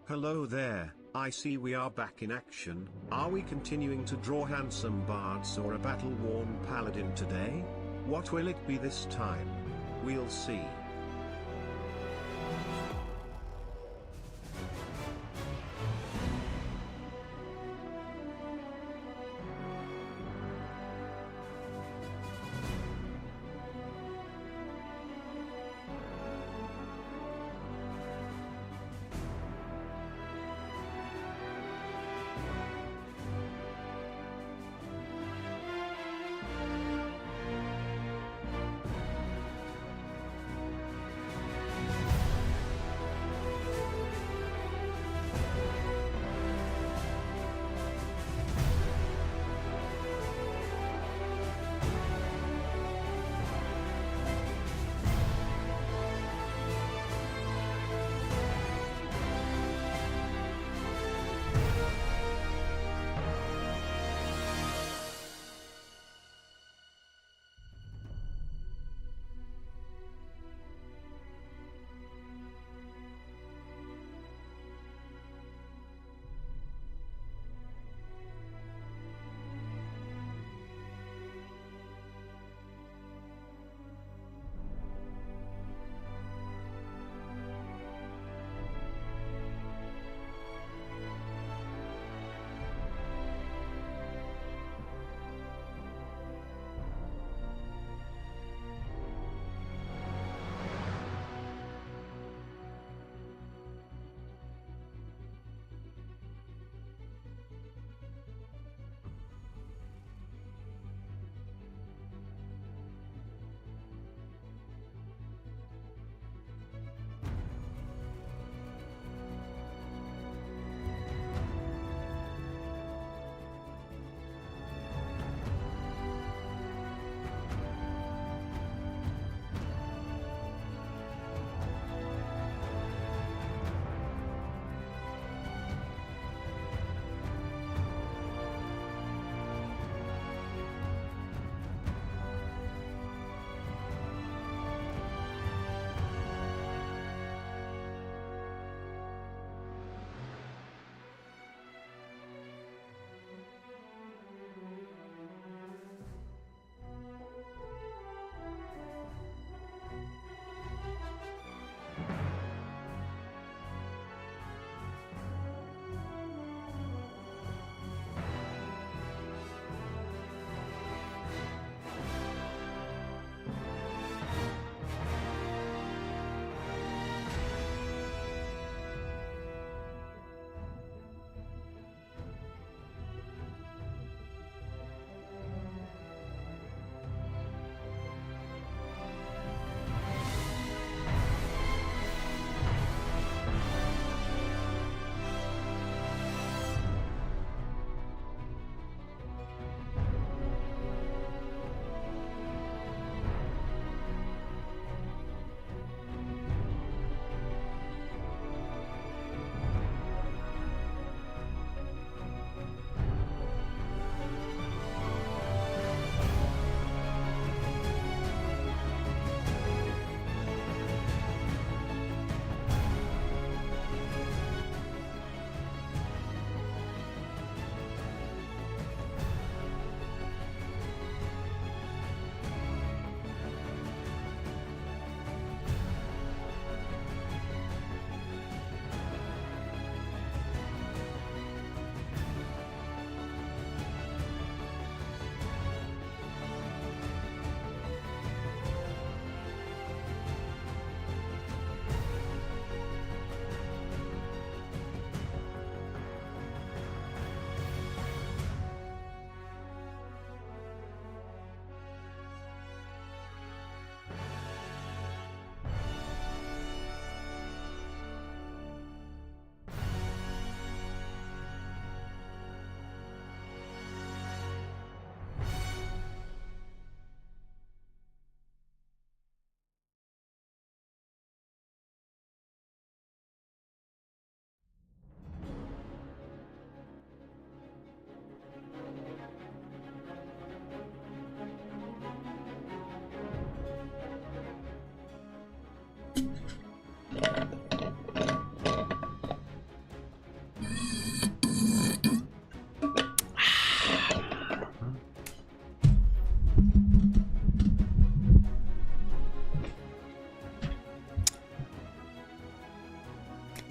Hello there, I see we are back in action. Are we continuing to draw handsome bards or a battle-worn paladin today? What will it be this time? We'll see.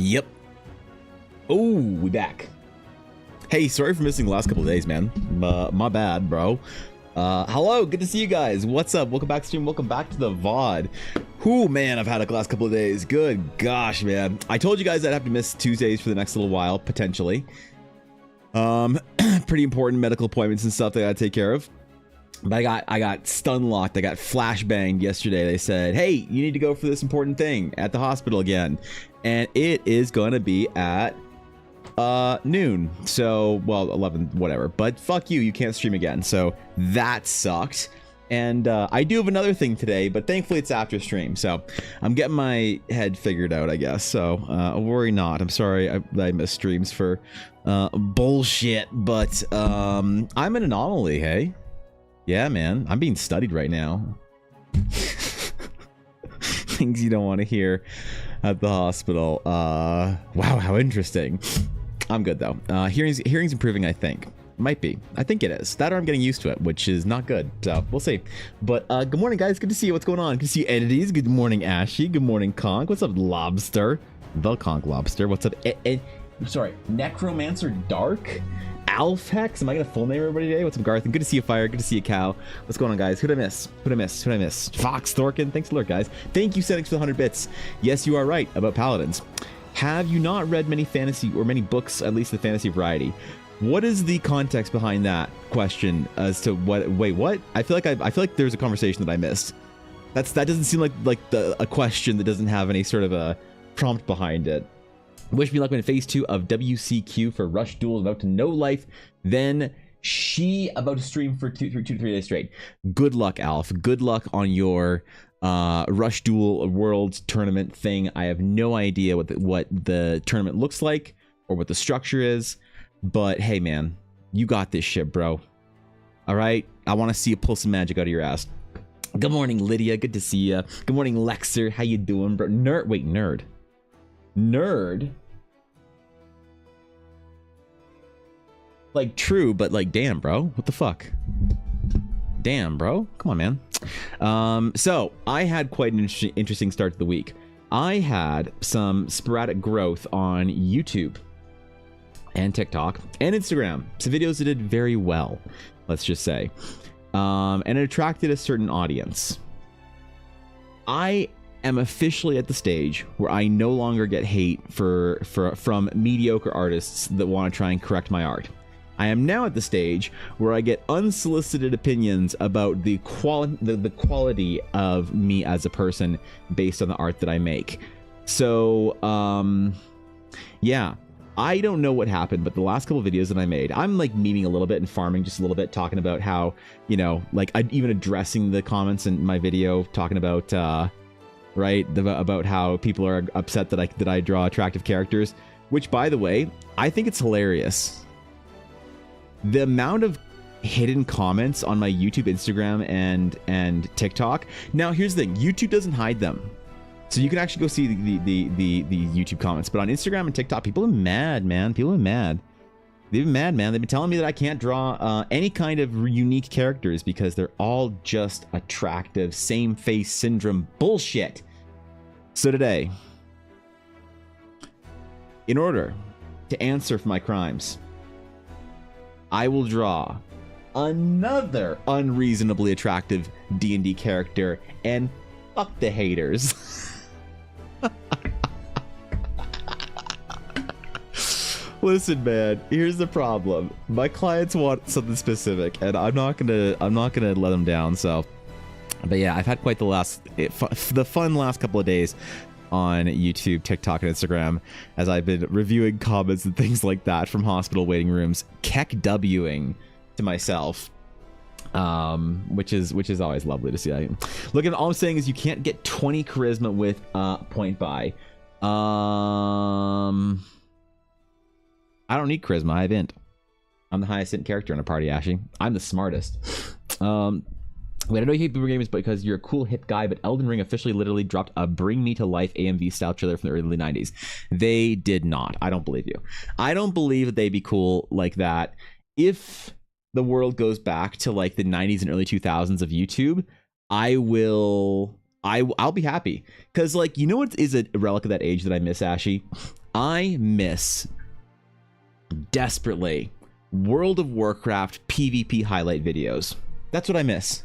Yep. Oh, we back. Hey, sorry for missing the last couple of days, man. My bad, bro. Hello, good to see you guys. What's up? Welcome back to stream. Welcome back to the VOD. Whew, man, I've had a last couple of days. Good gosh, man. I told you guys I'd have to miss Tuesdays for the next little while, potentially. Pretty important medical appointments and stuff that I gotta take care of. But I got stun locked. I got flashbanged yesterday. They said, hey, you need to go for this important thing at the hospital again. And it is gonna be at noon. So, well, 11, whatever. But fuck you, you can't stream again. So that sucked. And I do have another thing today, but thankfully it's after stream. So I'm getting my head figured out, I guess. So worry not. I'm sorry I missed streams for bullshit. But I'm an anomaly, hey? Yeah, man. I'm being studied right now. Things you don't want to hear at the hospital. Wow, how interesting. I'm good, though. Hearing's improving, I think. Might be. I think it is. That or I'm getting used to it, which is not good. So, we'll see. But, good morning, guys. Good to see you. What's going on? Good to see you, Entities. Good morning, Ashy. Good morning, Conk. What's up, Lobster? The Conk Lobster. What's up? Sorry, Necromancer Dark? Alf Hex? Am I gonna full name everybody today? What's up, Garth? And good to see you, Fire. Good to see you, Cow. What's going on, guys? Who'd I miss? Who'd I miss? Who'd I miss? Fox Thorkin. Thanks a lot, guys. Thank you, Setix, for the 100 bits. Yes, you are right about Paladins. Have you not read many fantasy or many books, at least the fantasy variety? What is the context behind that question as to what? Wait, what? I feel like there's a conversation that I missed. That doesn't seem like a question that doesn't have any sort of a prompt behind it. Wish me luck in phase 2 of WCQ for Rush Duel, about to know life. Then she about to stream for 2 to 3 days straight. Good luck, Alf. Good luck on your Rush Duel World Tournament thing. I have no idea what the tournament looks like or what the structure is, but hey, man, you got this shit, bro. All right, I want to see you pull some magic out of your ass. Good morning, Lydia. Good to see you. Good morning, Lexer. How you doing, bro? Nerd. Like, true, but like, damn, bro. What the fuck? Damn, bro. Come on, man. So I had quite an interesting start to the week. I had some sporadic growth on YouTube and TikTok and Instagram. Some videos that did very well, let's just say. And it attracted a certain audience. I am officially at the stage where I no longer get hate from mediocre artists that want to try and correct my art. I am now at the stage where I get unsolicited opinions about the quality of me as a person based on the art that I make. So, yeah. I don't know what happened, but the last couple of videos that I made, I'm like memeing a little bit and farming just a little bit, talking about how, you know, like even addressing the comments in my video, talking about, right, about how people are upset that I draw attractive characters, which, by the way, I think it's hilarious. The amount of hidden comments on my YouTube, Instagram, and TikTok. Now, here's the thing. YouTube doesn't hide them. So you can actually go see the YouTube comments. But on Instagram and TikTok, people are mad, man. People are mad. They've been mad, man. They've been telling me that I can't draw any kind of unique characters because they're all just attractive, same face syndrome bullshit. So today, in order to answer for my crimes, I will draw another unreasonably attractive D&D character, and fuck the haters. Listen, man, here's the problem. My clients want something specific, and I'm not gonna let them down. So, but yeah, I've had quite the fun last couple of days on YouTube, TikTok, and Instagram as I've been reviewing comments and things like that from hospital waiting rooms, keck-Wing to myself, which is always lovely to see. Look, and all I'm saying is you can't get 20 charisma with point buy. I don't need charisma. I have int. I'm the highest int character in a party, Ashy. I'm the smartest. Wait, I know you hate boomer games because you're a cool hip guy, but Elden Ring officially literally dropped a Bring Me to Life AMV style trailer from the early 90s. They did not. I don't believe you. I don't believe that they'd be cool like that. If the world goes back to like the 90s and early 2000s of YouTube, I'll be happy. Because, like, you know what is a relic of that age that I miss, Ashy? I miss desperately World of Warcraft PvP highlight videos. That's what I miss.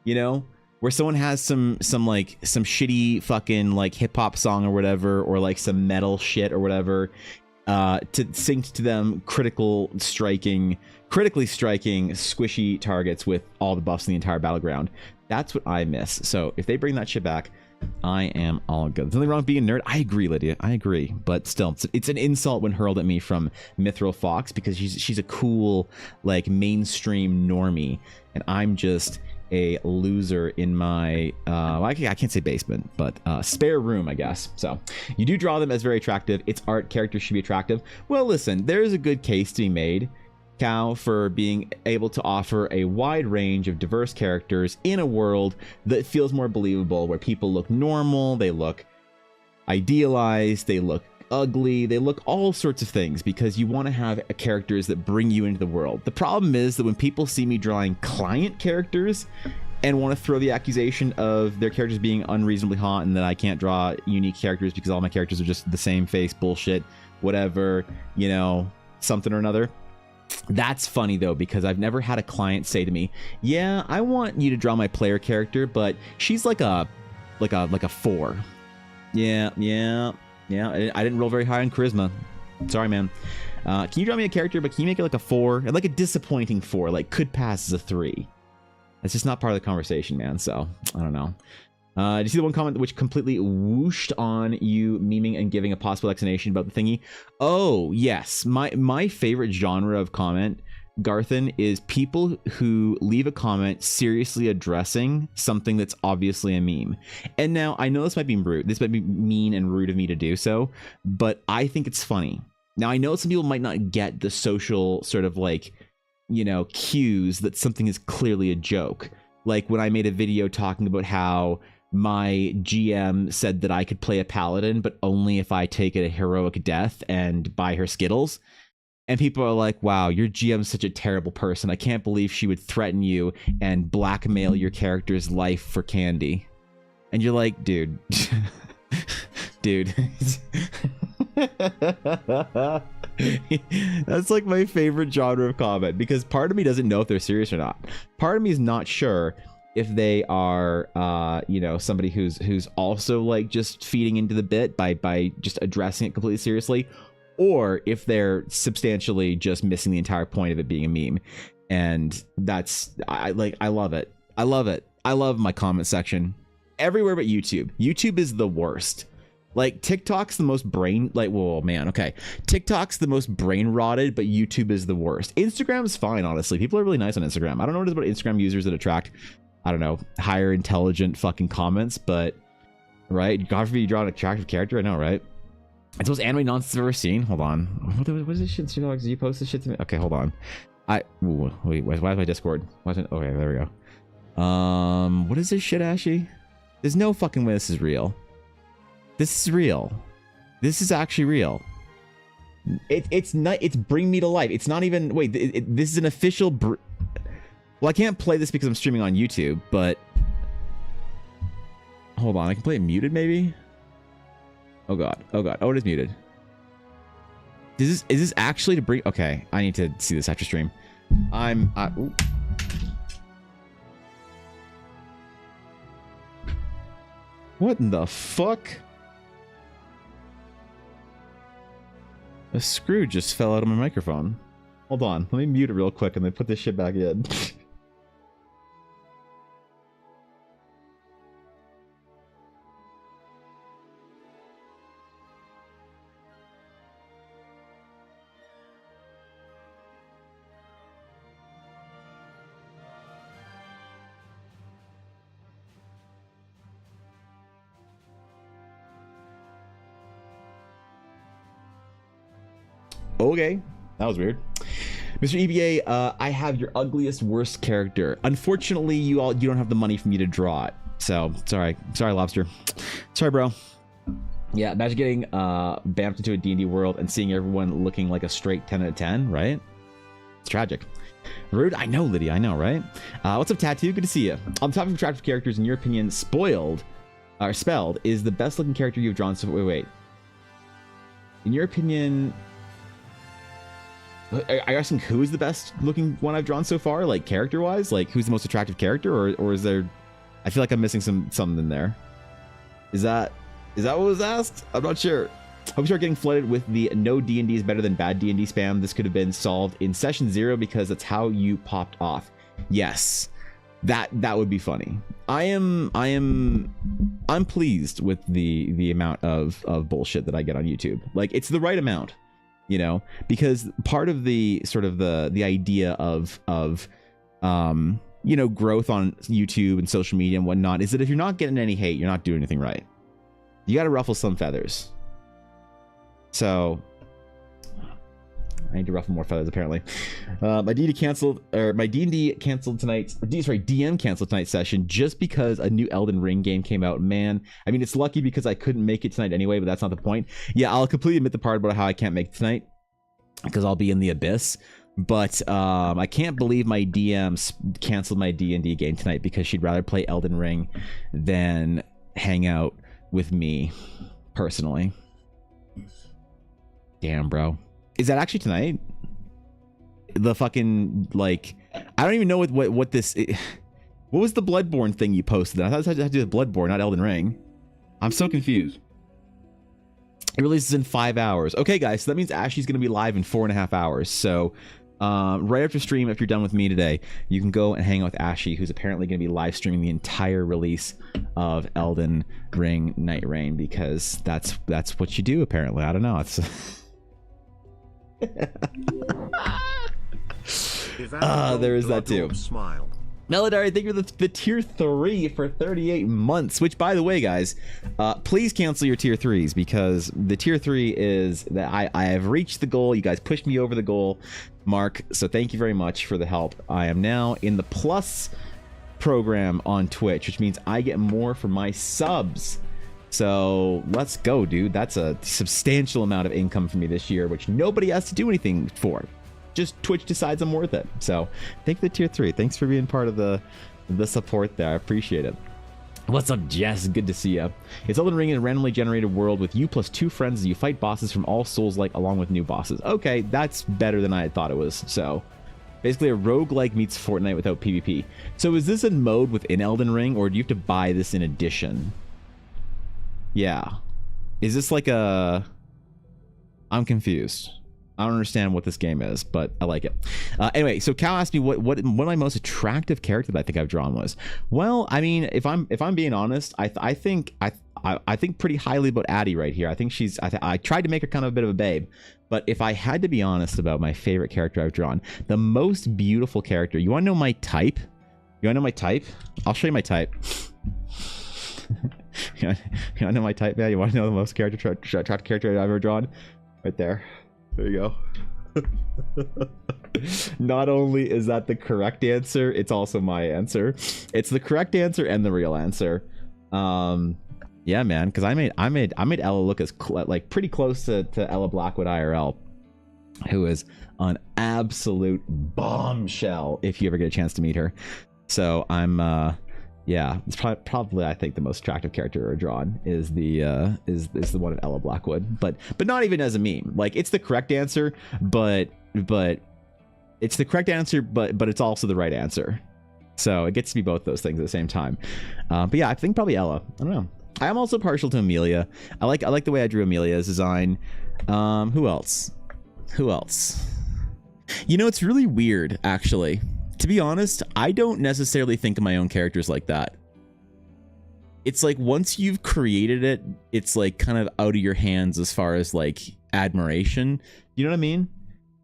You know, where someone has some shitty fucking like hip hop song or whatever, or like some metal shit or whatever, to sync to them critically striking squishy targets with all the buffs in the entire battleground. That's what I miss. So if they bring that shit back, I am all good. There's nothing wrong with being a nerd. I agree, Lydia. I agree. But still, it's an insult when hurled at me from Mithril Fox, because she's a cool, like, mainstream normie, and I'm just a loser in my I can't say basement, but spare room, I guess. So you do draw them as very attractive. It's art. Characters should be attractive. Well, listen, there's a good case to be made, Cal, for being able to offer a wide range of diverse characters in a world that feels more believable, where people look normal, they look idealized, they look ugly, they look all sorts of things, because you want to have characters that bring you into the world. The problem is that when people see me drawing client characters and want to throw the accusation of their characters being unreasonably hot and that I can't draw unique characters because all my characters are just the same face bullshit, whatever, you know, something or another. That's funny though, because I've never had a client say to me, yeah, I want you to draw my player character, but she's like a 4. Yeah, I didn't roll very high on charisma. Sorry, man. Can you draw me a character, but can you make it like a 4? Like a disappointing 4, like could pass as a 3. That's just not part of the conversation, man. So I don't know. Did you see the one comment which completely whooshed on you memeing and giving a possible explanation about the thingy? Oh, yes. My favorite genre of comment, Garthen, is people who leave a comment seriously addressing something that's obviously a meme. And now, I know this might be rude. This might be mean and rude of me to do so, but I think it's funny. Now, I know some people might not get the social sort of like, you know, cues that something is clearly a joke. Like when I made a video talking about how my GM said that I could play a paladin, but only if I take a heroic death and buy her Skittles. And people are like, wow, your GM's such a terrible person. I can't believe she would threaten you and blackmail your character's life for candy. And you're like, dude. Dude. That's like my favorite genre of comment, because part of me doesn't know if they're serious or not. Part of me is not sure if they are, you know, somebody who's also like just feeding into the bit by just addressing it completely seriously, or if they're substantially just missing the entire point of it being a meme. And that's, I love it. I love it. I love my comment section everywhere but YouTube. YouTube is the worst. Like TikTok's the most whoa, man. Okay. TikTok's the most brain rotted, but YouTube is the worst. Instagram's fine, honestly. People are really nice on Instagram. I don't know what it is about Instagram users that attract, I don't know, higher intelligent fucking comments, but right. God forbid you draw an attractive character. I know, right? It's the most anime nonsense I've ever seen. Hold on. What is this shit? Did you post this shit to me? Okay, hold on. Wait, why is my Discord? Okay, there we go. What is this shit, Ashy? There's no fucking way this is real. This is real. This is actually real. It's not. It's Bring Me to Life. It's not even. Wait, this is an official. Well, I can't play this because I'm streaming on YouTube, but hold on. I can play it muted, maybe. Oh god. Oh god. Oh, it is muted. Is this actually to bring? Okay, I need to see this after stream. What in the fuck? A screw just fell out of my microphone. Hold on, let me mute it real quick and then put this shit back in. Okay, that was weird. Mr. EBA, I have your ugliest, worst character. Unfortunately, you don't have the money for me to draw it. So, sorry, Lobster. Sorry, bro. Yeah, imagine getting bamfed into a D&D world and seeing everyone looking like a straight 10 out of 10, right? It's tragic. Rude? I know, Lydia, I know, right? What's up, Tattoo? Good to see you. On the topic of attractive characters, in your opinion, Spelled is the best looking character you've drawn so... Wait. in your opinion, are you asking who is the best looking one I've drawn so far, like character wise? Like who's the most attractive character, or is there? I feel like I'm missing something in there. Is that what was asked? I'm not sure. Hope you start getting flooded with the no D&D is better than bad D&D spam. This could have been solved in session 0 because that's how you popped off. Yes, that would be funny. I'm pleased with the amount of bullshit that I get on YouTube. Like, it's the right amount, you know, because part of the sort of the idea of you know, growth on YouTube and social media and whatnot is that if you're not getting any hate, you're not doing anything right. You got to ruffle some feathers. So I need to ruffle more feathers, apparently. My D&D canceled, or my D&D canceled tonight's, sorry, DM canceled tonight's session just because a new Elden Ring game came out. Man, I mean, it's lucky because I couldn't make it tonight anyway, but that's not the point. Yeah, I'll completely admit the part about how I can't make it tonight because I'll be in the abyss. But I can't believe my DM canceled my D&D game tonight because she'd rather play Elden Ring than hang out with me personally. Damn, bro. Is that actually tonight? The fucking, like, I don't even know what this what was the Bloodborne thing you posted? I thought it had to do with Bloodborne, not Elden Ring. I'm so confused. It releases in 5 hours. Okay, guys, so that means Ashley's gonna be live in 4.5 hours. So right after stream, if you're done with me today, you can go and hang out with Ashley, who's apparently going to be live streaming the entire release of Elden Ring Night Rain, because that's what you do, apparently. I don't know. It's there is that too. Smile. Melodari, thank you for the tier 3 for 38 months, which, by the way, guys, please cancel your tier 3s, because the tier 3 is that I have reached the goal. You guys pushed me over the goal mark, so thank you very much for the help. I am now in the plus program on Twitch, which means I get more for my subs. So let's go, dude. That's a substantial amount of income for me this year, which nobody has to do anything for. Just Twitch decides I'm worth it. So thank you for the tier 3. Thanks for being part of the support there. I appreciate it. What's up, Jess? Good to see you. It's Elden Ring in a randomly generated world with you plus 2 friends as you fight bosses from all Souls-like along with new bosses. Okay, that's better than I had thought it was. So basically a roguelike meets Fortnite without PvP. So is this in mode within Elden Ring, or do you have to buy this in addition? Yeah. Is this like a... I'm confused. I don't understand what this game is, but I like it. Anyway, so Cal asked me what my most attractive character that I think I've drawn was. Well, I mean, if I'm being honest, I think pretty highly about Addie right here. I think she's. I tried to make her kind of a bit of a babe, but if I had to be honest about my favorite character I've drawn, the most beautiful character. You want to know my type? You want to know my type? I'll show you my type. You want to know my type, man? You want to know the most attractive character I've ever drawn? Right there. There you go. Not only is that the correct answer, it's also my answer. It's the correct answer and the real answer. Yeah, man, because I made Ella look as like pretty close to Ella Blackwood IRL, who is an absolute bombshell if you ever get a chance to meet her. So I'm yeah, it's probably I think the most attractive character ever drawn is the one of Ella Blackwood, but not even as a meme. Like, it's the correct answer, but it's the correct answer, but it's also the right answer. So it gets to be both those things at the same time. But yeah, I think probably Ella. I don't know. I am also partial to Amelia. I like the way I drew Amelia's design. Who else? You know, it's really weird, actually. To be honest, I don't necessarily think of my own characters like that. It's like once you've created it, it's like kind of out of your hands as far as like admiration. You know what I mean?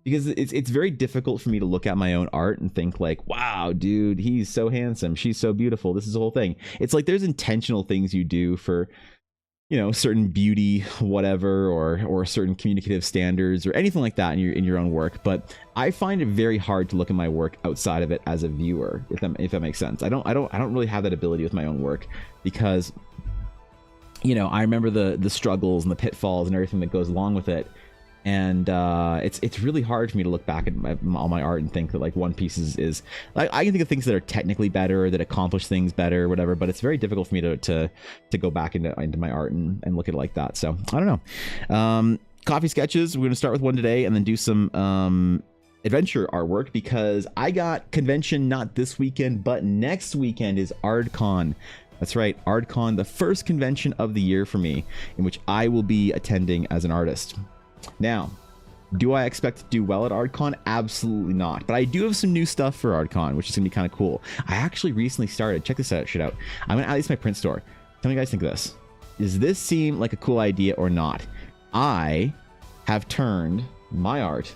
Because it's very difficult for me to look at my own art and think like, wow, dude, he's so handsome. She's so beautiful. This is the whole thing. It's like there's intentional things you do for, you know, certain beauty, whatever, or certain communicative standards or anything like that in your own work. But I find it very hard to look at my work outside of it as a viewer, if that makes sense. I don't really have that ability with my own work because, you know, I remember the struggles and the pitfalls and everything that goes along with it. And it's really hard for me to look back at all my art and think that like one piece is like, I can think of things that are technically better, that accomplish things better, whatever, but it's very difficult for me to go back into my art and look at it like that. So I don't know. coffee sketches. We're going to start with one today and then do some adventure artwork, because I got convention not this weekend, but next weekend is ArdCon. That's right, ArdCon, the first convention of the year for me, in which I will be attending as an artist. Now, do I expect to do well at ArdCon? Absolutely not. But I do have some new stuff for ArdCon, which is going to be kind of cool. I actually recently started, check this out, shit out. I'm going to add this to my print store. Tell me what you guys think of this. Does this seem like a cool idea or not? I have turned my art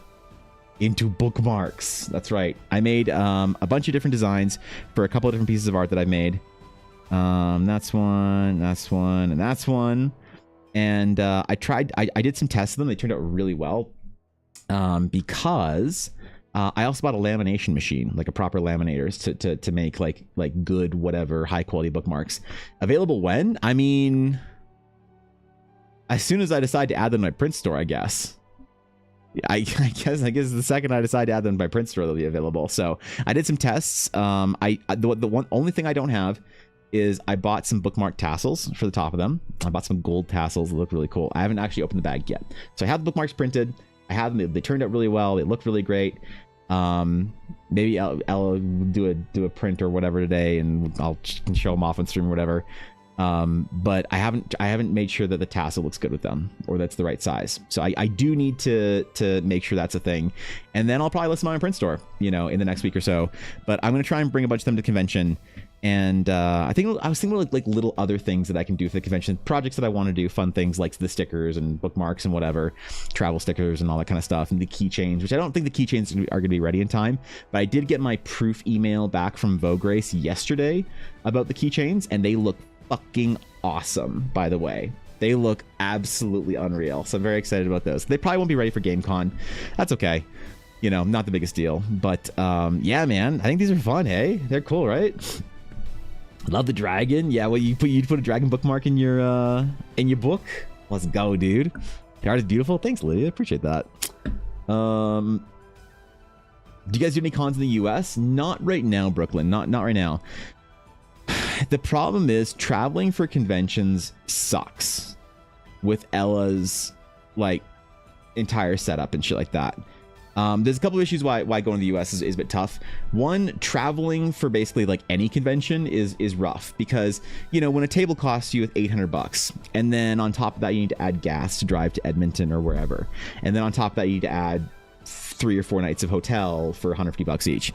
into bookmarks. That's right. I made a bunch of different designs for a couple of different pieces of art that I've made. That's one, and that's one. And I did some tests of them. They turned out really well. Because I also bought a lamination machine, like a proper laminators to make like good, whatever, high quality bookmarks. Available when? I mean, as soon as I decide to add them to my print store, I guess. I guess the second I decide to add them to my print store, they'll be available. So I did some tests. The only thing I don't have is I bought some bookmark tassels for the top of them. I bought some gold tassels that look really cool. I haven't actually opened the bag yet. So I have the bookmarks printed. I have them. They turned out really well. They look really great. Maybe I'll do a print or whatever today, and I'll show them off on stream or whatever. But I haven't made sure that the tassel looks good with them, or that's the right size. So I do need to make sure that's a thing, and then I'll probably list them on my print store, in the next week or so. But I'm gonna try and bring a bunch of them to convention. And I was thinking about like little other things that I can do for the convention, projects that I want to do, fun things like the stickers and bookmarks and whatever, travel stickers and all that kind of stuff, and the keychains, which I don't think the keychains are going to be ready in time. But I did get my proof email back from Vograce yesterday about the keychains, and they look fucking awesome, by the way. They look absolutely unreal. So I'm very excited about those. They probably won't be ready for GameCon. That's okay. Not the biggest deal. But yeah, man, I think these are fun, hey? They're cool, right? Love the dragon. Yeah, well, you put a dragon bookmark in your book. Let's go, dude. The art is beautiful. Thanks, Lydia. Appreciate that. Do you guys do any cons in the US? Not right now, Brooklyn. Not right now. The problem is traveling for conventions sucks with Ella's like entire setup and shit like that. There's a couple of issues why going to the US is a bit tough. One, traveling for basically like any convention is rough, because when a table costs you $800, and then on top of that you need to add gas to drive to Edmonton or wherever, and then on top of that you need to add 3 or 4 nights of hotel for $150 each.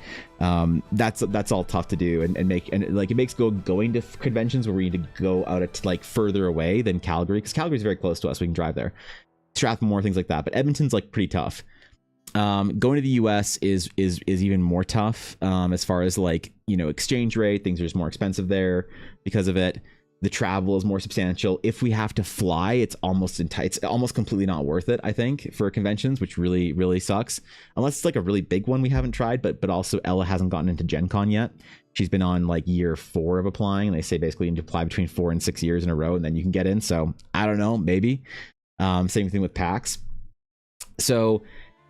That's all tough to do, and it makes going to conventions where we need to go out at like further away than Calgary, because Calgary is very close to us. We can drive there. Strathmore, things like that, but Edmonton's like pretty tough. Going to the US is even more tough, as far as like exchange rate. Things are just more expensive there because of it. The travel is more substantial. If we have to fly, it's almost completely not worth it, I think, for conventions, which really sucks, unless it's like a really big one we haven't tried. But also Ella hasn't gotten into Gen Con yet. She's been on like year 4 of applying, and they say basically you need to apply between 4 and 6 years in a row, and then you can get in. So I don't know, maybe. Same thing with PAX. So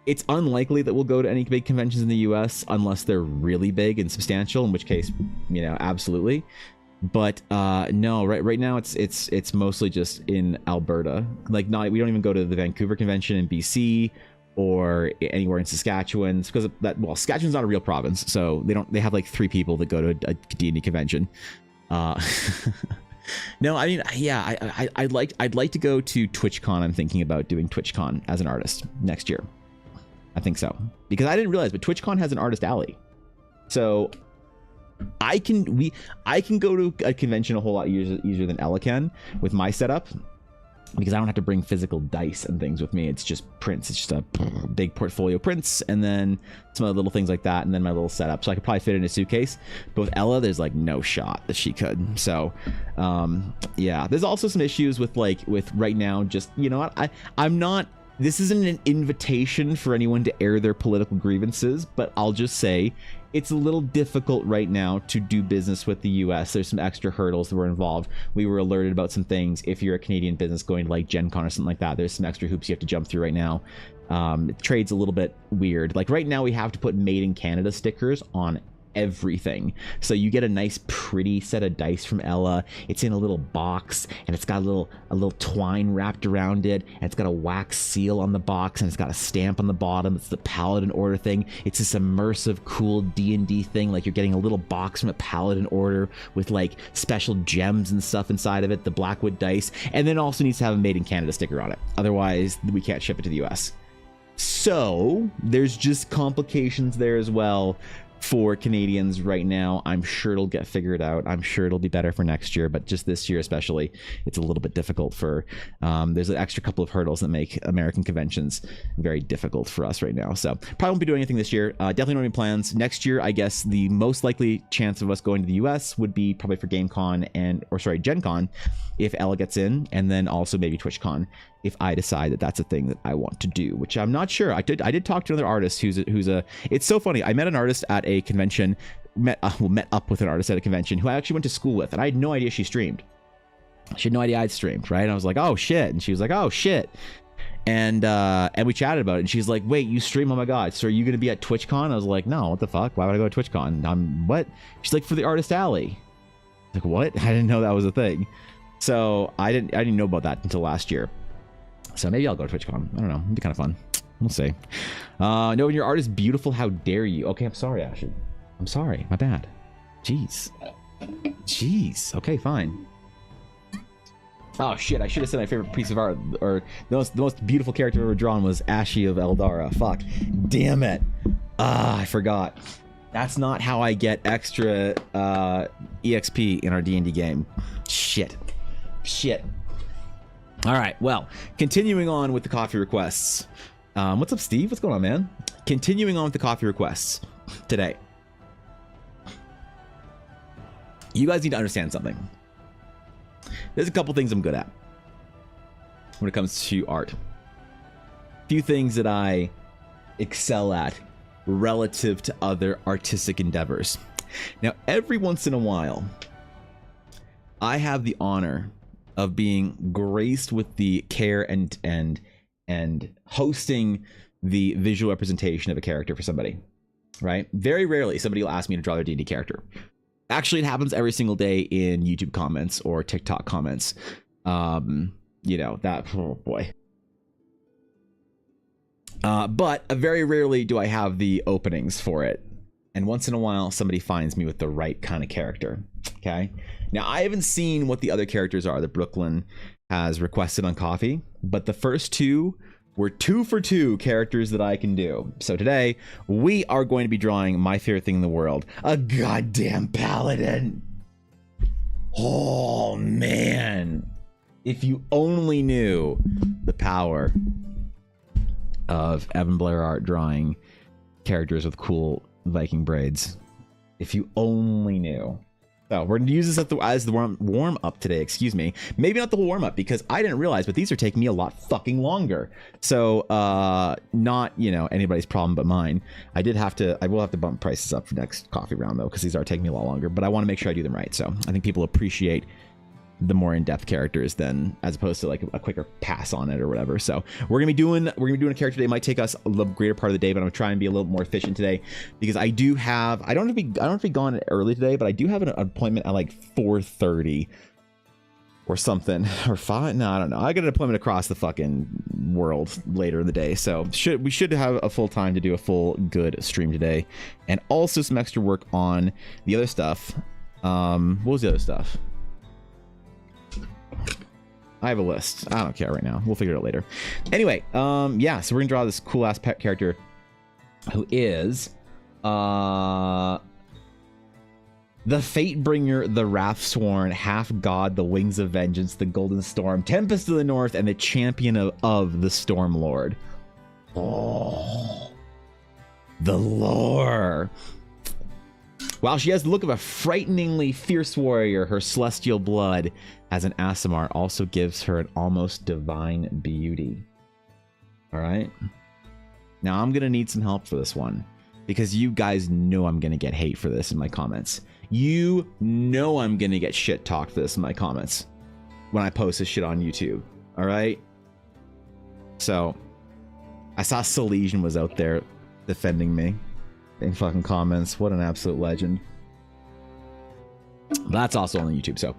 it's unlikely that we'll go to any big conventions in the US unless they're really big and substantial, in which case, absolutely. But no, right now it's mostly just in Alberta. Like, we don't even go to the Vancouver convention in BC or anywhere in Saskatchewan, because of that. Well, Saskatchewan's not a real province, so they have like 3 people that go to a D&D convention. No, I mean, yeah, I'd like to go to TwitchCon. I'm thinking about doing TwitchCon as an artist next year. I think so, because I didn't realize, but TwitchCon has an artist alley, so I can go to a convention a whole lot easier than Ella can with my setup, because I don't have to bring physical dice and things with me. It's just prints. It's just a big portfolio prints, and then some other little things like that, and then my little setup. So I could probably fit it in a suitcase. But with Ella, there's like no shot that she could. So yeah, there's also some issues with right now. Just I'm not. This isn't an invitation for anyone to air their political grievances, but I'll just say it's a little difficult right now to do business with the US. There's some extra hurdles that were involved. We were alerted about some things. If you're a Canadian business going to like Gen Con or something like that, there's some extra hoops you have to jump through right now. Trade's a little bit weird. Like right now we have to put Made in Canada stickers on everything. So you get a nice pretty set of dice from Ella. It's in a little box, and it's got a little twine wrapped around it, and it's got a wax seal on the box, and it's got a stamp on the bottom. It's the Paladin Order thing. It's this immersive, cool D&D thing. Like, you're getting a little box from a Paladin Order with like special gems and stuff inside of it, the Blackwood dice, and then also needs to have a Made in Canada sticker on it. Otherwise, we can't ship it to the US. So there's just complications there as well for Canadians right now. I'm sure it'll get figured out. I'm sure it'll be better for next year, but just this year especially, it's a little bit difficult for, there's an extra couple of hurdles that make American conventions very difficult for us right now. So probably won't be doing anything this year. Definitely don't have any plans. Next year, I guess the most likely chance of us going to the US would be probably for Gen Con, if Ella gets in, and then also maybe TwitchCon if I decide that that's a thing that I want to do, which I'm not sure. I did talk to another artist who's a it's so funny. I met an artist at a convention, met up with an artist at a convention who I actually went to school with, and I had no idea she streamed. She had no idea I'd streamed, right? And I was like, oh shit. And she was like, oh shit. And we chatted about it, and she's like, wait, you stream? Oh my god, so are you gonna be at TwitchCon? I was like, no, what the fuck? Why would I go to TwitchCon? What? She's like, for the Artist Alley. Like, what? I didn't know that was a thing. So I didn't know about that until last year. So maybe I'll go to TwitchCon. I don't know. It'd be kind of fun. We'll see. No, when your art is beautiful, how dare you? Okay, I'm sorry, Ashley. I'm sorry. My bad. Jeez. Okay, fine. Oh shit! I should have said my favorite piece of art, or the most beautiful character I've ever drawn was Ashy of Eldara. Fuck. Damn it. I forgot. That's not how I get extra EXP in our D&D game. Shit. All right, well, continuing on with the coffee requests. What's up, Steve? What's going on, man? Continuing on with the coffee requests today. You guys need to understand something. There's a couple things I'm good at when it comes to art. A few things that I excel at relative to other artistic endeavors. Now, every once in a while, I have the honor of being graced with the care and hosting the visual representation of a character for somebody, right? Very rarely somebody will ask me to draw their D&D character. Actually, it happens every single day in YouTube comments or TikTok comments. You know, that, oh boy. But very rarely do I have the openings for it. And once in a while, somebody finds me with the right kind of character. Okay. Now, I haven't seen what the other characters are that Brooklyn has requested on Coffee, but the first two were 2 for 2 characters that I can do. So today, we are going to be drawing my favorite thing in the world, a goddamn paladin. Oh, man. If you only knew the power of Evan Blair Art drawing characters with cool Viking braids. If you only knew. So we're going to use this as the warm up today, excuse me. Maybe not the warm up because I didn't realize, but these are taking me a lot fucking longer. So not, you know, anybody's problem but mine. I will have to bump prices up for next coffee round though, because these are taking me a lot longer, but I want to make sure I do them right. So I think people appreciate the more in-depth characters than as opposed to like a quicker pass on it or whatever. So we're gonna be doing a character today. It might take us the greater part of the day, but I'm gonna try and be a little more efficient today because I don't have to be gone early today, but I do have an appointment at like 4:30 or something, or 5. No, I don't know. I got an appointment across the fucking world later in the day, so we should have a full time to do a full good stream today, and also some extra work on the other stuff. What was the other stuff? I have a list. I don't care right now. We'll figure it out later. Anyway, yeah, so we're gonna draw this cool ass pet character who is the Fatebringer, the Wrathsworn, half god, the Wings of Vengeance, the Golden Storm, Tempest of the North, and the champion of the Storm Lord. Oh, the lore. While she has the look of a frighteningly fierce warrior, her celestial blood as an Aasimar also gives her an almost divine beauty. All right. Now I'm going to need some help for this one because you guys know I'm going to get hate for this in my comments. You know I'm going to get shit talked for this in my comments when I post this shit on YouTube. All right. So I saw Silesian was out there defending me. in fucking comments. What an absolute legend. That's also on YouTube. So,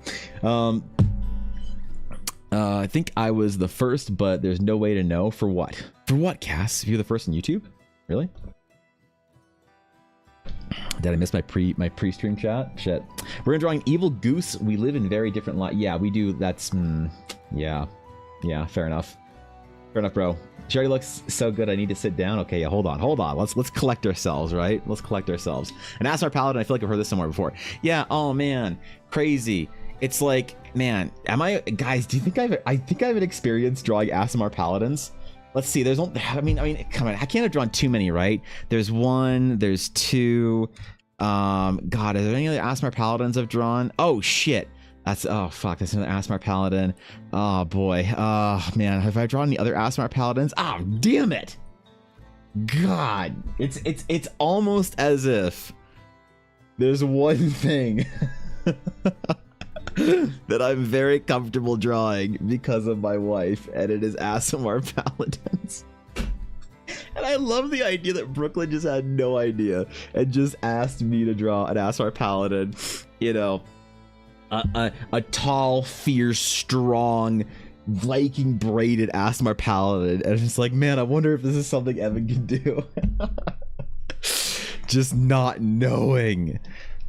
I think I was the first, but there's no way to know for what. For what, Cass? If you're the first on YouTube, really? Did I miss my pre-stream chat? Shit. We're gonna draw an evil goose. We live in very different light. Yeah, we do. That's yeah. Fair enough. Fair enough, bro. She already looks so good. I need to sit down. Okay, yeah. Hold on. Let's collect ourselves, right? Let's collect ourselves. And Ask Our Paladin. I feel like I've heard this somewhere before. Yeah. Oh man, crazy. It's like, man, am I, guys? Do you think I think I have an experience drawing ASMR Paladins? Let's see. There's only, I mean, come on. I can't have drawn too many, right? There's one. There's two. God, are there any other ASMR Paladins I've drawn? Oh shit. Oh fuck, that's another ASMR Paladin. Oh boy. Oh man, have I drawn any other ASMR Paladins? Oh damn it. God, it's almost as if there's one thing that I'm very comfortable drawing because of my wife, and it is ASMR Paladins. And I love the idea that Brooklyn just had no idea and just asked me to draw an ASMR Paladin, you know, a tall, fierce, strong, Viking braided ASMR Paladin. And it's like, man, I wonder if this is something Evan can do. Just not knowing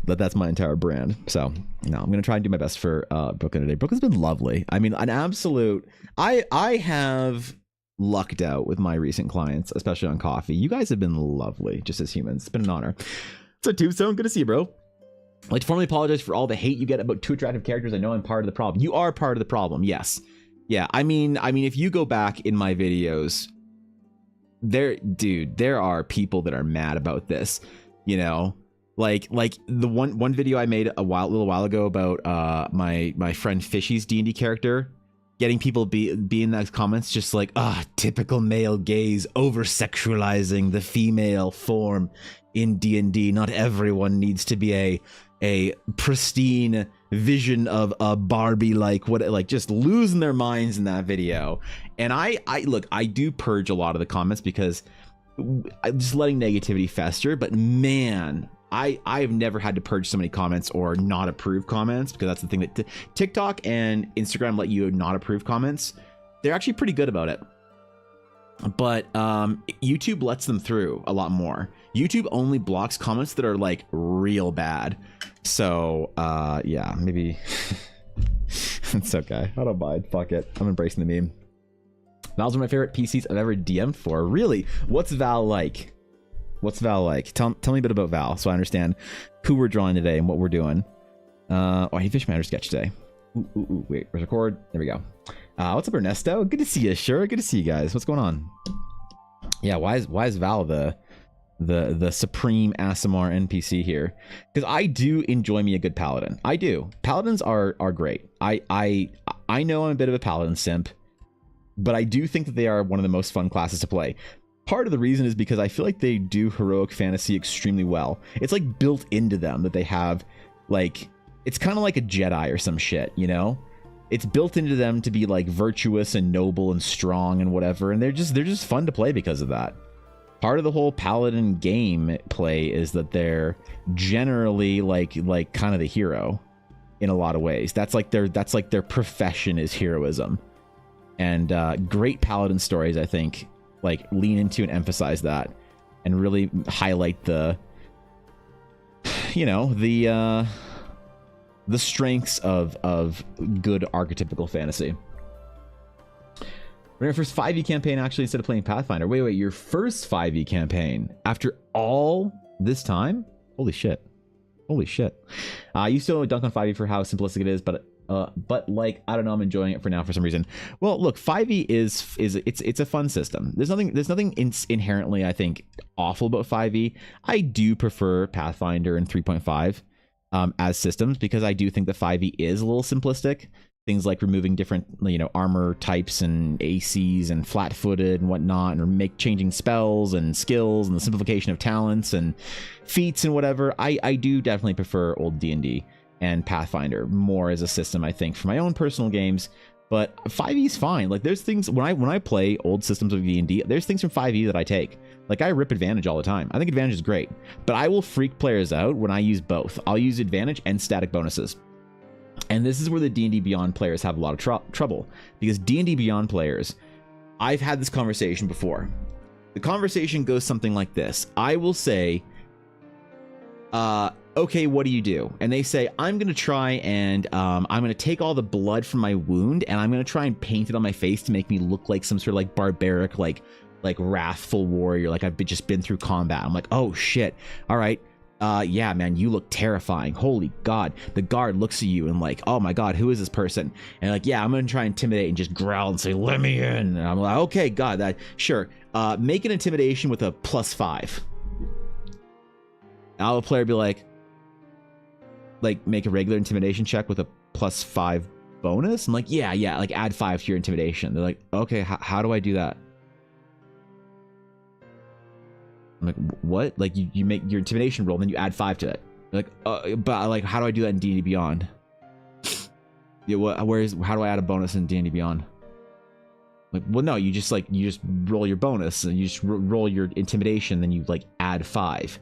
that that's my entire brand. So, no, I'm going to try and do my best for Brooklyn today. Brooklyn's been lovely. I mean, an absolute... I have lucked out with my recent clients, especially on Kofi. You guys have been lovely, just as humans. It's been an honor. So, Tombstone, good to see you, bro. I'd like to formally apologize for all the hate you get about too attractive characters. I know I'm part of the problem. You are part of the problem, yes. Yeah, I mean, if you go back in my videos, there are people that are mad about this, you know? Like the one video I made a little while ago about my friend Fishy's D&D character, getting people be in those comments just like, typical male gaze, over-sexualizing the female form in D&D. Not everyone needs to be a pristine vision of a Barbie, like just losing their minds in that video. And I look, I do purge a lot of the comments because I'm just letting negativity fester, but man, I've never had to purge so many comments or not approve comments, because that's the thing that TikTok and Instagram let you not approve comments. They're actually pretty good about it. But YouTube lets them through a lot more. YouTube only blocks comments that are like real bad. So yeah, maybe it's okay. I don't mind. Fuck it. I'm embracing the meme. Val's one of my favorite PCs I've ever DM'd for. Really? What's Val like? What's Val like? Tell me a bit about Val so I understand who we're drawing today and what we're doing. Oh, I need Fish Matter sketch today. Ooh, wait, where's record? There we go. What's up, Ernesto? Good to see you, sure. Good to see you guys. What's going on? Yeah, why is Val the supreme ASMR NPC here? Because I do enjoy me a good paladin. I do. Paladins are great. I know I'm a bit of a paladin simp, but I do think that they are one of the most fun classes to play. Part of the reason is because I feel like they do heroic fantasy extremely well. It's like built into them that they have, like, it's kind of like a Jedi or some shit, you know? It's built into them to be like virtuous and noble and strong and whatever, and they're just fun to play because of that. Part of the whole paladin game play is that they're generally like kind of the hero in a lot of ways. That's like their profession is heroism. And great paladin stories, I think, like lean into and emphasize that and really highlight the, you know, the strengths of good archetypical fantasy. We're in our first 5e campaign actually instead of playing Pathfinder. Wait, your first 5e campaign after all this time? Holy shit. You still dunk on 5e for how simplistic it is, but like, I don't know, I'm enjoying it for now for some reason. Well, look, 5e it's a fun system. There's nothing inherently, I think, awful about 5e. I do prefer Pathfinder and 3.5 as systems, because I do think the 5e is a little simplistic. Things like removing different, you know, armor types and ACs and flat-footed and whatnot, and changing spells and skills and the simplification of talents and feats and whatever. I do definitely prefer old D&D and Pathfinder more as a system, I think, for my own personal games. But 5e is fine. Like there's things when I play old systems of D&D, there's things from 5e that I take. Like I rip advantage all the time. I think advantage is great, but I will freak players out when I use both. I'll use advantage and static bonuses. And this is where the D&D Beyond players have a lot of trouble, because D&D Beyond players, I've had this conversation before. The conversation goes something like this. I will say, okay, what do you do? And they say, I'm going to try and I'm going to take all the blood from my wound and I'm going to try and paint it on my face to make me look like some sort of like barbaric, like wrathful warrior. Like I've just been through combat. I'm like, oh shit. All right. Yeah, man, you look terrifying. Holy God. The guard looks at you and like, oh my God, who is this person? And like, yeah, I'm going to try and intimidate and just growl and say, let me in. And I'm like, okay, God, that sure. Make an intimidation with a +5. I'll a player be like, make a regular intimidation check with a +5 bonus. I'm like, yeah, like add 5 to your intimidation. They're like, okay, how do I do that? I'm like, what? Like you make your intimidation roll, then you add 5 to it. They're like, but like, how do I do that in D&D Beyond? Yeah, how do I add a bonus in D&D Beyond? Like, well, no, you just roll your bonus and you just roll your intimidation, then you like add 5.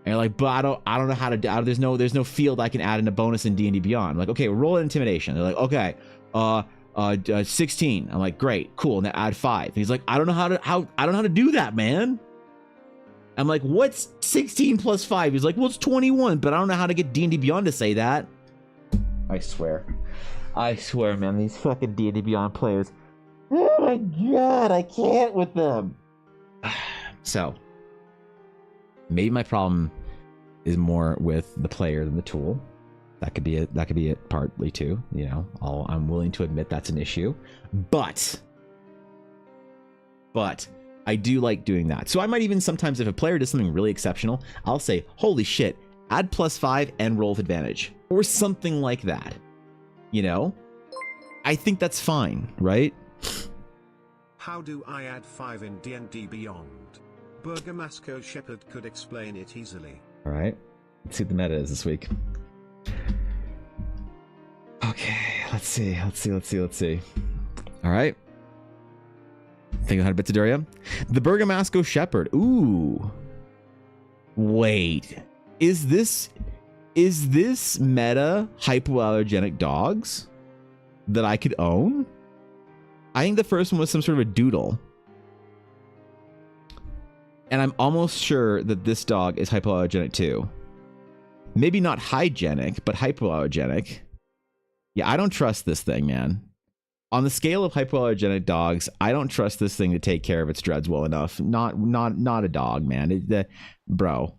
And you're like, but I don't know how to do. There's no field I can add in a bonus in D&D Beyond. I'm like, okay, roll an intimidation. They're like, okay, 16. I'm like, great, cool. Now add 5. And he's like, I don't know how to do that, man. I'm like, what's 16 plus 5? He's like, well, it's 21, but I don't know how to get D&D Beyond to say that. I swear, man, these fucking D&D Beyond players. Oh my God, I can't with them. So, maybe my problem is more with the player than the tool. That could be it partly too. You know, I'm willing to admit that's an issue, but I do like doing that. So I might even sometimes, if a player does something really exceptional, I'll say, holy shit, add +5 and roll with advantage or something like that. You know, I think that's fine, right? How do I add 5 in D&D Beyond? Burgomasco Shepherd could explain it easily. All right, let's see what the meta is this week. Okay, let's see. All right. Think of how to bet to Daria. The Burgomasco Shepherd. Ooh. Wait. Is this meta hypoallergenic dogs that I could own? I think the first one was some sort of a doodle. And I'm almost sure that this dog is hypoallergenic too. Maybe not hygienic, but hypoallergenic. Yeah, I don't trust this thing, man. On the scale of hypoallergenic dogs, I don't trust this thing to take care of its dreads well enough. Not a dog, man. Bro,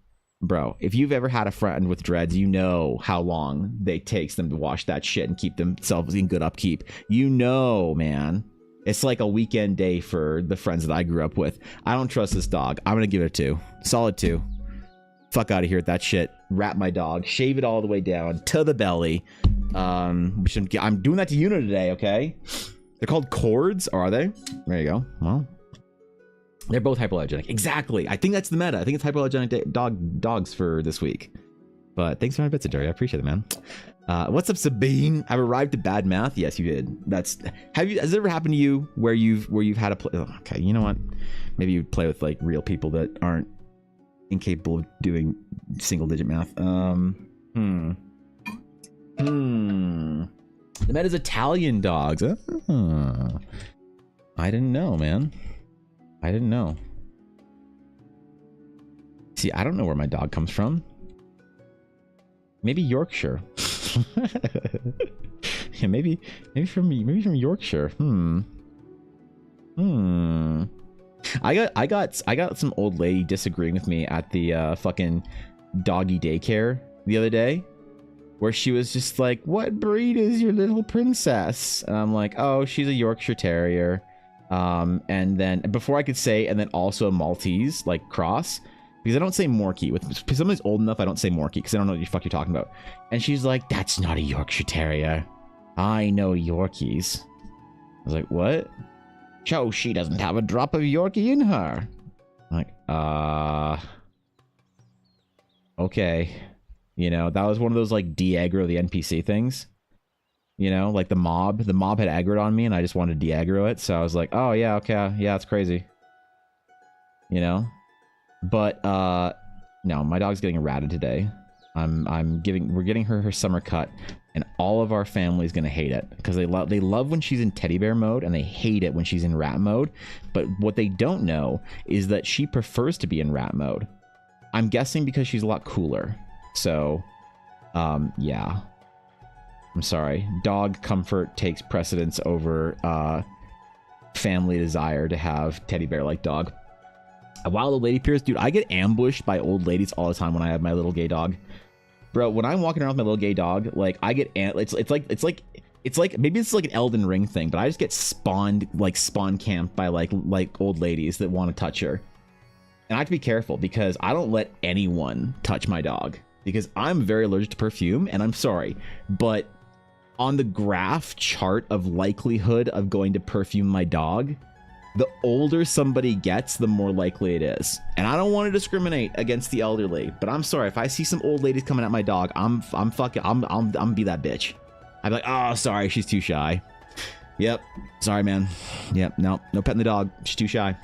if you've ever had a friend with dreads, you know how long it takes them to wash that shit and keep themselves in good upkeep. You know, man. It's like a weekend day for the friends that I grew up with. I don't trust this dog. I'm going to give it a 2. Solid 2. Fuck out of here with that shit. Wrap my dog. Shave it all the way down to the belly. I'm doing that to Una today, okay? They're called cords, or are they? There you go. Well, they're both hypoallergenic. Exactly. I think that's the meta. I think it's hypoallergenic dogs for this week. But thanks for my bits of Jerry. I appreciate it, man. What's up, Sabine? I've arrived at bad math. Yes, you did. Has it ever happened to you where you've had a play? Oh, okay, you know what? Maybe you play with like real people that aren't incapable of doing single-digit math. The meta's Italian dogs. I didn't know, man. I didn't know. See, I don't know where my dog comes from. Maybe Yorkshire. Yeah, maybe from Yorkshire. I got some old lady disagreeing with me at the fucking doggy daycare the other day, where she was just like, "What breed is your little princess?" And I'm like, "Oh, she's a Yorkshire Terrier." And then before I could say, and then also a Maltese, like cross. Because I don't say Morkie. With somebody's old enough, I don't say Morkie because I don't know what the fuck you're talking about. And she's like, "That's not a Yorkshire Terrier. I know Yorkies." I was like, "What?" "Joe, she doesn't have a drop of Yorkie in her." I'm like, okay. You know, that was one of those like de-aggro the NPC things. You know, like the mob had aggroed on me and I just wanted to de-aggro it. So I was like, oh yeah, okay, yeah, it's crazy. You know? But no, my dog's getting ratted today. We're getting her summer cut, and all of our family's gonna hate it because they love when she's in teddy bear mode and they hate it when she's in rat mode. But what they don't know is that she prefers to be in rat mode. I'm guessing because she's a lot cooler. So yeah. I'm sorry. Dog comfort takes precedence over family desire to have teddy bear like dog. Wild old lady peers, dude, I get ambushed by old ladies all the time when I have my little gay dog. Bro, when I'm walking around with my little gay dog, like I get it's like maybe it's like an Elden Ring thing, but I just get spawn camped by like old ladies that want to touch her. And I have to be careful because I don't let anyone touch my dog because I'm very allergic to perfume, and I'm sorry, but on the graph chart of likelihood of going to perfume my dog, the older somebody gets, the more likely it is. And I don't want to discriminate against the elderly, but I'm sorry, if I see some old ladies coming at my dog, I'm be that bitch. I'd be like, oh, sorry, she's too shy. Yep, sorry, man. Yep, no petting the dog. She's too shy.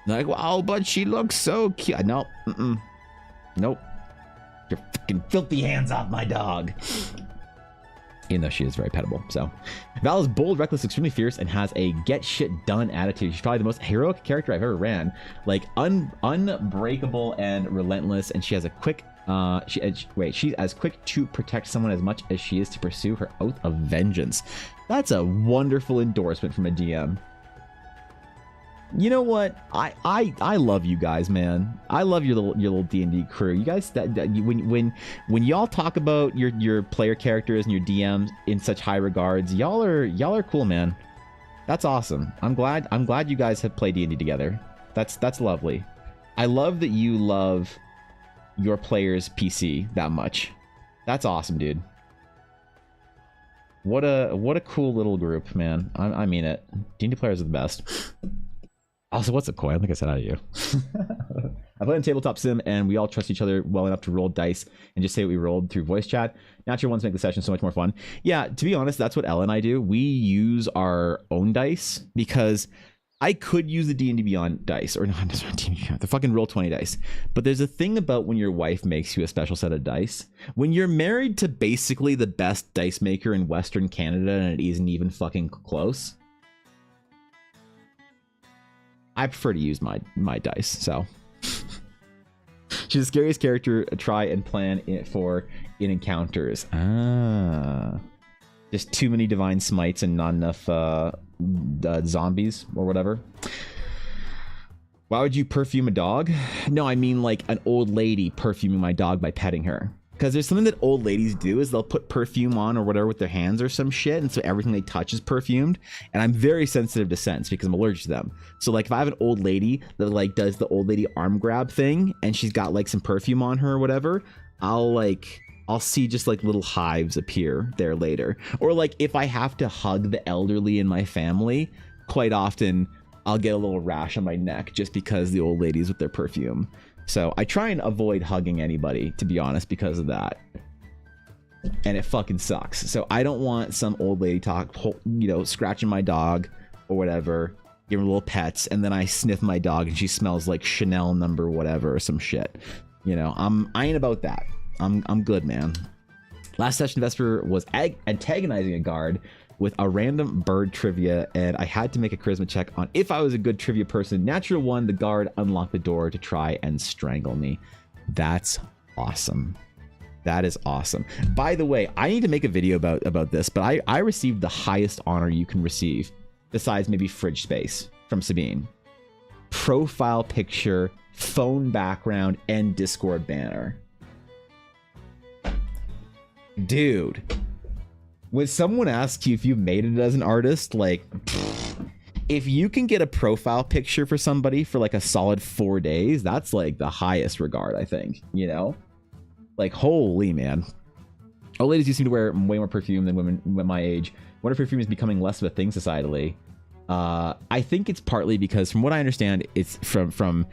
Like, wow, but she looks so cute. No, nope. Your fucking filthy hands off my dog. Even though she is very pettable. So Val is bold, reckless, extremely fierce, and has a get shit done attitude. She's probably the most heroic character I've ever ran. Like unbreakable and relentless, and she has a quick she's as quick to protect someone as much as she is to pursue her oath of vengeance. That's a wonderful endorsement from a DM. You know what? I love you guys, man. I love your little D&D crew. You guys, when y'all talk about your player characters and your DMs in such high regards, y'all are cool, man. That's awesome. I'm glad you guys have played D&D together. That's lovely. I love that you love your players' PC that much. That's awesome, dude. What a cool little group, man. I mean it. D&D players are the best. Also, what's up, Koi? I don't think I said hi to you. I play on Tabletop Sim, and we all trust each other well enough to roll dice and just say what we rolled through voice chat. Natural ones make the session so much more fun. Yeah, to be honest, that's what Ella and I do. We use our own dice because I could use the D&D Beyond dice, or not the fucking Roll20 dice. But there's a thing about when your wife makes you a special set of dice. When you're married to basically the best dice maker in Western Canada and it isn't even fucking close, I prefer to use my dice. So she's the scariest character to try and plan it for in encounters. Just too many divine smites and not enough zombies or whatever. Why would you perfume a dog? No, I mean like an old lady perfuming my dog by petting her. Because there's something that old ladies do is they'll put perfume on or whatever with their hands or some shit, and so everything they touch is perfumed. And I'm very sensitive to scents because I'm allergic to them. So like if I have an old lady that like does the old lady arm grab thing and she's got like some perfume on her or whatever, I'll see just like little hives appear there later. Or like if I have to hug the elderly in my family, quite often I'll get a little rash on my neck just because the old ladies with their perfume. So I try and avoid hugging anybody, to be honest, because of that. And it fucking sucks. So I don't want some old lady scratching my dog or whatever, giving her little pets, and then I sniff my dog and she smells like Chanel number whatever or some shit. You know, I ain't about that. I'm good, man. Last session, Vesper was antagonizing a guard with a random bird trivia, and I had to make a charisma check on if I was a good trivia person. Natural one, the guard unlocked the door to try and strangle me. That's awesome. That is awesome. By the way, I need to make a video about this, but I received the highest honor you can receive, besides maybe fridge space, from Sabine. Profile picture, phone background, and Discord banner. Dude. When someone asks you if you've made it as an artist, like, if you can get a profile picture for somebody for like a solid 4 days, that's like the highest regard, I think, you know? Like, holy man. Oh, ladies do seem to wear way more perfume than women my age. Wonder if perfume is becoming less of a thing societally. I think it's partly because, from what I understand, it's from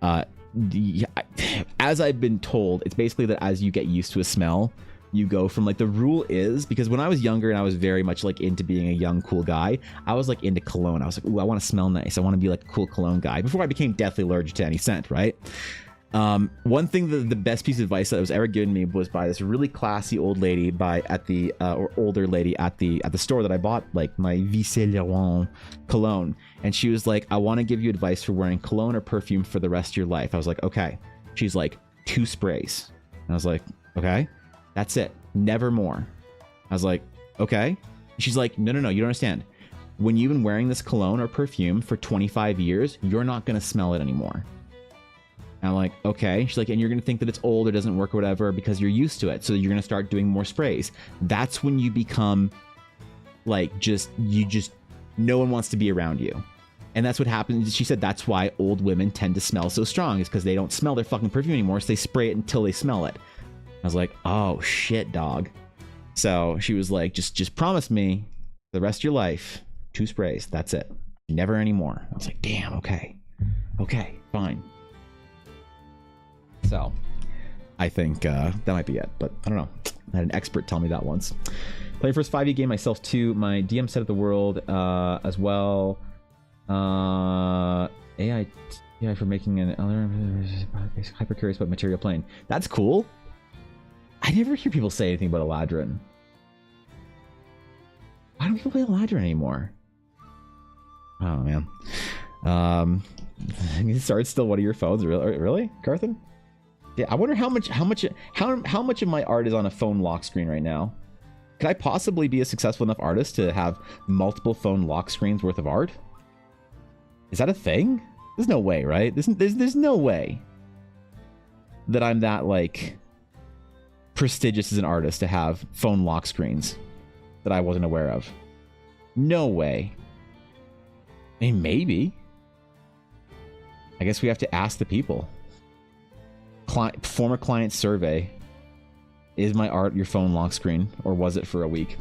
as I've been told, it's basically that as you get used to a smell, you go from like, the rule is, because when I was younger and I was very much like into being a young cool guy, I was like into cologne. I was like, ooh, I want to smell nice. I want to be like a cool cologne guy before I became deathly allergic to any scent, right? One thing that the best piece of advice that was ever given me was by this really classy old lady or older lady at the store that I bought like my Vissé Leroy cologne. And she was like, I want to give you advice for wearing cologne or perfume for the rest of your life. I was like, okay. She's like, 2 sprays. And I was like, okay, that's it. Never more. I was like, okay. She's like, no, you don't understand. When you've been wearing this cologne or perfume for 25 years, you're not going to smell it anymore. And I'm like, okay. She's like, and you're going to think that it's old or doesn't work or whatever because you're used to it. So you're going to start doing more sprays. That's when you become like, no one wants to be around you. And that's what happens. She said that's why old women tend to smell so strong, is because they don't smell their fucking perfume anymore. So they spray it until they smell it. I was like, oh shit, dog. So she was like, just promise me the rest of your life, 2 sprays. That's it. Never anymore. I was like, damn, okay, fine. So I think that might be it, but I don't know. I had an expert tell me that once. Playing first 5e game myself too. My DM set of the world as well. AI for making an other hyper curious about material plane. That's cool. I never hear people say anything about Eladrin. Why don't people play Eladrin anymore? Oh man. It's still one of your phones, really, Carthen? Yeah, I wonder how much of my art is on a phone lock screen right now. Could I possibly be a successful enough artist to have multiple phone lock screens worth of art? Is that a thing? There's no way, right? There's no way that I'm that like prestigious as an artist to have phone lock screens that I wasn't aware of. No way. I mean, maybe. I guess we have to ask the people. Former client survey. Is my art your phone lock screen, or was it for a week?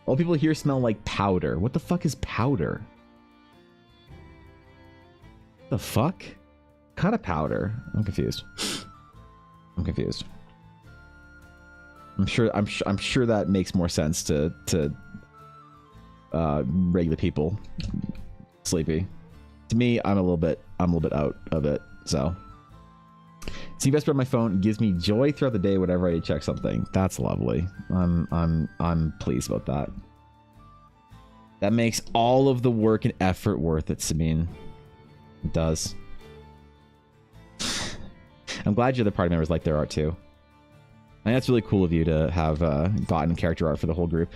All people here smell like powder. What the fuck is powder? The fuck? Kind of powder. I'm confused. I'm sure that makes more sense to regular people. Sleepy. To me, I'm a little bit out of it. So, see best on my phone gives me joy throughout the day whenever I check something. That's lovely. I'm pleased about that. That makes all of the work and effort worth it, Sabine. It does. I'm glad your other party members like their art too. I think that's really cool of you to have gotten character art for the whole group.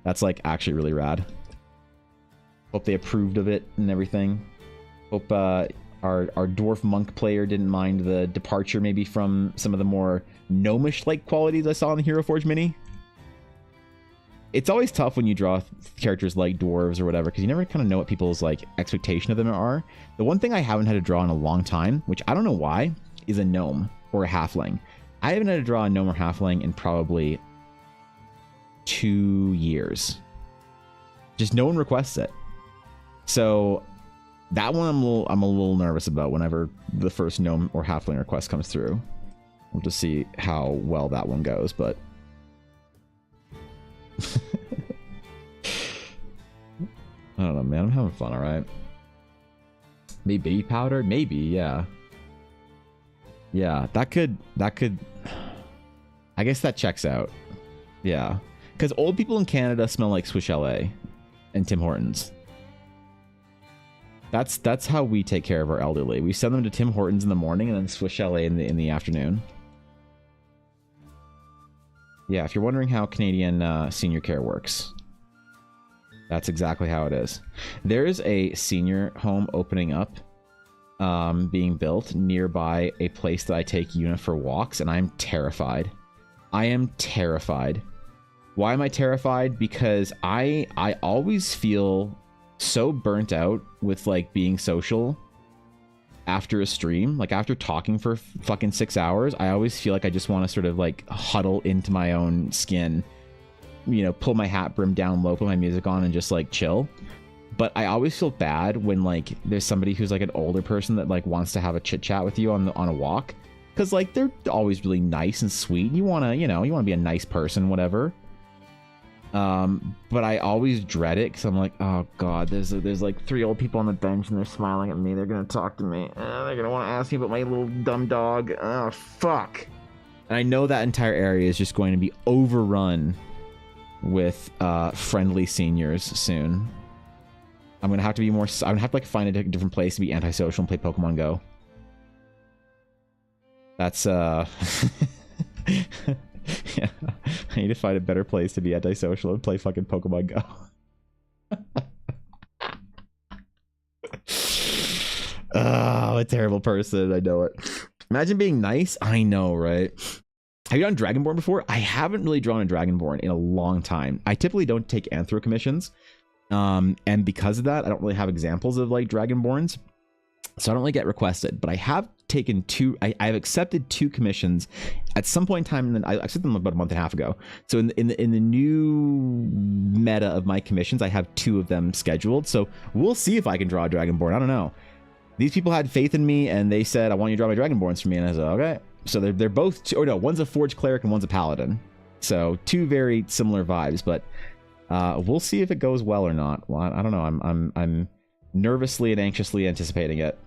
That's like actually really rad. Hope they approved of it and everything. Hope our dwarf monk player didn't mind the departure maybe from some of the more gnomish like qualities I saw in the Hero Forge mini. It's always tough when you draw characters like dwarves or whatever, because you never kind of know what people's like expectation of them are. The one thing I haven't had to draw in a long time, which I don't know why, is a gnome or a halfling. I haven't had to draw a gnome or halfling in probably 2 years. Just no one requests it. So that one I'm a little nervous about whenever the first gnome or halfling request comes through. We'll just see how well that one goes, but I don't know, man. I'm having fun, all right. Maybe powder, maybe, yeah. Yeah, that could. I guess that checks out. Yeah, because old people in Canada smell like Swiss Chalet and Tim Hortons. That's how we take care of our elderly. We send them to Tim Hortons in the morning and then Swiss Chalet in the afternoon. Yeah, if you're wondering how Canadian senior care works, that's exactly how it is. There's a senior home opening up, being built nearby a place that I take Una for walks, and I'm terrified. I am terrified. Why am I terrified? Because I always feel so burnt out with like being social after a stream. Like after talking for fucking 6 hours, I always feel like I just want to sort of like huddle into my own skin, you know, pull my hat brim down low, put my music on and just like chill. But I always feel bad when like there's somebody who's like an older person that like wants to have a chit chat with you on a walk, because like they're always really nice and sweet. You want to, you know, you want to be a nice person, whatever. But I always dread it because I'm like, oh god, there's like 3 old people on the bench and they're smiling at me. They're gonna talk to me. They're gonna want to ask me about my little dumb dog. Oh fuck. And I know that entire area is just going to be overrun with friendly seniors soon. I'm gonna have to be more. I'm gonna have to like find a different place to be antisocial and play Pokemon Go. That's yeah, I need to find a better place to be antisocial and play fucking Pokemon Go. Oh, a terrible person. I know it. Imagine being nice. I know, right? Have you done Dragonborn before? I haven't really drawn a Dragonborn in a long time. I typically don't take Anthro commissions. And because of that, I don't really have examples of like Dragonborns. So I don't really get requested, but I have taken 2. I've accepted 2 commissions at some point in time, and then I accepted them about a month and a half ago. So in the new meta of my commissions, I have 2 of them scheduled. So we'll see if I can draw a Dragonborn. I don't know. These people had faith in me, and they said, "I want you to draw my Dragonborns for me," and I said, "Okay." So they're both, or no, one's a Forge Cleric and one's a Paladin. So 2 very similar vibes, but we'll see if it goes well or not. Well, I don't know. I'm nervously and anxiously anticipating it.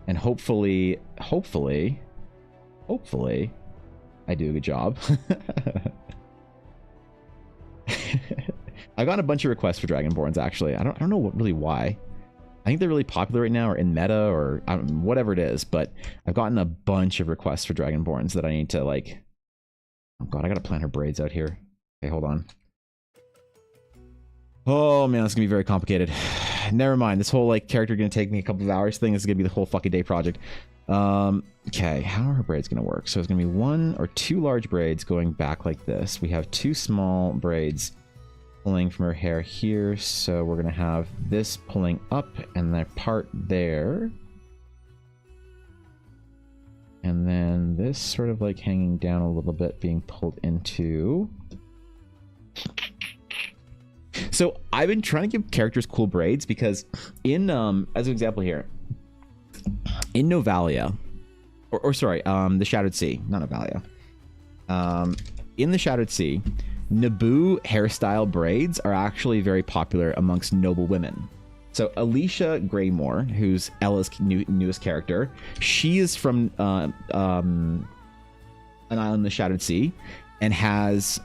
And hopefully, I do a good job. I've gotten a bunch of requests for Dragonborns, actually. I don't know really why. I think they're really popular right now, or in meta, or whatever it is, but I've gotten a bunch of requests for Dragonborns that I need to, like... Oh god, I gotta plan her braids out here. Okay, hold on. Oh man, it's gonna be very complicated. Never mind. This whole like character gonna take me a couple of hours thing is gonna be the whole fucking day project. Okay, how are her braids gonna work? So it's gonna be 1 or 2 large braids going back like this. We have 2 small braids pulling from her hair here. So we're gonna have this pulling up and that part there. And then this sort of like hanging down a little bit, being pulled into. So I've been trying to give characters cool braids because in as an example here, in Novalia, or sorry, the Shadowed Sea, not Novalia. In the Shadowed Sea, Naboo hairstyle braids are actually very popular amongst noble women. So Alicia Greymore, who's Ella's newest character, she is from an island in the Shadowed Sea and has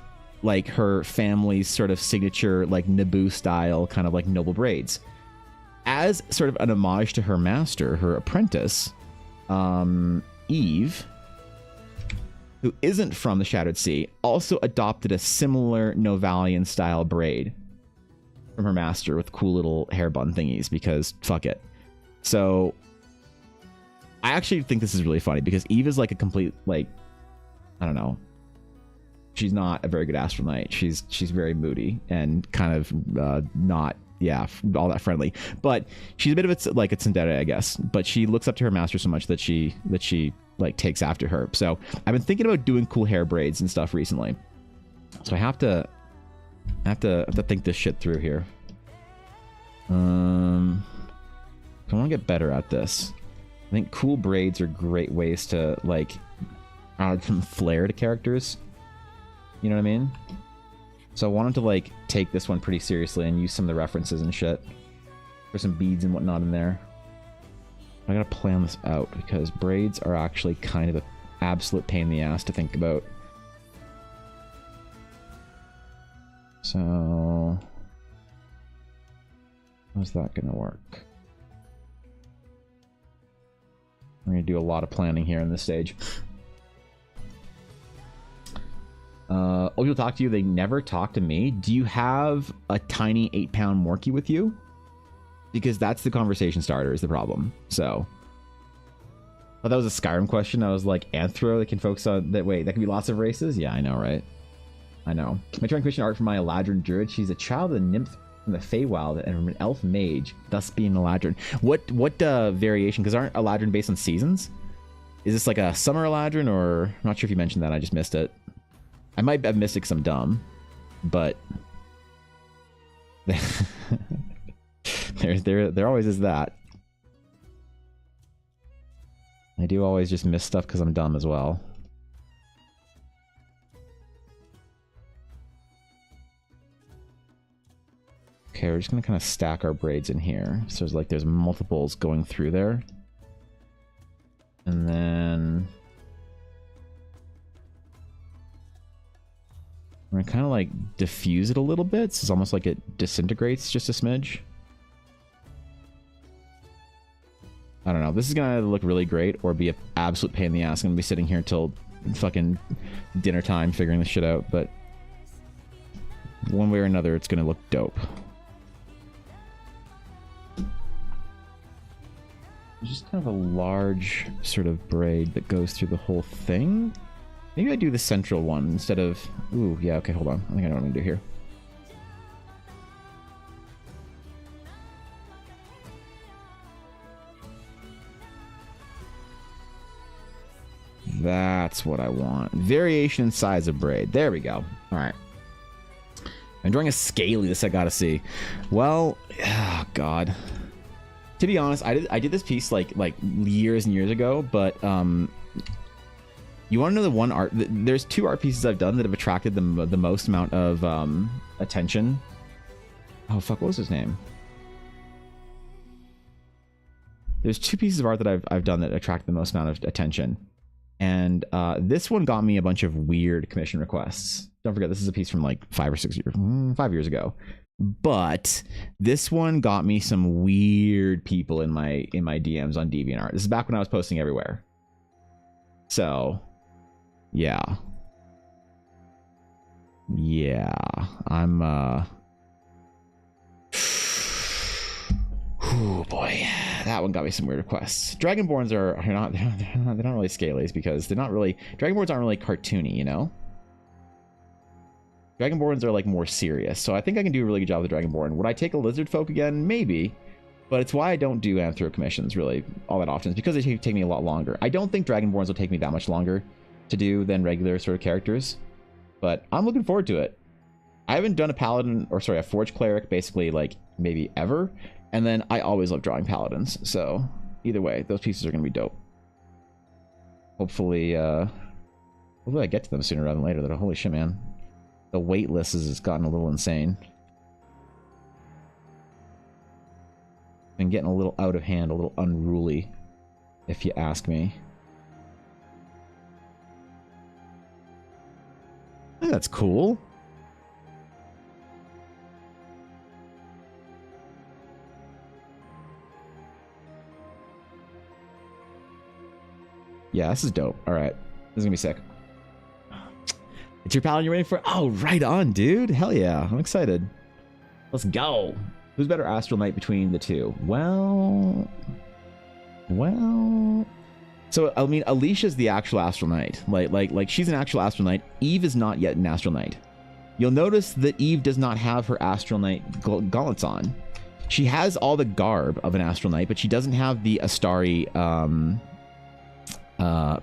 like her family's sort of signature like Naboo style kind of like noble braids. As sort of an homage to her master, her apprentice, Eve, who isn't from the Shadowed Sea, also adopted a similar Novalian style braid from her master with cool little hair bun thingies because fuck it. So I actually think this is really funny because Eve is like a complete, like, I don't know. She's not a very good astral knight. She's very moody and kind of not, yeah, all that friendly. But she's a bit of a like a tsundere, I guess. But she looks up to her master so much that she like takes after her. So I've been thinking about doing cool hair braids and stuff recently. So I have to think this shit through here. I want to get better at this. I think cool braids are great ways to like add some flair to characters. You know what I mean? So I wanted to like take this one pretty seriously and use some of the references and shit. There's some beads and whatnot in there. I gotta plan this out because braids are actually kind of an absolute pain in the ass to think about. So how's that gonna work? I'm gonna do a lot of planning here in this stage. People talk to you, they never talk to me. Do you have a tiny 8-pound Morky with you? Because that's the conversation starter is the problem. So oh, that was a Skyrim question. I was like, Anthro, they can focus on that. Wait, that can be lots of races? Yeah, I know, right? I know. My trying commission art for my Eladrin Druid. She's a child of a nymph from the Feywild and from an elf mage, thus being Eladrin. What variation? Because aren't Eladrin based on seasons? Is this like a summer Eladrin, or I'm not sure if you mentioned that. I just missed it. I might have missed it because I'm dumb, but there always is that. I do always just miss stuff because I'm dumb as well. Okay, we're just gonna kind of stack our braids in here. So there's multiples going through there. And then we're gonna kind of like diffuse it a little bit. So it's almost like it disintegrates just a smidge. I don't know. This is gonna either look really great or be an absolute pain in the ass. I'm gonna be sitting here till fucking dinner time figuring this shit out. But one way or another, it's gonna look dope. Just kind of a large sort of braid that goes through the whole thing. Maybe I do the central one instead of... Ooh, yeah, okay, hold on. I think I know what I'm gonna do here. That's what I want. Variation in size of braid. There we go. All right. I'm drawing a scaly, this I gotta see. Well, oh God. To be honest, I did this piece like years and years ago, but you want to know the one art? There's two art pieces I've done that have attracted the most amount of attention. Oh fuck, what was his name? There's two pieces of art that I've done that attract the most amount of attention, and this one got me a bunch of weird commission requests. Don't forget, this is a piece from like 5 years ago. But this one got me some weird people in my DMs on DeviantArt. This is back when I was posting everywhere. So, yeah. Yeah, I'm oh boy, that one got me some weird requests. Dragonborns are not they're not really scalies because they're not really Dragonborns aren't really cartoony, you know? Dragonborns are like more serious, so I think I can do a really good job with the Dragonborn. Would I take a lizard folk again? Maybe, but it's why I don't do anthro commissions really all that often. It's because they take me a lot longer. I don't think Dragonborns will take me that much longer to do than regular sort of characters, but I'm looking forward to it. I haven't done a paladin, or sorry, a forge cleric basically like maybe ever, and then I always love drawing paladins. So either way, those pieces are gonna be dope. Hopefully, hopefully I get to them sooner rather than later. That holy shit, man. The wait list has gotten a little insane. Been getting a little out of hand, a little unruly, if you ask me. I think that's cool. Yeah, this is dope. All right, this is gonna be sick. It's your paladin you're waiting for? Oh, right on, dude. Hell yeah. I'm excited. Let's go. Who's better Astral Knight between the two? Well... So, I mean, Alicia's the actual Astral Knight. Like she's an actual Astral Knight. Eve is not yet an Astral Knight. You'll notice that Eve does not have her Astral Knight gauntlets on. She has all the garb of an Astral Knight, but she doesn't have the Astari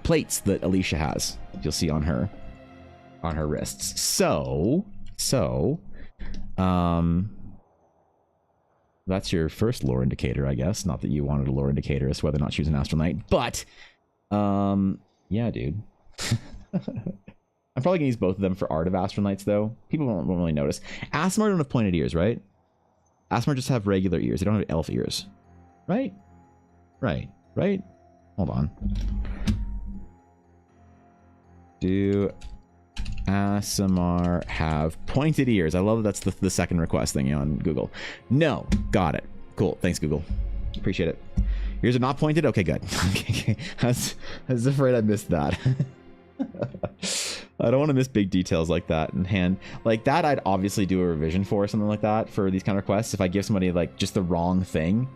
plates that Alicia has. You'll see on her wrists. So that's your first lore indicator, I guess. Not that you wanted a lore indicator as to whether or not she was an Astral Knight, but yeah, dude. I'm probably gonna use both of them for Art of Astral Knights, though. People won't really notice. Aasimar don't have pointed ears, right? Aasimar just have regular ears. They don't have elf ears, right? Right. Hold on. Do Aasimar have pointed ears? I love that's the second request thing on Google. No, got it. Cool. Thanks, Google. Appreciate it. Ears are not pointed? Okay, good. Okay. I was afraid I missed that. I don't want to miss big details like that in hand. Like that, I'd obviously do a revision for something like that for these kind of requests. If I give somebody like just the wrong thing,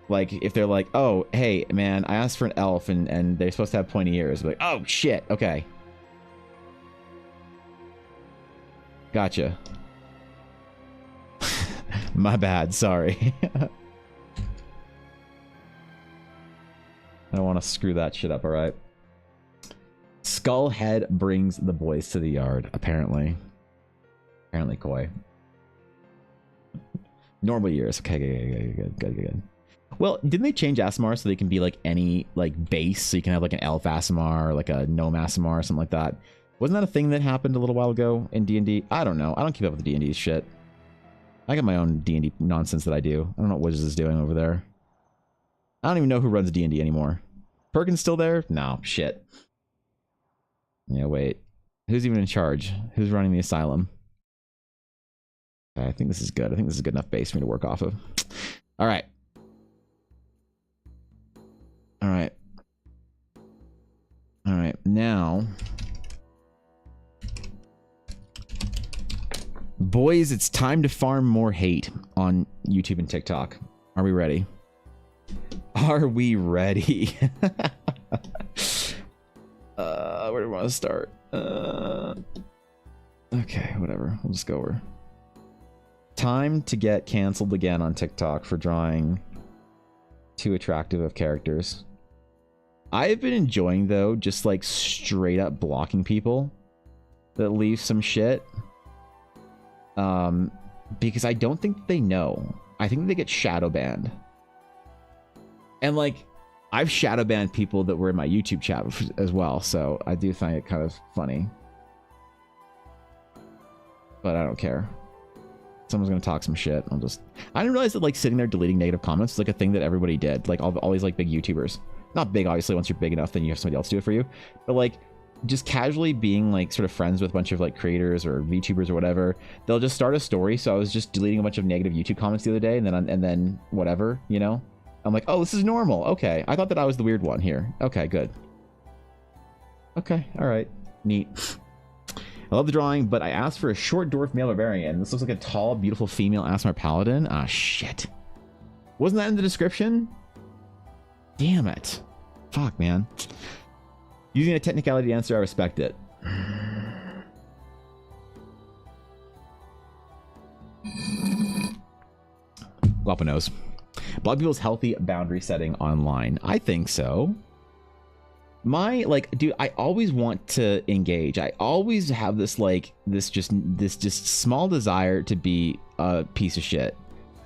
like if they're like, oh, hey, man, I asked for an elf and they're supposed to have pointy ears. Like, oh, shit. Okay. Gotcha. My bad. Sorry. I don't want to screw that shit up, alright? Skullhead brings the boys to the yard, apparently. Apparently, Koi. Normal years. Okay, good. Well, didn't they change Asimar so they can be like any like base? So you can have like an Elf Asimar or like a Gnome Asimar or something like that. Wasn't that a thing that happened a little while ago in D&D? I don't know. I don't keep up with the D&D shit. I got my own D&D nonsense that I do. I don't know what Wizards is doing over there. I don't even know who runs D&D anymore. Perkins still there? No, shit. Yeah, wait. Who's even in charge? Who's running the asylum? Okay, I think this is good. I think this is a good enough base for me to work off of. All right. All right. All right. Now, boys, it's time to farm more hate on YouTube and TikTok. Are we ready? Are we ready? Where do we want to start? Okay, whatever. We'll just go over. Time to get canceled again on TikTok for drawing too attractive of characters. I've been enjoying, though, just like straight up blocking people that leave some shit. Because I don't think they know. I think they get shadow banned. And like, I've shadow banned people that were in my YouTube chat as well, so I do find it kind of funny. But I don't care. Someone's gonna talk some shit. I didn't realize that like sitting there deleting negative comments is like a thing that everybody did. Like all these like big YouTubers. Not big, obviously. Once you're big enough, then you have somebody else do it for you. But like, just casually being like sort of friends with a bunch of like creators or VTubers or whatever, they'll just start a story. So I was just deleting a bunch of negative YouTube comments the other day, and then whatever, you know. I'm like, oh, this is normal. Okay, I thought that I was the weird one here. Okay, good. Okay, all right, neat. I love the drawing, but I asked for a short dwarf male barbarian. This looks like a tall, beautiful female Asimar paladin. Ah, shit. Wasn't that in the description? Damn it. Fuck, man. Using a technicality answer, I respect it. Guapo knows. Block people's healthy boundary setting online. I think so. Dude, I always want to engage. I always have this just small desire to be a piece of shit.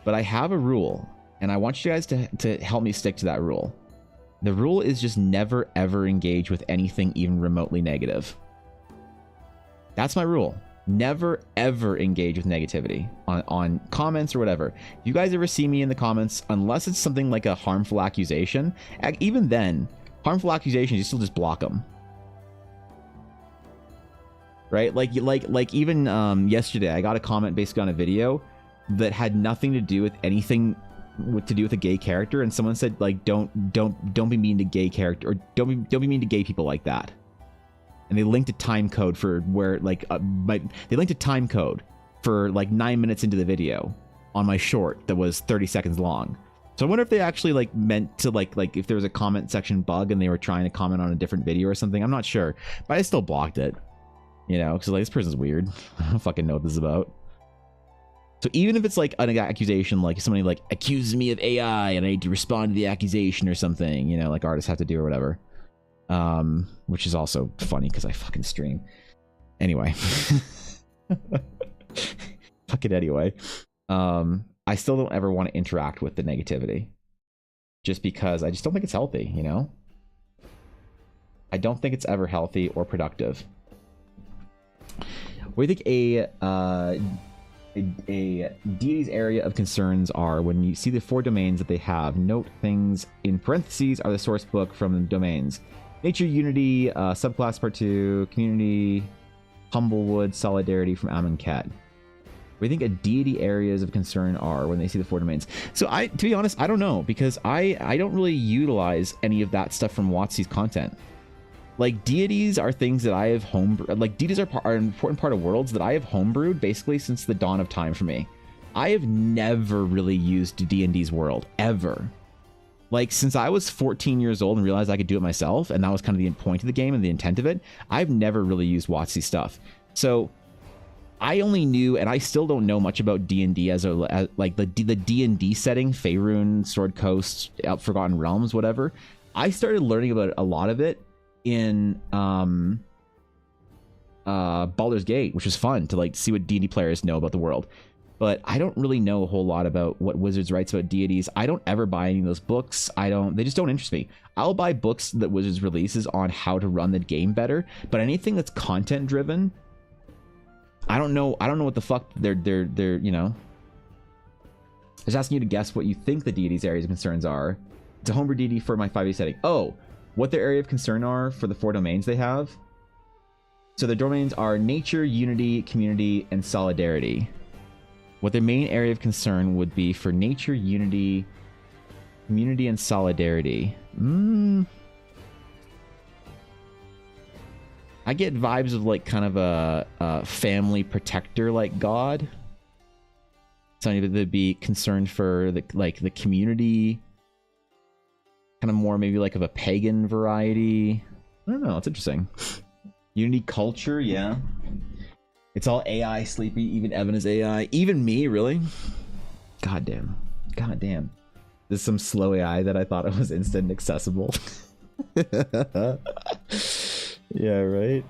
But I have a rule, and I want you guys to help me stick to that rule. The rule is just never ever engage with anything even remotely negative. That's my rule. Never ever engage with negativity on comments or whatever. If you guys ever see me in the comments, unless it's something like a harmful accusation, even then, harmful accusations, you still just block them. Right? Like even yesterday, I got a comment basically on a video that had nothing to do with anything to do with a gay character, and someone said like, don't be mean to gay character, or don't be mean to gay people like that. And they linked a time code for where like they linked a time code for like 9 minutes into the video on my short that was 30 seconds long. So I wonder if they actually like meant to like if there was a comment section bug and they were trying to comment on a different video or something. I'm not sure, but I still blocked it, you know, because like this person's weird. I don't fucking know what this is about. So even if it's like an accusation, like somebody like accuses me of AI and I need to respond to the accusation or something, you know, like artists have to do or whatever. Which is also funny because I fucking stream. Anyway. Fuck it anyway. I still don't ever want to interact with the negativity. Just because I just don't think it's healthy, you know? I don't think it's ever healthy or productive. What do you think a deity's area of concerns are? When you see the 4 domains that they have, note things in parentheses are the source book from the domains. Nature, Unity, Subclass Part 2, Community, Humblewood, Solidarity from Amonkhet. We think a deity areas of concern are when they see the 4 domains. So to be honest, I don't know, because I don't really utilize any of that stuff from WotC's content. Like, deities are things that I have homebrewed. Like, deities are an important part of worlds that I have homebrewed basically since the dawn of time for me. I have never really used D&D's world, ever. Like, since I was 14 years old and realized I could do it myself, and that was kind of the point of the game and the intent of it, I've never really used WotC's stuff. So I only knew, and I still don't know much about D&D as like the D&D setting, Faerun, Sword Coast, Forgotten Realms, whatever. I started learning about a lot of it in Baldur's Gate, which was fun to like see what D&D players know about the world. but I don't really know a whole lot about what Wizards writes about deities. I don't ever buy any of those books. They just don't interest me. I'll buy books that Wizards releases on how to run the game better, but anything that's content driven, I don't know what the fuck they're you know. Just asking you to guess what you think the deity's areas of concerns are. It's a homebrew deity for my 5e setting. Oh, what their area of concern are for the 4 domains they have. So their domains are nature, unity, community, and solidarity. What their main area of concern would be for nature, unity, community, and solidarity. I get vibes of like kind of a family protector like god. Something that'd be concerned for the community. Kind of more maybe like of a pagan variety. I don't know, it's interesting. Unity culture, yeah. It's all AI sleepy, even Evan is AI. Even me, really? Goddamn. Goddamn. There's some slow AI that I thought it was instant accessible. Yeah, right?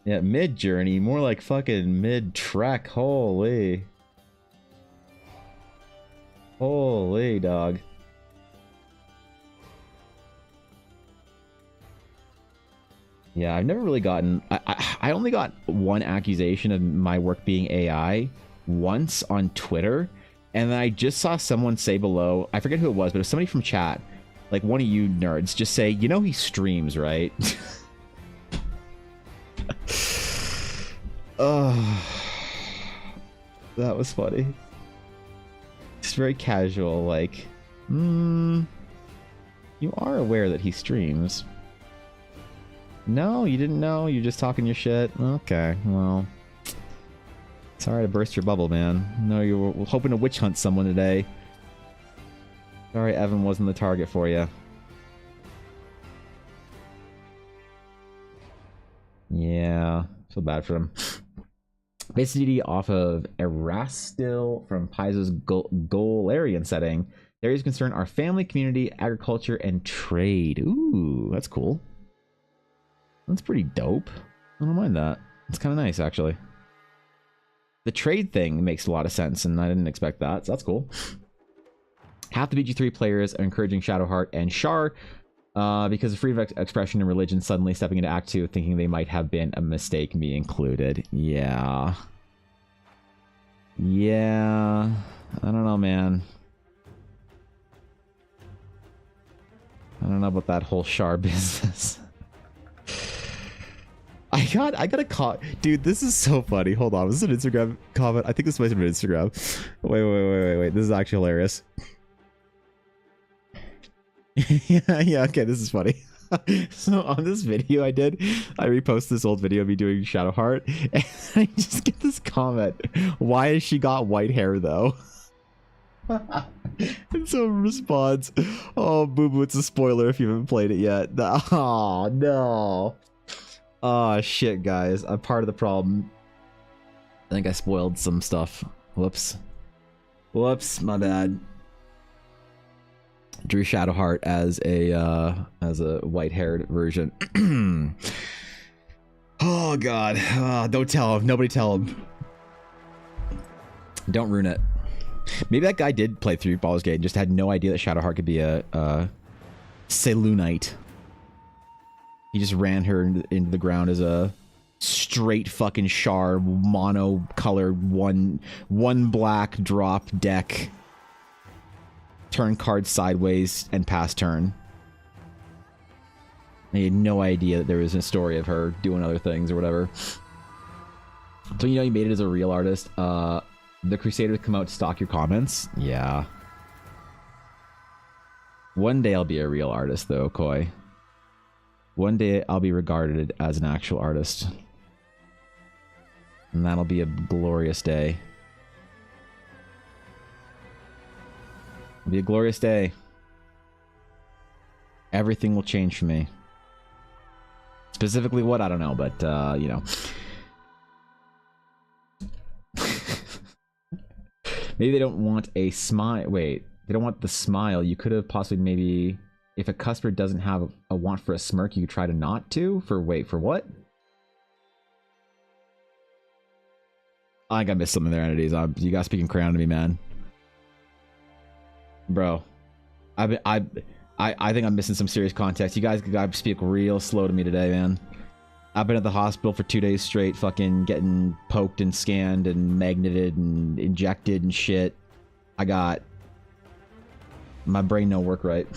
Yeah, mid-journey. More like fucking mid-track. Holy. Holy, dog. Yeah, I've never really gotten... I only got one accusation of my work being AI once on Twitter, and then I just saw someone say below, I forget who it was, but it was somebody from chat, like one of you nerds, just say, you know he streams, right? Oh, that was funny. Just very casual, like, you are aware that he streams. No, you didn't know? You're just talking your shit? Okay, well. Sorry to burst your bubble, man. No, you were hoping to witch hunt someone today. Sorry Evan wasn't the target for you. Yeah, feel bad for him. Base DD off of Erastil from Paizo's Golarian setting. Areas of concern are family, community, agriculture, and trade. Ooh, that's cool. That's pretty dope. I don't mind that. It's kind of nice, actually. The trade thing makes a lot of sense, and I didn't expect that, so that's cool. Half the BG3 players are encouraging Shadowheart and Shar because of freedom of expression and religion suddenly stepping into Act 2 thinking they might have been a mistake, me included. Yeah. Yeah. I don't know, man. I don't know about that whole Shar business. I got a call. Dude, this is so funny. Hold on. This is an Instagram comment. I think this might have been Instagram. Wait. This is actually hilarious. yeah, okay, this is funny. So on this video I reposted this old video of me doing Shadowheart, and I just get this comment. Why has she got white hair though? And so response, oh boo boo, it's a spoiler if you haven't played it yet. Oh no. Oh shit, guys, I'm part of the problem. I think I spoiled some stuff. Whoops, my bad. Drew Shadowheart as a white-haired version. Oh god, don't tell him. Nobody tell him. Don't ruin it. Maybe that guy did play through Baldur's Gate and just had no idea that Shadowheart could be a Selûnite. He just ran her into the ground as a straight fucking Shar, mono color, one black drop deck. Turn card sideways and pass turn. I had no idea that there was a story of her doing other things or whatever. So you know you made it as a real artist. The Crusaders come out to stalk your comments. Yeah. One day I'll be a real artist though, Koi. One day I'll be regarded as an actual artist. And that'll be a glorious day. It'll be a glorious day. Everything will change for me. Specifically what? I don't know, but, you know. Maybe they don't want a smile. Wait, they don't want the smile. You could have possibly maybe... If a customer doesn't have a want for a smirk, you could try to not to? For, wait, for what? I think I missed something there, entities. You guys speaking crayon to me, man. Bro. I think I'm missing some serious context. You guys gotta speak real slow to me today, man. I've been at the hospital for 2 days straight, fucking getting poked and scanned and magneted and injected and shit. My brain don't work right.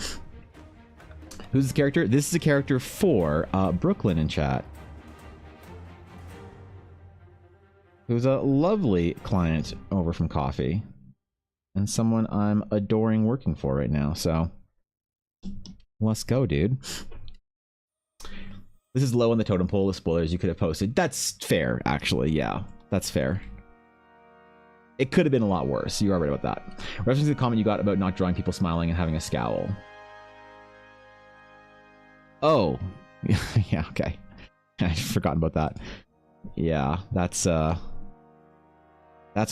Who's the character? This is a character for Brooklyn in chat. Who's a lovely client over from Kofi. And someone I'm adoring working for right now, so let's go, dude. This is low on the totem pole of spoilers you could have posted. That's fair, actually. Yeah, that's fair. It could have been a lot worse. You are right about that. Referencing the comment you got about not drawing people smiling and having a scowl. Oh. Yeah, okay. I'd forgotten about that. Yeah, that's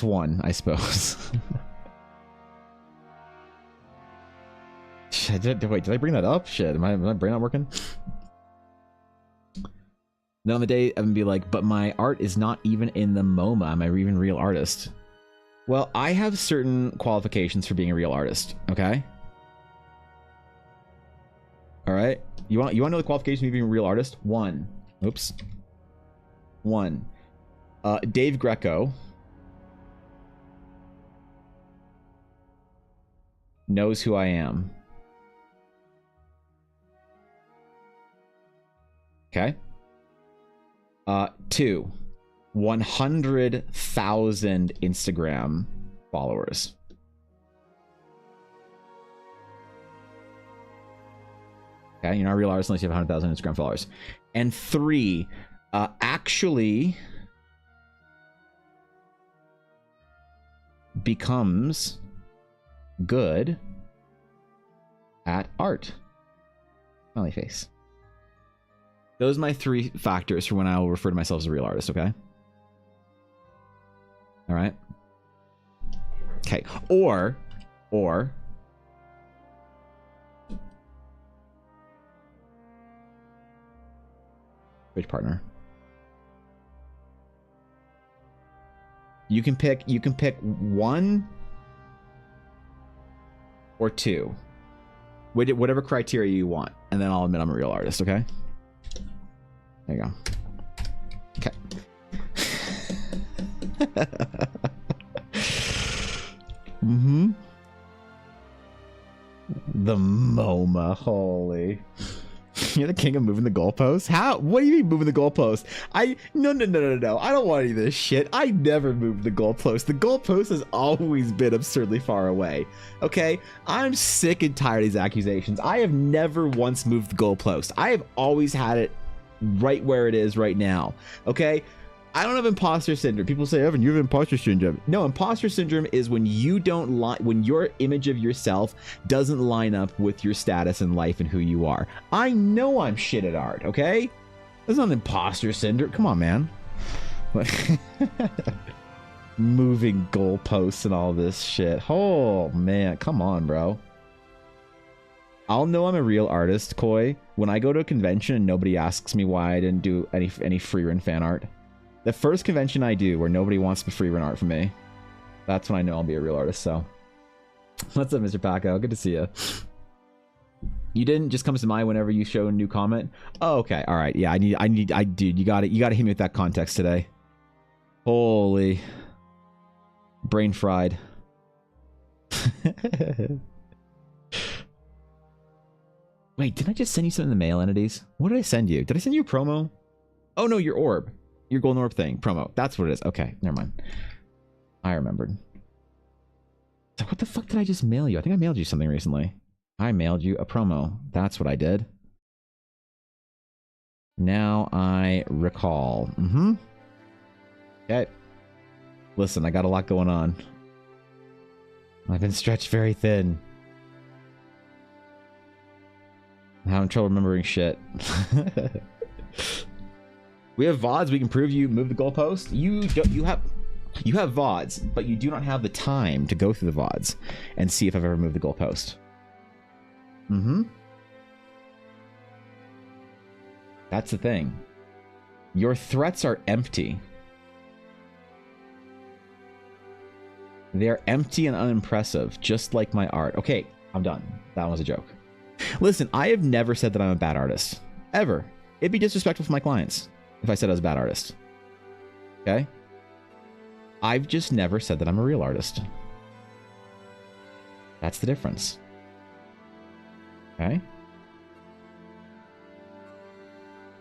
one, I suppose. Wait, did I bring that up? Shit, my brain not working? Then on the day, Evan be like, but my art is not even in the MoMA. Am I even a real artist? Well, I have certain qualifications for being a real artist, okay? Alright? You want to know the qualifications of being a real artist? One. Dave Greco knows who I am. Okay. 2, 100,000 Instagram followers. Okay, you're not a real artist unless you have 100,000 Instagram followers. And 3, actually becomes good at art. Smiley face. Those are my 3 factors for when I will refer to myself as a real artist, okay? All right. Okay. Or which partner? You can pick 1 or 2. Whatever criteria you want, and then I'll admit I'm a real artist, okay? There you go. Okay. The MoMA, holy. You're the king of moving the goalpost? How? What do you mean moving the goalpost? No. I don't want any of this shit. I never moved the goalpost. The goalpost has always been absurdly far away. Okay? I'm sick and tired of these accusations. I have never once moved the goalpost. I have always had it right where it is right now. Okay? I don't have imposter syndrome. People say, Evan, you have imposter syndrome. No, imposter syndrome is when you don't when your image of yourself doesn't line up with your status in life and who you are. I know I'm shit at art, okay? That's not imposter syndrome. Come on, man. Moving goalposts and all this shit. Oh, man. Come on, bro. I'll know I'm a real artist, Koi, when I go to a convention and nobody asks me why I didn't do any free run fan art. The first convention I do where nobody wants to free run art from me, that's when I know I'll be a real artist. So, what's up, Mr. Paco? Good to see you. You didn't just comes to mind whenever you show a new comment. Oh, okay, all right, yeah. Dude, you got to hit me with that context today. Holy, brain fried. Wait, didn't I just send you something in the mail, entities? What did I send you? Did I send you a promo? Oh no, your orb. Your golden orb thing, promo. That's what it is. Okay, never mind. I remembered. So what the fuck did I just mail you? I think I mailed you something recently. I mailed you a promo. That's what I did. Now I recall. Okay. Listen, I got a lot going on. I've been stretched very thin. I'm having trouble remembering shit. We have VODs. We can prove you move the goalpost. You have VODs, but you do not have the time to go through the VODs and see if I've ever moved the goalpost. That's the thing. Your threats are empty. They're empty and unimpressive, just like my art. Okay, I'm done. That was a joke. Listen, I have never said that I'm a bad artist. Ever. It'd be disrespectful for my clients if I said I was a bad artist. Okay? I've just never said that I'm a real artist. That's the difference. Okay?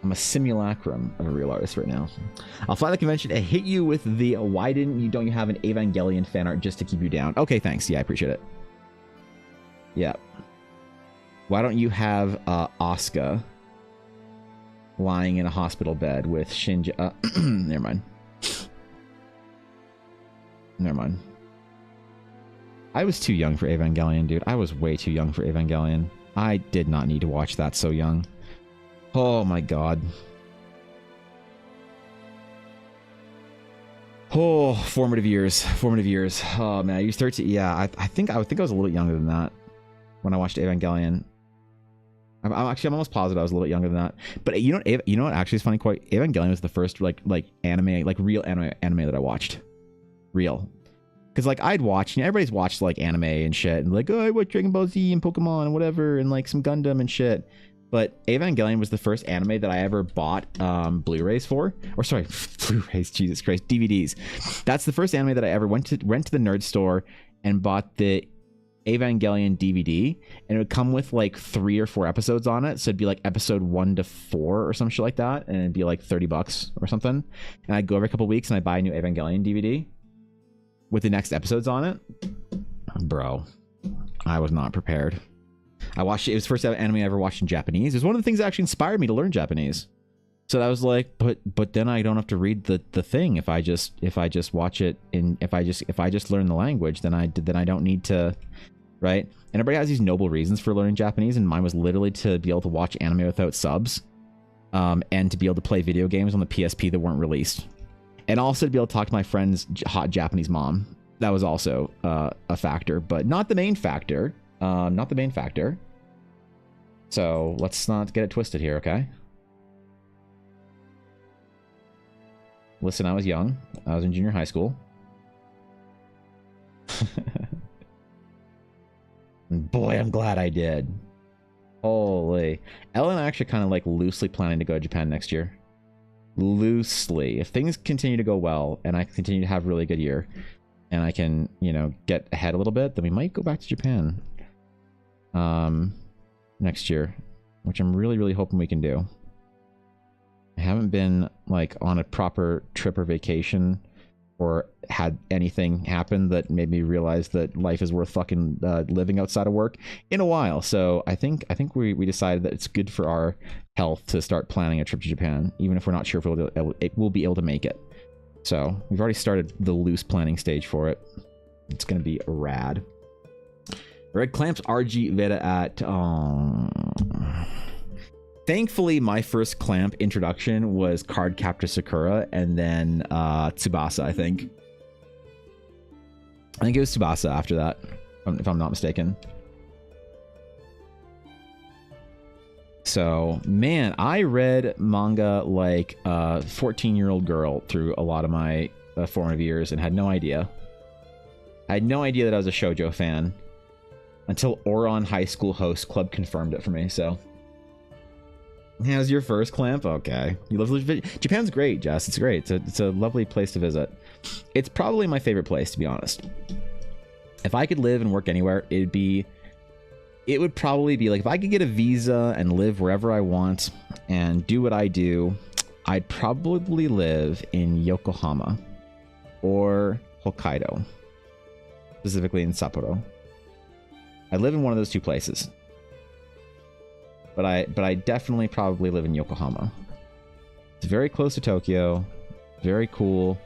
I'm a simulacrum of a real artist right now. I'll fly the convention and hit you with the why don't you have an Evangelion fan art just to keep you down? Okay, thanks. Yeah, I appreciate it. Yeah. Why don't you have Asuka lying in a hospital bed with Shinji? Never mind. Never mind. I was too young for Evangelion, dude. I was way too young for Evangelion. I did not need to watch that so young. Oh my god. Oh, formative years. Formative years. Oh man, I used 13. Yeah, I think I was a little bit younger than that when I watched Evangelion. I'm almost positive I was a little bit younger than that. But you know what actually is funny? Quite, Evangelion was the first like anime, like real anime that I watched. Real. Because like I'd watch, everybody's watched like anime and shit, and like, oh, I watch Dragon Ball Z and Pokemon and whatever, and like some Gundam and shit. But Evangelion was the first anime that I ever bought Blu-rays for. Or sorry, Blu-rays, Jesus Christ, DVDs. That's the first anime that I ever went to the nerd store and bought the Evangelion DVD, and it would come with like 3 or 4 episodes on it. So it'd be like episode 1 to 4 or some shit like that, and it'd be like $30 or something. And I'd go every couple weeks and I'd buy a new Evangelion DVD with the next episodes on it. Bro, I was not prepared. I watched it. It was the first anime I ever watched in Japanese. It was one of the things that actually inspired me to learn Japanese. So I was like, but then I don't have to read the thing if I just watch it, and if I just learn the language, then I don't need to, right? And everybody has these noble reasons for learning Japanese, and mine was literally to be able to watch anime without subs, and to be able to play video games on the PSP that weren't released, and also to be able to talk to my friend's hot Japanese mom. That was also a factor, but not the main factor. Not the main factor. So let's not get it twisted here, okay? Listen, I was young. I was in junior high school. And boy, I'm glad I did. Holy. Ellen and I actually kind of like loosely planning to go to Japan next year. Loosely. If things continue to go well and I continue to have a really good year and I can, you know, get ahead a little bit, then we might go back to Japan next year, which I'm really, really hoping we can do. I haven't been like on a proper trip or vacation or had anything happen that made me realize that life is worth fucking living outside of work in a while. So I think we decided that it's good for our health to start planning a trip to Japan, even if we're not sure if we'll be able to make it. So we've already started the loose planning stage for it. It's going to be rad. Red Clamps RG Veda at... Thankfully, my first Clamp introduction was Card Captor Sakura and then Tsubasa, I think. I think it was Tsubasa after that, if I'm not mistaken. So, man, I read manga like a 14-year-old girl through a lot of my formative years and had no idea. I had no idea that I was a shoujo fan until Oron High School Host Club confirmed it for me, so... How's your first Clamp? Okay. You love Japan's great, Jess. It's great. It's a lovely place to visit. It's probably my favorite place, to be honest. If I could live and work anywhere, it would probably be like if I could get a visa and live wherever I want and do what I do, I'd probably live in Yokohama or Hokkaido, specifically in Sapporo. I live in one of those two places. But I definitely probably live in Yokohama. It's very close to Tokyo. Very cool.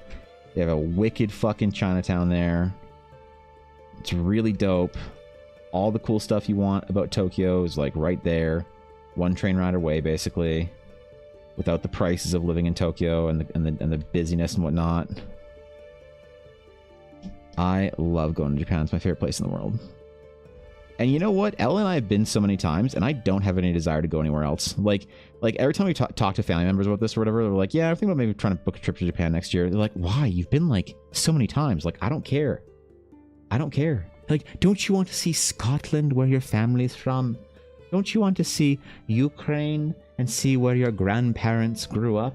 They have a wicked fucking Chinatown there. It's really dope. All the cool stuff you want about Tokyo is like right there. One train ride away, basically. Without the prices of living in Tokyo and the busyness and whatnot. I love going to Japan. It's my favorite place in the world. And you know what? Elle and I have been so many times, and I don't have any desire to go anywhere else. Like every time we talk to family members about this or whatever, they're like, yeah, I think about maybe trying to book a trip to Japan next year. They're like, why? You've been like so many times. Like, I don't care. I don't care. Like, don't you want to see Scotland, where your family's from? Don't you want to see Ukraine and see where your grandparents grew up?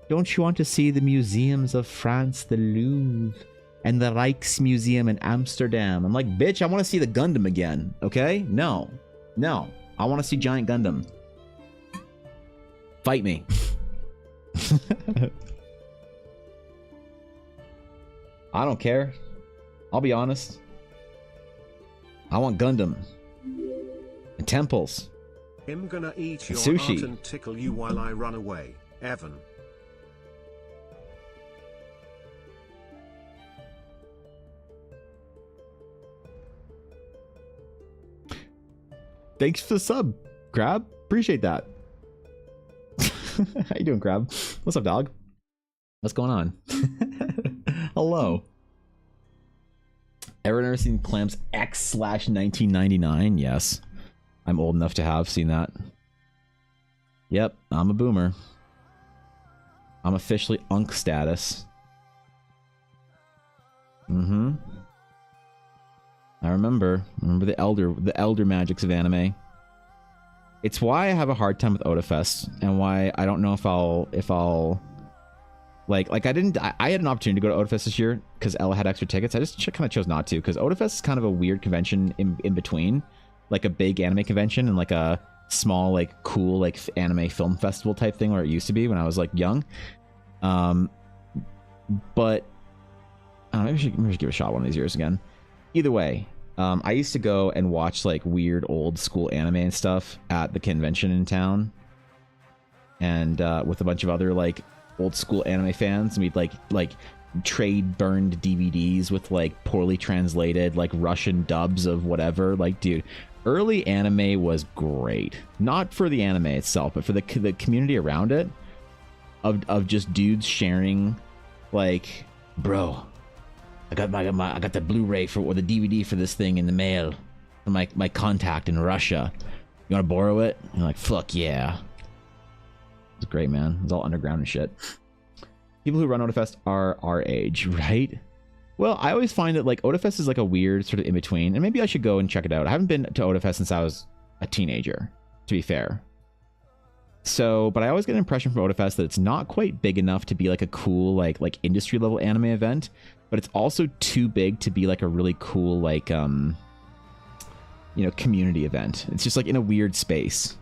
Don't you want to see the museums of France, the Louvre, and the Rijksmuseum in Amsterdam? I'm like, bitch, I want to see the Gundam again, okay? No. No. I want to see Giant Gundam. Fight me. I don't care. I'll be honest. I want Gundam. And temples. I'm gonna eat your sushi. art and tickle you while I run away, Evan. Thanks for the sub, Crab. Appreciate that. How you doing, Crab? What's up, dog? What's going on? Hello. Ever seen Clamps X/1999? Yes. I'm old enough to have seen that. Yep, I'm a boomer. I'm officially unk status. Mm-hmm. I remember the elder magics of anime. It's why I have a hard time with Otafest, and why I don't know if I'll like I had an opportunity to go to Otafest this year because Ella had extra tickets. I just kind of chose not to, because Otafest is kind of a weird convention in between, like a big anime convention and like a small, like, cool, like, anime film festival type thing, where it used to be when I was, like, young. But I don't know, maybe we should give it a shot one of these years again. Either way, I used to go and watch, like, weird old school anime and stuff at the convention in town, and with a bunch of other, like, old school anime fans, and we'd like trade burned DVDs with, like, poorly translated, like, Russian dubs of whatever. Like, dude, early anime was great. Not for the anime itself, but for the community around it, of just dudes sharing, like, bro, I got the Blu-ray or the DVD for this thing in the mail from my contact in Russia. You want to borrow it? And you're like, fuck yeah. It's great, man. It's all underground and shit. People who run Otafest are our age, right? Well, I always find that, like, Otafest is like a weird sort of in between, and maybe I should go and check it out. I haven't been to Otafest since I was a teenager, to be fair. So, but I always get an impression from Otafest that it's not quite big enough to be like a cool, like industry level anime event, but it's also too big to be like a really cool, like, you know, community event. It's just like in a weird space.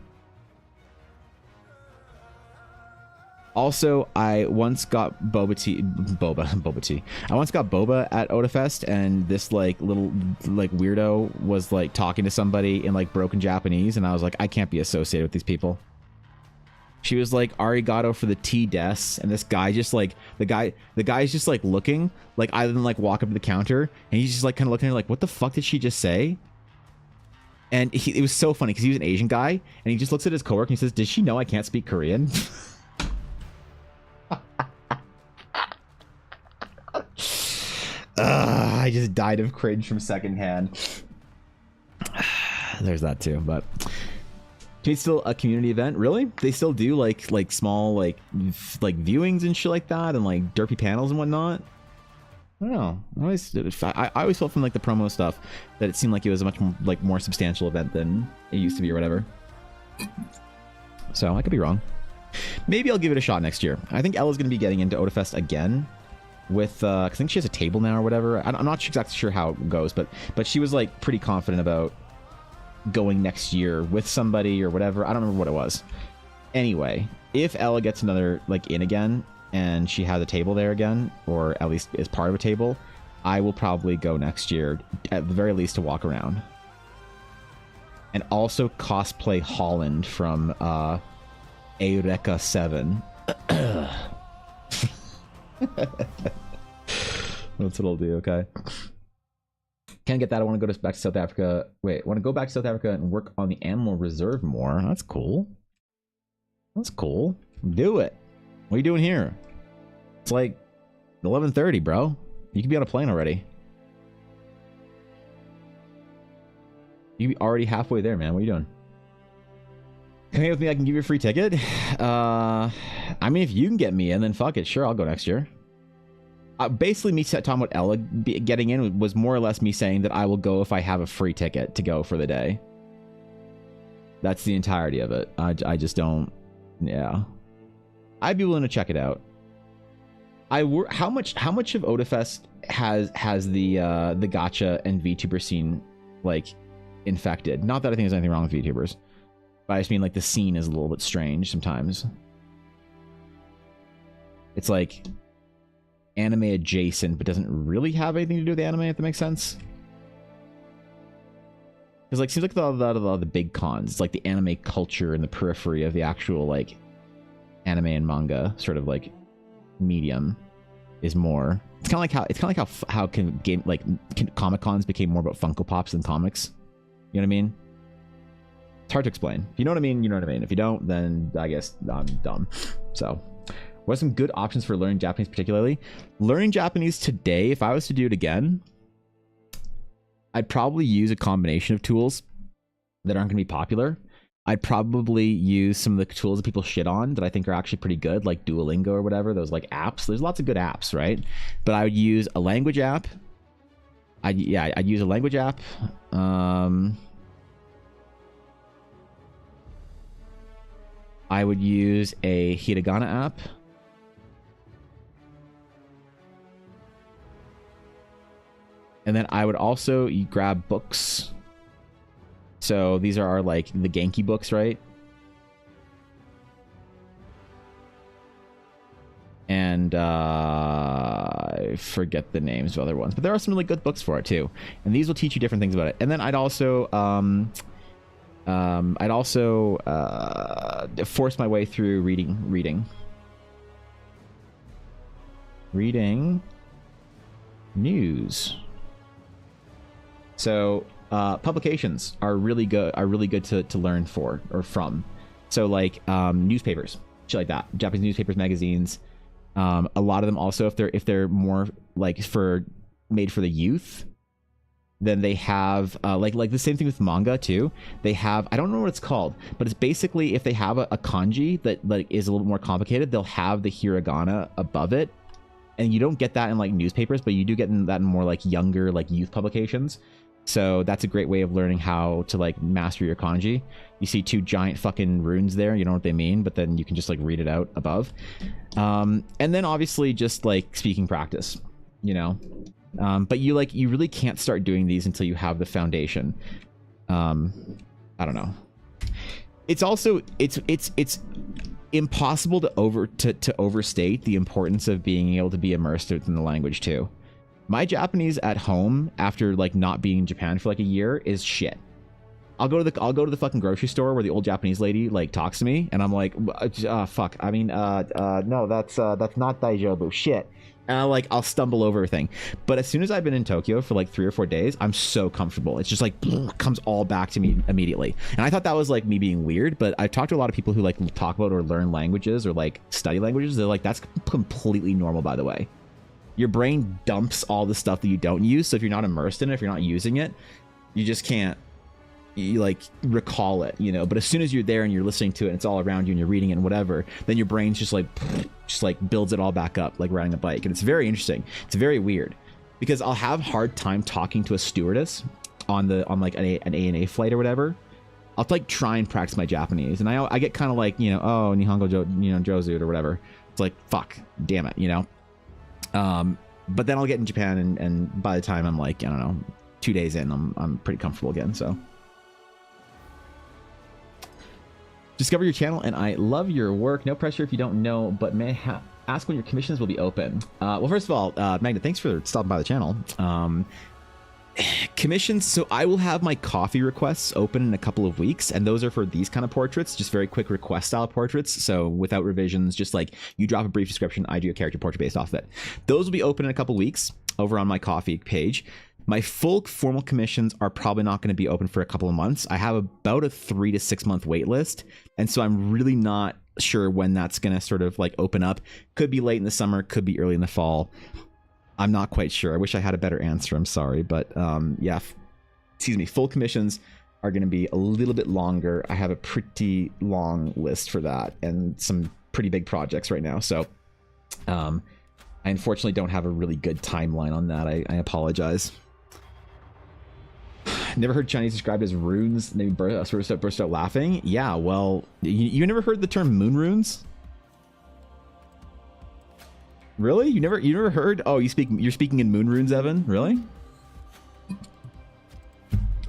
Also, I once got boba tea. I once got boba at Otafest, and this like little like weirdo was like talking to somebody in like broken Japanese, and I was like, I can't be associated with these people. She was like, arigato for the tea des, and this guy just like the guy's just like looking, like, I then like walk up to the counter, and he's just like kind of looking at her like, what the fuck did she just say? And it was so funny because he was an Asian guy, and he just looks at his coworker and he says, did she know I can't speak Korean? I just died of cringe from secondhand. There's that too, but it's still a community event. Really? They still do like small like viewings and shit like that, and like derpy panels and whatnot. I don't know. I always felt from like the promo stuff that it seemed like it was a much more substantial event than it used to be or whatever. So I could be wrong. Maybe I'll give it a shot next year. I think Ella's going to be getting into Otafest again with I think she has a table now or whatever. I'm not exactly sure how it goes, but she was like pretty confident about going next year with somebody or whatever. I don't remember what it was. Anyway, if Ella gets another like in again and she has a table there again, or at least is part of a table, I will probably go next year, at the very least, to walk around. And also cosplay Holland from Eureka 7. That's what I'll do, okay? Can't get that. I want to go back to South Africa. Wait, I want to go back to South Africa and work on the animal reserve more. That's cool. That's cool. Do it. What are you doing here? It's like 11:30, bro. You could be on a plane already. You could be already halfway there, man. What are you doing? Come here with me. I can give you a free ticket. I mean, if you can get me in, then fuck it. Sure, I'll go next year. basically me talking about Ella getting in was more or less me saying that I will go if I have a free ticket to go for the day. That's the entirety of it. I just don't. Yeah, I'd be willing to check it out. How much of Odafest has the gacha and VTuber scene like infected? Not that I think there's anything wrong with VTubers, but I just mean like the scene is a little bit strange sometimes. It's like anime adjacent, but doesn't really have anything to do with the anime, if that makes sense. Because like seems like the big cons, it's like the anime culture in the periphery of the actual like anime and manga sort of like medium is more. It's kind of like how Comic Cons became more about Funko Pops than comics. You know what I mean? It's hard to explain. If you know what I mean, you know what I mean. If you don't, then I guess I'm dumb. So. What are some good options for learning Japanese particularly? Learning Japanese today, if I was to do it again, I'd probably use a combination of tools that aren't going to be popular. I'd probably use some of the tools that people shit on that I think are actually pretty good, like Duolingo or whatever, those like apps. There's lots of good apps, right? But I would use a language app. I'd use a language app. I would use a hiragana app. And then I would also grab books. So these are our like the Genki books, right? And I forget the names of other ones, but there are some really good books for it too. And these will teach you different things about it. And then I'd also force my way through reading news. So publications are really good to learn from. So like newspapers, shit like that, Japanese newspapers, magazines. A lot of them also, if they're more like made for the youth, then they have like the same thing with manga too. They have, I don't know what it's called, but it's basically if they have a kanji that like is a little more complicated, they'll have the hiragana above it. And you don't get that in like newspapers, but you do get that in more like younger like youth publications. So that's a great way of learning how to like master your kanji. You see two giant fucking runes there, you know what they mean, but then you can just like read it out above. And then obviously just like speaking practice, you know. But you really can't start doing these until you have the foundation. I don't know. It's also it's impossible to overstate the importance of being able to be immersed within the language too. My Japanese at home after like not being in Japan for like a year is shit. I'll go to the fucking grocery store where the old Japanese lady like talks to me and I'm like, fuck. I mean, no, that's not daijobu. Shit. And I'll stumble over everything. But as soon as I've been in Tokyo for like 3 or 4 days, I'm so comfortable. It's just like comes all back to me immediately. And I thought that was like me being weird, but I've talked to a lot of people who like talk about or learn languages or like study languages. They're like, that's completely normal, by the way. Your brain dumps all the stuff that you don't use. So if you're not immersed in it, if you're not using it, you just can't like recall it, you know. But as soon as you're there and you're listening to it and it's all around you and you're reading it and whatever, then your brain's just like builds it all back up like riding a bike. And it's very interesting. It's very weird because I'll have hard time talking to a stewardess on like an ANA flight or whatever. I'll like try and practice my Japanese and I get kind of like, you know, oh, Nihongo Jozu or whatever. It's like, fuck, damn it, you know. But then I'll get in Japan and by the time I'm like, I don't know, 2 days in, I'm pretty comfortable again. So discover your channel and I love your work. No pressure if you don't know, but may I ask when your commissions will be open? Well, first of all, Magna, thanks for stopping by the channel. Commissions, so I will have my kofi requests open in a couple of weeks, and those are for these kind of portraits, just very quick request style portraits, so without revisions, just like you drop a brief description, I do a character portrait based off of it. Those will be open in a couple of weeks over on my kofi page. My full formal commissions are probably not going to be open for a couple of months. I have about a 3 to 6 month wait list, and so I'm really not sure when that's going to sort of like open up. Could be late in the summer, could be early in the fall. I'm not quite sure. I wish I had a better answer. I'm sorry, but yeah, excuse me. Full commissions are going to be a little bit longer. I have a pretty long list for that and some pretty big projects right now. So I unfortunately don't have a really good timeline on that. I apologize. Never heard Chinese described as runes. Maybe burst out laughing. Yeah, well, you never heard the term moon runes? Really? You never heard? Oh, you're speaking in moon runes, Evan? Really?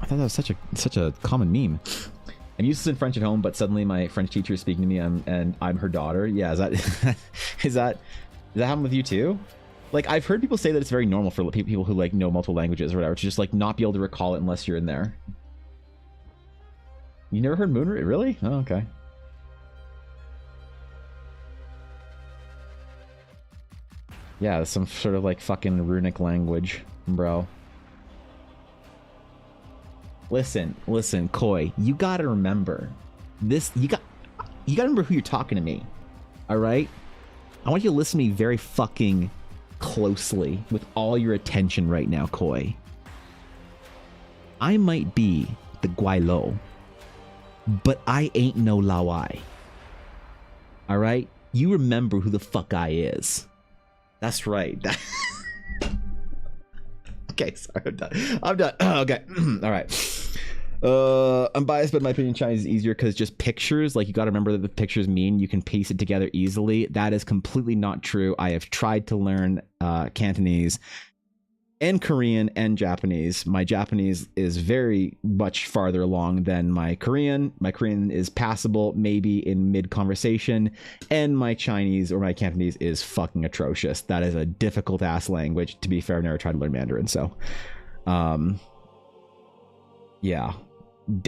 I thought that was such a common meme. I'm used to in French at home, but suddenly my French teacher is speaking to me, and I'm her daughter. Yeah, is that happen with you too? Like, I've heard people say that it's very normal for people who like know multiple languages or whatever to just like not be able to recall it unless you're in there. You never heard moon rune? Really? Oh, okay. Yeah, some sort of like fucking runic language, bro. Listen, Koi, you gotta remember this. You gotta remember who you're talking to me. All right? I want you to listen to me very fucking closely with all your attention right now, Koi. I might be the Guaylo, but I ain't no Lawai. All right? You remember who the fuck I is. That's right. Okay, sorry, I'm done. Okay, all right. I'm biased, but in my opinion, Chinese is easier because just pictures. Like, you got to remember that the pictures mean you can piece it together easily. That is completely not true. I have tried to learn Cantonese and Korean and Japanese. My Japanese is very much farther along than my Korean. My Korean is passable, maybe in mid-conversation, and my Chinese or my Cantonese is fucking atrocious. That is a difficult-ass language. To be fair, I've never tried to learn Mandarin, so... yeah.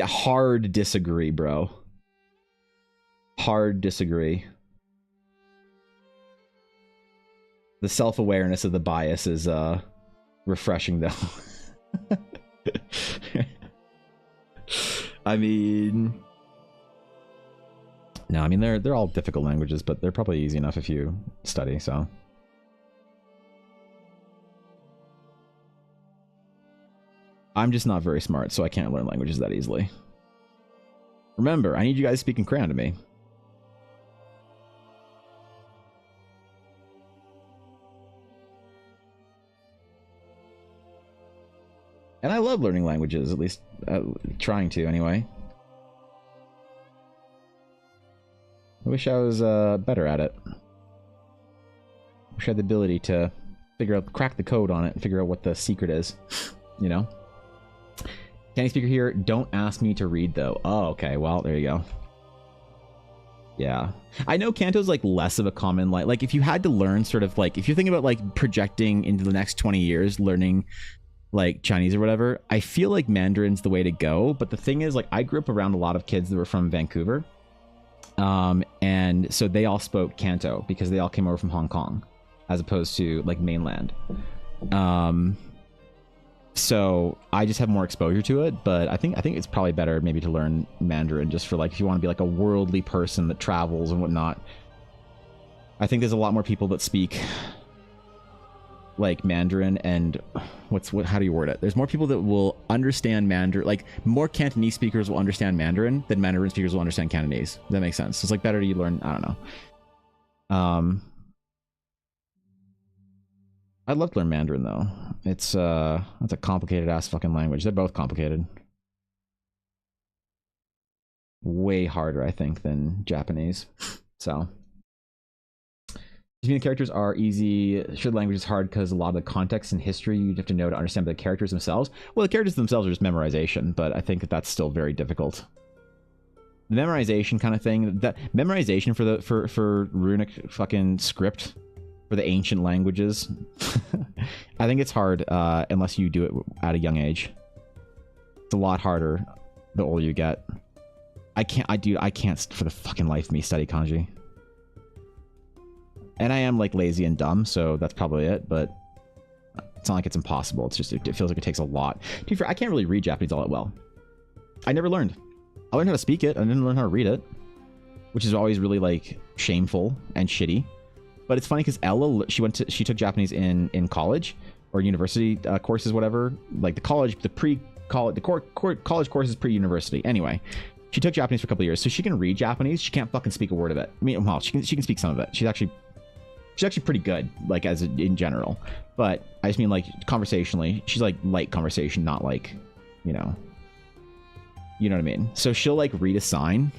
Hard disagree, bro. Hard disagree. The self-awareness of the bias is, refreshing though. I mean, no, I mean they're all difficult languages, but they're probably easy enough if you study. So I'm just not very smart, so I can't learn languages that easily. Remember, I need you guys speaking Crayon to me. And I love learning languages, at least trying to anyway. I wish I was better at it. Wish I had the ability to crack the code on it and figure out what the secret is, you know? Candy speaker here, don't ask me to read though. Oh, okay, well, there you go. Yeah. I know Canto's like less of a common, like if you had to learn sort of like, if you're thinking about like projecting into the next 20 years, learning like Chinese or whatever, I feel like Mandarin's the way to go. But the thing is, like, I grew up around a lot of kids that were from Vancouver. And so they all spoke Canto because they all came over from Hong Kong as opposed to like mainland. So I just have more exposure to it, but I think it's probably better maybe to learn Mandarin just for like, if you want to be like a worldly person that travels and whatnot. I think there's a lot more people that speak like Mandarin and how do you word it? There's more people that will understand Mandarin, like more Cantonese speakers will understand Mandarin than Mandarin speakers will understand Cantonese. That makes sense. It's like better to learn, I don't know. I'd love to learn Mandarin though. It's a complicated ass fucking language. They're both complicated. Way harder, I think, than Japanese. So the characters are easy. Sure, the language is hard because a lot of the context and history you have to know to understand the characters themselves. Well, the characters themselves are just memorization, but I think that's still very difficult. The memorization kind of thing, that memorization for runic fucking script for the ancient languages, I think it's hard unless you do it at a young age. It's a lot harder the older you get. I can't for the fucking life of me study kanji. And I am like lazy and dumb, so that's probably it, but it's not like it's impossible. It's just, it feels like it takes a lot. To be fair, I can't really read Japanese all that well. I never learned. I learned how to speak it. I didn't learn how to read it, which is always really like shameful and shitty. But it's funny because Ella, she took Japanese in college or university courses, whatever. Like the college course is pre-university. Anyway, she took Japanese for a couple of years, so she can read Japanese. She can't fucking speak a word of it. I mean, well, she can speak some of it. She's actually She's actually pretty good, like as in general. But I just mean like conversationally, she's like light conversation, not like, you know what I mean. So she'll like read a sign,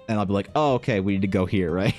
and I'll be like, oh, okay, we need to go here, right?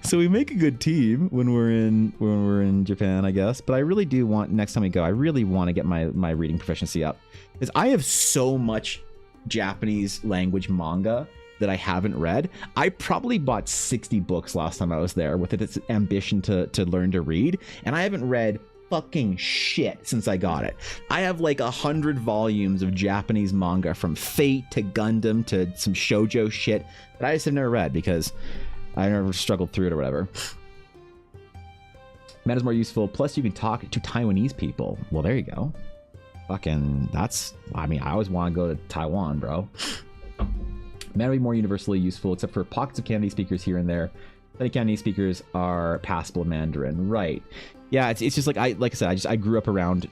So we make a good team when we're in Japan, I guess. But I really do want, next time we go, I really want to get my reading proficiency up, because I have so much Japanese language manga that I haven't read. I probably bought 60 books last time I was there with its ambition to learn to read, and I haven't read fucking shit since I got it. I have like 100 volumes of Japanese manga, from Fate to Gundam to some shoujo shit that I just have never read because I never struggled through it or whatever. Man is more useful, plus you can talk to Taiwanese people. Well, there you go. Fucking, that's, I mean, I always want to go to Taiwan, bro. Man would be more universally useful, except for pockets of Cantonese speakers here and there. Many Cantonese speakers are passable Mandarin, right? Yeah, it's just like I said, I grew up around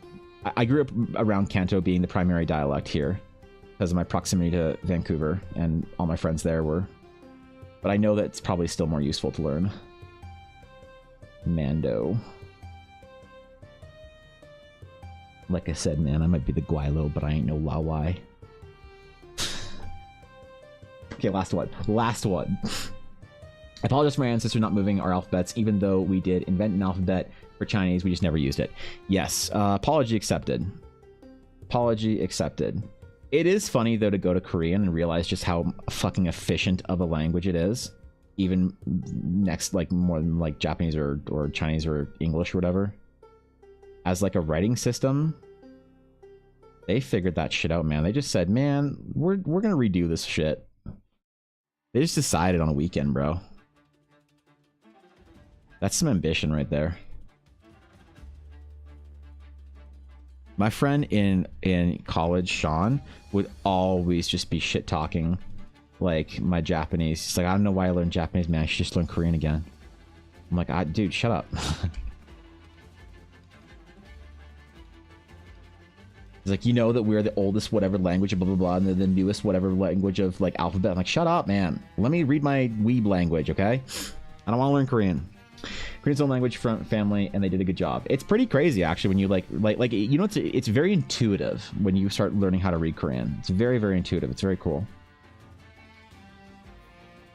Kanto being the primary dialect here because of my proximity to Vancouver, and all my friends there were. But I know that it's probably still more useful to learn Mando. Like I said, man, I might be the Guaylo, but I ain't no Lawai. Okay, last one. I apologize for my ancestors not moving our alphabets, even though we did invent an alphabet for Chinese, we just never used it. Yes, apology accepted. Apology accepted. It is funny, though, to go to Korean and realize just how fucking efficient of a language it is. Even next, like, more than, like, Japanese or Chinese or English or whatever. As, like, a writing system, they figured that shit out, man. They just said, man, we're gonna redo this shit. They just decided on a weekend, bro. That's some ambition right there. My friend in college, Sean, would always just be shit talking like my Japanese. He's like, I don't know why I learned Japanese, man. I should just learn Korean again. I'm like, dude, shut up. He's like, you know that we're the oldest whatever language, blah, blah, blah, and the newest whatever language of, like, alphabet. I'm like, shut up, man. Let me read my weeb language, okay? I don't want to learn Korean. Korean's own language from family, and they did a good job. It's pretty crazy, actually, when you, like you know, it's very intuitive when you start learning how to read Korean. It's very, very intuitive. It's very cool.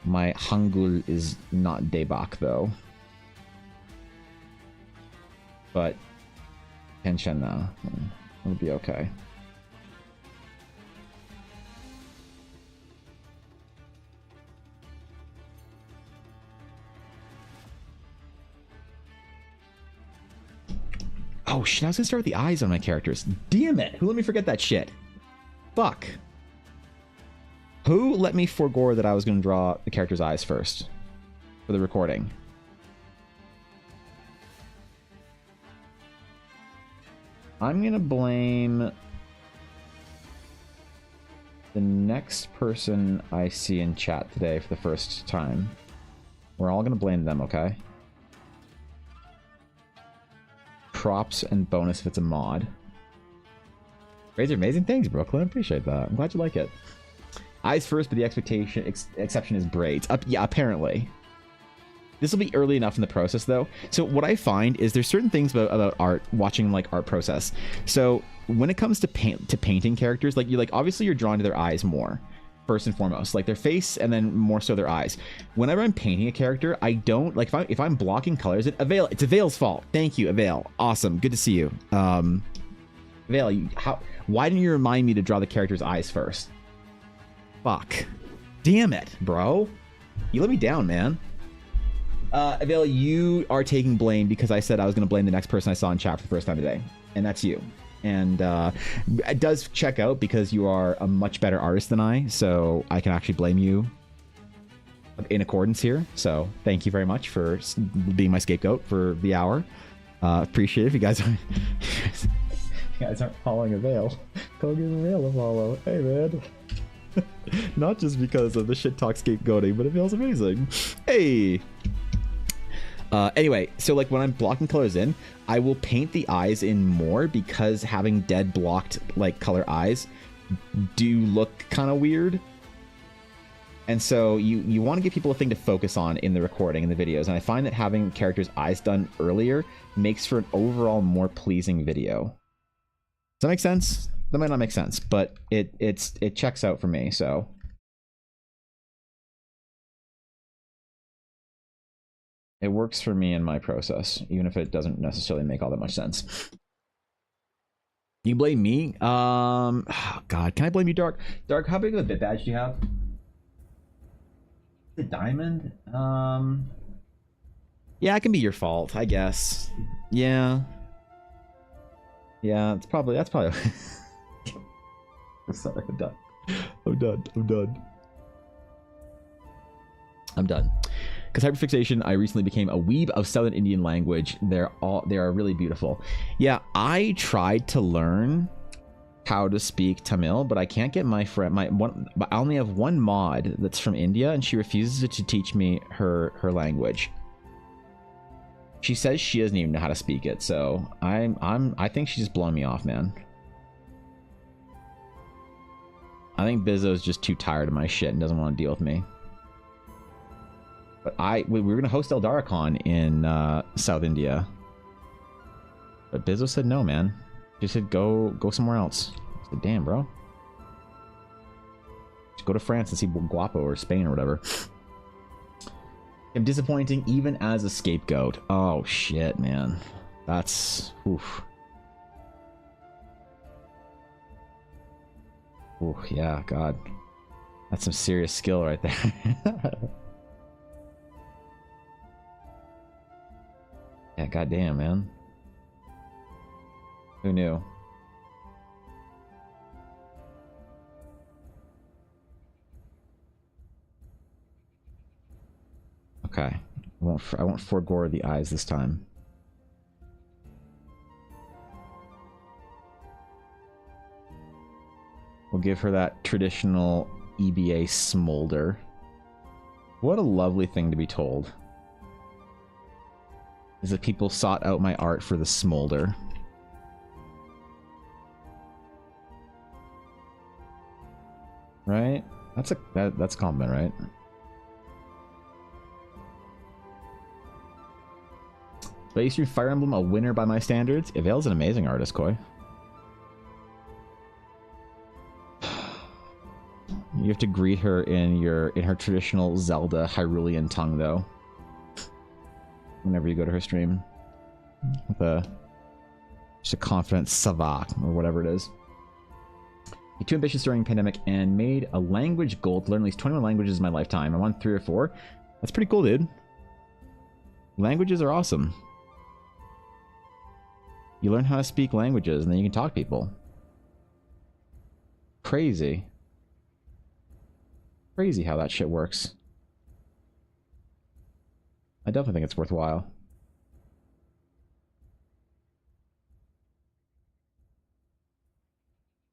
My Hangul is not Daebak, though. But Kenshin now. It'll be okay. Oh shit, I was gonna start with the eyes on my characters. Damn it! Who let me forget that shit? Fuck. Who let me forego that I was gonna draw the character's eyes first for the recording? I'm gonna blame the next person I see in chat today for the first time. We're all gonna blame them, okay? Props and bonus if it's a mod. Grades are amazing. Thanks, Brooklyn. Appreciate that. I'm glad you like it. Eyes first, but the exception is braids. Yeah, apparently. This will be early enough in the process, though. So what I find is there's certain things about art, watching like art process. So when it comes to painting characters, like obviously you're drawn to their eyes more, first and foremost, like their face, and then more so their eyes. Whenever I'm painting a character, I don't like if I'm blocking colors. It's Avail's fault. Thank you, Avail. Awesome, good to see you. Avail, why didn't you remind me to draw the character's eyes first? Fuck, damn it, bro. You let me down, man. Avail, you are taking blame because I said I was going to blame the next person I saw in chat for the first time today, and that's you. And it does check out because you are a much better artist than I, so I can actually blame you in accordance here. So thank you very much for being my scapegoat for the hour. Appreciate it. If you guys aren't following Avail, go give Avail a follow. Hey, man. Not just because of the shit talk scapegoating, but it feels amazing. Hey. Anyway, so like when I'm blocking colors in, I will paint the eyes in more because having dead blocked like color eyes do look kind of weird. And so you want to give people a thing to focus on in the recording, in the videos. And I find that having characters' eyes done earlier makes for an overall more pleasing video. Does that make sense? That might not make sense, but it checks out for me, so. It works for me in my process, even if it doesn't necessarily make all that much sense. You blame me? Oh God, can I blame you, Dark? Dark, how big of a bit badge do you have? The diamond? Yeah, it can be your fault, I guess. Yeah. Yeah, that's probably I'm sorry, I'm done. Because hyperfixation, I recently became a weeb of Southern Indian language. They are really beautiful. Yeah, I tried to learn how to speak Tamil, but I can't get my friend. I only have one mod that's from India, and she refuses to teach me her language. She says she doesn't even know how to speak it, so I think she's just blowing me off, man. I think Bizzo's just too tired of my shit and doesn't want to deal with me. But we were gonna host Eldaracon in South India, but Bizzo said no, man. She said go somewhere else. I said, damn, bro. Just go to France and see Guapo or Spain or whatever. I'm disappointing even as a scapegoat. Oh shit, man. That's oof. Ooh, yeah, God. That's some serious skill right there. Yeah, goddamn, man. Who knew? Okay, I won't forego the eyes this time. We'll give her that traditional EBA smolder. What a lovely thing to be told. Is that people sought out my art for the smolder. Right? That's a compliment, right? Space Street Fire Emblem, a winner by my standards. Yvelle's an amazing artist, Koi. You have to greet her in her traditional Zelda Hyrulean tongue, though. Whenever you go to her stream, with just a confident savak or whatever it is. You're too ambitious during pandemic and made a language goal to learn at least 21 languages in my lifetime. I'm on 3 or 4. That's pretty cool, dude. Languages are awesome. You learn how to speak languages and then you can talk to people. Crazy. Crazy how that shit works. I definitely think it's worthwhile.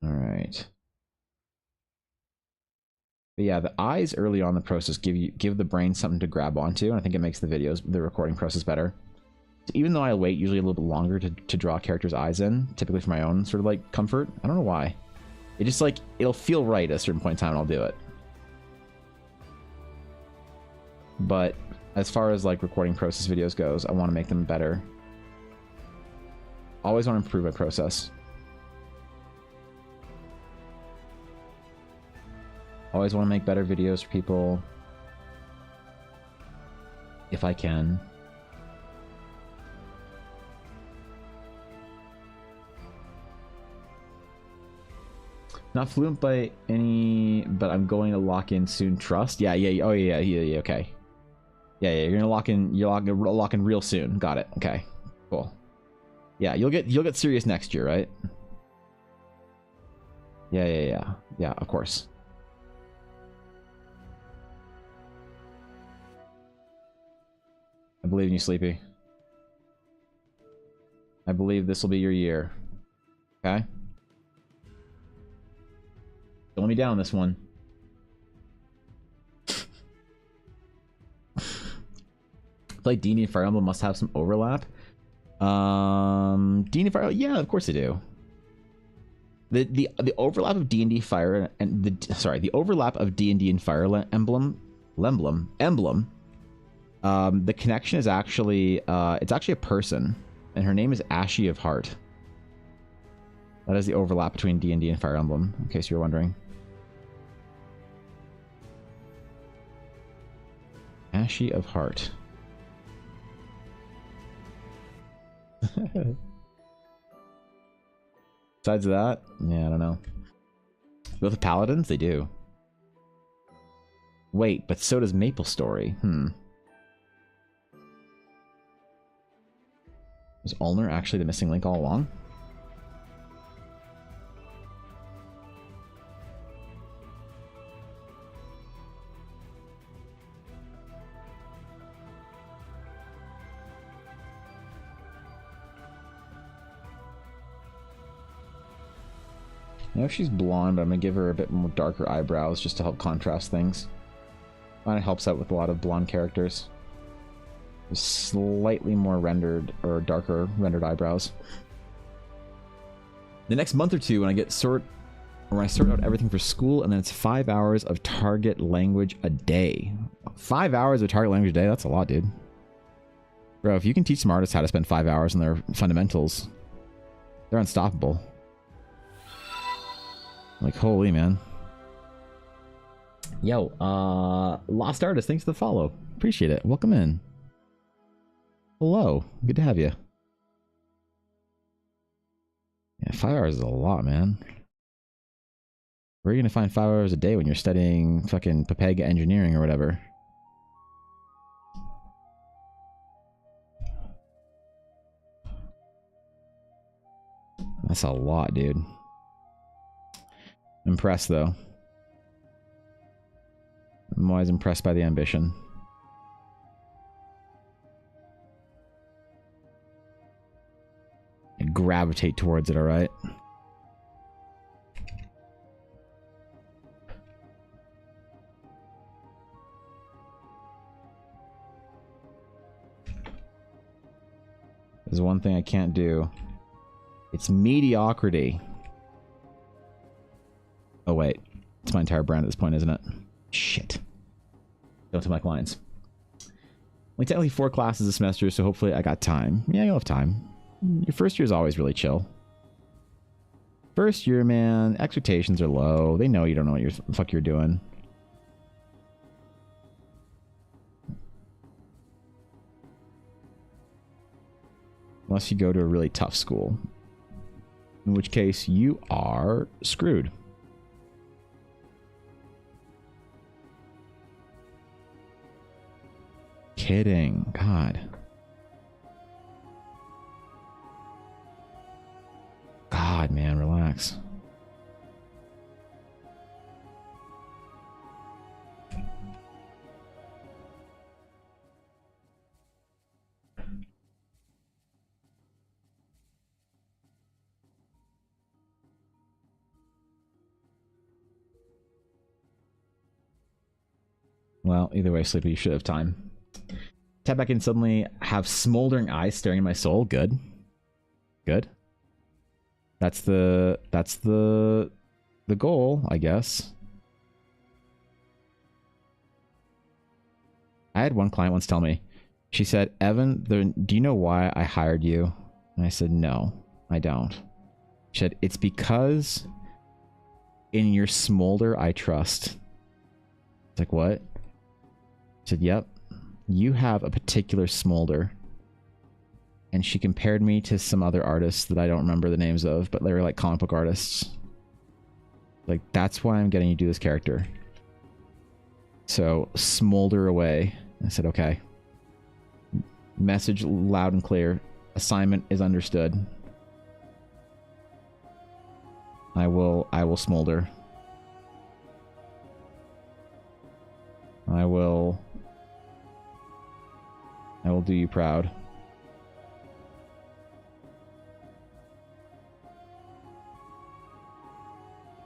All right. But yeah, the eyes early on in the process give the brain something to grab onto, and I think it makes the recording process better. So even though I wait usually a little bit longer to draw characters' eyes in, typically for my own sort of like comfort, I don't know why. It just like it'll feel right at a certain point in time, and I'll do it. But as far as like recording process videos goes, I want to make them better. Always want to improve my process. Always want to make better videos for people. If I can. Not fluent by any, but I'm going to lock in soon. Trust? Yeah, oh yeah, okay. Yeah, you're gonna lock in. You're lock in real soon. Got it. Okay, cool. Yeah, you'll get serious next year, right? Yeah. Of course. I believe in you, Sleepy. I believe this will be your year. Okay. Don't let me down this one. Like D&D and Fire Emblem must have some overlap. D&D and Fire, yeah, of course they do. The overlap of D&D Fire and the overlap of D&D and Fire Emblem. The connection is actually it's actually a person, and her name is Ashy of Heart. That is the overlap between D&D and Fire Emblem, in case you're wondering. Ashy of Heart. Besides that, yeah, I don't know. Both the Paladins, they do. Wait, but so does Maple Story. Was Ulner actually the missing link all along? I know she's blonde, but I'm going to give her a bit more darker eyebrows just to help contrast things. Kind of helps out with a lot of blonde characters. Slightly more rendered, or darker rendered eyebrows. The next month or two, when I sort out everything for school, and then it's 5 hours of target language a day. 5 hours of target language a day? That's a lot, dude. Bro, if you can teach some artists how to spend 5 hours on their fundamentals, they're unstoppable. Like, holy man. Yo, Lost Artist, thanks for the follow. Appreciate it. Welcome in. Hello. Good to have you. Yeah, 5 hours is a lot, man. Where are you going to find 5 hours a day when you're studying fucking Papega engineering or whatever? That's a lot, dude. Impressed, though. I'm always impressed by the ambition. I gravitate towards it, alright? There's one thing I can't do. It's mediocrity. Oh wait, it's my entire brand at this point, isn't it? Shit. Don't tell my clients. Only technically 4 classes a semester, so hopefully I got time. Yeah, you'll have time. Your first year is always really chill. First year, man, expectations are low. They know you don't know what the fuck you're doing. Unless you go to a really tough school. In which case, you are screwed. Kidding. God. God, man, relax. Well, either way, Sleepy, you should have time. Tap back in, suddenly have smoldering eyes staring at my soul. Good. Good. That's the goal, I guess. I had one client once tell me, she said, Evan, do you know why I hired you? And I said, no, I don't. She said, it's because in your smolder I trust. It's like, what? I said, yep. You have a particular smolder. And she compared me to some other artists that I don't remember the names of, but they were like comic book artists. Like, that's why I'm getting you to do this character. So, smolder away. I said, okay. Message loud and clear. Assignment is understood. I will smolder. I will do you proud.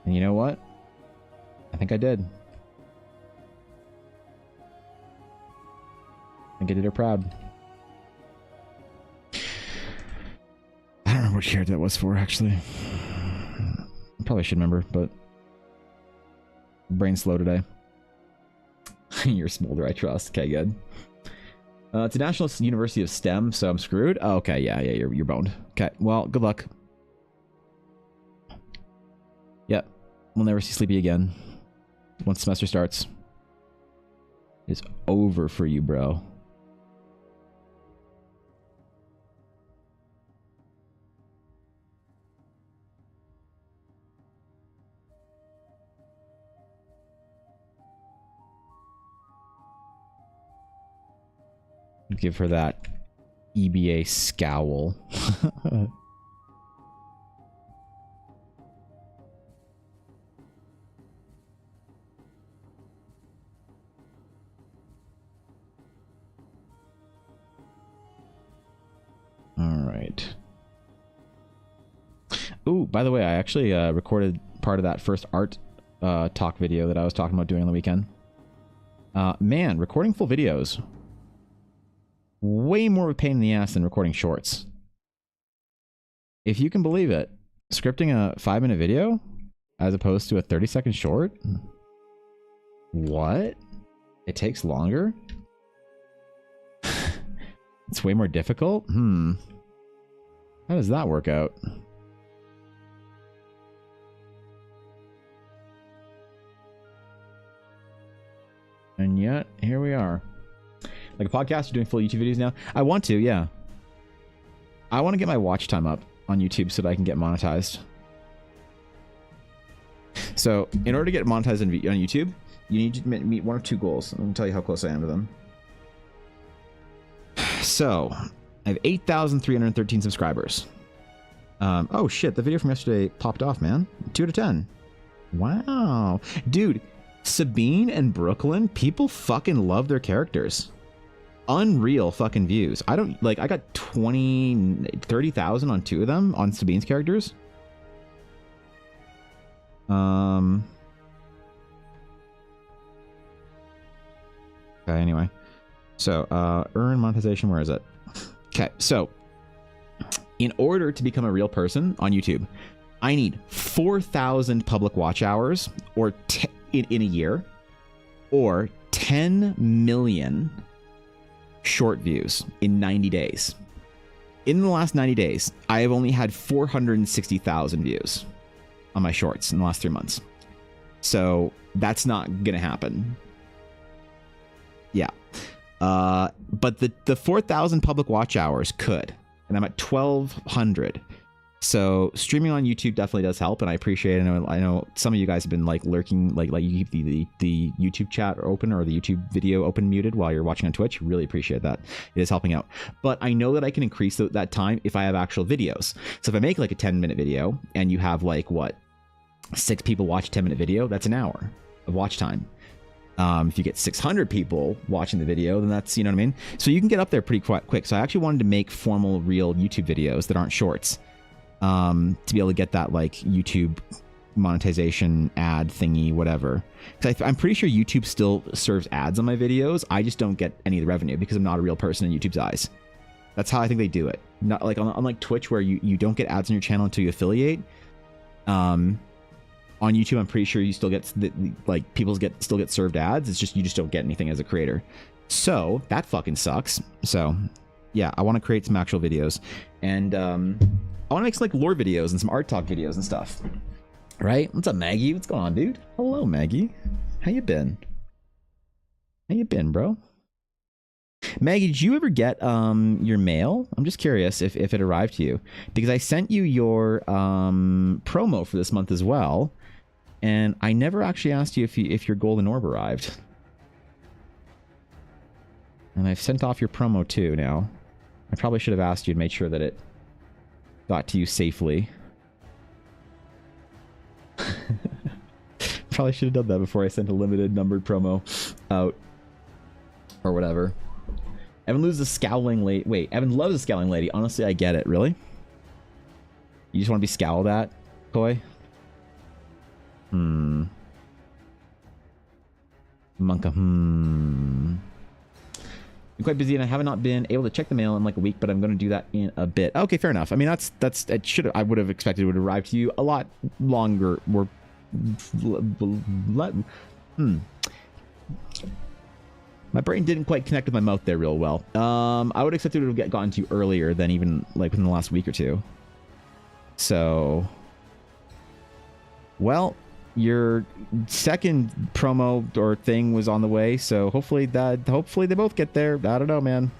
And you know what? I think I did. I think I did her proud. I don't remember what character that was for, actually. Probably should remember, but brain's slow today. You're Smolder, I trust. Okay, good. It's a National University of STEM, so I'm screwed. Oh, okay, yeah, you're boned. Okay, well, good luck. Yep, we'll never see Sleepy again. Once semester starts, it's over for you, bro. Give her that EBA scowl. Alright. Ooh, by the way, I actually recorded part of that first art talk video that I was talking about doing on the weekend. Man, recording full videos. Way more of a pain in the ass than recording shorts. If you can believe it, scripting a 5-minute video as opposed to a 30-second short? What? It takes longer? It's way more difficult? How does that work out? And yet, here we are. Like a podcast, you're doing full YouTube videos now? I want to, yeah. I want to get my watch time up on YouTube so that I can get monetized. So, in order to get monetized on YouTube, you need to meet one of two goals. I'm going to tell you how close I am to them. So, I have 8,313 subscribers. Oh shit, the video from yesterday popped off, man. 2 out of 10. Wow. Dude, Sabine and Brooklyn, people fucking love their characters. Unreal fucking views. I don't, like, I got 30,000 on 2 of them, on Sabine's characters. Okay, anyway. So, earn monetization, where is it? Okay, so, in order to become a real person on YouTube, I need 4,000 public watch hours, or in a year, or 10 million short views in 90 days. In the last 90 days, I have only had 460,000 views on my shorts in the last 3 months. So that's not gonna happen. Yeah. But the 4,000 public watch hours could, and I'm at 1,200. So streaming on YouTube definitely does help, and I appreciate it. I know some of you guys have been like lurking, like you keep the YouTube chat open or the YouTube video open muted while you're watching on Twitch. Really appreciate that. It is helping out. But I know that I can increase that time if I have actual videos. So if I make like a 10-minute video and you have like, what, 6 people watch a 10-minute video, that's an hour of watch time. If you get 600 people watching the video, then that's, you know what I mean? So you can get up there pretty quick. So I actually wanted to make formal, real YouTube videos that aren't shorts. To be able to get that like YouTube monetization ad thingy, whatever. Because I'm pretty sure YouTube still serves ads on my videos. I just don't get any of the revenue because I'm not a real person in YouTube's eyes. That's how I think they do it. Not like unlike Twitch, where you don't get ads on your channel until you affiliate. On YouTube, I'm pretty sure you still get like people still get served ads. It's just you just don't get anything as a creator. So that fucking sucks. So yeah, I want to create some actual videos, and I want to make some like lore videos and some art talk videos and stuff. Right? What's up, Maggie? What's going on, dude? Hello, Maggie. How you been? How you been, bro? Maggie, did you ever get your mail? I'm just curious if it arrived to you, because I sent you your promo for this month as well, and I never actually asked you if your golden orb arrived. And I've sent off your promo too now. I probably should have asked you to make sure that it got to you safely. Probably should have done that before I sent a limited numbered promo out. Or whatever. Evan loses a scowling lady. Wait, Evan loves a scowling lady. Honestly, I get it. Really? You just want to be scowled at, Koi? Monka, I'm quite busy and I have not been able to check the mail in like a week, but I'm going to do that in a bit. Okay, fair enough. I mean, I would have expected it would arrive to you a lot longer. My brain didn't quite connect with my mouth there real well. I would expect it would have gotten to you earlier than even like within the last week or two. So, well, your second promo or thing was on the way, so hopefully they both get there. I don't know, man.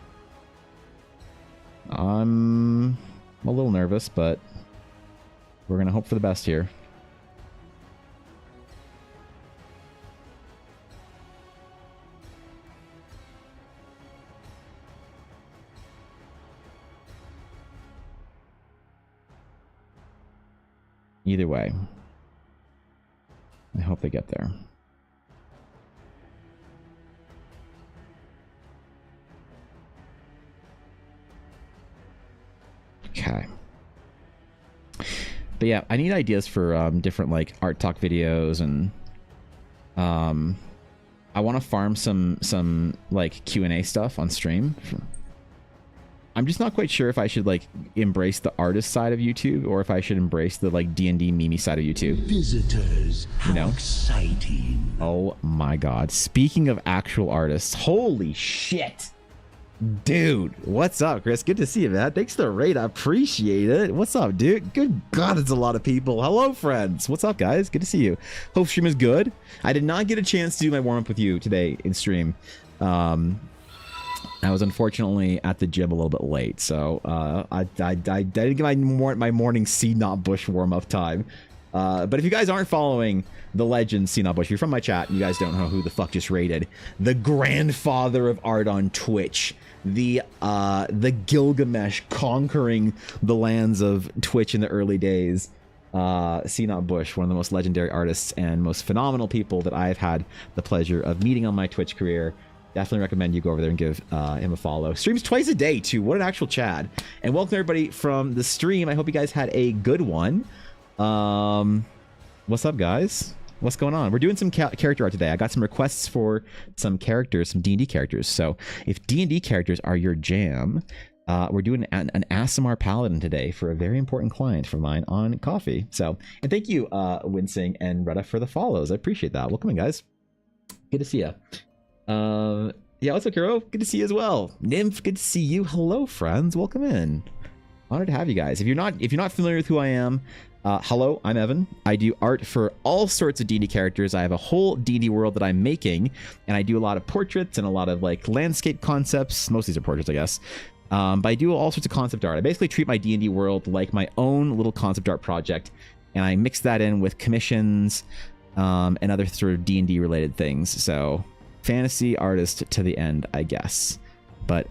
I'm a little nervous, but we're gonna hope for the best here. Either way, I hope they get there. Okay. But yeah, I need ideas for different like art talk videos, and I want to farm some like Q&A stuff on stream. I'm just not quite sure if I should like embrace the artist side of YouTube or if I should embrace the like D&D meme side of YouTube. Visitors, how exciting. Oh my god. Speaking of actual artists, holy shit. Dude, what's up, Chris? Good to see you, man. Thanks for the raid. I appreciate it. What's up, dude? Good god, it's a lot of people. Hello, friends. What's up, guys? Good to see you. Hope stream is good. I did not get a chance to do my warm-up with you today in stream. I was unfortunately at the gym a little bit late, so I didn't get my morning Seed Knot Bush warm-up time. But if you guys aren't following the legend Seed Knot Bush, if you're from my chat, you guys don't know who the fuck just raided. The grandfather of art on Twitch. The Gilgamesh conquering the lands of Twitch in the early days. Seed Knot Bush, one of the most legendary artists and most phenomenal people that I've had the pleasure of meeting on my Twitch career. Definitely recommend you go over there and give him a follow. Streams twice a day, too. What an actual Chad. And welcome, everybody, from the stream. I hope you guys had a good one. What's up, guys? What's going on? We're doing some character art today. I got some requests for some characters, some D&D characters. So if D&D characters are your jam, we're doing an ASMR Paladin today for a very important client of mine on Kofi. So, and thank you, Winsing and Retta, for the follows. I appreciate that. Welcome in, guys. Good to see you. Yeah, what's up, Kuro? Good to see you as well. Nymph, good to see you. Hello, friends. Welcome in. Honored to have you guys. If you're not familiar with who I am, hello, I'm Evan. I do art for all sorts of D&D characters. I have a whole D&D world that I'm making, and I do a lot of portraits and a lot of like landscape concepts. Most of these are portraits, I guess. But I do all sorts of concept art. I basically treat my D&D world like my own little concept art project, and I mix that in with commissions and other sort of D&D related things. So fantasy artist to the end, I guess. But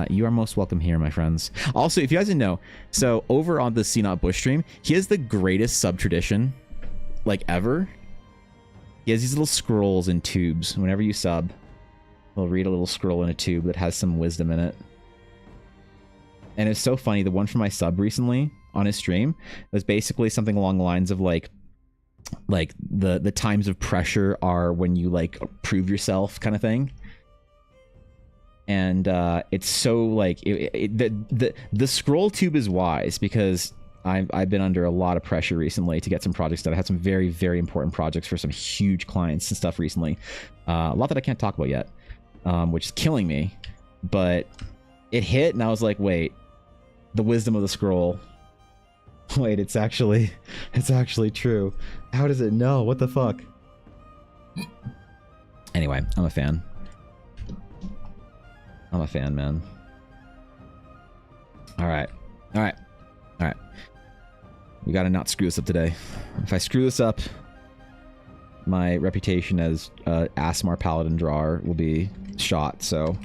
you are most welcome here, my friends. Also, if you guys didn't know, so over on the Seed Knot Bush stream, he has the greatest sub-tradition, like, ever. He has these little scrolls in tubes. Whenever you sub, he'll read a little scroll in a tube that has some wisdom in it. And it's so funny, the one from my sub recently on his stream was basically something along the lines of, like the times of pressure are when you like prove yourself kind of thing. And it's so like the scroll tube is wise because I've been under a lot of pressure recently to get some projects done. I had some very, very important projects for some huge clients and stuff recently. A lot that I can't talk about yet, which is killing me. But it hit and I was like, wait, the wisdom of the scroll. Wait, it's actually true. How does it know? What the fuck? Anyway, I'm a fan. I'm a fan, man. All right. We gotta not screw this up today. If I screw this up, my reputation as ASMR Paladin drawer will be shot, so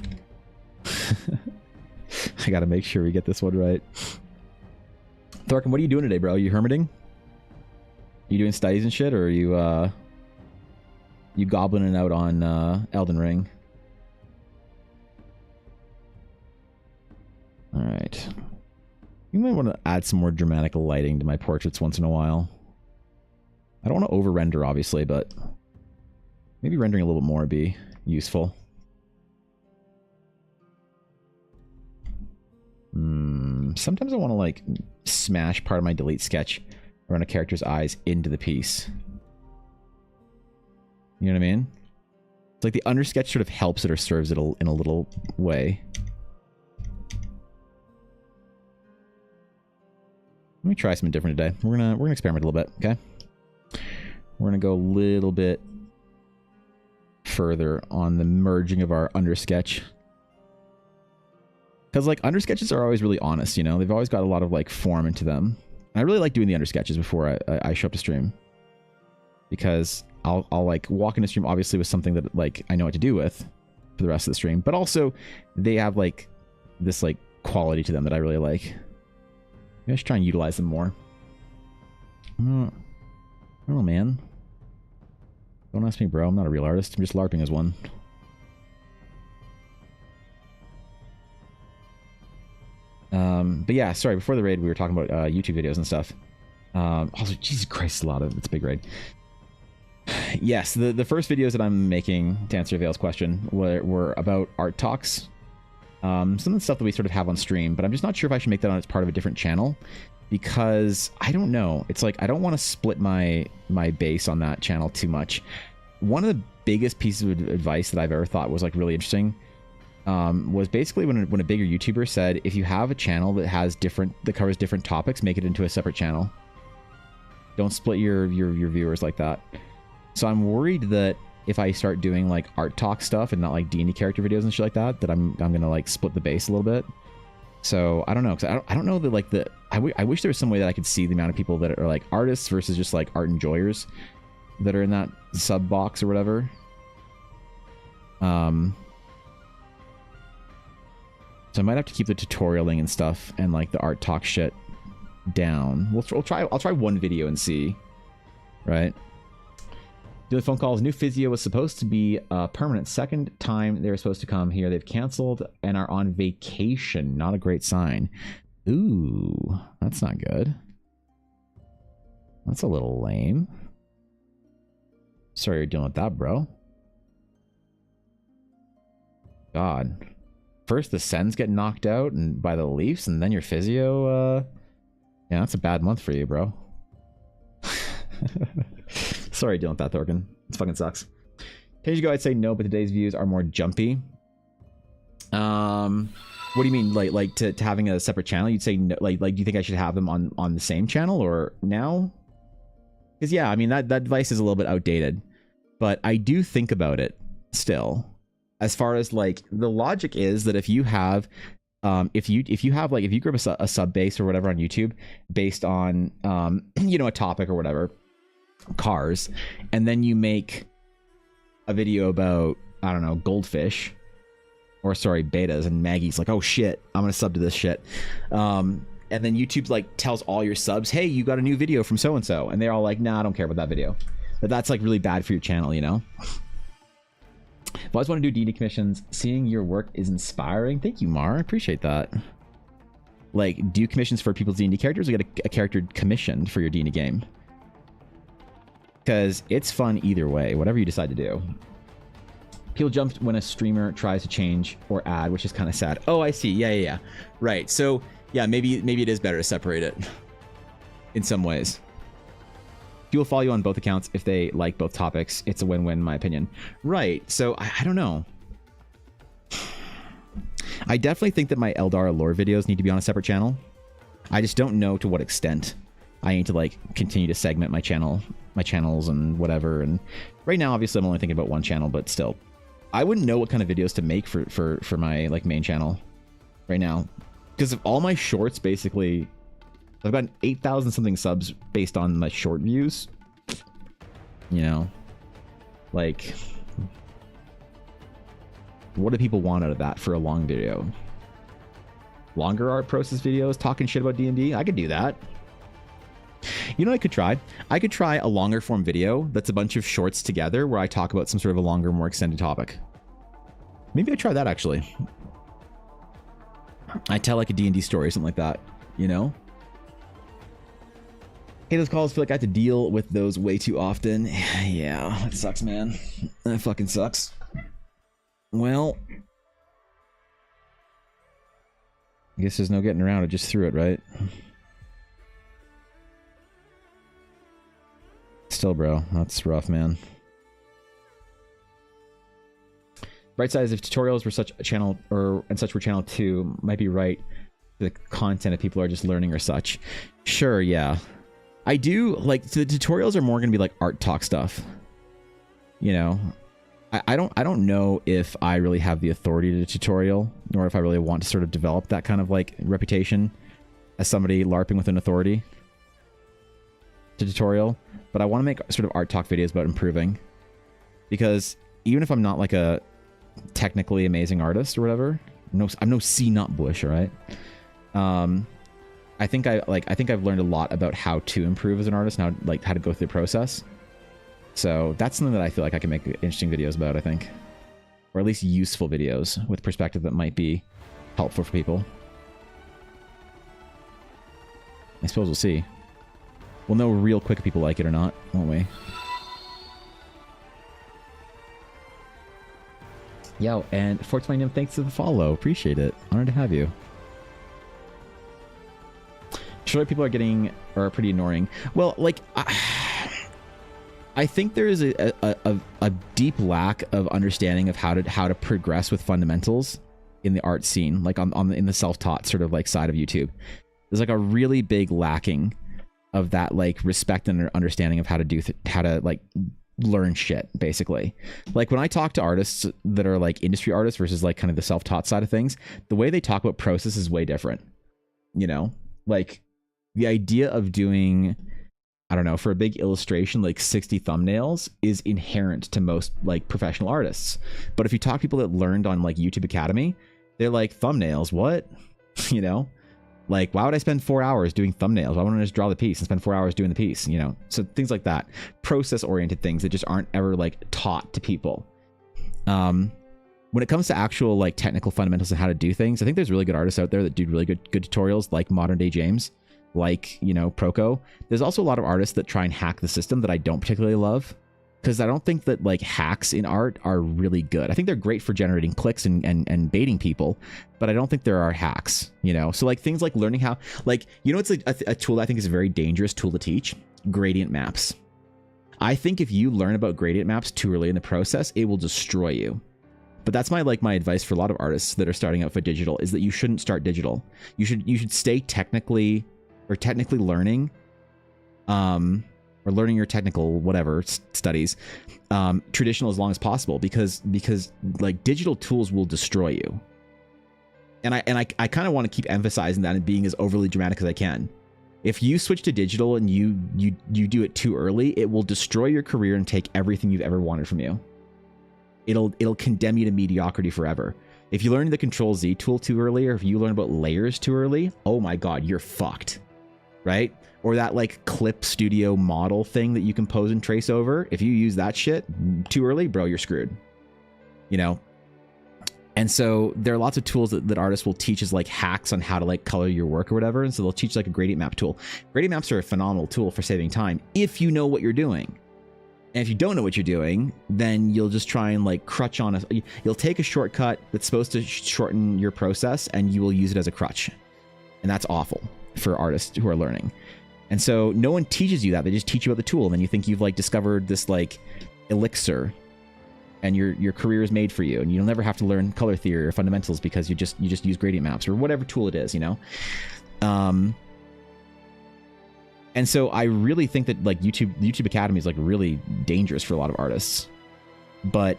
I gotta make sure we get this one right. Thorkin, what are you doing today, bro? Are you hermiting? You doing studies and shit, or are you goblining out on Elden Ring? Alright. You might want to add some more dramatic lighting to my portraits once in a while. I don't want to over-render, obviously, but maybe rendering a little bit more would be useful. Sometimes I want to like smash part of my delete sketch around a character's eyes into the piece. You know what I mean? It's like the undersketch sort of helps it or serves it in a little way. Let me try something different today. We're gonna experiment a little bit, okay? We're gonna go a little bit further on the merging of our undersketch. Because like undersketches are always really honest, you know? They've always got a lot of like form into them. And I really like doing the undersketches before I show up to stream. Because I'll like walk into stream obviously with something that like I know what to do with for the rest of the stream. But also they have like this like quality to them that I really like. Maybe I should try and utilize them more. I don't know, man. Don't ask me, bro. I'm not a real artist. I'm just LARPing as one. But yeah, sorry, before the raid, we were talking about YouTube videos and stuff. Also, Jesus Christ, it's a big raid. Yes, the first videos that I'm making, to answer Vale's question, were about art talks. Some of the stuff that we sort of have on stream, but I'm just not sure if I should make that on as part of a different channel. Because, I don't know, it's like, I don't want to split my base on that channel too much. One of the biggest pieces of advice that I've ever thought was like really interesting was basically when a bigger YouTuber said, if you have a channel that covers different topics, make it into a separate channel. Don't split your viewers like that. So I'm worried that if I start doing like art talk stuff and not like D&D character videos and shit like that, I'm gonna like split the base a little bit. So I don't know, because I don't know that like I wish there was some way that I could see the amount of people that are like artists versus just like art enjoyers that are in that sub box or whatever. So I might have to keep the tutorialing and stuff and like the art talk shit down. I'll try one video and see, right? The phone calls. New physio was supposed to be permanent. Second time they were supposed to come here. They've canceled and are on vacation. Not a great sign. Ooh, that's not good. That's a little lame. Sorry you're dealing with that, bro. God. First the Sens get knocked out and by the Leafs, and then your physio. Yeah, that's a bad month for you, bro. Sorry dealing with that, Thorkin. It fucking sucks. 10 years ago, I'd say no, but today's views are more jumpy. What do you mean, like to having a separate channel? You'd say no, like do you think I should have them on the same channel or now? Because yeah, I mean that advice is a little bit outdated, but I do think about it still. As far as like the logic is that if you have if you group a sub base or whatever on YouTube based on you know, a topic or whatever, cars, and then you make a video about, I don't know, goldfish, or sorry, betas, and Maggie's like, oh shit, I'm gonna sub to this shit, and then YouTube like tells all your subs, hey, you got a new video from so and so, and they're all like, nah, I don't care about that video. But that's like really bad for your channel, you know. If I always want to do D&D commissions, seeing your work is inspiring. Thank you, Mar. I appreciate that. Like, do commissions for people's D&D characters, or get a character commissioned for your D&D game? Because it's fun either way, whatever you decide to do. People jumped when a streamer tries to change or add, which is kind of sad. Oh, I see. Yeah. Right. So, yeah, maybe it is better to separate it in some ways. People follow you on both accounts if they like both topics. It's a win-win, in my opinion. Right. So, I don't know. I definitely think that my Eldar lore videos need to be on a separate channel. I just don't know to what extent I need to like continue to segment my channels and whatever. And right now, obviously, I'm only thinking about one channel, but still, I wouldn't know what kind of videos to make for my like main channel right now, because of all my shorts. Basically, I've gotten 8,000 something subs based on my short views. You know, like, what do people want out of that for a long video? Longer art process videos talking shit about D&D? I could do that. You know what I could try? I could try a longer form video that's a bunch of shorts together where I talk about some sort of a longer, more extended topic. Maybe I try that, actually. I tell like a D&D story or something like that, you know? Hey, those calls, feel like I have to deal with those way too often. Yeah, that sucks, man. That fucking sucks. Well, I guess there's no getting around it. Just threw it, right? Still, bro, that's rough, man. Bright side is if tutorials were such a channel, and such were channel 2, might be right. The content if people are just learning or such. Sure, yeah. I do, like, the tutorials are more going to be like art talk stuff. You know? I don't know if I really have the authority to tutorial, nor if I really want to sort of develop that kind of, like, reputation as somebody LARPing with an authority to tutorial. But I want to make sort of art talk videos about improving. Because even if I'm not, like, a technically amazing artist or whatever, I'm no C nut bush, all right? I think I've learned a lot about how to improve as an artist, now, like, how to go through the process. So that's something that I feel like I can make interesting videos about, I think. Or at least useful videos with perspective that might be helpful for people. I suppose we'll see. We'll know real quick if people like it or not, won't we? Yo, and 420 thanks for the follow. Appreciate it. Honored to have you. Sure, people are pretty annoying. Well, like, I think there is a deep lack of understanding of how to progress with fundamentals in the art scene, like in the self-taught sort of like side of YouTube. There's like a really big lacking of that, like, respect and understanding of how to like learn shit, basically. Like, when I talk to artists that are like industry artists versus like kind of the self-taught side of things, the way they talk about process is way different. You know, like the idea of doing, I don't know, for a big illustration, like 60 thumbnails is inherent to most like professional artists. But if you talk to people that learned on like YouTube Academy, they're like, thumbnails, what? You know, like, why would I spend 4 hours doing thumbnails? Why wouldn't I just draw the piece and spend 4 hours doing the piece? You know, so things like that, process oriented things that just aren't ever like taught to people. When it comes to actual like technical fundamentals and how to do things, I think there's really good artists out there that do really good tutorials, like Modern Day James, like, you know, Proco. There's also a lot of artists that try and hack the system that I don't particularly love, because I don't think that like hacks in art are really good. I think they're great for generating clicks and baiting people, but I don't think there are hacks, you know? So like things like learning how, like, you know, it's like a tool I think is a very dangerous tool to teach: gradient maps. I think if you learn about gradient maps too early in the process, it will destroy you. But that's my advice for a lot of artists that are starting out for digital, is that you shouldn't start digital. You should stay technically learning, or learning your technical whatever studies, traditional as long as possible, because like digital tools will destroy you. And I kind of want to keep emphasizing that and being as overly dramatic as I can. If you switch to digital and you do it too early, it will destroy your career and take everything you've ever wanted from you. It'll condemn you to mediocrity forever. If you learn the Control-Z tool too early, or if you learn about layers too early, oh my god, you're fucked. Right? Or that like Clip Studio model thing that you can pose and trace over. If you use that shit too early, bro, you're screwed. You know? And so there are lots of tools that artists will teach as like hacks on how to like color your work or whatever. And so they'll teach like a gradient map tool. Gradient maps are a phenomenal tool for saving time if you know what you're doing. And if you don't know what you're doing, then you'll just try and like crutch on you'll take a shortcut that's supposed to shorten your process, and you will use it as a crutch. And that's awful for artists who are learning. And so no one teaches you that. They just teach you about the tool, and then you think you've like discovered this like elixir, and your career is made for you, and you'll never have to learn color theory or fundamentals because you just use gradient maps or whatever tool it is, you know. And so I really think that like YouTube Academy is like really dangerous for a lot of artists. But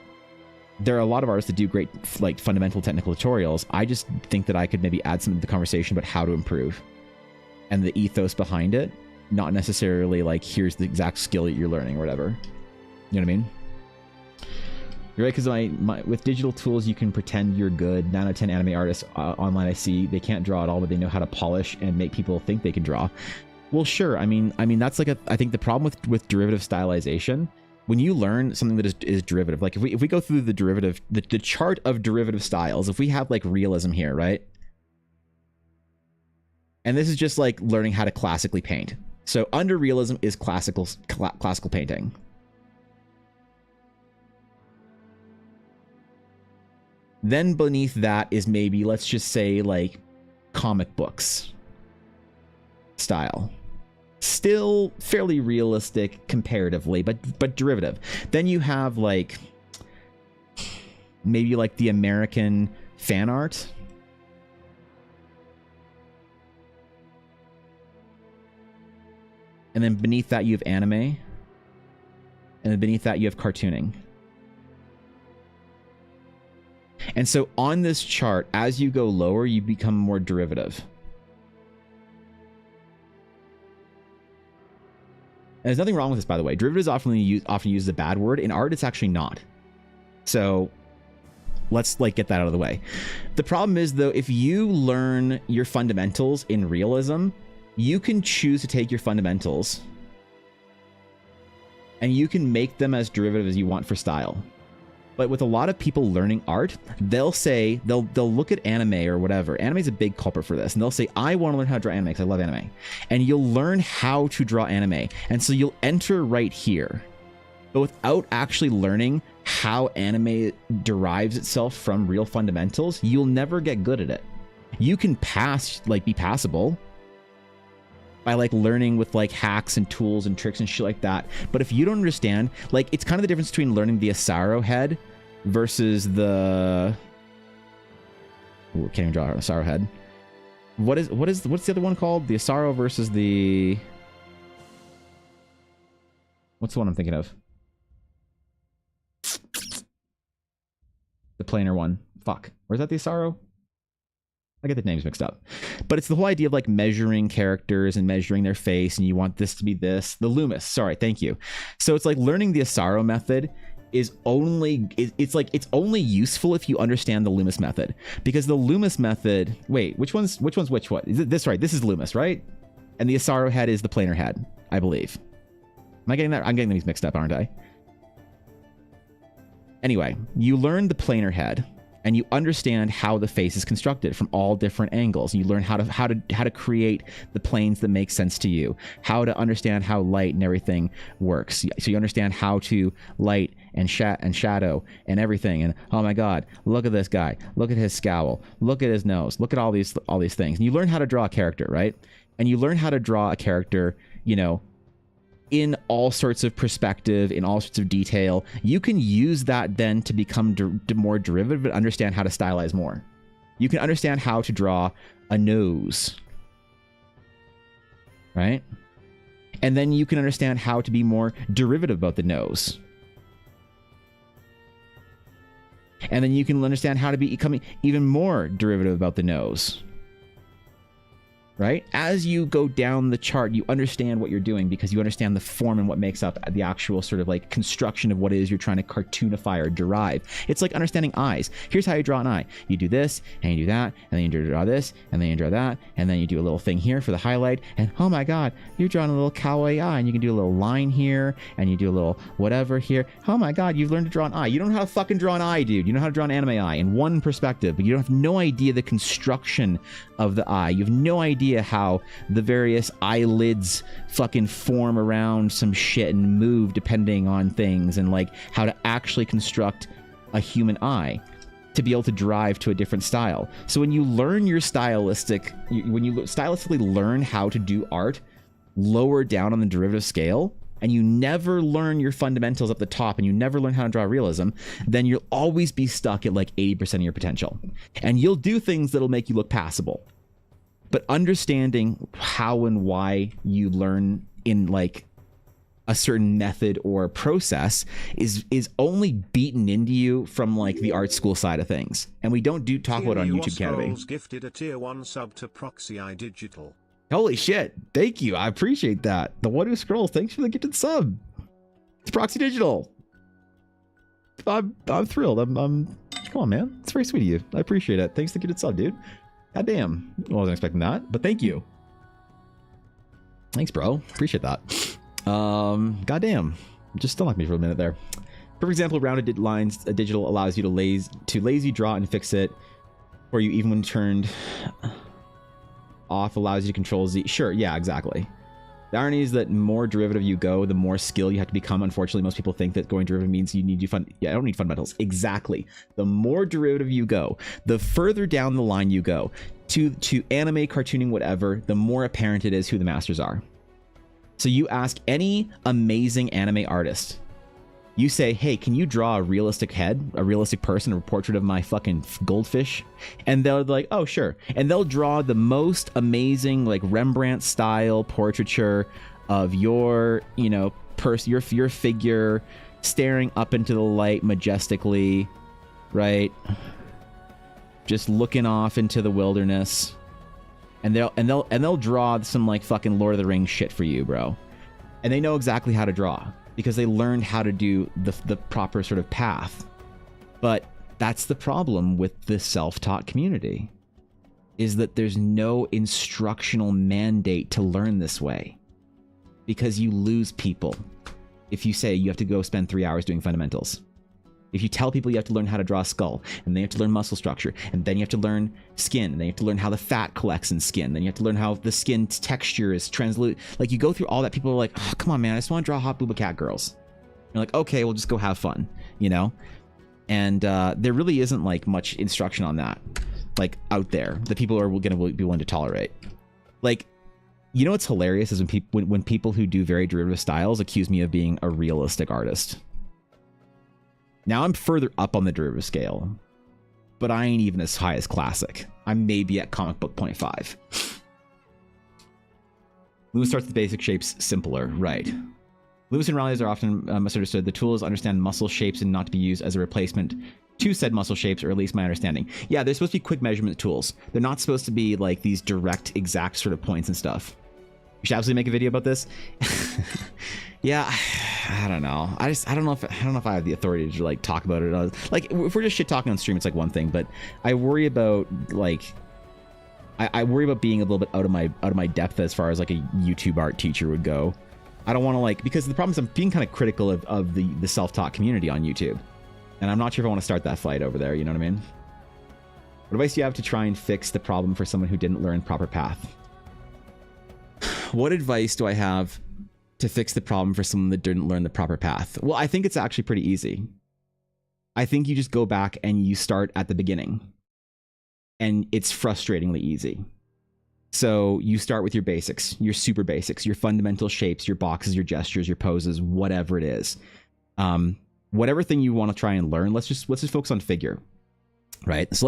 there are a lot of artists that do great like fundamental technical tutorials. I just think that I could maybe add some of the conversation about how to improve and the ethos behind it, not necessarily like here's the exact skill that you're learning or whatever. You know what I mean? You're right, because with digital tools you can pretend you're good. 9 out of 10 anime artists online I see, they can't draw at all, but they know how to polish and make people think they can draw. Well, sure. I mean that's like I think the problem with derivative stylization, when you learn something that is derivative, like if we go through the derivative, the chart of derivative styles, if we have like realism here, right? And this is just like learning how to classically paint. So under realism is classical painting. Then beneath that is maybe, let's just say, like comic books style. Still fairly realistic comparatively, but derivative. Then you have like maybe like the American fan art. And then beneath that you have anime. And then beneath that you have cartooning. And so on this chart, as you go lower, you become more derivative. And there's nothing wrong with this, by the way. Derivative is often used as a bad word. In art, it's actually not. So let's like get that out of the way. The problem is, though, if you learn your fundamentals in realism, you can choose to take your fundamentals and you can make them as derivative as you want for style. But with a lot of people learning art, they'll say, they'll look at anime or whatever. Anime is a big culprit for this. And they'll say, I want to learn how to draw anime because I love anime. And you'll learn how to draw anime. And so you'll enter right here. But without actually learning how anime derives itself from real fundamentals, you'll never get good at it. You can be passable by like learning with like hacks and tools and tricks and shit like that. But if you don't understand, like, it's kind of the difference between learning the Asaro head versus the... Ooh, can't even draw an Asaro head. What's the other one called? The Asaro versus the... What's the one I'm thinking of? The planar one. Fuck. Or is that the Asaro? I get the names mixed up. But it's the whole idea of like measuring characters and measuring their face, and you want this to be this. The Loomis, sorry, thank you. So it's like learning the Asaro method is only, it's only useful if you understand the Loomis method. Because the Loomis method, wait, which one's which one? Is it this right? This is Loomis, right? And the Asaro head is the planar head, I believe. Am I getting that? I'm getting these mixed up, aren't I? Anyway, you learn the planar head, and you understand how the face is constructed from all different angles. You learn how to create the planes that make sense to you, how to understand how light and everything works. So you understand how to light and shadow and everything. And oh my God, look at this guy. Look at his scowl. Look at his nose. Look at all these things. And you learn how to draw a character, right? And you learn how to draw a character, you know, in all sorts of perspective, in all sorts of detail. You can use that then to become more derivative, but understand how to stylize more. You can understand how to draw a nose, right? And then you can understand how to be more derivative about the nose. And then you can understand how to become even more derivative about the nose. Right? As you go down the chart, you understand what you're doing because you understand the form and what makes up the actual sort of like construction of what it is you're trying to cartoonify or derive. It's like understanding eyes. Here's how you draw an eye. You do this, and you do that, and then you draw this, and then you draw that, and then you do a little thing here for the highlight, and oh my God, you're drawing a little kawaii eye, and you can do a little line here, and you do a little whatever here. Oh my God, you've learned to draw an eye. You don't know how to fucking draw an eye, dude. You know how to draw an anime eye in one perspective, but you have no idea the construction of the eye. You have no idea how the various eyelids fucking form around some shit and move depending on things, and like how to actually construct a human eye to be able to drive to a different style. So when you learn your when you stylistically learn how to do art lower down on the derivative scale, and you never learn your fundamentals up the top, and you never learn how to draw realism, then you'll always be stuck at like 80% of your potential. And you'll do things that'll make you look passable. But understanding how and why you learn in like a certain method or process is only beaten into you from like the art school side of things. And we don't talk about it on YouTube, Canada. Gifted a tier 1 sub to Proxy Eye Digital. Holy shit. Thank you. I appreciate that. The one who scrolls, thanks for the gifted sub. It's Proxy Digital. I'm thrilled. Come on, man. It's very sweet of you. I appreciate it. Thanks for the gifted sub, dude. God damn. I wasn't expecting that, but thank you. Thanks, bro. Appreciate that. God damn. Just still knocked me for a minute there. For example, rounded lines, a digital allows you to lazy draw and fix it for you even when turned off, allows you to control Z. Sure, yeah, exactly. The irony is that more derivative you go, the more skill you have to become. Unfortunately, most people think that going derivative means you need I don't need fundamentals. Exactly. The more derivative you go, the further down the line you go to anime, cartooning, whatever, the more apparent it is who the masters are. So you ask any amazing anime artist, you say, hey, can you draw a realistic head, a realistic person, a portrait of my fucking goldfish? And they'll be like, oh, sure. And they'll draw the most amazing, like Rembrandt style portraiture of your, you know, your figure staring up into the light majestically, right? Just looking off into the wilderness. And they'll draw some like fucking Lord of the Rings shit for you, bro. And they know exactly how to draw, because they learned how to do the proper sort of path. But that's the problem with the self-taught community, is that there's no instructional mandate to learn this way, because you lose people if you say you have to go spend 3 hours doing fundamentals. If you tell people you have to learn how to draw a skull, and then you have to learn muscle structure, and then you have to learn skin, and then you have to learn how the fat collects in skin, then you have to learn how the skin texture is translucent. Like, you go through all that, people are like, oh, come on, man, I just want to draw hot booba cat girls. You're like, okay, we'll just go have fun, you know? And there really isn't like much instruction on that, like, out there that people are going to be willing to tolerate. Like, you know what's hilarious is when people who do very derivative styles accuse me of being a realistic artist. Now I'm further up on the derivative scale, but I ain't even as high as classic. I'm maybe at comic book 0.5. Lewis starts with basic shapes simpler, right? Lewis and Riley's are often misunderstood. The tool is to understand muscle shapes and not to be used as a replacement to said muscle shapes, or at least my understanding. Yeah, they're supposed to be quick measurement tools. They're not supposed to be like these direct, exact sort of points and stuff. You should absolutely make a video about this. Yeah, I don't know. I don't know if I have the authority to like talk about it. Like, if we're just shit talking on stream, it's like one thing, but I worry about like I worry about being a little bit out of my depth as far as like a YouTube art teacher would go. I don't want to like, because the problem is I'm being kind of critical of the self-taught community on YouTube, and I'm not sure if I want to start that fight over there. You know what I mean? What advice do you have to try and fix the problem for someone who didn't learn proper path? What advice do I have to fix the problem for someone that didn't learn the proper path? Well, I think it's actually pretty easy. I think you just go back and you start at the beginning, and it's frustratingly easy. So you start with your basics, your super basics, your fundamental shapes, your boxes, your gestures, your poses, whatever it is. Whatever thing you want to try and learn, let's just focus on figure. Right? So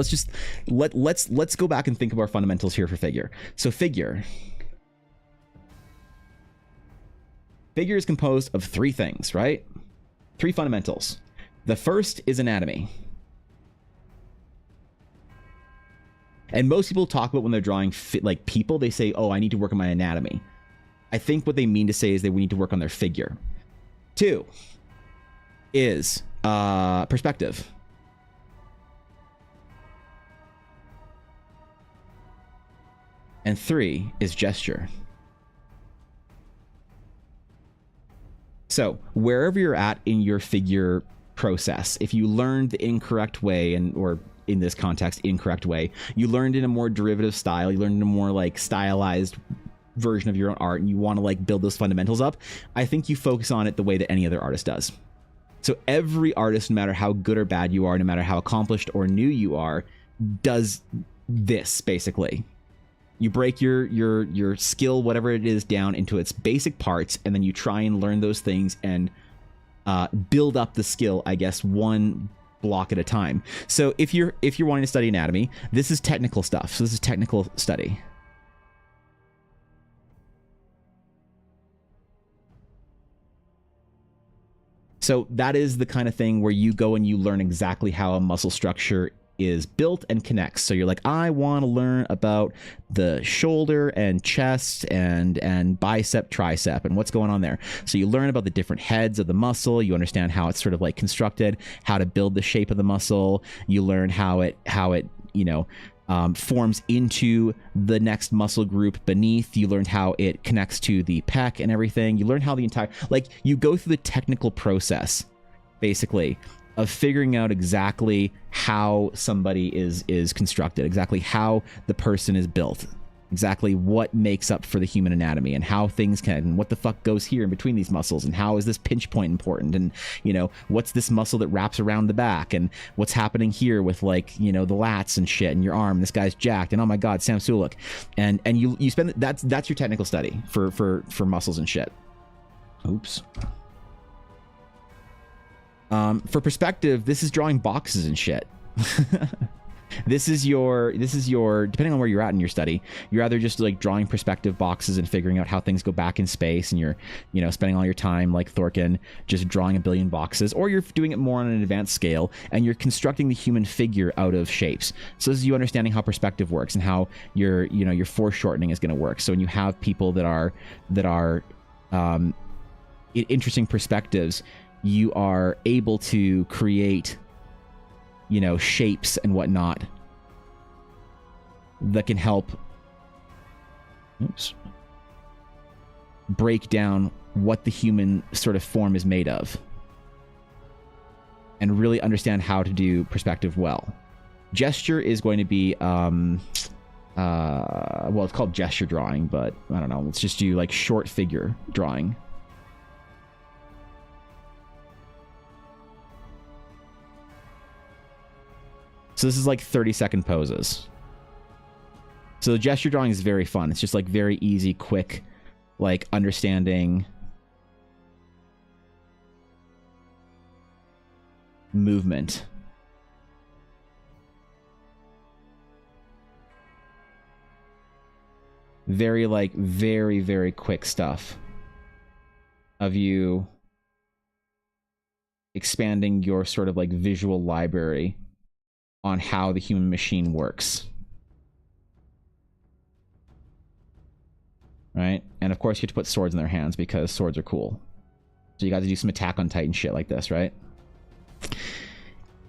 let's go back and think of our fundamentals here for figure. So figure is composed of three things, right? Three fundamentals. The first is anatomy. And most people talk about when they're drawing like people, they say, oh, I need to work on my anatomy. I think what they mean to say is that we need to work on their figure. Two is perspective. And three is gesture. So wherever you're at in your figure process, if you learned the incorrect way, or in this context, incorrect way, you learned in a more derivative style, you learned in a more like stylized version of your own art, and you want to like build those fundamentals up, I think you focus on it the way that any other artist does. So every artist, no matter how good or bad you are, no matter how accomplished or new you are, does this basically. You break your skill, whatever it is, down into its basic parts, and then you try and learn those things and build up the skill, I guess, one block at a time. So if you're wanting to study anatomy, this is technical stuff. So this is technical study. So that is the kind of thing where you go and you learn exactly how a muscle structure is built and connects. So you're like, I want to learn about the shoulder and chest and bicep, tricep, and what's going on there. So you learn about the different heads of the muscle. You understand how it's sort of like constructed, how to build the shape of the muscle. You learn how it forms into the next muscle group beneath. You learn how it connects to the pec and everything. You learn how the entire, like, you go through the technical process, basically, of figuring out exactly how somebody is constructed, exactly how the person is built. exactly what makes up for the human anatomy and how things can, and what the fuck goes here in between these muscles, and how is this pinch point important, and what's this muscle that wraps around the back, and what's happening here with the lats and shit, and your arm, this guy's jacked, and oh my god, Sam Sulek, and you spend that's your technical study for muscles and shit. Oops. For perspective, this is drawing boxes and shit. This is your depending on where you're at in your study, you're either just like drawing perspective boxes and figuring out how things go back in space, and you're spending all your time like Thorkin just drawing a billion boxes, or you're doing it more on an advanced scale and you're constructing the human figure out of shapes. So this is you understanding how perspective works and how your foreshortening is going to work. So when you have people that are interesting perspectives, you are able to create shapes and whatnot that can help break down what the human sort of form is made of and really understand how to do perspective well. Gesture is going to be well, it's called gesture drawing, but I don't know, let's just do like short figure drawing. So this is like 30-second poses. So the gesture drawing is very fun. It's just like very easy, quick, like understanding movement. Very very quick stuff of you expanding your sort of like visual library on how the human machine works. Right? And of course you have to put swords in their hands because swords are cool. So you got to do some Attack on Titan shit like this, right?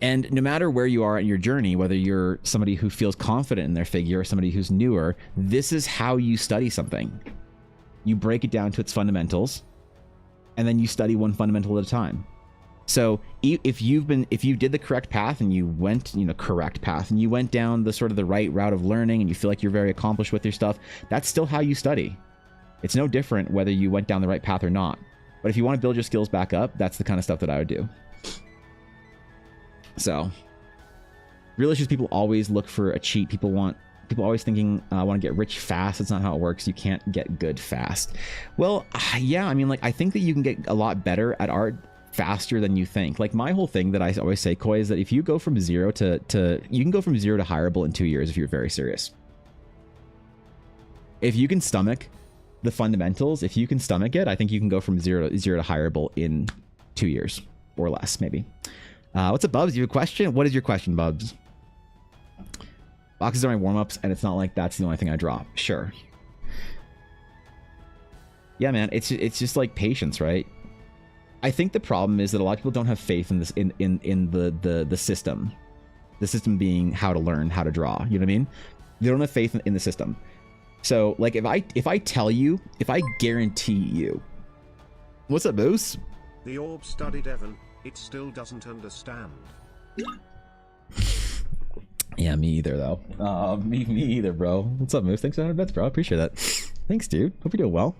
And no matter where you are in your journey, whether you're somebody who feels confident in their figure or somebody who's newer, this is how you study something. You break it down to its fundamentals, and then you study one fundamental at a time. So if you did the correct path and you went, correct path, and you went down the sort of the right route of learning and you feel like you're very accomplished with your stuff, that's still how you study. It's no different whether you went down the right path or not. But if you want to build your skills back up, that's the kind of stuff that I would do. So real issues, people always look for a cheat. People always thinking, I want to get rich fast. That's not how it works. You can't get good fast. Well, yeah, I mean, like, I think that you can get a lot better at art faster than you think. Like, my whole thing that I always say, Koi, is that if you go from zero to you can go from zero to hireable in 2 years if you're very serious. If you can stomach the fundamentals, if you can stomach it, I think you can go from zero to hireable in 2 years or less, maybe. What's up, Bubs? You have a question? What is your question, Bubs? Boxes are my warm-ups, and it's not like that's the only thing I draw. Sure. Yeah, man, it's just like patience, right? I think the problem is that a lot of people don't have faith in this in the system. The system being how to learn how to draw. You know what I mean? They don't have faith in the system. So, like, if I tell you, if I guarantee you, what's up, Moose? The orb studied Evan. It still doesn't understand. Yeah, me either, though. Me either, bro. What's up, Moose? Thanks for 100 bets, bro. I appreciate that. Thanks, dude. Hope you're doing well.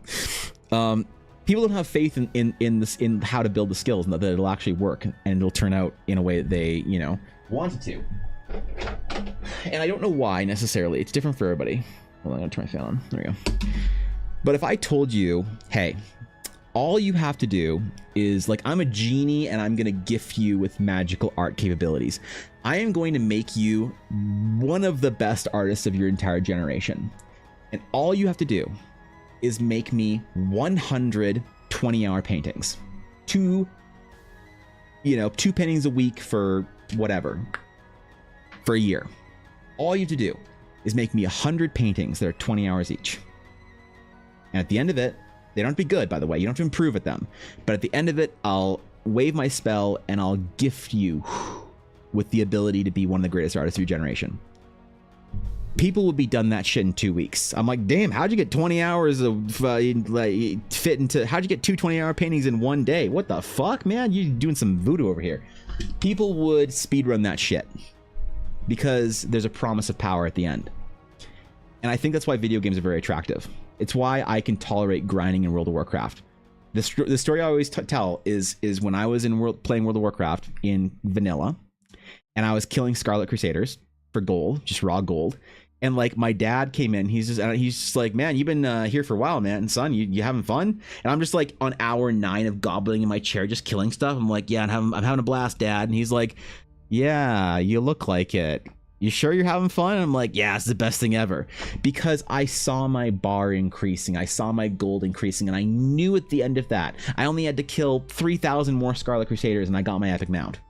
People don't have faith in how to build the skills and that it'll actually work and it'll turn out in a way that they, want it to. And I don't know why necessarily. It's different for everybody. Hold on, I'm gonna turn my fan on. There we go. But if I told you, hey, all you have to do is, like, I'm a genie and I'm gonna gift you with magical art capabilities. I am going to make you one of the best artists of your entire generation. And all you have to do is make me 100 20-hour paintings. Two paintings a week for whatever. For a year. All you have to do is make me 100 paintings that are 20 hours each. And at the end of it, they don't have to be good, by the way. You don't have to improve at them. But at the end of it, I'll wave my spell and I'll gift you with the ability to be one of the greatest artists of your generation. People would be done that shit in 2 weeks. I'm like, damn, how'd you get 20 hours of fit into... How'd you get 2 20-hour paintings in one day? What the fuck, man? You're doing some voodoo over here. People would speedrun that shit because there's a promise of power at the end. And I think that's why video games are very attractive. It's why I can tolerate grinding in World of Warcraft. The story I always tell is when I was playing World of Warcraft in vanilla, and I was killing Scarlet Crusaders for gold, just raw gold. And like my dad came in, he's just like, man, you've been here for a while, man, and son, you having fun? And I'm just like on hour 9 of gobbling in my chair, just killing stuff. I'm like, yeah, I'm having a blast, Dad. And he's like, yeah, you look like it. You sure you're having fun? And I'm like, yeah, it's the best thing ever. Because I saw my bar increasing. I saw my gold increasing. And I knew at the end of that, I only had to kill 3,000 more Scarlet Crusaders and I got my epic mount.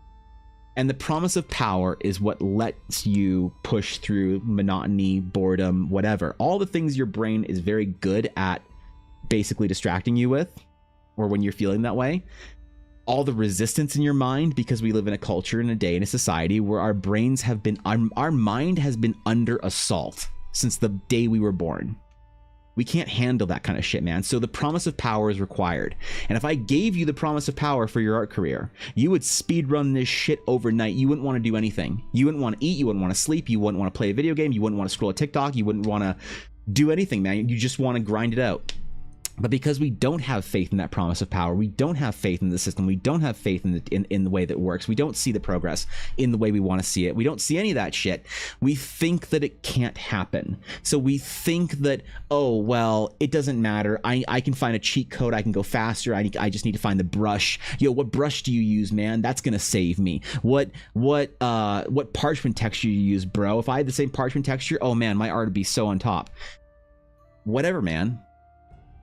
And the promise of power is what lets you push through monotony, boredom, whatever. All the things your brain is very good at basically distracting you with, or when you're feeling that way. All the resistance in your mind, because we live in a culture, in a day, in a society where our brains have been, our mind has been under assault since the day we were born. We can't handle that kind of shit, man. So the promise of power is required. And if I gave you the promise of power for your art career, you would speed run this shit overnight. You wouldn't want to do anything. You wouldn't want to eat. You wouldn't want to sleep. You wouldn't want to play a video game. You wouldn't want to scroll a TikTok. You wouldn't want to do anything, man. You just want to grind it out. But because we don't have faith in that promise of power, we don't have faith in the system, we don't have faith in the way that it works, we don't see the progress in the way we want to see it, we don't see any of that shit, we think that it can't happen. So we think that, oh, well, it doesn't matter, I can find a cheat code, I can go faster, I just need to find the brush. Yo, what brush do you use, man? That's gonna save me. What parchment texture you use, bro? If I had the same parchment texture, oh man, my art would be so on top. Whatever, man.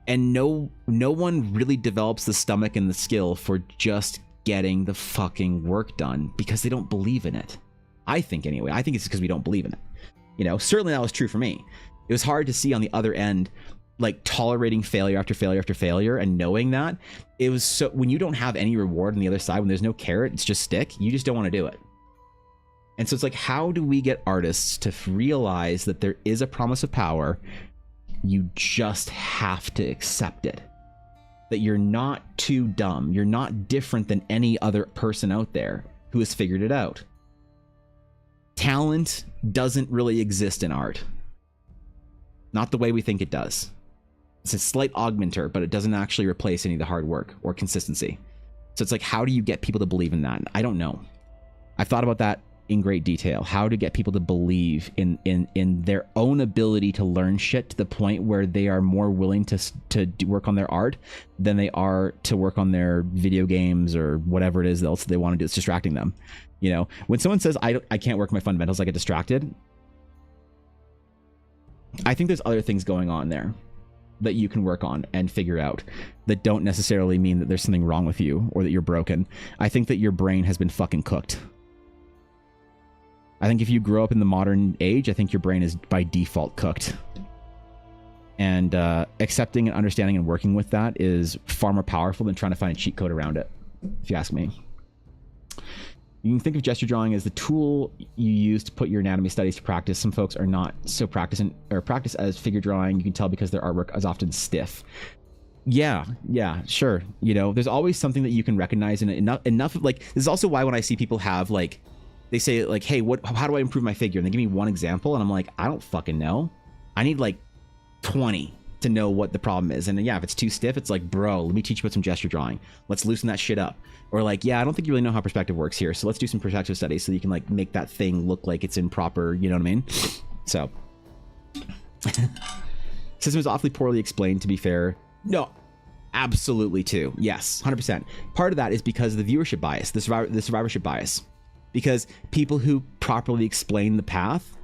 And no one really develops the stomach and the skill for just getting the fucking work done because they don't believe in it. I think anyway. I think it's because we don't believe in it. You know, certainly that was true for me. It was hard to see on the other end, like tolerating failure after failure after failure and knowing that. It was so, when you don't have any reward on the other side, when there's no carrot, it's just stick, you just don't want to do it. And so it's like, how do we get artists to realize that there is a promise of power? You just have to accept it. That you're not too dumb. You're not different than any other person out there who has figured it out. Talent doesn't really exist in art. Not the way we think it does. It's a slight augmenter, but it doesn't actually replace any of the hard work or consistency. So it's like, how do you get people to believe in that? I don't know. I've thought about that in great detail, how to get people to believe in their own ability to learn shit to the point where they are more willing to work on their art than they are to work on their video games or whatever it is else they want to do. It's distracting them. You know, when someone says I can't work my fundamentals, I get distracted. I think there's other things going on there that you can work on and figure out that don't necessarily mean that there's something wrong with you or that you're broken. I think that your brain has been fucking cooked. I think if you grow up in the modern age, I think your brain is by default cooked. And accepting and understanding and working with that is far more powerful than trying to find a cheat code around it, if you ask me. You can think of gesture drawing as the tool you use to put your anatomy studies to practice. Some folks are not so practice as figure drawing. You can tell because their artwork is often stiff. Yeah, sure. You know, there's always something that you can recognize, and enough. Like, this is also why when I see people have like, they say like, hey, how do I improve my figure? And they give me one example and I'm like, I don't fucking know. I need like 20 to know what the problem is. And yeah, if it's too stiff, it's like, bro, let me teach you about some gesture drawing. Let's loosen that shit up. Or like, yeah, I don't think you really know how perspective works here. So let's do some perspective studies so you can like make that thing look like it's in proper, you know what I mean? So system is awfully poorly explained, to be fair. No, absolutely too. Yes, 100%. Part of that is because of the viewership bias, the survivorship bias. Because people who properly explain the path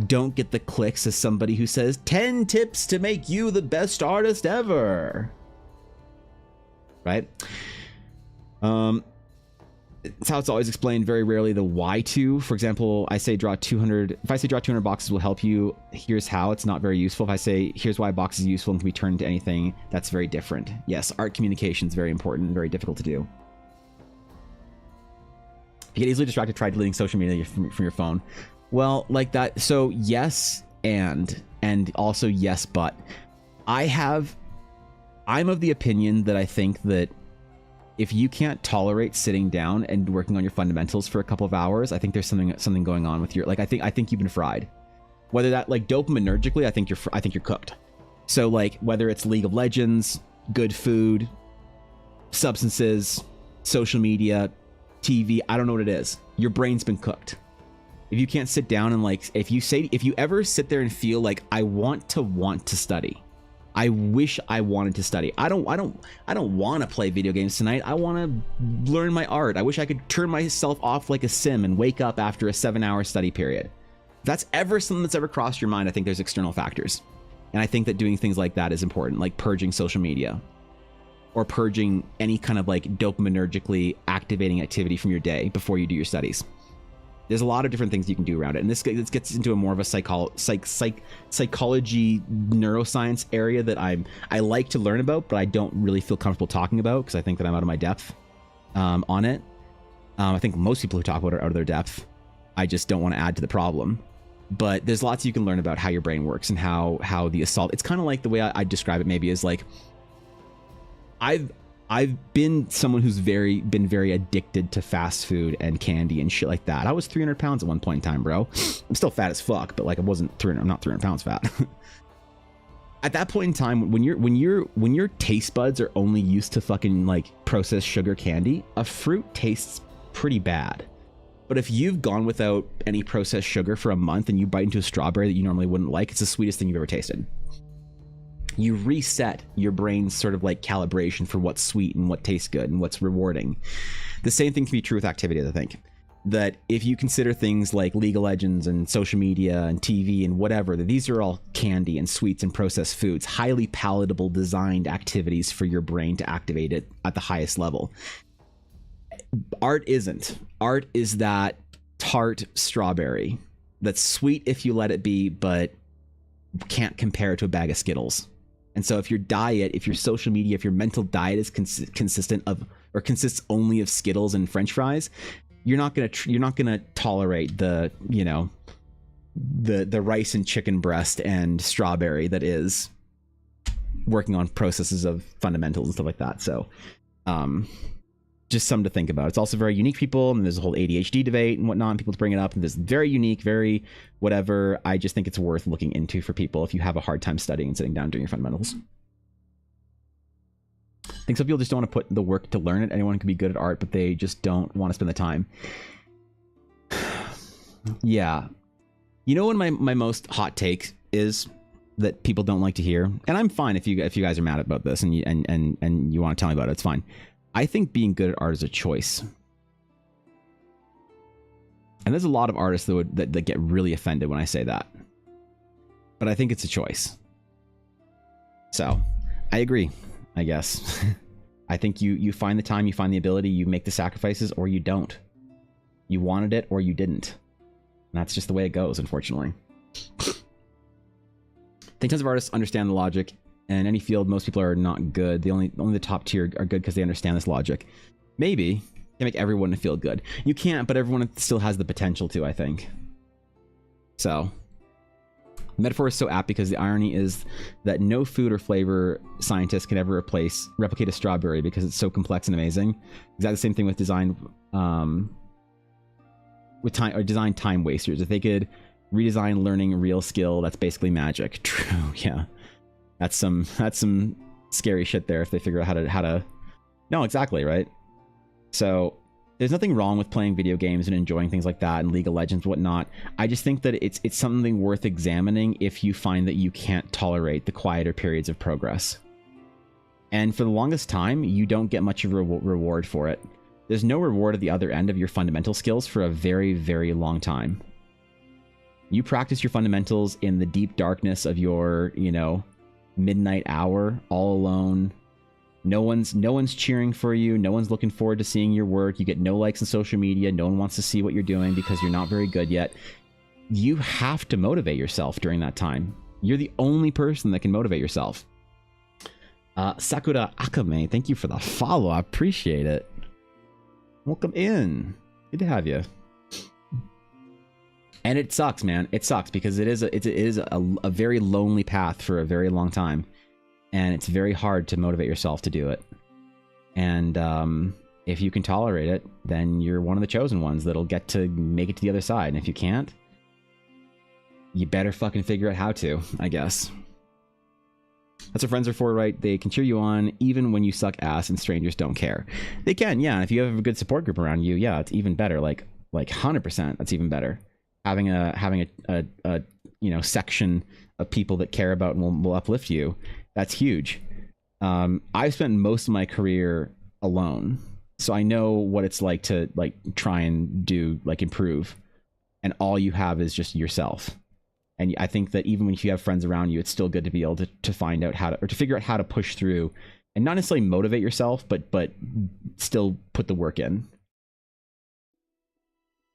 don't get the clicks as somebody who says 10 tips to make you the best artist ever. Right? It's how it's always explained. Very rarely the why to. For example, I say draw 200. If I say draw 200 boxes will help you, here's how. It's not very useful. If I say here's why a box is useful and can be turned into anything, that's very different. Yes, art communication is very important and very difficult to do. You get easily distracted, try deleting social media from your phone. Well, like that. So yes, and also yes, but I'm of the opinion that I think that if you can't tolerate sitting down and working on your fundamentals for a couple of hours, I think there's something going on with your, like, I think you've been fried. Whether that like dopaminergically, I think you're cooked. So like whether it's League of Legends, good food, substances, social media, TV, I don't know what it is. Your brain's been cooked. If you can't sit down and like, if you ever sit there and feel like I want to study, I wish I wanted to study. I don't want to play video games tonight. I want to learn my art. I wish I could turn myself off like a sim and wake up after a 7-hour study period. If that's ever something that's ever crossed your mind, I think there's external factors. And I think that doing things like that is important, like purging social media or purging any kind of like dopaminergically activating activity from your day before you do your studies. There's a lot of different things you can do around it. And this gets into a more of a psychology, neuroscience area that I like to learn about, but I don't really feel comfortable talking about because I think that I'm out of my depth on it. I think most people who talk about it are out of their depth. I just don't want to add to the problem. But there's lots you can learn about how your brain works and how the assault. It's kind of like the way I describe it maybe is like I've been someone who's been very addicted to fast food and candy and shit like that. I was 300 pounds at one point in time, bro. I'm still fat as fuck, but like I'm not 300 pounds fat. At that point in time, when your taste buds are only used to fucking like processed sugar candy, a fruit tastes pretty bad. But if you've gone without any processed sugar for a month and you bite into a strawberry that you normally wouldn't like, it's the sweetest thing you've ever tasted. You reset your brain's sort of like calibration for what's sweet and what tastes good and what's rewarding. The same thing can be true with activities, I think. That if you consider things like League of Legends and social media and TV and whatever, that these are all candy and sweets and processed foods, highly palatable designed activities for your brain to activate it at the highest level. Art isn't. Art is that tart strawberry that's sweet if you let it be, but can't compare it to a bag of Skittles. And so if your diet, if your social media, if your mental diet is consistent of or consists only of Skittles and French fries, you're not gonna tolerate the the rice and chicken breast and strawberry that is working on processes of fundamentals and stuff like that. So just something to think about. It's also very unique people, and there's a whole ADHD debate and whatnot, and people bring it up, and this very unique, very whatever. I just think it's worth looking into for people if you have a hard time studying and sitting down doing your fundamentals. I think some people just don't want to put the work to learn it. Anyone can be good at art, but they just don't want to spend the time. Yeah. You know what my most hot take is that people don't like to hear? And I'm fine if you guys are mad about this and you want to tell me about it, it's fine. I think being good at art is a choice. And there's a lot of artists that get really offended when I say that. But I think it's a choice. So, I agree, I guess. I think you find the time, you find the ability, you make the sacrifices, or you don't. You wanted it, or you didn't. And that's just the way it goes, unfortunately. I think tons of artists understand the logic. In any field, most people are not good. Only the top tier are good because they understand this logic. Maybe they make everyone feel good. You can't, but everyone still has the potential to, I think. So, metaphor is so apt because the irony is that no food or flavor scientist can ever replicate a strawberry because it's so complex and amazing. Exactly the same thing with design time wasters. If they could redesign learning a real skill, that's basically magic. True, yeah. That's some scary shit there if they figure out how to. No, exactly, right? So there's nothing wrong with playing video games and enjoying things like that and League of Legends, whatnot. I just think that it's something worth examining if you find that you can't tolerate the quieter periods of progress. And for the longest time, you don't get much of a reward for it. There's no reward at the other end of your fundamental skills for a very, very long time. You practice your fundamentals in the deep darkness of your, midnight hour, all alone. No one's cheering for you. No one's looking forward to seeing your work. You get no likes on social media. No one wants to see what you're doing because you're not very good yet. You have to motivate yourself during that time. You're the only person that can motivate yourself. Sakura Akame, thank you for the follow. I appreciate it. Welcome in. Good to have you. And it sucks, man. It sucks because it is a very lonely path for a very long time. And it's very hard to motivate yourself to do it. And if you can tolerate it, then you're one of the chosen ones that'll get to make it to the other side. And if you can't, you better fucking figure out how to, I guess. That's what friends are for, right? They can cheer you on even when you suck ass and strangers don't care. They can, yeah. If you have a good support group around you, yeah, it's even better. Like 100%, that's even better. Having a section of people that care about and will uplift you, that's huge. I've spent most of my career alone, so I know what it's like to like try and do like improve, and all you have is just yourself. And I think that even when you have friends around you, it's still good to be able to find out how to, or to figure out how to push through and not necessarily motivate yourself, but still put the work in.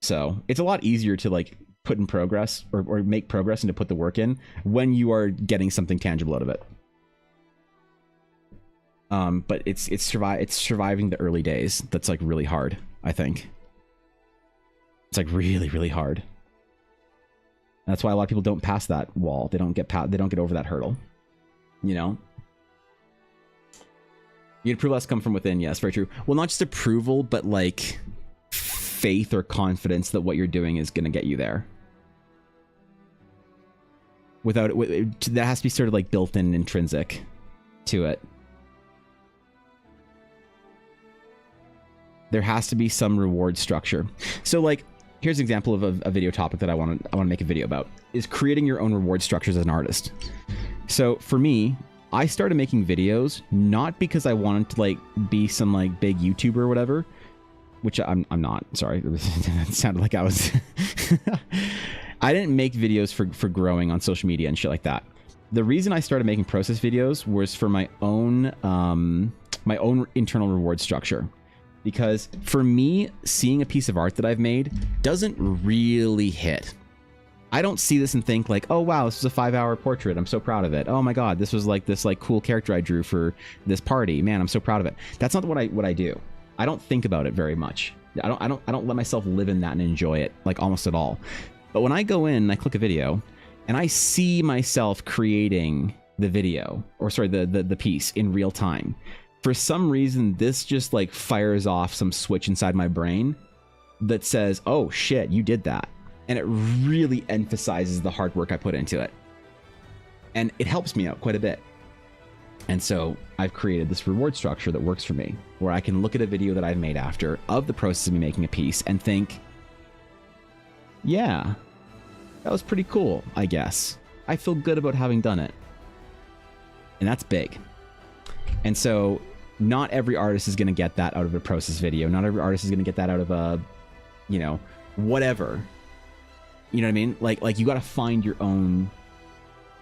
So it's a lot easier to like put in progress or make progress and to put the work in when you are getting something tangible out of it. But it's surviving the early days that's like really hard, I think. It's like really, really hard. That's why a lot of people don't pass that wall. They don't get over that hurdle. You know? Your approval has to come from within, yes, very true. Well, not just approval, but like faith or confidence that what you're doing is going to get you there. Without it, that has to be sort of like built in, intrinsic to it. There has to be some reward structure. So like, here's an example of a video topic that I want to make a video about, is creating your own reward structures as an artist. So for me, I started making videos not because I wanted to like be some like big YouTuber or whatever, which I'm not. Sorry, it sounded like I was. I didn't make videos for growing on social media and shit like that. The reason I started making process videos was for my own internal reward structure. Because for me, seeing a piece of art that I've made doesn't really hit. I don't see this and think like, oh wow, this was a 5-hour portrait. I'm so proud of it. Oh my god, this was like this like cool character I drew for this party. Man, I'm so proud of it. That's not what I do. I don't think about it very much. I don't let myself live in that and enjoy it like almost at all. But when I go in and I click a video and I see myself creating the video, or sorry, the piece in real time, for some reason, this just like fires off some switch inside my brain that says, oh shit, you did that. And it really emphasizes the hard work I put into it. And it helps me out quite a bit. And so I've created this reward structure that works for me, where I can look at a video that I've made after of the process of me making a piece and think, yeah, that was pretty cool, I guess. I feel good about having done it. And that's big. And so not every artist is going to get that out of a process video. Not every artist is going to get that out of a, you know, whatever. You know what I mean? Like you got to find your own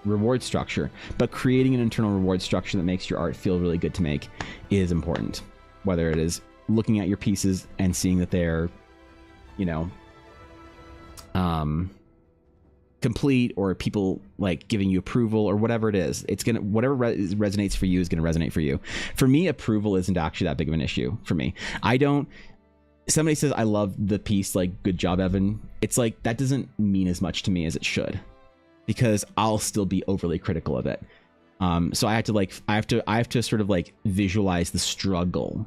reward structure, but creating an internal reward structure that makes your art feel really good to make is important. Whether it is looking at your pieces and seeing that they're, you know, complete, or people like giving you approval, or whatever it is, it's gonna, whatever resonates for you is gonna resonate for you. For me, approval isn't actually that big of an issue for me. Somebody says I love the piece, like good job, Evan. It's like that doesn't mean as much to me as it should, because I'll still be overly critical of it. So I have to sort of like visualize the struggle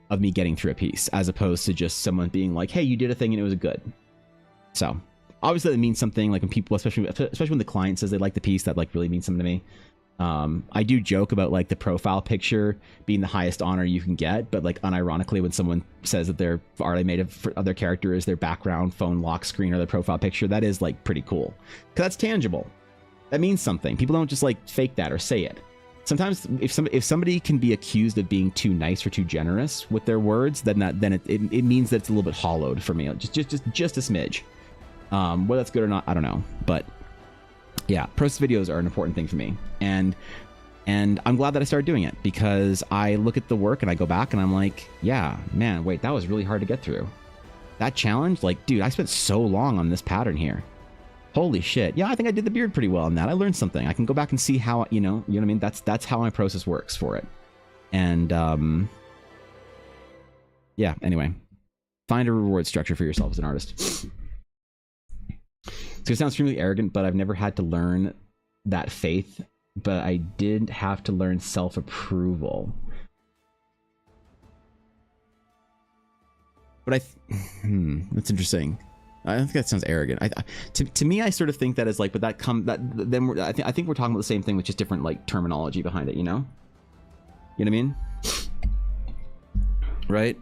of me getting through a piece, as opposed to just someone being like, hey, you did a thing and it was good. So obviously that means something, like when people, especially when the client says they like the piece, that like really means something to me. I do joke about like the profile picture being the highest honor you can get, but like unironically, when someone says that their art I made of their character is their background phone lock screen or their profile picture, that is like pretty cool, because that's tangible. That means something. People don't just like fake that or say it. Sometimes if somebody can be accused of being too nice or too generous with their words, then it means that it's a little bit hollowed for me, just a smidge. Whether that's good or not, I don't know. But yeah, process videos are an important thing for me. And I'm glad that I started doing it, because I look at the work and I go back and I'm like, yeah, man, wait, that was really hard to get through. That challenge, like, dude, I spent so long on this pattern here. Holy shit. Yeah, I think I did the beard pretty well in that. I learned something. I can go back and see how, you know what I mean? That's how my process works for it. And yeah, anyway, find a reward structure for yourself as an artist. So it sounds extremely arrogant, but I've never had to learn that faith, but I did have to learn self-approval. But that's interesting. I think that sounds arrogant. To me, I sort of think that is like, but I think we're talking about the same thing with just different like terminology behind it. You know what I mean? Right?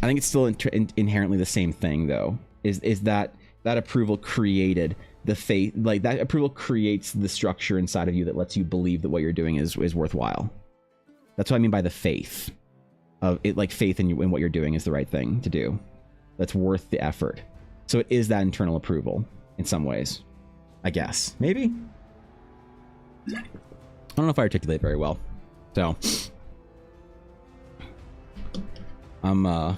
I think it's still inherently the same thing, though. Is that approval created the faith? Like that approval creates the structure inside of you that lets you believe that what you're doing is worthwhile. That's what I mean by the faith of it, like faith in what you're doing is the right thing to do. That's worth the effort. So it is that internal approval in some ways, I guess. Maybe? I don't know if I articulate very well. So I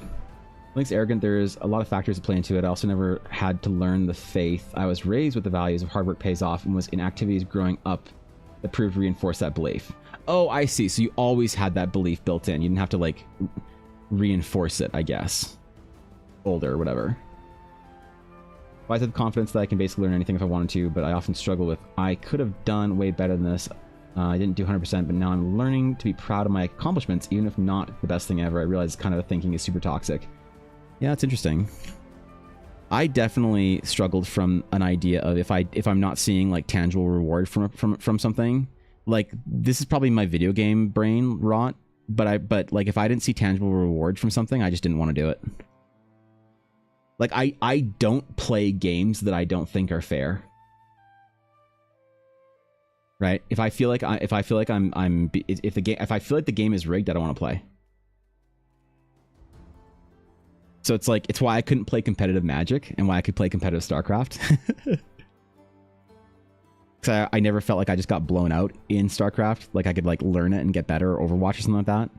think it's arrogant. There's a lot of factors that play into it. I also never had to learn the faith. I was raised with the values of hard work pays off and was in activities growing up that proved to reinforce that belief. Oh, I see. So you always had that belief built in. You didn't have to like reinforce it, I guess. Older or whatever. I have confidence that I can basically learn anything if I wanted to, but I often struggle with, I could have done way better than this. I didn't do 100%, but now I'm learning to be proud of my accomplishments, even if not the best thing ever. I realize kind of thinking is super toxic. Yeah, that's interesting. I definitely struggled from an idea of if I'm not seeing like tangible reward from something, like this is probably my video game brain rot, but like if I didn't see tangible reward from something, I just didn't want to do it. Like I don't play games that I don't think are fair. Right? If I feel like if I feel like the game is rigged, I don't want to play. So it's why I couldn't play competitive Magic and why I could play competitive StarCraft. Cuz I never felt like I just got blown out in StarCraft, like I could like learn it and get better, or Overwatch or something like that.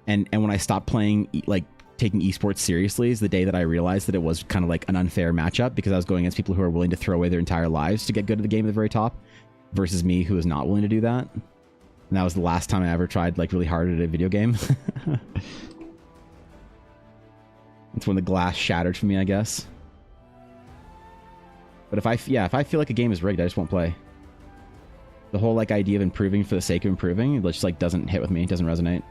And when I stopped playing like taking esports seriously is the day that I realized that it was kind of like an unfair matchup, because I was going against people who are willing to throw away their entire lives to get good at the game at the very top versus me who is not willing to do that. And that was the last time I ever tried like really hard at a video game. It's when the glass shattered for me, I guess. But if I feel like a game is rigged, I just won't play. The whole like idea of improving for the sake of improving, it just like doesn't hit with me. It doesn't resonate.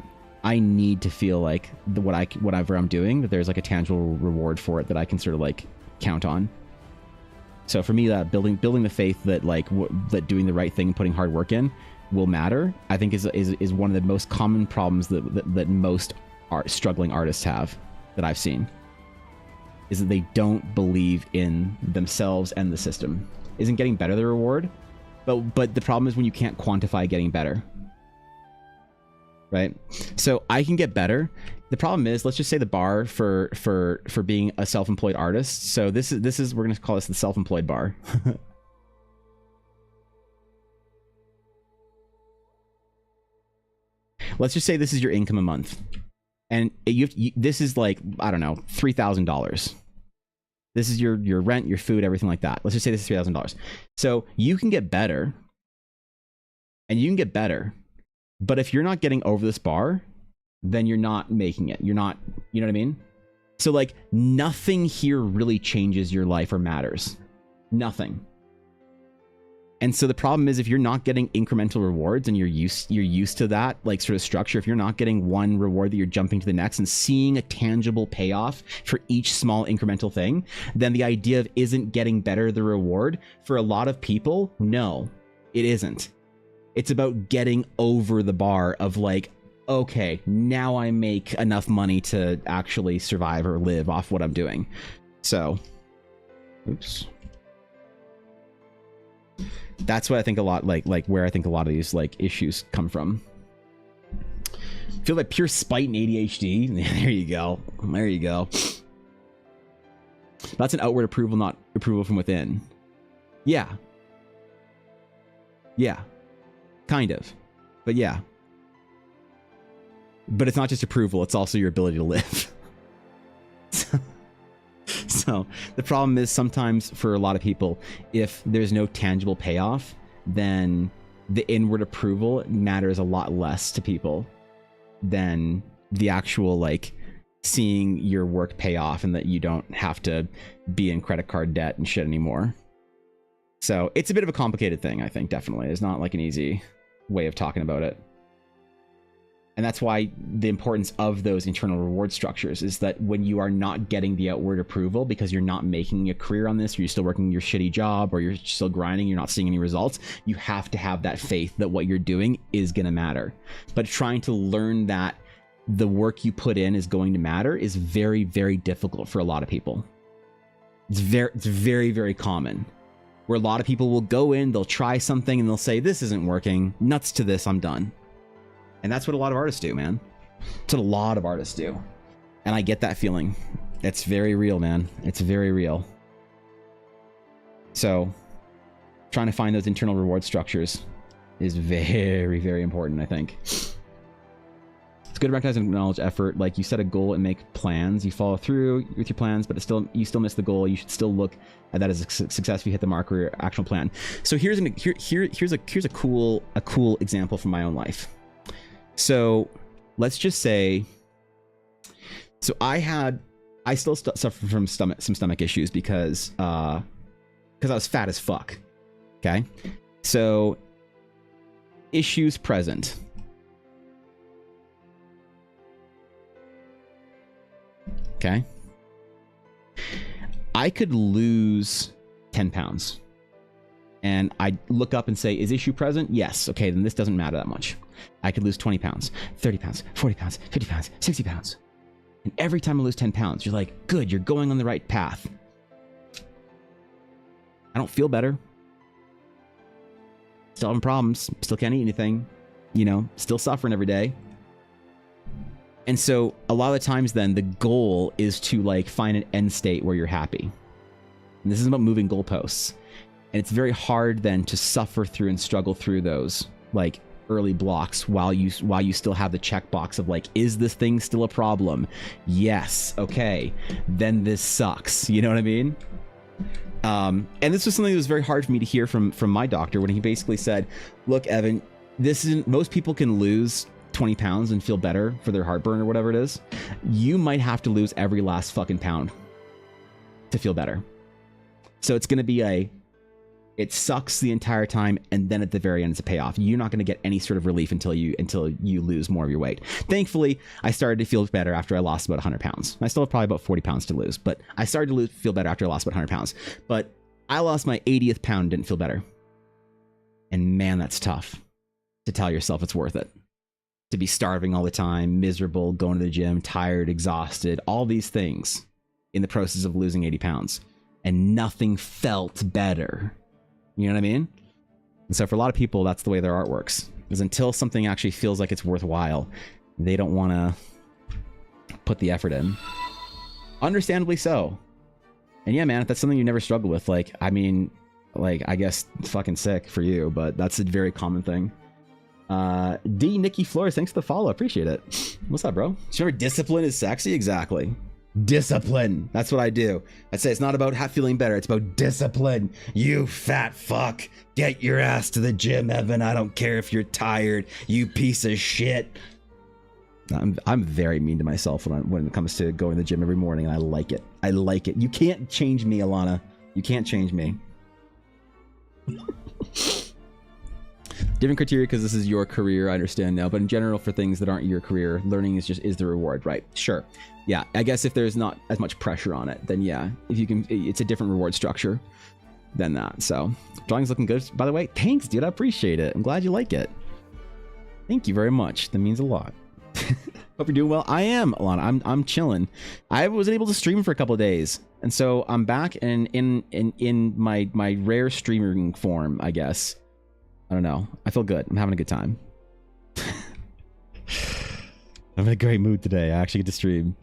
I need to feel like whatever I'm doing, that there's like a tangible reward for it that I can sort of like count on. So for me, that building the faith that like that doing the right thing, putting hard work in, will matter, I think is one of the most common problems that most struggling artists have that I've seen, is that they don't believe in themselves and the system. Isn't getting better the reward? But the problem is when you can't quantify getting better. Right? So I can get better. The problem is, let's just say the bar for being a self-employed artist. So this is we're going to call this the self-employed bar. Let's just say this is your income a month. And this is like, I don't know, $3,000. This is your rent, your food, everything like that. Let's just say this is $3,000. So you can get better, and you can get better. But if you're not getting over this bar, then you're not making it. You're not, you know what I mean? So like nothing here really changes your life or matters. Nothing. And so the problem is, if you're not getting incremental rewards and you're used to that like sort of structure, if you're not getting one reward that you're jumping to the next and seeing a tangible payoff for each small incremental thing, then the idea of isn't getting better the reward for a lot of people, no, it isn't. It's about getting over the bar of like, okay, now I make enough money to actually survive or live off what I'm doing. So, oops. That's what I think a lot like where I think a lot of these like issues come from. Feel like pure spite and ADHD. There you go. There you go. That's an outward approval, not approval from within. Yeah. Yeah. Kind of. But yeah. But it's not just approval, it's also your ability to live. So the problem is, sometimes for a lot of people, if there's no tangible payoff, then the inward approval matters a lot less to people than the actual like seeing your work pay off and that you don't have to be in credit card debt and shit anymore. So it's a bit of a complicated thing, I think, definitely. It's not like an easy way of talking about it. And that's why the importance of those internal reward structures is that when you are not getting the outward approval because you're not making a career on this, or you're still working your shitty job, or you're still grinding, you're not seeing any results, you have to have that faith that what you're doing is going to matter. But trying to learn that the work you put in is going to matter is very, very difficult for a lot of people. It's very, very common. Where a lot of people will go in, they'll try something, and they'll say, this isn't working. Nuts to this, I'm done. And that's what a lot of artists do, man. That's what a lot of artists do. And I get that feeling. It's very real, man. It's very real. So, trying to find those internal reward structures is very, very important, I think. It's good to recognize and acknowledge effort. Like, you set a goal and make plans. You follow through with your plans, but you still miss the goal. You should still look at that as a success if you hit the mark or your actual plan. So here's a cool example from my own life. So let's just say, so I still suffer from some stomach issues because I was fat as fuck. Okay. So issues present. Okay. I could lose 10 pounds and I look up and say, is issue present? Yes. Okay. Then this doesn't matter that much. I could lose 20 pounds, 30 pounds, 40 pounds, 50 pounds, 60 pounds. And every time I lose 10 pounds, you're like, good, you're going on the right path. I don't feel better. Still having problems. Still can't eat anything. You know, still suffering every day. And so a lot of the times then the goal is to like find an end state where you're happy. And this is about moving goalposts. And it's very hard then to suffer through and struggle through those like early blocks while you still have the checkbox of like, is this thing still a problem? Yes. Okay. Then this sucks. You know what I mean? And this was something that was very hard for me to hear from my doctor when he basically said, look, Evan, this isn't, most people can lose 20 pounds and feel better for their heartburn or whatever it is. You might have to lose every last fucking pound to feel better. So it's going to be it sucks the entire time, and then at the very end it's a payoff. You're not going to get any sort of relief until you lose more of your weight. Thankfully, I started to feel better after I lost about 100 pounds. I still have probably about 40 pounds to lose, but I started to feel better after I lost about 100 pounds. But I lost my 80th pound, didn't feel better. And man, that's tough to tell yourself it's worth it. To be starving all the time, miserable, going to the gym, tired, exhausted, all these things in the process of losing 80 pounds. And nothing felt better. You know what I mean? And so for a lot of people, that's the way their art works. Is until something actually feels like it's worthwhile, they don't want to put the effort in. Understandably so. And yeah, man, if that's something you never struggle with, like, I mean, like, I guess fucking sick for you, but that's a very common thing. D. Nikki Flores, thanks for the follow. Appreciate it. What's up, bro? Remember, discipline is sexy? Exactly. Discipline. That's what I do. I say it's not about feeling better. It's about discipline. You fat fuck. Get your ass to the gym, Evan. I don't care if you're tired. You piece of shit. I'm very mean to myself when it comes to going to the gym every morning, and I like it. I like it. You can't change me, Alana. You can't change me. Different criteria because this is your career, I understand now, but in general, for things that aren't your career, learning is the reward, right? Sure. Yeah, I guess if there's not as much pressure on it, then yeah, if you can, it's a different reward structure than that. So drawing's looking good, by the way. Thanks, dude. I appreciate it. I'm glad you like it. Thank you very much. That means a lot. Hope you're doing well. I am, Alana. I'm chilling. I wasn't able to stream for a couple of days, and so I'm back in my rare streaming form, I guess. I don't know. I feel good. I'm having a good time. I'm in a great mood today. I actually get to stream.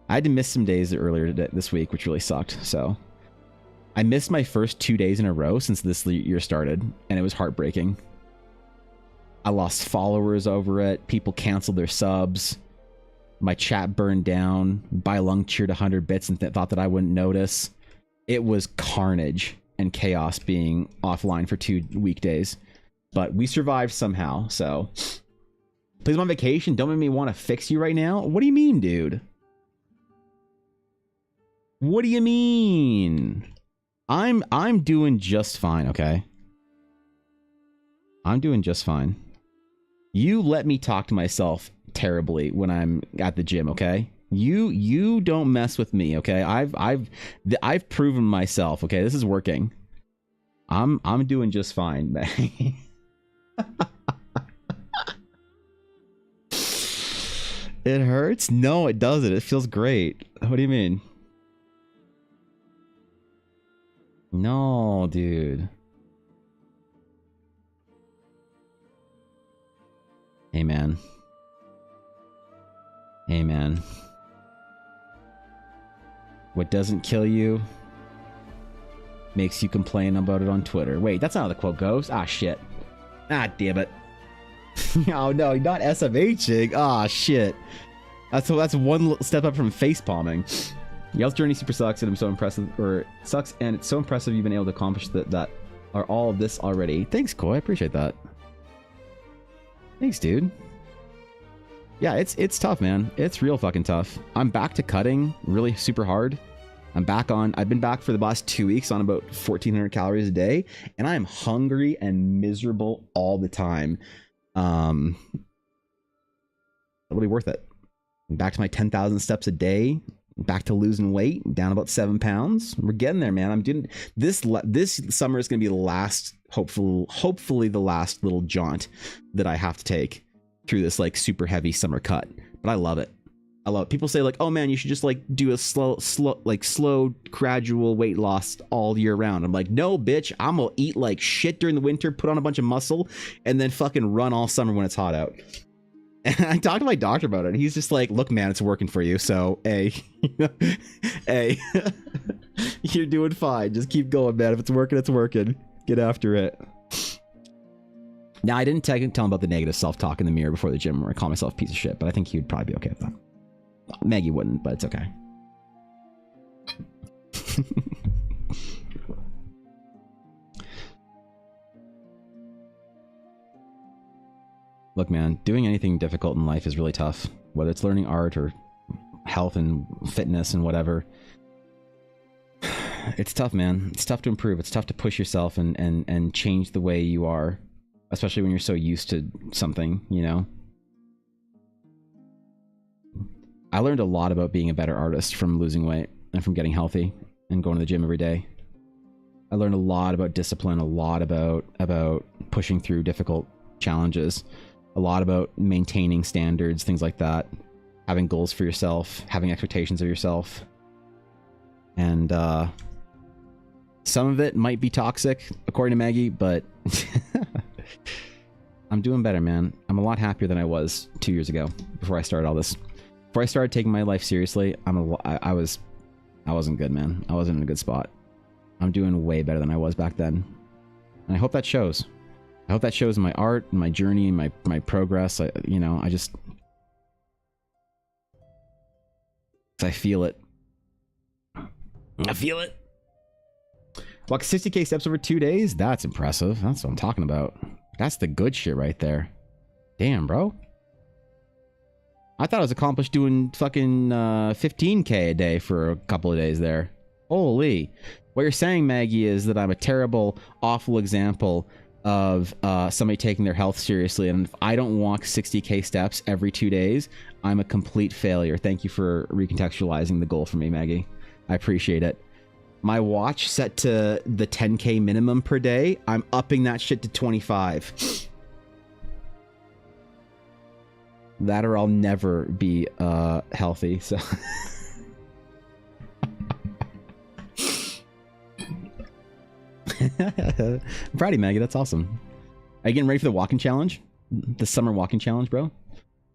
I had to miss some days earlier this week, which really sucked. So I missed my first 2 days in a row since this year started, and it was heartbreaking. I lost followers over it. People canceled their subs. My chat burned down. Bylung cheered 100 bits and thought that I wouldn't notice. It was carnage and chaos being offline for 2 weekdays. But we survived somehow, so... Please, I'm on vacation. Don't make me want to fix you right now. What do you mean, dude? What do you mean? I'm doing just fine, okay? I'm doing just fine. You let me talk to myself terribly when I'm at the gym, okay? You don't mess with me, okay? I've proven myself, okay? This is working. I'm doing just fine, man. It hurts? No, it doesn't. It feels great. What do you mean? No, dude. Hey, man. Hey, man. What doesn't kill you makes you complain about it on Twitter. Wait, that's not how the quote goes. Ah, shit. Ah, damn it. Oh, no, not SMHing. Ah, shit. That's one step up from face palming. Yell's journey super sucks, and I'm so impressive. Or sucks, and it's so impressive you've been able to accomplish that are all of this already. Thanks, Koi. I appreciate that. Thanks, dude. Yeah, it's tough, man. It's real fucking tough. I'm back to cutting really super hard. I've been back for the last 2 weeks on about 1,400 calories a day, and I'm hungry and miserable all the time. It'll be worth it. I'm back to my 10,000 steps a day. Back to losing weight, down about 7 pounds. We're getting there, man. I'm doing this summer is going to be the last, hopefully the last little jaunt that I have to take through this like super heavy summer cut. But I love it. I love it. People say like, oh man, you should just like do a slow gradual weight loss all year round. I'm like, no, bitch, I'm gonna eat like shit during the winter, put on a bunch of muscle, and then fucking run all summer when it's hot out. And I talked to my doctor about it, and he's just like, look, man, it's working for you. So, hey, hey, you're doing fine. Just keep going, man. If it's working, it's working. Get after it. Now, I didn't tell him about the negative self-talk in the mirror before the gym where I call myself a piece of shit, but I think he would probably be okay with that. Maggie wouldn't, but it's okay. Look, man, doing anything difficult in life is really tough, whether it's learning art or health and fitness and whatever. It's tough, man. It's tough to improve. It's tough to push yourself and change the way you are, especially when you're so used to something, you know? I learned a lot about being a better artist from losing weight and from getting healthy and going to the gym every day. I learned a lot about discipline, a lot about pushing through difficult challenges, a lot about maintaining standards, things like that, having goals for yourself, having expectations of yourself. And some of it might be toxic, according to Maggie, but I'm doing better, man. I'm a lot happier than I was 2 years ago before I started all this. Before I started taking my life seriously, I wasn't good, man. I wasn't in a good spot. I'm doing way better than I was back then. And I hope that shows. I hope that shows in my art, in my journey, in my progress. I feel it. I feel it. Walk 60k steps over 2 days? That's impressive. That's what I'm talking about. That's the good shit right there. Damn, bro. I thought I was accomplished doing fucking 15k a day for a couple of days there. Holy. What you're saying, Maggie, is that I'm a terrible, awful example of somebody taking their health seriously, and if I don't walk 60k steps every 2 days, I'm a complete failure. Thank you for recontextualizing the goal for me, Maggie. I appreciate it. My watch set to the 10k minimum per day. I'm upping that shit to 25. That or I'll never be healthy, so... I'm proud of you, Maggie. That's awesome. Are you getting ready for the walking challenge? The summer walking challenge, bro?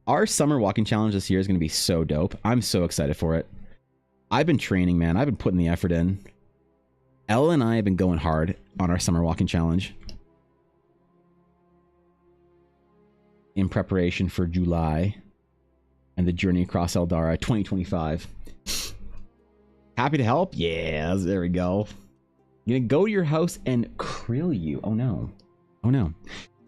Our summer walking challenge this year is going to be so dope. I'm so excited for it. I've been training, man. I've been putting the effort in. Ella and I have been going hard on our summer walking challenge in preparation for July and the journey across Eldara 2025. Happy to help? Yeah, there we go. Gonna go to your house and krill you. Oh no. Oh no.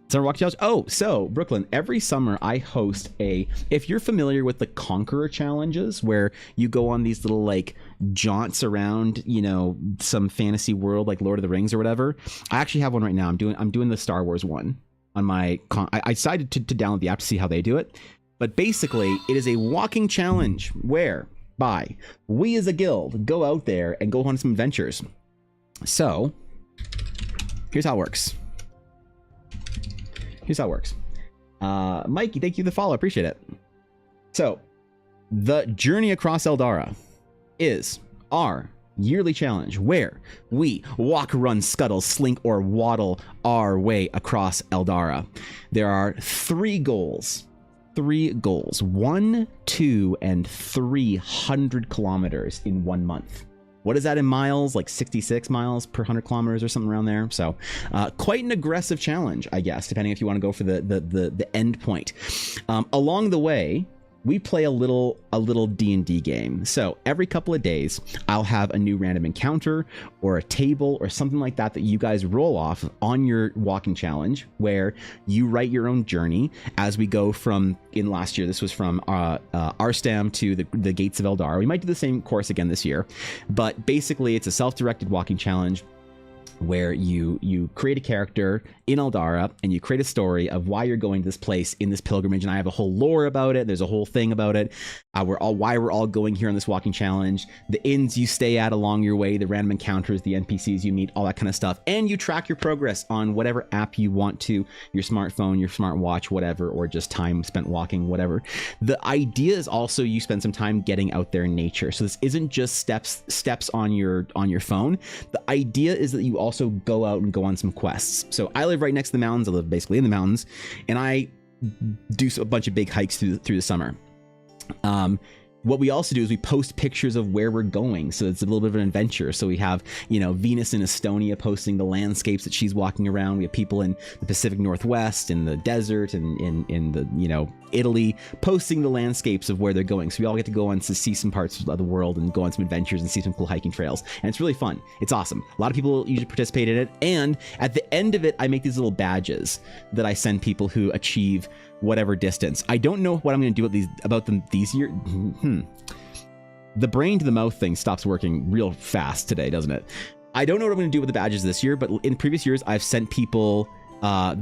Summer walking challenge. Oh, so Brooklyn, every summer I host if you're familiar with the Conqueror challenges, where you go on these little like jaunts around, you know, some fantasy world like Lord of the Rings or whatever. I actually have one right now. I'm doing the Star Wars one on my I decided to download the app to see how they do it. But basically, it is a walking challenge whereby we as a guild go out there and go on some adventures. So, here's how it works. Mikey, thank you for the follow. Appreciate it. So, the Journey Across Eldara is our yearly challenge where we walk, run, scuttle, slink, or waddle our way across Eldara. There are 3 goals. 1, 2, and 300 kilometers in 1 month. What is that in miles? Like 66 miles per 100 kilometers or something around there. So quite an aggressive challenge, I guess, depending if you want to go for the end point. Along the way, we play a little D&D game. So every couple of days, I'll have a new random encounter or a table or something like that you guys roll off on your walking challenge, where you write your own journey as we go from, in last year, this was from Arstam to the Gates of Eldar. We might do the same course again this year, but basically it's a self-directed walking challenge where you create a character in Eldara and you create a story of why you're going to this place in this pilgrimage. And I have a whole lore about it. There's a whole thing about it. Why we're all going here on this walking challenge, the inns you stay at along your way, the random encounters, the NPCs you meet, all that kind of stuff. And you track your progress on whatever app you want to, your smartphone, your smartwatch, whatever, or just time spent walking, whatever. The idea is also you spend some time getting out there in nature. So this isn't just steps on your phone. The idea is that you also go out and go on some quests. So I live right next to the mountains. I live basically in the mountains, and I do a bunch of big hikes through the summer. What we also do is we post pictures of where we're going. So it's a little bit of an adventure. So we have, Venus in Estonia posting the landscapes that she's walking around. We have people in the Pacific Northwest, in the desert, and in the, Italy, posting the landscapes of where they're going. So we all get to go on to see some parts of the world and go on some adventures and see some cool hiking trails. And it's really fun. It's awesome. A lot of people usually participate in it. And at the end of it, I make these little badges that I send people who achieve whatever distance. I don't know what I'm going to do about them these years. The brain to the mouth thing stops working real fast today, doesn't it? I don't know what I'm going to do with the badges this year, but in previous years, I've sent people.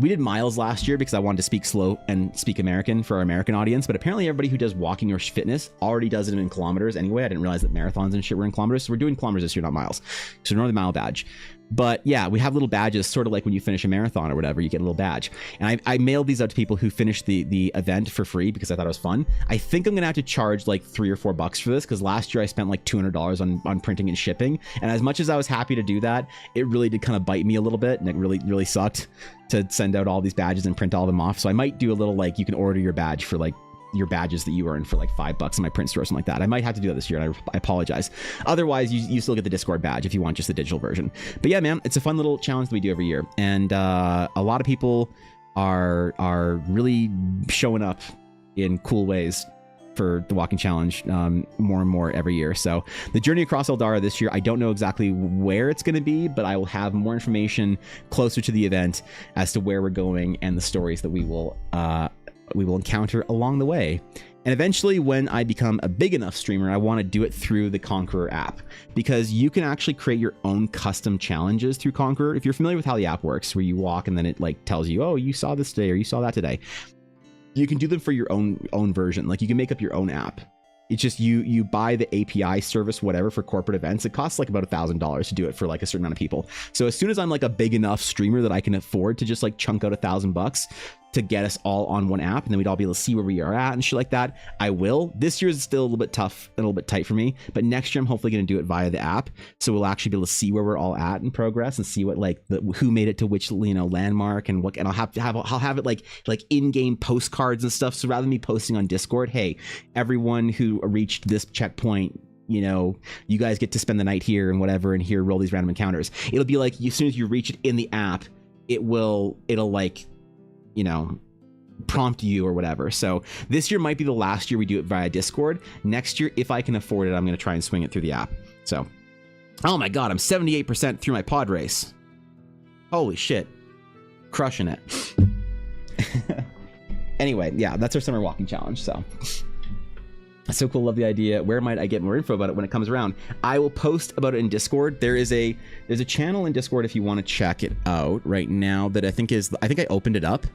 We did miles last year because I wanted to speak slow and speak American for our American audience, but apparently everybody who does walking or fitness already does it in kilometers anyway. I didn't realize that marathons and shit were in kilometers, so we're doing kilometers this year, not miles. So ignore the mile badge. But yeah, we have little badges, sort of like when you finish a marathon or whatever, you get a little badge. And I mailed these out to people who finished the event for free because I thought it was fun. I think I'm gonna have to charge like $3 or $4 for this because last year I spent like $200 on printing and shipping. And as much as I was happy to do that, it really did kind of bite me a little bit, and it really sucked to send out all these badges and print all of them off. So I might do a little, like, you can order your badge for like your badges that you earn for like $5 in my print store or something like that. I might have to do that this year, and I apologize. Otherwise, you still get the Discord badge if you want just the digital version. But yeah, man, it's a fun little challenge that we do every year, and a lot of people are really showing up in cool ways for the walking challenge more and more every year. So the Journey Across Eldara this year, I don't know exactly where it's going to be, but I will have more information closer to the event as to where we're going and the stories that we will encounter along the way. And eventually, when I become a big enough streamer, I want to do it through the Conqueror app, because you can actually create your own custom challenges through Conqueror. If you're familiar with how the app works, where you walk and then it like tells you, oh, you saw this today or you saw that today, you can do them for your own version. Like, you can make up your own app. It's just you buy the API service, whatever, for corporate events. It costs like about $1,000 to do it for like a certain amount of people. So as soon as I'm like a big enough streamer that I can afford to just like chunk out $1,000 to get us all on one app, and then we'd all be able to see where we are at and shit like that, I will. This year is still a little bit tough, a little bit tight for me, but next year I'm hopefully going to do it via the app, so we'll actually be able to see where we're all at in progress and see what like who made it to which landmark and what. And I'll have it like in-game postcards and stuff. So rather than me posting on Discord, hey, everyone who reached this checkpoint, you guys get to spend the night here and whatever, and here roll these random encounters. It'll be like, as soon as you reach it in the app, it'll like, prompt you or whatever. So this year might be the last year we do it via Discord. Next year, if I can afford it, I'm going to try and swing it through the app. So, oh my God, I'm 78% through my pod race. Holy shit. Crushing it. Anyway, yeah, that's our summer walking challenge. So cool. Love the idea. Where might I get more info about it when it comes around? I will post about it in Discord. There's a channel in Discord if you want to check it out right now that I think I opened it up.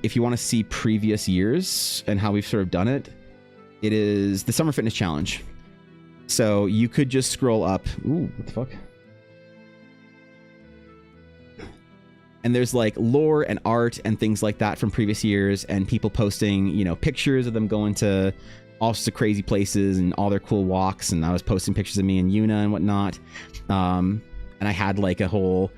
if you want to see previous years and how we've sort of done it, it is the Summer Fitness Challenge. So you could just scroll up. Ooh, what the fuck? And there's like lore and art and things like that from previous years, and people posting, you know, pictures of them going to all sorts of crazy places and all their cool walks. And I was posting pictures of me and Yuna and whatnot. And I had like a whole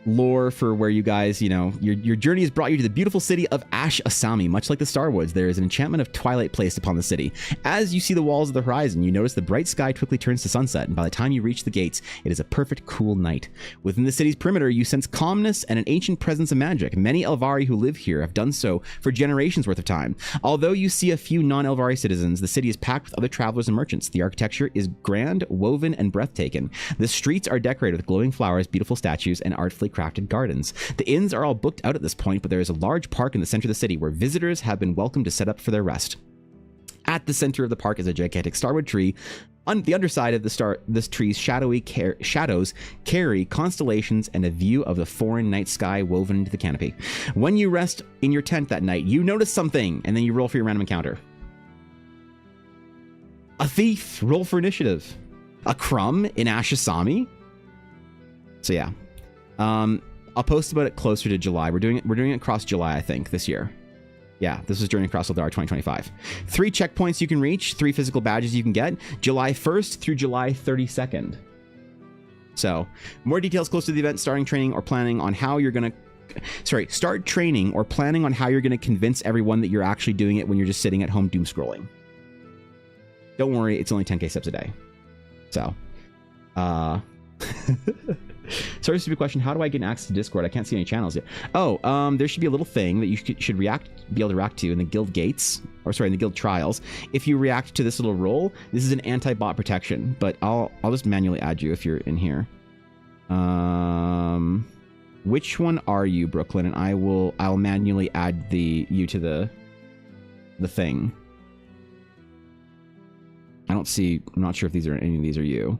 lore for where you guys, you know, your journey has brought you to the beautiful city of Ash Asami. Much like the Starwoods, there is an enchantment of twilight placed upon the city. As you see the walls of the horizon, you notice the bright sky quickly turns to sunset, and by the time you reach the gates, it is a perfect cool night. Within the city's perimeter, you sense calmness and an ancient presence of magic. Many Elvari who live here have done so for generations worth of time. Although you see a few non-Elvari citizens, the city is packed with other travelers and merchants. The architecture is grand, woven, and breathtaking. The streets are decorated with glowing flowers, beautiful statues, and artfully crafted gardens. The inns are all booked out at this point, but there is a large park in the center of the city where visitors have been welcomed to set up for their rest. At the center of the park is a gigantic starwood tree. On the underside of this tree's shadows carry constellations and a view of the foreign night sky woven into the canopy. When you rest in your tent that night, you notice something, and then you roll for your random encounter. A thief. Roll for initiative. A crumb in Ash Asami. So yeah. I'll post about it closer to July. We're doing it across July, I think, this year. Yeah, this is Journey Across Eldar 2025. 3 checkpoints you can reach, 3 physical badges you can get, July 1st through July 32nd. So, more details close to the event, start training or planning on how you're going to convince everyone that you're actually doing it when you're just sitting at home doom scrolling. Don't worry, it's only 10k steps a day. So, sorry, stupid question. How do I get access to Discord? I can't see any channels yet. Oh, there should be a little thing that you should be able to react to in the guild gates, or sorry, in the guild trials. If you react to this little role, this is an anti-bot protection. But I'll just manually add you if you're in here. Which one are you, Brooklyn? And I'll manually add you to the thing. I'm not sure if any of these are you.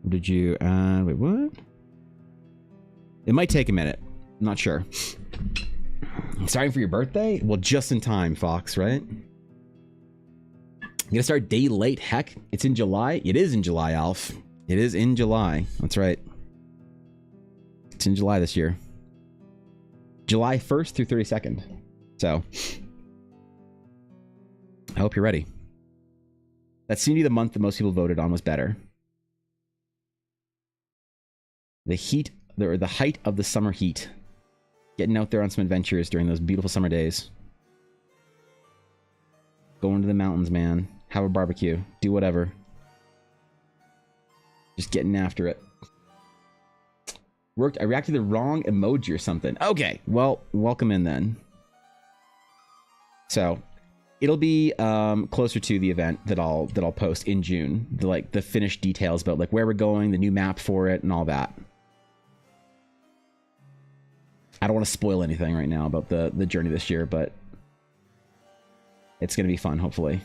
Did you add, wait, what? It might take a minute. I'm not sure. Starting for your birthday? Well, just in time, Fox, right? You gonna start day late? Heck, it's in July. It is in July, Alf. It is in July. That's right. It's in July this year. July 1st through 32nd. So, I hope you're ready. That seemed to be the month that most people voted on was better. The height of the summer heat. Getting out there on some adventures during those beautiful summer days. Going to the mountains, man. Have a barbecue. Do whatever. Just getting after it. Worked. I reacted to the wrong emoji or something. Okay. Well, welcome in then. So, it'll be closer to the event that I'll post in June. The finished details about like where we're going, the new map for it, and all that. I don't want to spoil anything right now about the journey this year, but it's gonna be fun, hopefully.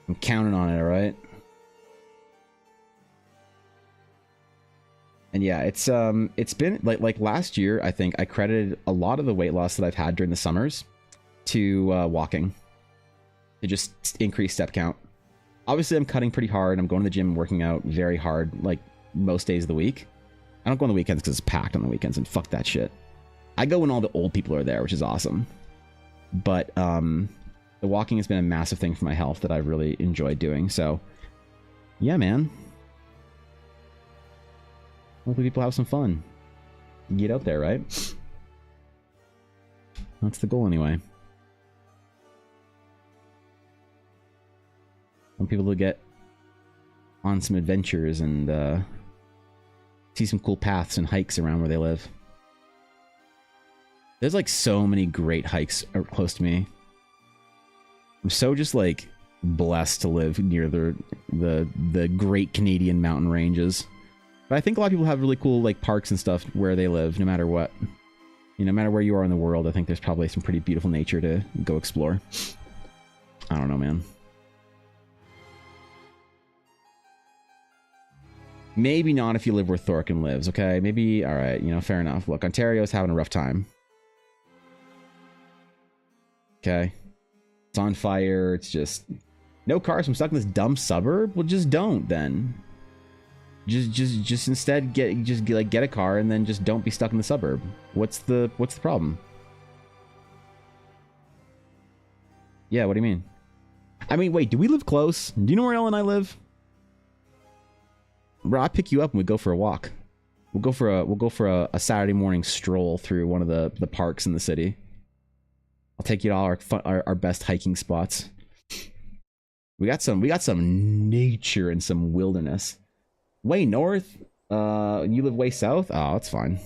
I'm counting on it, alright? And yeah, it's been like last year, I think I credited a lot of the weight loss that I've had during the summers to walking, to just increase step count. Obviously, I'm cutting pretty hard. I'm going to the gym and working out very hard, like most days of the week. I don't go on the weekends because it's packed on the weekends, and fuck that shit. I go when all the old people are there, which is awesome. But the walking has been a massive thing for my health that I've really enjoyed doing. So yeah, man. Hopefully people have some fun. Get out there, right? That's the goal anyway. I want people to get on some adventures and see some cool paths and hikes around where they live. There's like so many great hikes close to me. I'm so just like blessed to live near the great Canadian mountain ranges. But I think a lot of people have really cool like parks and stuff where they live, no matter what. You know, no matter where you are in the world, I think there's probably some pretty beautiful nature to go explore. I don't know, man. Maybe not if you live where Thorkin lives, okay? Maybe, all right, you know, fair enough. Look, Ontario's having a rough time. Okay. It's on fire. It's just... No cars. I'm stuck in this dumb suburb? Well, just don't, then. Just instead get a car and then just don't be stuck in the suburb. What's the problem? Yeah, what do you mean? I mean, wait, do we live close? Do you know where Ellen and I live? Bro, I'll pick you up and we go for a walk. We'll go for a Saturday morning stroll through one of the parks in the city. I'll take you to all our best hiking spots. We got some nature and some wilderness. Way north? You live way south? Oh, that's fine.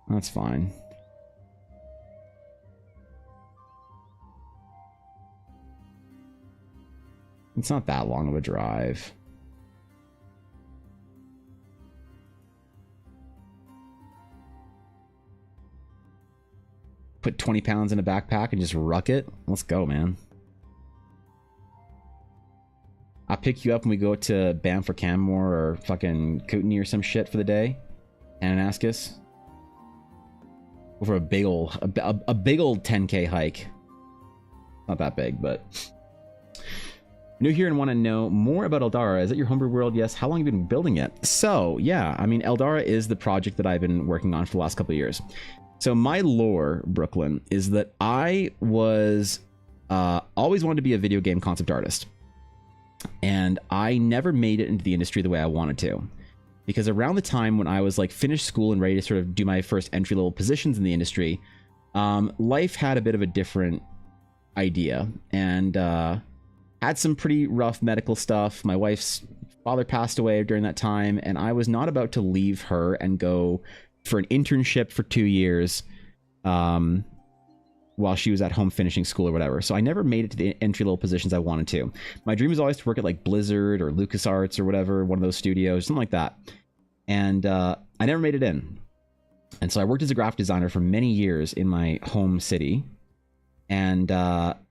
That's fine. It's not that long of a drive. Put 20 pounds in a backpack and just ruck it. Let's go, man. I'll pick you up and we go to Banff or Canmore or fucking Kootenay or some shit for the day. Ananascus. Go for a big old 10K hike. Not that big, but... New here and want to know more about Eldara. Is it your homebrew world? Yes. How long have you been building it? So, yeah, I mean, Eldara is the project that I've been working on for the last couple of years. So my lore, Brooklyn, is that I was always wanted to be a video game concept artist. And I never made it into the industry the way I wanted to. Because around the time when I was like finished school and ready to sort of do my first entry-level positions in the industry, life had a bit of a different idea. And... had some pretty rough medical stuff. My wife's father passed away during that time, and I was not about to leave her and go for an internship for 2 years while she was at home finishing school or whatever. So I never made it to the entry-level positions I wanted to. My dream was always to work at like Blizzard or LucasArts or whatever, one of those studios, something like that. And I never made it in. And so I worked as a graphic designer for many years in my home city. And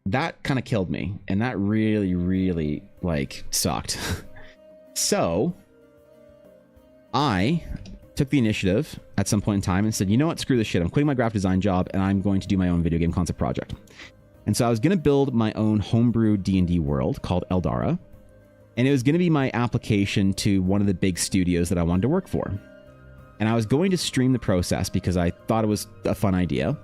that kind of killed me. And that really, really, like, sucked. So I took the initiative at some point in time and said, you know what, screw this shit. I'm quitting my graphic design job and I'm going to do my own video game concept project. And so I was going to build my own homebrew D&D world called Eldara. And it was going to be my application to one of the big studios that I wanted to work for. And I was going to stream the process because I thought it was a fun idea.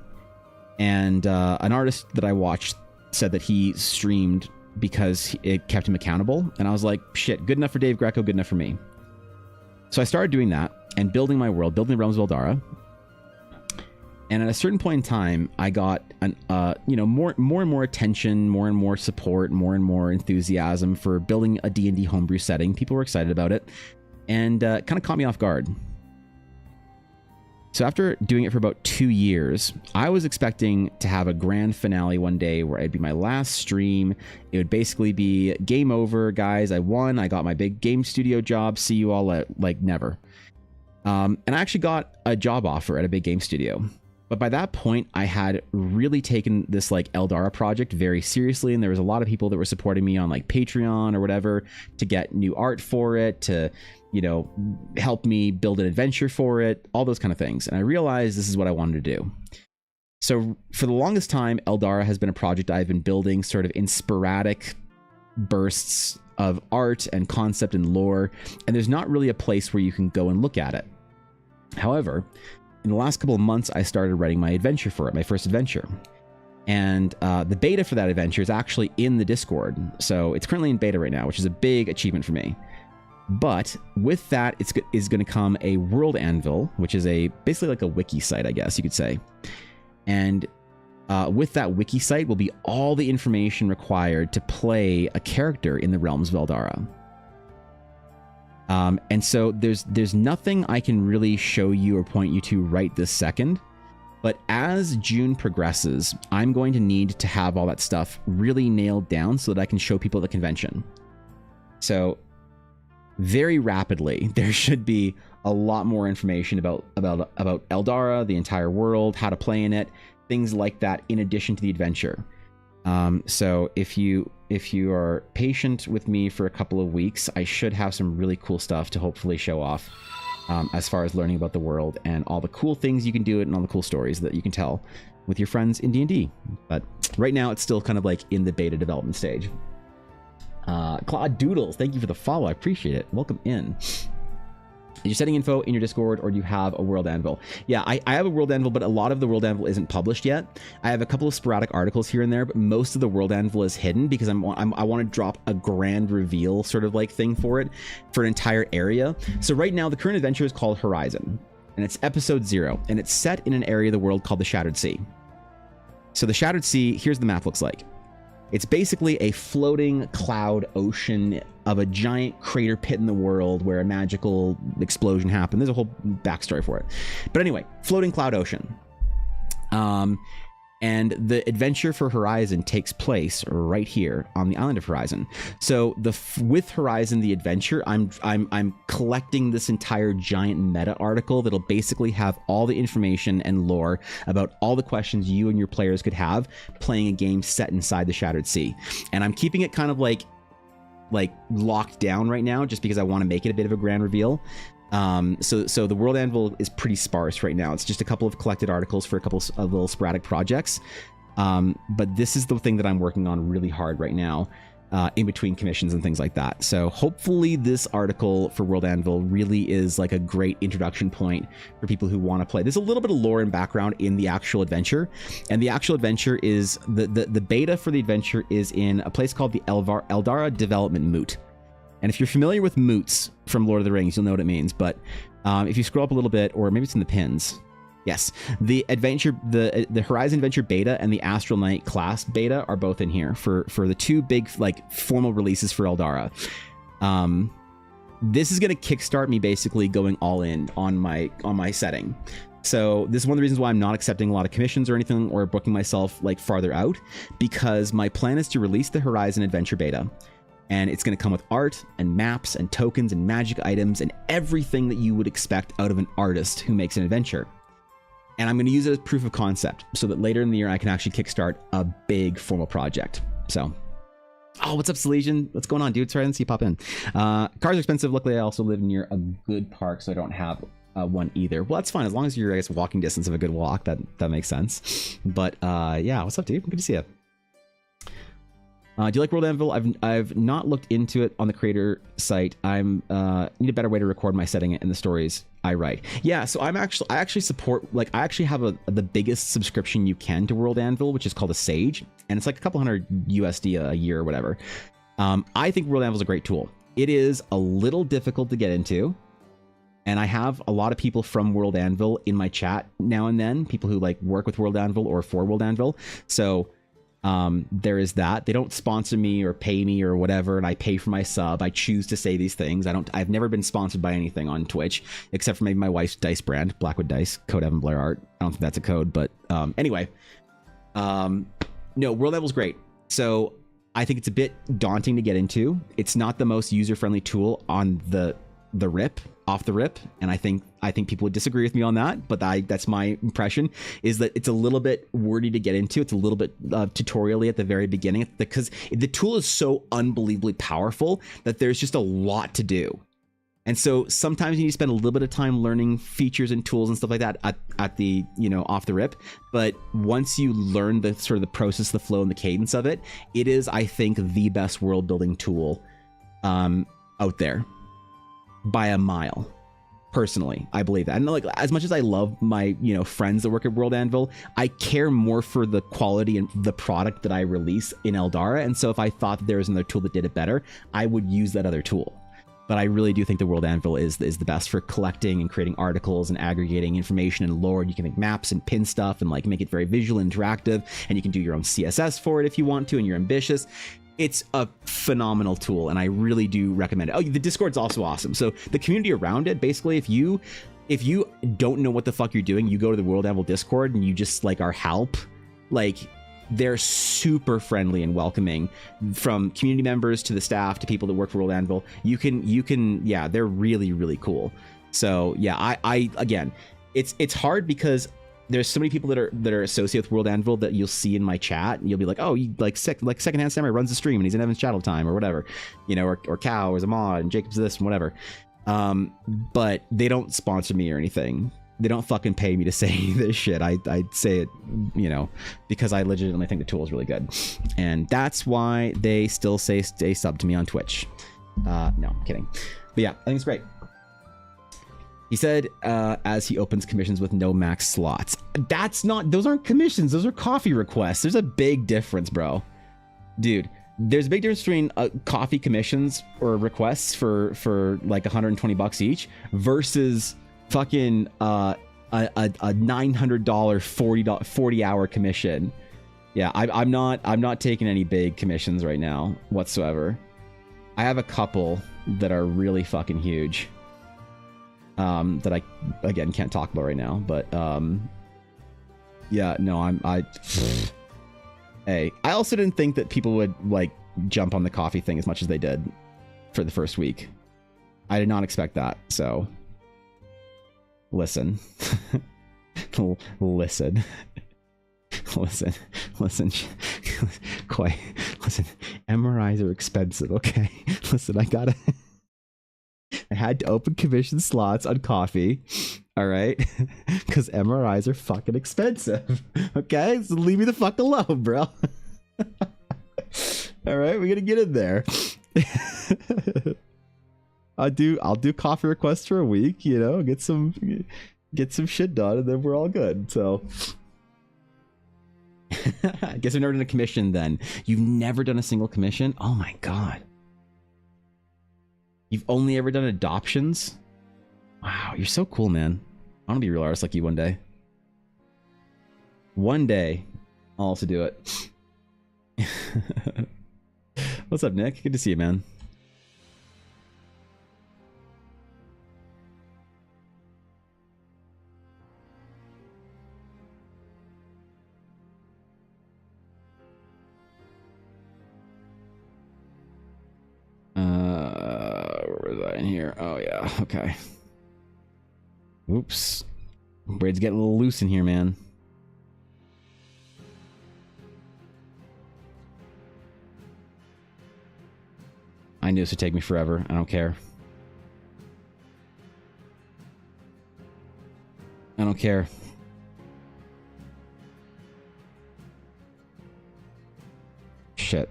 And an artist that I watched said that he streamed because it kept him accountable. And I was like, shit, good enough for Dave Greco, good enough for me. So I started doing that and building my world, building the realms of Eldara. And at a certain point in time, I got more and more attention, more and more support, more and more enthusiasm for building a D&D homebrew setting. People were excited about it, and kind of caught me off guard. So after doing it for about 2 years, I was expecting to have a grand finale one day where it'd be my last stream. It would basically be game over, guys. I won. I got my big game studio job. See you all at like never. And I actually got a job offer at a big game studio. But by that point, I had really taken this like Eldara project very seriously. And there was a lot of people that were supporting me on like Patreon or whatever to get new art for it, to, you know, help me build an adventure for it, all those kind of things. And I realized this is what I wanted to do. So for the longest time, Eldara has been a project I've been building sort of in sporadic bursts of art and concept and lore. And there's not really a place where you can go and look at it. However, in the last couple of months, I started writing my adventure for it, my first adventure. And the beta for that adventure is actually in the Discord. So it's currently in beta right now, which is a big achievement for me. But with that, is going to come a world anvil, which is basically like a wiki site, I guess you could say. And with that wiki site will be all the information required to play a character in the realms of Eldara. And so there's nothing I can really show you or point you to right this second. But as June progresses, I'm going to need to have all that stuff really nailed down so that I can show people at the convention. So very rapidly, there should be a lot more information about Eldara, the entire world, how to play in it, things like that, in addition to the adventure. So if you if you are patient with me for a couple of weeks, I should have some really cool stuff to hopefully show off as far as learning about the world and all the cool things you can do it and all the cool stories that you can tell with your friends in D&D. But right now it's still kind of like in the beta development stage. Claude Doodles, thank you for the follow. I appreciate it. Welcome in. Is you setting info in your Discord, or do you have a World Anvil? Yeah, I have a World Anvil, but a lot of the World Anvil isn't published yet. I have a couple of sporadic articles here and there, but most of the World Anvil is hidden because I want to drop a grand reveal sort of like thing for it, for an entire area. So right now, the current adventure is called Horizon, and it's episode 0, and it's set in an area of the world called the Shattered Sea. So the Shattered Sea, here's the map looks like. It's basically a floating cloud ocean of a giant crater pit in the world where a magical explosion happened. There's a whole backstory for it. But anyway, floating cloud ocean. And the adventure for Horizon takes place right here on the island of Horizon. So with Horizon, the adventure, I'm collecting this entire giant meta article that'll basically have all the information and lore about all the questions you and your players could have playing a game set inside the Shattered Sea. And I'm keeping it kind of like locked down right now just because I want to make it a bit of a grand reveal. So the World Anvil is pretty sparse right now. It's just a couple of collected articles for a couple of little sporadic projects. But this is the thing that I'm working on really hard right now, in between commissions and things like that. So hopefully this article for World Anvil really is like a great introduction point for people who want to play. There's a little bit of lore and background in the actual adventure, and the actual adventure is the beta for the adventure is in a place called the Eldara Development Moot. And if you're familiar with moots from Lord of the Rings, you'll know what it means. But if you scroll up a little bit, or maybe it's in the pins. Yes, the adventure, the Horizon Adventure beta and the Astral Knight class beta are both in here for the two big like formal releases for Eldara. This is going to kickstart me basically going all in on my setting. So this is one of the reasons why I'm not accepting a lot of commissions or anything or booking myself like farther out, because my plan is to release the Horizon Adventure beta. And it's going to come with art and maps and tokens and magic items and everything that you would expect out of an artist who makes an adventure. And I'm going to use it as proof of concept so that later in the year I can actually kickstart a big formal project. So, oh, what's up, Silesian? What's going on, dude? Sorry, I didn't see you pop in. Cars are expensive. Luckily, I also live near a good park, so I don't have one either. Well, that's fine. As long as you're, I guess, walking distance of a good walk, that makes sense. But yeah, what's up, dude? Good to see you. Do you like World Anvil? I've not looked into it on the creator site. I'm need a better way to record my setting in the stories I write. Yeah, so I actually support, like, I actually have the biggest subscription you can to World Anvil, which is called a Sage, and it's like a couple $100 USD a year or whatever. I think World Anvil is a great tool. It is a little difficult to get into, and I have a lot of people from World Anvil in my chat now and then, people who like work with World Anvil or for World Anvil. So there is that. They don't sponsor me or pay me or whatever, and I pay for my sub. I choose to say these things. I've never been sponsored by anything on Twitch except for maybe my wife's dice brand, Blackwood Dice, code Evan Blair Art. I don't think that's a code, but anyway, no, World Anvil's great. So I think it's a bit daunting to get into. It's not the most user-friendly tool on the off the rip, and I think people would disagree with me on that, but that's my impression, is that it's a little bit wordy to get into. It's a little bit tutorially at the very beginning, because the tool is so unbelievably powerful that there's just a lot to do. And so sometimes you need to spend a little bit of time learning features and tools and stuff like that at the, off the rip. But once you learn the sort of the process, the flow, and the cadence of it, it is, I think, the best world building tool out there. By a mile. Personally, I believe that. And like, as much as I love my friends that work at World Anvil, I care more for the quality and the product that I release in Eldara. And so if I thought that there was another tool that did it better, I would use that other tool. But I really do think the World Anvil is the best for collecting and creating articles and aggregating information and lore. You can make maps and pin stuff and like make it very visual and interactive, and you can do your own CSS for it if you want to and you're ambitious. It's a phenomenal tool, and I really do recommend it. Oh, the Discord's also awesome. So the community around it, basically, if you don't know what the fuck you're doing, you go to the World Anvil Discord and you just like are help. Like, they're super friendly and welcoming, from community members to the staff to people that work for World Anvil. You can, yeah, they're really, really cool. So yeah, I again, it's hard because there's so many people that are associated with World Anvil that you'll see in my chat, and you'll be like, oh, you like Secondhand Samurai runs the stream and he's in Evan's chat all the time or whatever, you know, or Cow is a mod and Jacob's this and whatever. But they don't sponsor me or anything. They don't fucking pay me to say this shit. I say it, you know, because I legitimately think the tool is really good, and that's why they still say stay sub to me on Twitch. No, I'm kidding, but yeah, I think it's great. He said, as he opens commissions with no max slots. Those aren't commissions. Those are coffee requests. There's a big difference, bro. Dude, there's a big difference between coffee commissions or requests for like $120 each versus fucking a $900 40 hour commission. Yeah, I'm not taking any big commissions right now whatsoever. I have a couple that are really fucking huge. That I again can't talk about right now, but yeah, no, hey, I also didn't think that people would like jump on the coffee thing as much as they did for the first week. I did not expect that. So listen, listen, quite listen. MRIs are expensive. Okay, listen, I had to open commission slots on coffee, all right? Because MRIs are fucking expensive, okay? So leave me the fuck alone, bro. All right, we're gonna get in there. I'll do coffee requests for a week, you know, get some shit done, and then we're all good. So I guess I've never done a commission then. You've never done a single commission? Oh my god. You've only ever done adoptions? Wow, you're so cool, man. I want to be a real artist like you one day. One day, I'll also do it. What's up, Nick? Good to see you, man. Where was I in here? Oh yeah, okay. Oops. Braid's getting a little loose in here, man. I knew this would take me forever. I don't care. I don't care. Shit.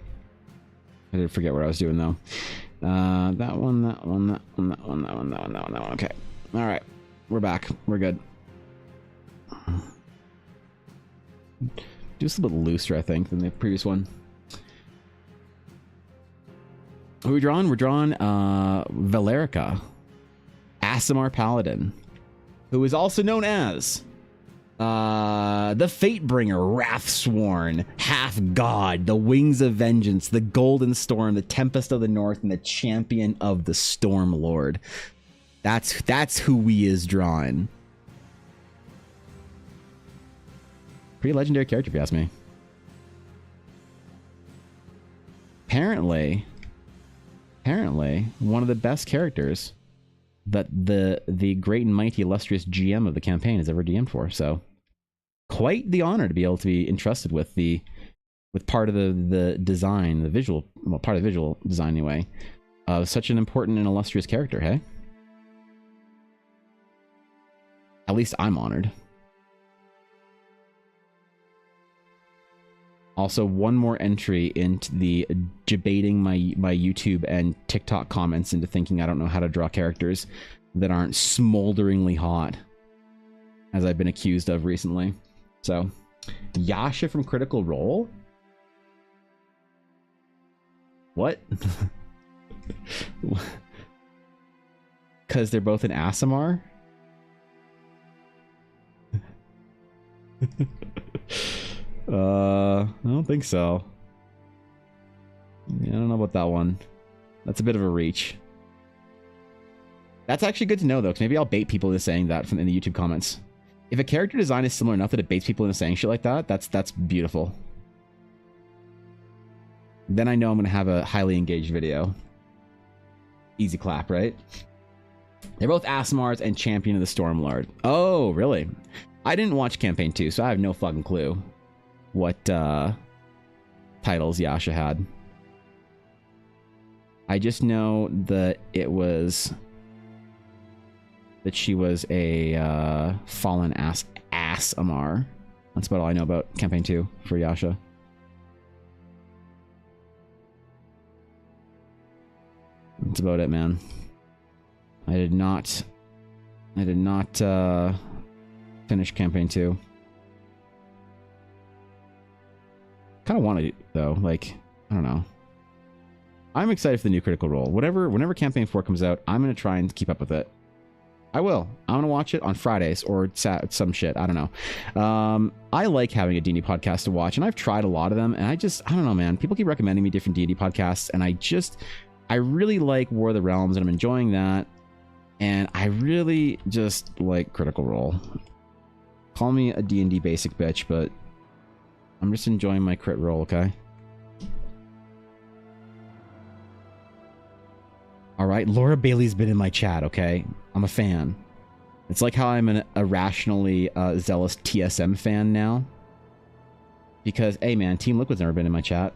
I did forget what I was doing though. That one. Okay. All right. We're back. We're good. Just a little looser, I think, than the previous one. Who are we drawing? We're drawing Valerica, Aasimar Paladin, who is also known as the Fatebringer, Wrathsworn, Half God, the Wings of Vengeance, the Golden Storm, the Tempest of the North, and the Champion of the Storm Lord. That's who we is drawing. Pretty legendary character, if you ask me. Apparently, one of the best characters that the great and mighty illustrious GM of the campaign has ever DM'd for. So, quite the honor to be able to be entrusted with part of the design, the visual, well, part of the visual design anyway, of such an important and illustrious character. Hey, at least I'm honored. Also, one more entry into the debating my YouTube and TikTok comments into thinking I don't know how to draw characters that aren't smolderingly hot, as I've been accused of recently. So, Yasha from Critical Role? What? Because they're both an Aasimar? I don't think so. Yeah, I don't know about that one. That's a bit of a reach. That's actually good to know, though, because maybe I'll bait people into saying that in the YouTube comments. If a character design is similar enough that it baits people into saying shit like that, that's beautiful. Then I know I'm going to have a highly engaged video. Easy clap, right? They're both Aasimars and Champion of the Stormlord. Oh, really? I didn't watch campaign 2, so I have no fucking clue what titles Yasha had. I just know that she was a fallen ass Amar. That's about all I know about campaign 2 for Yasha. That's about it, man. I did not finish campaign 2. Kind of want to, though. Like, I don't know. I'm excited for the new Critical Role. Whenever campaign 4 comes out, I'm going to try and keep up with it. I will. I'm going to watch it on Fridays or some shit. I don't know. I like having a D&D podcast to watch, and I've tried a lot of them, and I don't know, man. People keep recommending me different D&D podcasts, and I really like War of the Realms, and I'm enjoying that. And I really just like Critical Role. Call me a D&D basic bitch, but I'm just enjoying my crit roll, okay? Alright, Laura Bailey's been in my chat, okay? I'm a fan. It's like how I'm an irrationally zealous TSM fan now. Because, hey man, Team Liquid's never been in my chat.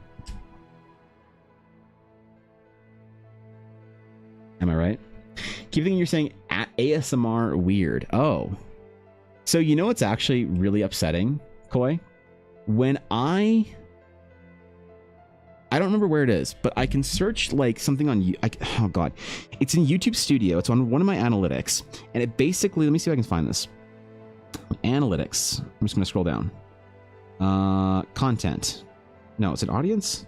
Am I right? Keep thinking you're saying ASMR weird. Oh. So you know what's actually really upsetting, Koi? When I don't remember where it is, but I can search like something on oh god. It's in YouTube Studio. It's on one of my analytics. And it basically, let me see if I can find this. Analytics. I'm just going to scroll down. Content. No, is it audience?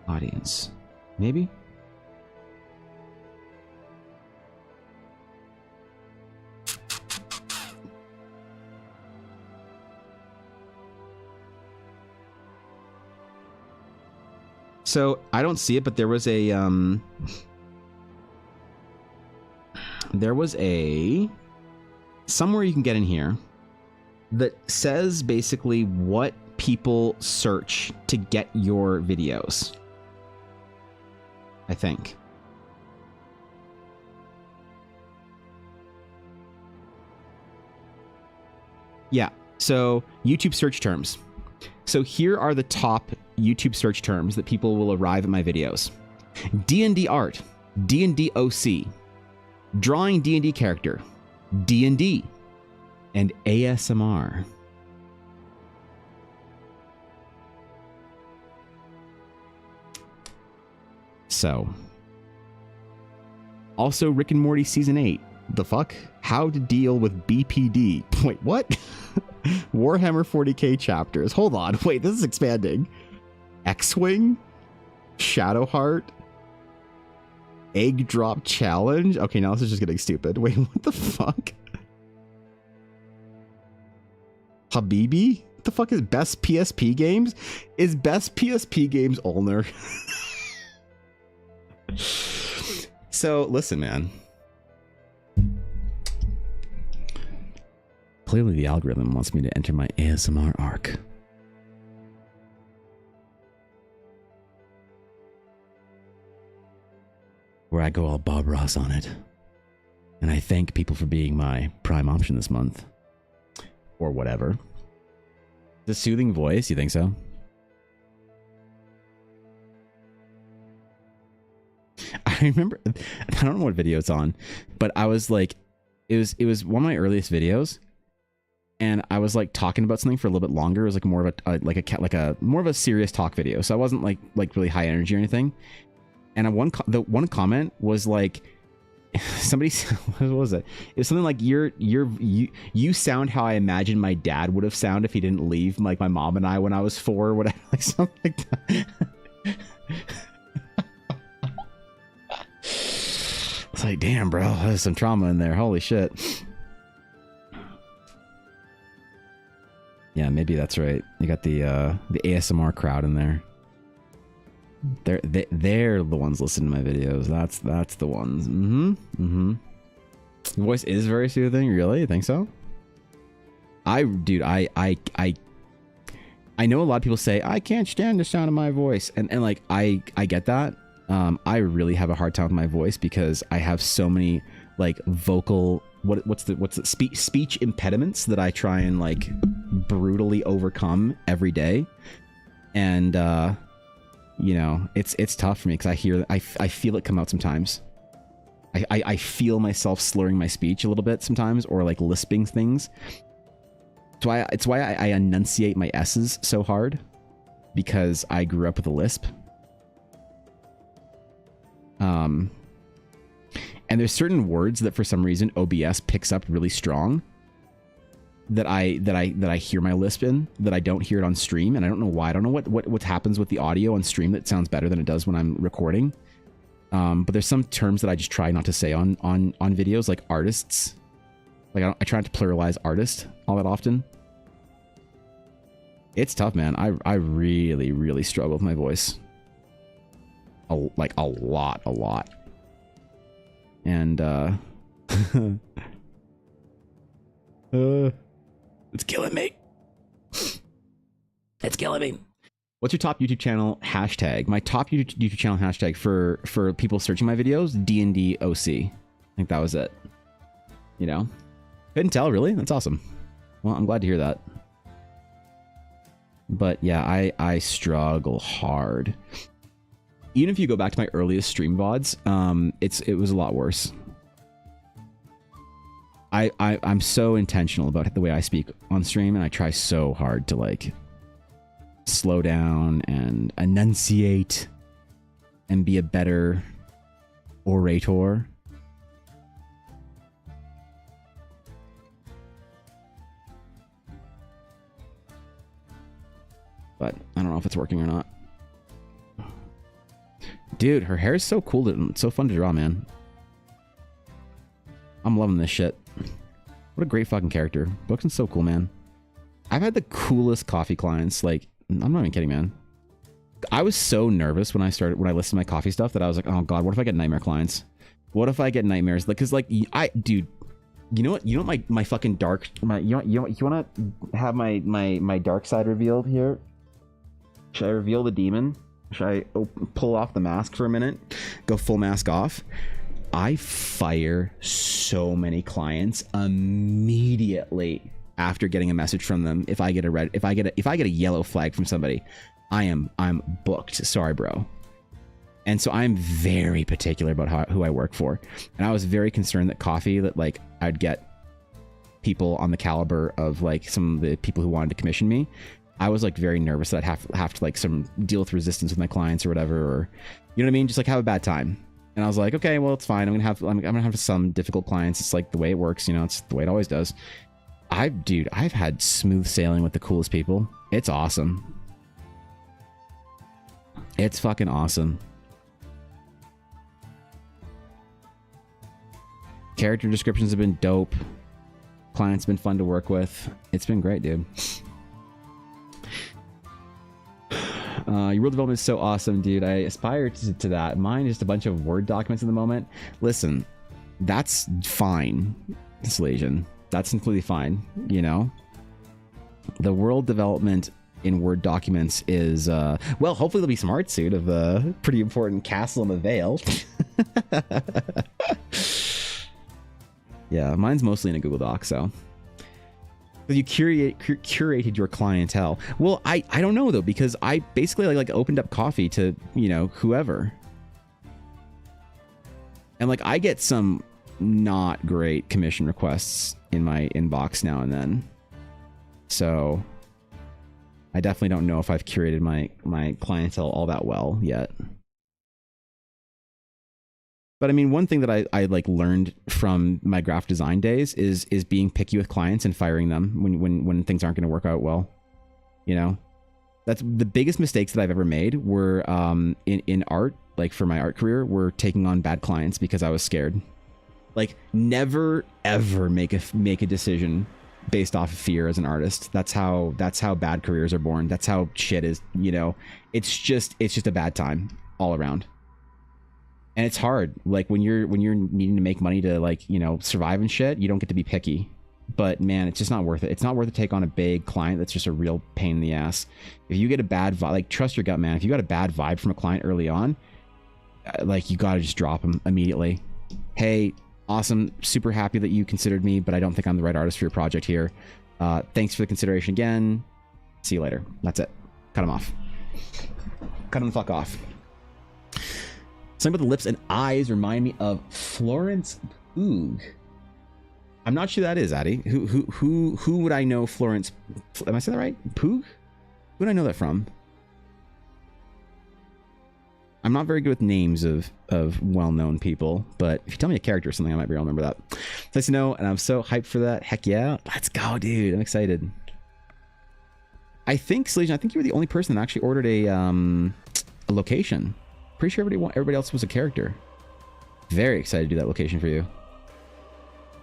Audience. Maybe? So I don't see it, but there was a somewhere you can get in here that says basically what people search to get your videos. I think. Yeah, so YouTube search terms. So here are the top YouTube search terms that people will arrive at my videos. D&D Art, D&D OC, Drawing D&D Character, D&D, and ASMR. So. Also Rick and Morty Season 8. The fuck? How to deal with BPD. Wait, what? Warhammer 40k chapters. Hold on. Wait, this is expanding. X-Wing? Shadowheart? Egg Drop Challenge? Okay, now this is just getting stupid. Wait, what the fuck? Habibi? What the fuck is Best PSP Games? Is Best PSP Games Ulner? So, listen, man. Clearly the algorithm wants me to enter my ASMR arc. Where I go all Bob Ross on it. And I thank people for being my prime option this month. Or whatever. The soothing voice, you think so? I remember, I don't know what video it's on, but I was like, it was one of my earliest videos. And I was like talking about something for a little bit longer. It was like more of a more of a serious talk video. So I wasn't like really high energy or anything. And the one comment was like, somebody, what was it? It was something like you sound how I imagine my dad would have sounded if he didn't leave like my mom and I when I was 4 or whatever, like something like that. It's like, damn, bro, there's some trauma in there. Holy shit. Yeah, maybe that's right. You got the ASMR crowd in there. They're the ones listening to my videos. That's the ones. The voice is very soothing. Really? You think so? I know a lot of people say I can't stand the sound of my voice, and like I get that, I really have a hard time with my voice because I have so many like vocal what's the speech impediments that I try and like brutally overcome every day. And you know, it's tough for me because I feel it come out sometimes. I feel myself slurring my speech a little bit sometimes, or like lisping things. It's why I enunciate my S's so hard, because I grew up with a lisp. And there's certain words that for some reason OBS picks up really strong that I hear my lisp in, that I don't hear it on stream, and I don't know why. I don't know what happens with the audio on stream that sounds better than it does when I'm recording. But there's some terms that I just try not to say on videos, like artists. Like I try not to pluralize artist all that often. It's tough, man. I really struggle with my voice. Like a lot. And it's killing me. It's killing me. What's your top YouTube channel hashtag? My top YouTube channel hashtag for people searching my videos, D&D OC. I think that was it. You know? Couldn't tell, really? That's awesome. Well, I'm glad to hear that. But yeah, I struggle hard. Even if you go back to my earliest stream VODs, it was a lot worse. I'm so intentional about the way I speak on stream, and I try so hard to like slow down and enunciate and be a better orator. But I don't know if it's working or not. Dude, her hair is so cool. It's so fun to draw, man. I'm loving this shit. What a great fucking character. Buxton's so cool, man. I've had the coolest coffee clients. Like, I'm not even kidding, man. I was so nervous when I listed my coffee stuff that I was like, oh god, what if I get nightmare clients? What if I get nightmares? Like, cause like, dude, you know what my fucking dark, you want to have my dark side revealed here? Should I reveal the demon? Should I pull off the mask for a minute? Go full mask off? I fire so many clients immediately after getting a message from them. If I get a yellow flag from somebody, I'm booked. Sorry, bro. And so I'm very particular about who I work for. And I was very concerned that coffee, that like I'd get people on the caliber of like some of the people who wanted to commission me. I was like very nervous that I'd have to like deal with resistance with my clients or whatever, or you know what I mean, just like have a bad time. And I was like, okay, well, it's fine. I'm gonna have some difficult clients. It's like the way it works, you know. It's the way it always does. I've had smooth sailing with the coolest people. It's awesome. It's fucking awesome. Character descriptions have been dope. Clients have been fun to work with. It's been great, dude. Your world development is so awesome, dude. I aspire to that. Mine is just a bunch of Word documents at the moment. Listen, that's fine, Salesian. That's completely fine, you know? The world development in Word documents is, well, hopefully there'll be some art soon of a pretty important castle in the Vale. Yeah, mine's mostly in a Google Doc, so... You curated your clientele. Well, I don't know though, because I basically like opened up coffee to, you know, whoever. And like I get some not great commission requests in my inbox now and then. So I definitely don't know if I've curated my clientele all that well yet. But I mean, one thing that I like learned from my graphic design days is being picky with clients and firing them when things aren't going to work out well. You know, that's the biggest mistakes that I've ever made were in art, like for my art career, were taking on bad clients because I was scared. Like never ever make a decision based off of fear as an artist. That's how bad careers are born. That's how shit is, you know. It's just a bad time all around. And it's hard, like when you're needing to make money to like, you know, survive and shit, you don't get to be picky. But man, it's just not worth it. It's not worth it to take on a big client that's just a real pain in the ass. If you get a bad vibe, like trust your gut, man. If you got a bad vibe from a client early on, like you gotta just drop them immediately. Hey, awesome, super happy that you considered me, but I don't think I'm the right artist for your project here. Thanks for the consideration again. See you later. That's it. Cut them off. Cut them the fuck off. Something about the lips and eyes remind me of Florence Pugh. I'm not sure who that is, Addy. Who would I know Florence? Am I saying that right? Pugh? Who would I know that from? I'm not very good with names of well-known people, but if you tell me a character or something, I might be able to remember that. It's nice to know, and I'm so hyped for that. Heck yeah. Let's go, dude. I'm excited. I think, Salesian, I think you were the only person that actually ordered a location. Pretty sure everybody else was a character. Very excited to do that location for you.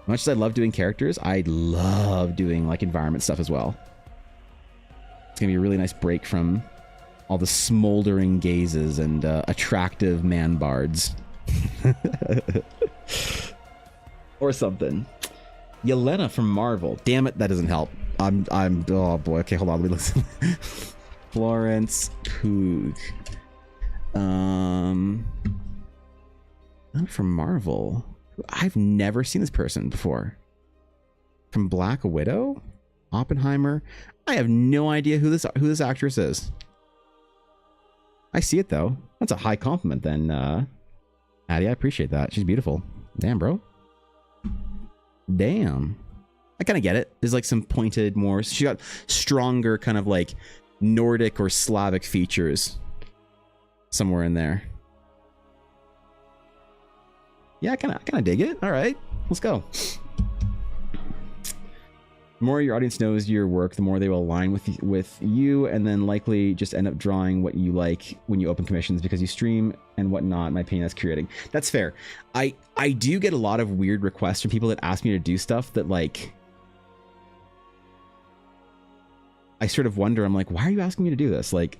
Much as I love doing characters, I love doing like environment stuff as well. It's gonna be a really nice break from all the smoldering gazes and attractive man bards. Or something. Yelena from Marvel. Damn it, that doesn't help. Oh boy, okay, hold on, let me listen. Florence Pugh. Not from Marvel. I've never seen this person before. From Black Widow? Oppenheimer? I have no idea who this actress is. I see it though. That's a high compliment then, Addie. I appreciate that. She's beautiful. Damn, bro. Damn. I kind of get it. There's like some pointed more. She got stronger kind of like Nordic or Slavic features somewhere in there. Yeah, I kind of dig it. All right, let's go. The more your audience knows your work, the more they will align with you, and then likely just end up drawing what you like when you open commissions because you stream and whatnot. In my opinion, that's curating. That's fair. I do get a lot of weird requests from people that ask me to do stuff that like I sort of wonder. I'm like, why are you asking me to do this? Like,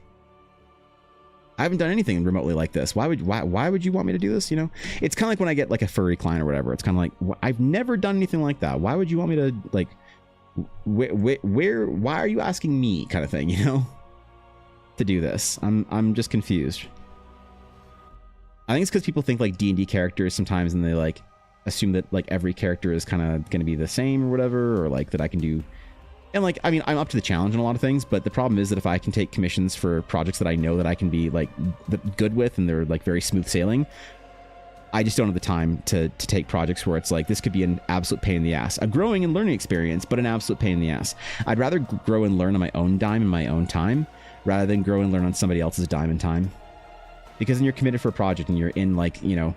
I haven't done anything remotely like this. Why would you want me to do this? You know, it's kind of like when I get like a furry client or whatever. It's kind of like, I've never done anything like that. Why would you want me to like, why are you asking me kind of thing, you know, to do this? I'm just confused. I think it's because people think like D&D characters sometimes, and they like assume that like every character is kind of going to be the same or whatever, or like that I can do. And like, I mean, I'm up to the challenge in a lot of things, but the problem is that if I can take commissions for projects that I know that I can be like good with, and they're like very smooth sailing, I just don't have the time to take projects where it's like, this could be an absolute pain in the ass. A growing and learning experience, but an absolute pain in the ass. I'd rather grow and learn on my own dime in my own time, rather than grow and learn on somebody else's dime and time. Because then you're committed for a project and you're in like, you know,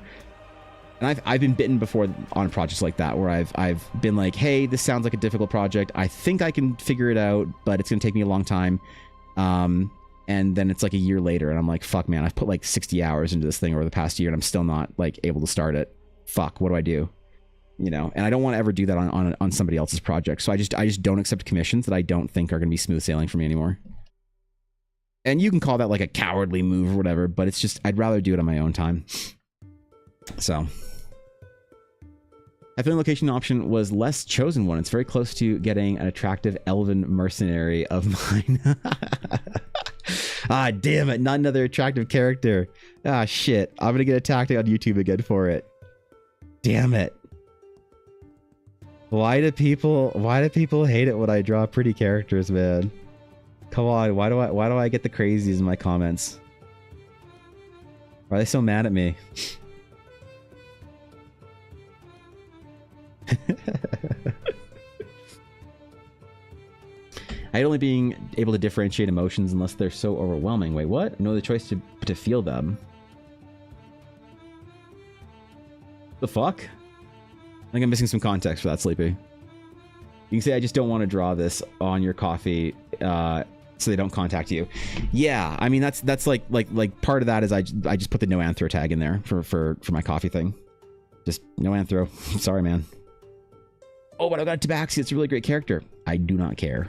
and I've been bitten before on projects like that, where I've been like, hey, this sounds like a difficult project. I think I can figure it out, but it's going to take me a long time. And then it's like a year later and I'm like, fuck, man, I've put like 60 hours into this thing over the past year and I'm still not like able to start it. Fuck, what do I do? You know, and I don't want to ever do that on somebody else's project. So I just don't accept commissions that I don't think are going to be smooth sailing for me anymore. And you can call that like a cowardly move or whatever, but it's just, I'd rather do it on my own time. So I think the location option was less chosen one. It's very close to getting an attractive elven mercenary of mine. Ah, damn it. Not another attractive character. Ah, shit. I'm going to get attacked on YouTube again for it. Damn it. Why do people hate it when I draw pretty characters, man? Come on. Why do I get the crazies in my comments? Why are they so mad at me? I hate only being able to differentiate emotions unless they're so overwhelming. Wait, what? No other choice to feel them. The fuck? I think I'm missing some context for that, Sleepy. You can say I just don't want to draw this on your coffee so they don't contact you. Yeah, I mean that's like part of that is I just put the no anthro tag in there for my coffee thing. Just no anthro. Sorry, man. Oh, but I got Tabaxi. It's a really great character. I do not care.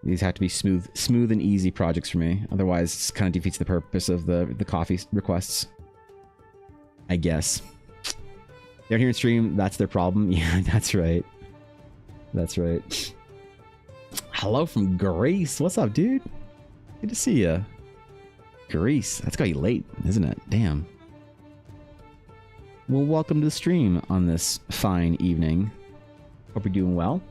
These have to be smooth and easy projects for me. Otherwise, it kind of defeats the purpose of the coffee requests, I guess. They're here in stream. That's their problem. Yeah, that's right. That's right. Hello from Grace. What's up, dude? Good to see you. Grease. That's gotta be late, isn't it? Damn. Well, welcome to the stream on this fine evening. Hope you're doing well.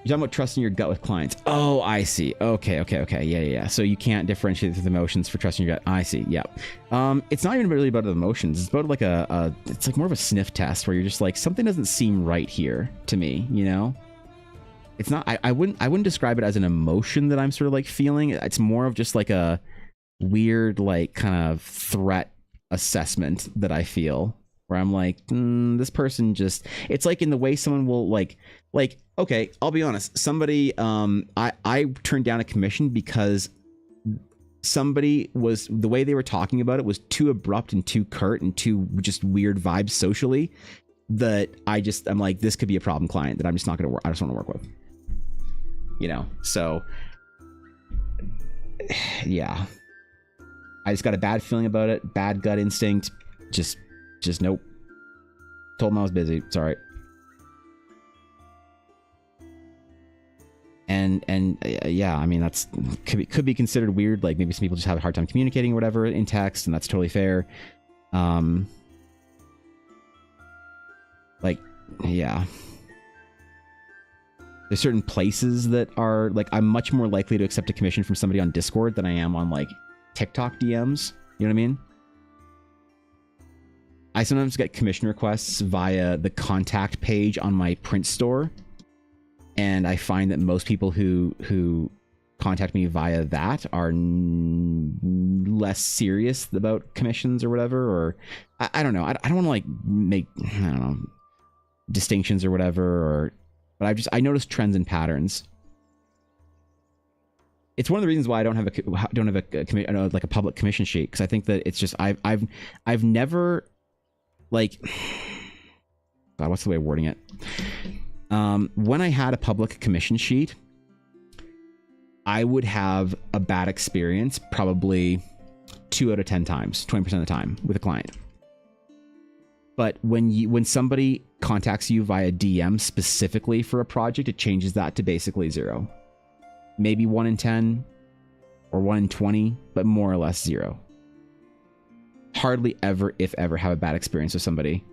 You're talking about trusting your gut with clients. Oh, I see. Okay. Yeah. So you can't differentiate the emotions for trusting your gut. I see. Yeah. It's not even really about the emotions. It's about like it's like more of a sniff test where you're just like, something doesn't seem right here to me, you know? It's not, I wouldn't describe it as an emotion that I'm sort of like feeling. It's more of just like a weird, like kind of threat assessment that I feel where I'm like, this person just, it's like in the way someone will like, okay, I'll be honest. Somebody, I turned down a commission because somebody was, the way they were talking about it was too abrupt and too curt and too just weird vibes socially that I'm like, this could be a problem client that I'm just not going to work. I just want to work with, you know? So yeah, I just got a bad feeling about it. Bad gut instinct. Just nope. Told him I was busy. It's all right. And yeah, I mean, that's could be considered weird. Like maybe some people just have a hard time communicating or whatever in text, and that's totally fair. Like, yeah. There's certain places that are like, I'm much more likely to accept a commission from somebody on Discord than I am on like TikTok DMs. You know what I mean? I sometimes get commission requests via the contact page on my print store. And I find that most people who contact me via that are less serious about commissions or whatever. Or I don't know. I don't want to like make, I don't know, distinctions or whatever. But I noticed trends and patterns. It's one of the reasons why I don't have a public commission sheet, because I think that it's just I've never like, God, what's the way of wording it? When I had a public commission sheet, I would have a bad experience probably 2 out of 10 times, 20% of the time with a client. But when somebody contacts you via DM specifically for a project, it changes that to basically 0. Maybe 1 in 10 or 1 in 20, but more or less 0. Hardly ever, if ever, have a bad experience with somebody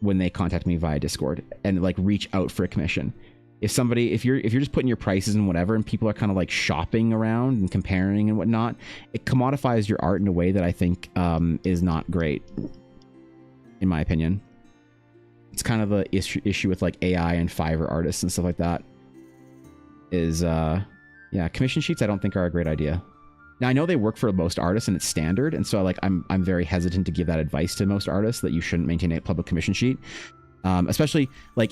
when they contact me via Discord and like reach out for a commission. If you're just putting your prices and whatever, and people are kind of like shopping around and comparing and whatnot, it commodifies your art in a way that I think is not great, in my opinion. It's kind of a issue with like AI and Fiverr artists and stuff like that. Yeah, commission sheets I don't think are a great idea. Now I know they work for most artists and it's standard, and so like I'm very hesitant to give that advice to most artists that you shouldn't maintain a public commission sheet, especially like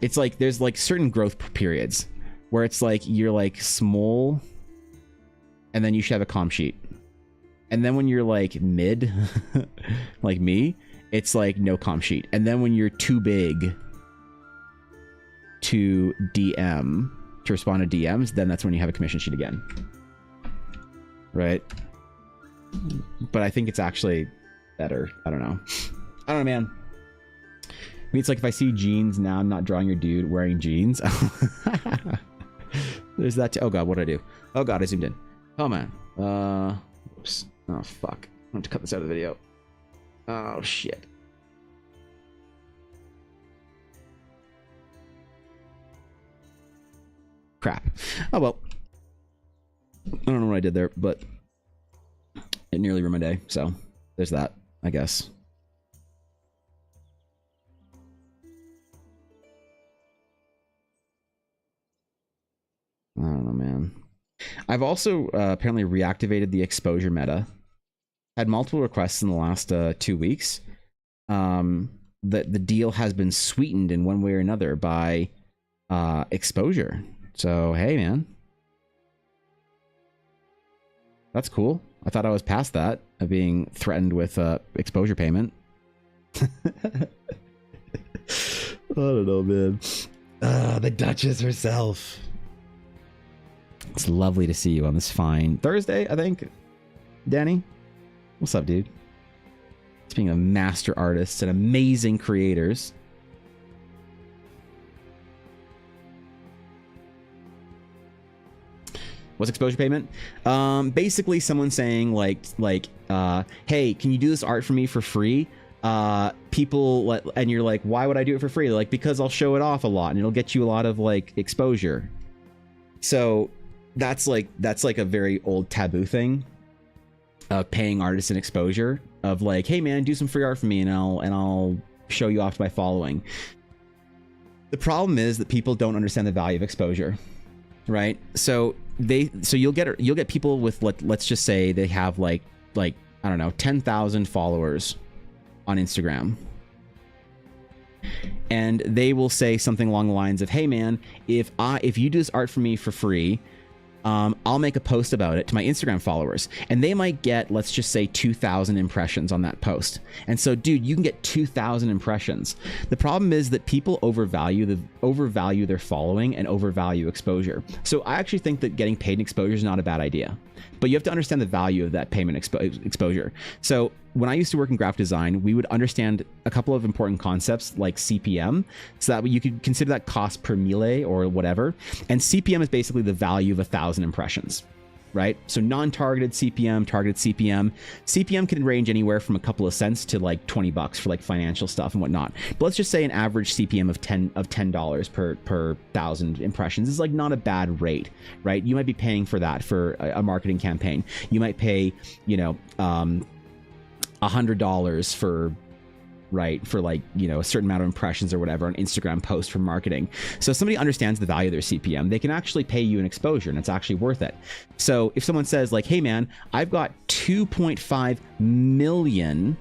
it's like there's like certain growth periods where it's like you're like small, and then you should have a comm sheet, and then when you're like mid, like me, it's like no comm sheet, and then when you're too big to respond to DMs, then that's when you have a commission sheet again. Right? But I think it's actually better. I don't know, man. I mean, it's like if I see jeans now, I'm not drawing your dude wearing jeans. There's that. Oh God, what did I do? Oh God, I zoomed in. Oh man. Oops. Oh fuck. I have to cut this out of the video. Oh shit. Crap. Oh well. I don't know what I did there, but it nearly ruined my day. So there's that, I guess. I don't know, man. I've also apparently reactivated the exposure meta. Had multiple requests in the last 2 weeks. The deal has been sweetened in one way or another by exposure. So hey, man. That's cool. I thought I was past that, of being threatened with exposure payment. I don't know, man. The Duchess herself. It's lovely to see you on this fine Thursday, I think. Danny, what's up, dude? Speaking of master artists and amazing creators. What's exposure payment? Basically someone saying hey, can you do this art for me for free? And you're like, why would I do it for free? They're like, because I'll show it off a lot and it'll get you a lot of like exposure. So that's like a very old taboo thing of paying artists an exposure of like, hey man, do some free art for me and I'll show you off to my following. The problem is that people don't understand the value of exposure, right? So you'll get people with let's just say they have like I don't know, 10,000 followers on Instagram. And they will say something along the lines of, hey man, if you do this art for me for free, I'll make a post about it to my Instagram followers, and they might get, let's just say 2,000 impressions on that post. And so, dude, you can get 2,000 impressions. The problem is that people overvalue their following and overvalue exposure. So I actually think that getting paid in exposure is not a bad idea, but you have to understand the value of that payment exposure. So when I used to work in graphic design, we would understand a couple of important concepts like CPM, so that you could consider that cost per mille or whatever. And CPM is basically the value of 1,000 impressions, right? So non-targeted CPM, targeted CPM. CPM can range anywhere from a couple of cents to like $20 for like financial stuff and whatnot. But let's just say an average CPM of $10 per 1,000 impressions is like not a bad rate, right? You might be paying for that for a marketing campaign. You might pay, $100 for like, a certain amount of impressions or whatever on Instagram post for marketing. So if somebody understands the value of their CPM, they can actually pay you an exposure, and it's actually worth it. So if someone says like, hey man, I've got 2.5 million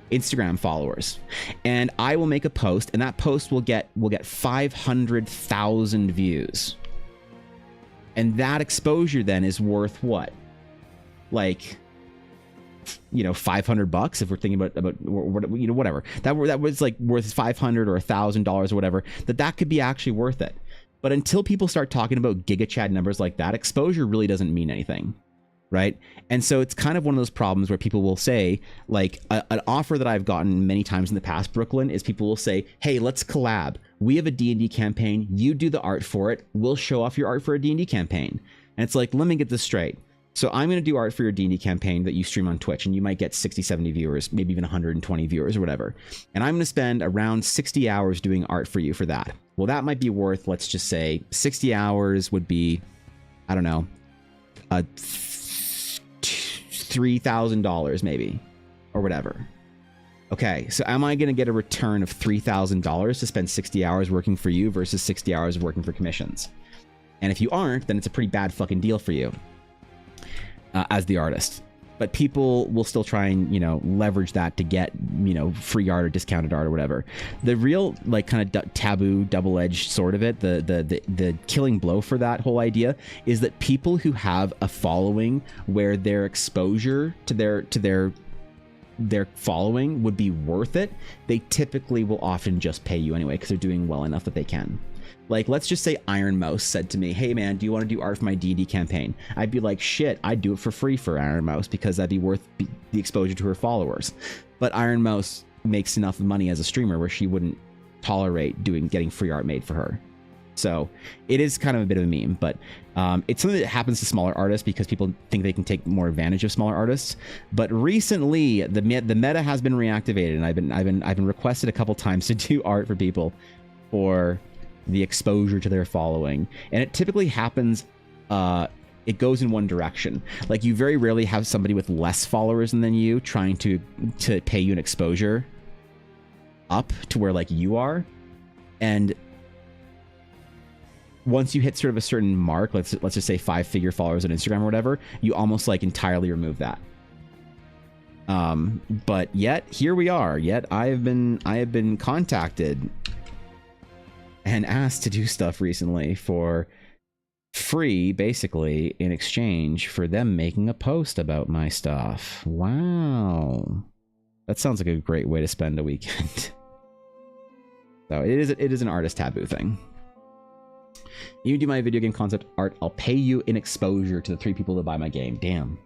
Instagram followers and I will make a post, and that post will get 500,000 views. And that exposure then is worth what? Like, $500 if we're thinking about whatever that was like worth $500 or $1,000 or whatever, that could be actually worth it. But until people start talking about GigaChad numbers like that, exposure really doesn't mean anything, right? And so it's kind of one of those problems where people will say, like, an offer that I've gotten many times in the past, Brooklyn, is people will say, hey, let's collab. We have a D&D campaign. You do the art for it. We'll show off your art for a D&D campaign. And it's like, let me get this straight. So I'm going to do art for your D&D campaign that you stream on Twitch, and you might get 60, 70 viewers, maybe even 120 viewers or whatever. And I'm going to spend around 60 hours doing art for you for that. Well, that might be worth, let's just say 60 hours would be, I don't know, $3,000 maybe, or whatever. Okay, so am I going to get a return of $3,000 to spend 60 hours working for you versus 60 hours of working for commissions? And if you aren't, then it's a pretty bad fucking deal for you. As the artist. But people will still try and, leverage that to get, free art or discounted art or whatever. The real, like, kind of taboo, double-edged sort of it, the killing blow for that whole idea is that people who have a following where their exposure to their following would be worth it, they typically will often just pay you anyway because they're doing well enough that they can. Like, let's just say Iron Mouse said to me, hey man, do you want to do art for my D&D campaign? I'd be like, shit, I'd do it for free for Iron Mouse because that'd be worth the exposure to her followers. But Iron Mouse makes enough money as a streamer where she wouldn't tolerate getting free art made for her. So it is kind of a bit of a meme, but it's something that happens to smaller artists because people think they can take more advantage of smaller artists. But recently, the meta has been reactivated, and I've been requested a couple times to do art for people for the exposure to their following, and it typically happens. It goes in one direction. Like, you very rarely have somebody with less followers than you trying to pay you an exposure up to where like you are, and once you hit sort of a certain mark, let's just say 5-figure followers on Instagram or whatever, you almost like entirely remove that. But yet here we are. Yet I have been contacted and asked to do stuff recently for free, basically in exchange for them making a post about my stuff. Wow, that sounds like a great way to spend a weekend. So it is an artist taboo thing. You do my video game concept art, I'll pay you in exposure to the 3 people that buy my game. Damn.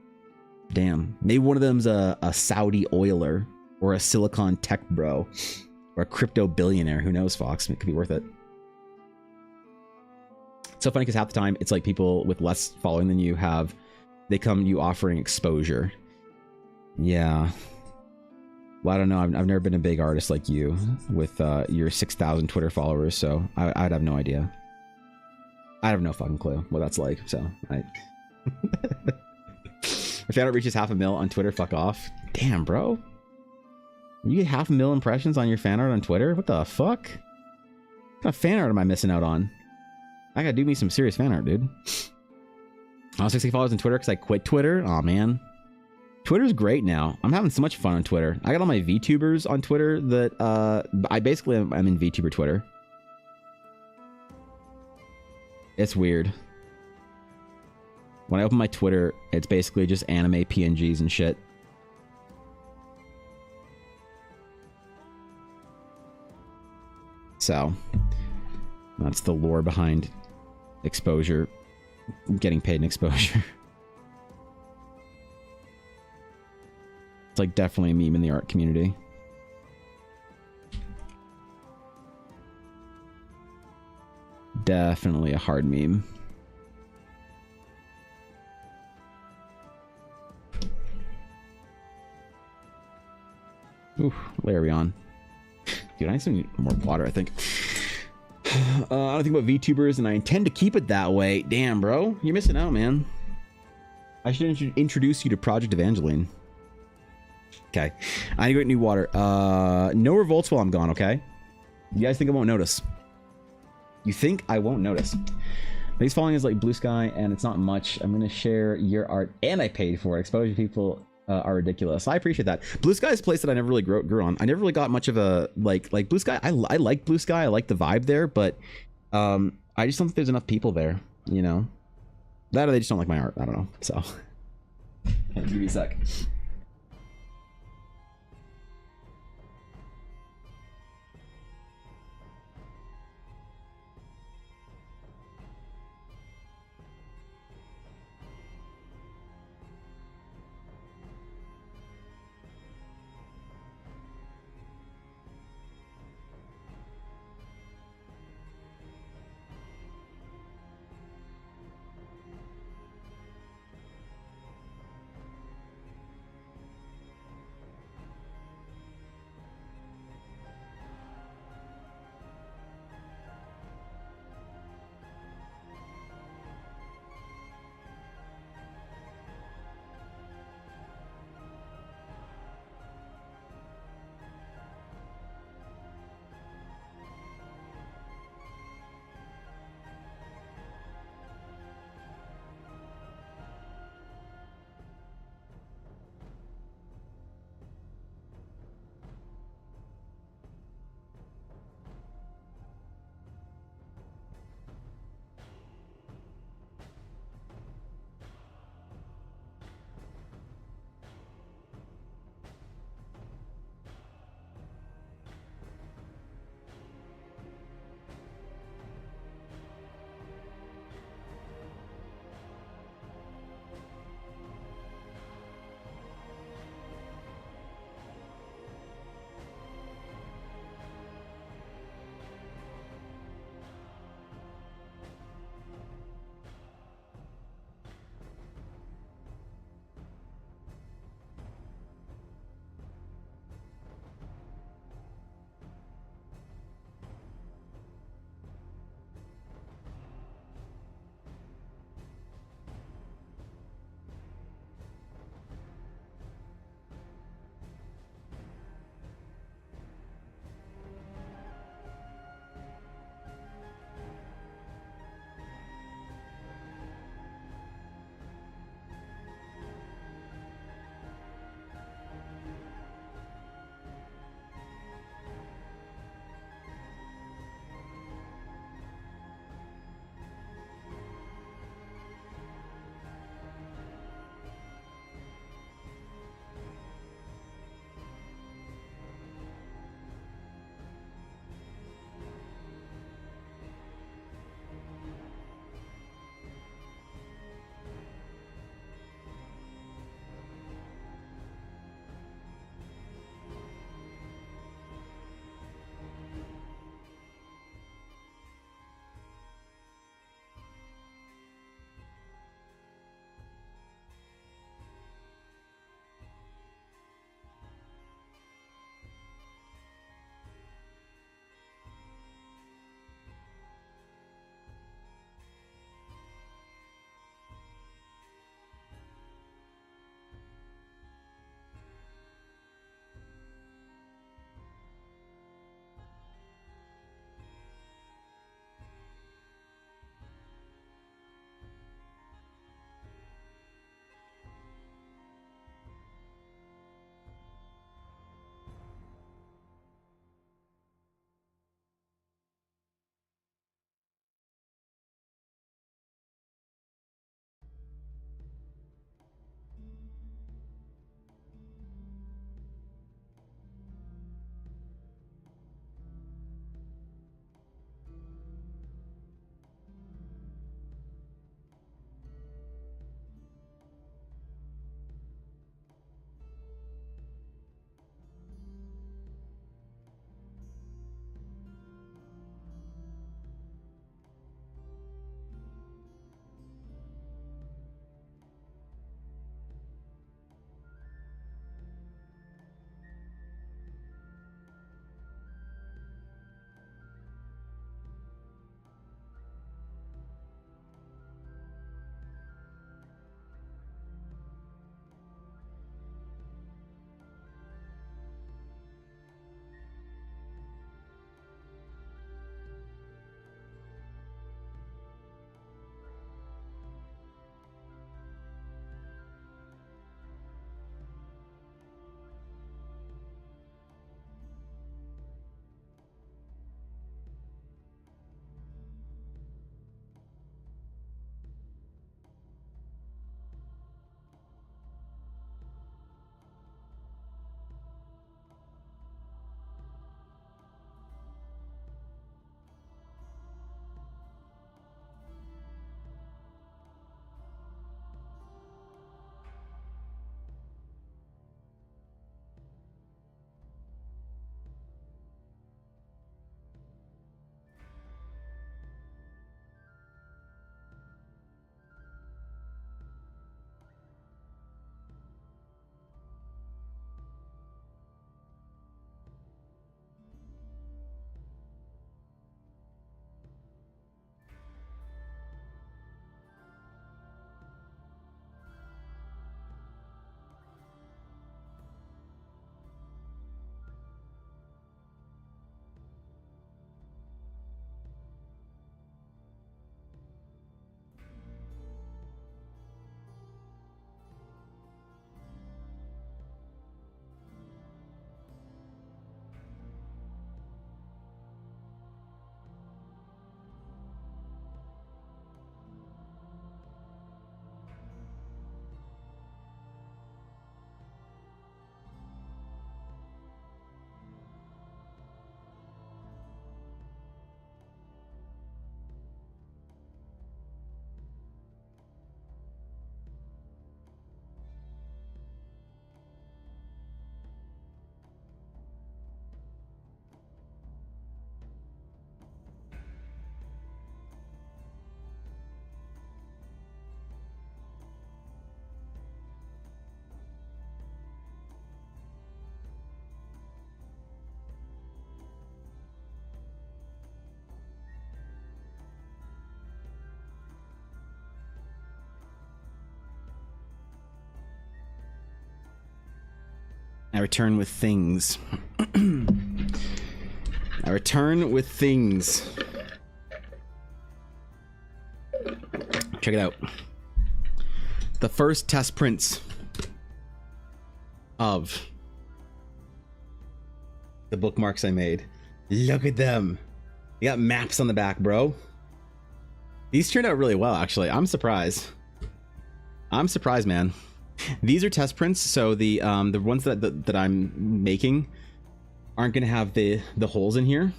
Maybe one of them's a Saudi oiler or a Silicon tech bro or a crypto billionaire. Who knows, Fox? It could be worth it. It's so funny because half the time it's like people with less following than you they come to you offering exposure. Yeah. Well, I don't know. I've never been a big artist like you with your 6,000 Twitter followers, so I'd have no idea. I have no fucking clue what that's like, so if fan art reaches 500,000 on Twitter, fuck off. Damn, bro. You get 500,000 impressions on your fan art on Twitter? What the fuck? What kind of fan art am I missing out on? I gotta do me some serious fan art, dude. I was 60 followers on Twitter because I quit Twitter. Aw, man. Twitter's great now. I'm having so much fun on Twitter. I got all my VTubers on Twitter that I basically I'm in VTuber Twitter. It's weird. When I open my Twitter, it's basically just anime PNGs and shit. So that's the lore behind exposure. Getting paid in exposure. It's like definitely a meme in the art community. Definitely a hard meme. Ooh, what layer are we on? Dude, I need more water, I think. I don't think about VTubers, and I intend to keep it that way. Damn, bro. You're missing out, man. I should introduce you to Project Evangeline. Okay. I need to get new water. No revolts while I'm gone, okay? You guys think I won't notice? You think I won't notice? These following is like Blue Sky, and it's not much. I'm going to share your art, and I paid for it. Exposure people are ridiculous. I appreciate that. Blue Sky is a place that I never really grew on. I never really got much of a like Blue Sky. I like Blue Sky. I like the vibe there, but I just don't think there's enough people there. You know, that or they just don't like my art. I don't know. So, give me a sec. return with things. I return with things. Check it out. The first test prints of the bookmarks I made. Look at them. You got maps on the back, bro. These turned out really well, actually. I'm surprised. I'm surprised, man. These are test prints, so the ones that I'm making aren't gonna have the holes in here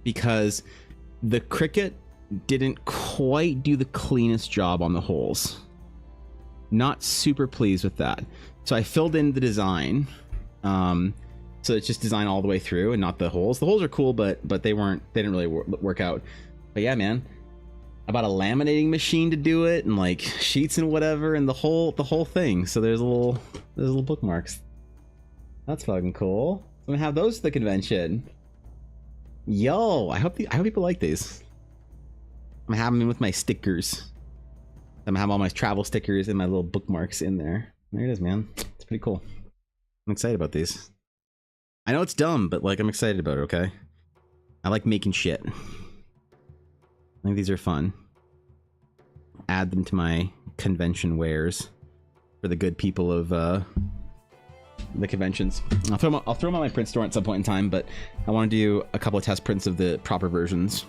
because the Cricut didn't quite do the cleanest job on the holes. Not super pleased with that. So I filled in the design. So it's just design all the way through and not the holes. The holes are cool, but they didn't really work out. But yeah, man. I bought a laminating machine to do it and like sheets and whatever and the whole thing. So there's little bookmarks. That's fucking cool. I'm gonna have those at the convention. Yo, I hope people like these. I'm gonna have them in with my stickers. I'm gonna have all my travel stickers and my little bookmarks in there. There it is, man. It's pretty cool. I'm excited about these. I know it's dumb, but like I'm excited about it, okay? I like making shit. I think these are fun. Add them to my convention wares for the good people of the conventions. I'll throw them on my print store at some point in time, but I want to do a couple of test prints of the proper versions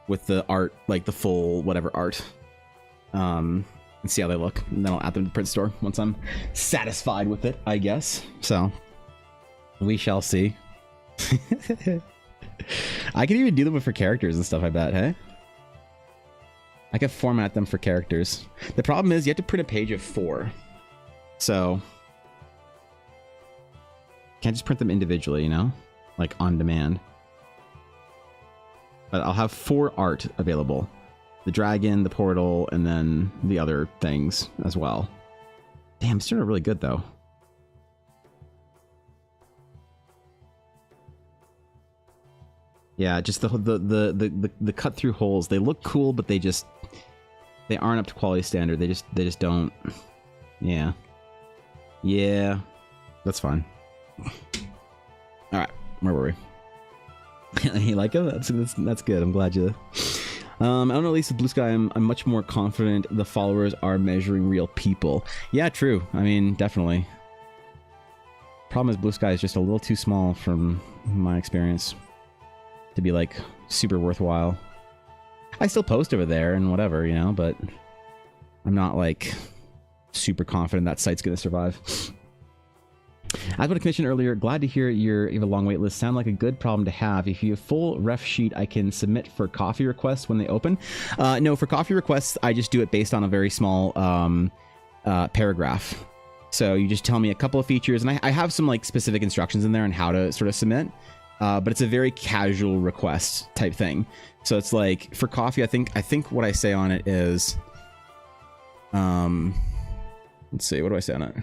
with the art, like the full whatever art, and see how they look. And then I'll add them to the print store once I'm satisfied with it, I guess. So we shall see. I can even do them for characters and stuff, I bet, hey? I can format them for characters. The problem is you have to print a page of 4. So can't just print them individually, you know? Like on demand. But I'll have 4 art available. The dragon, the portal, and then the other things as well. Damn, it's turned out really good though. Yeah, just the cut through holes. They look cool, but they aren't up to quality standard. They just don't. Yeah. Yeah. That's fine. All right, where were we? You like it? That's good. I'm glad you. I don't know. At least with Blue Sky, I'm much more confident the followers are measuring real people. Yeah, true. I mean, definitely. Problem is, Blue Sky is just a little too small from my experience to be like super worthwhile. I still post over there and whatever, you know, but I'm not like super confident that site's gonna survive. As what I mentioned earlier, glad to hear you have a long wait list. Sound like a good problem to have. If you have full ref sheet, I can submit for coffee requests when they open. No, for coffee requests, I just do it based on a very small paragraph. So you just tell me a couple of features, and I have some like specific instructions in there on how to sort of submit. But it's a very casual request type thing. So it's like for coffee, I think what I say on it is, let's see, what do I say on it?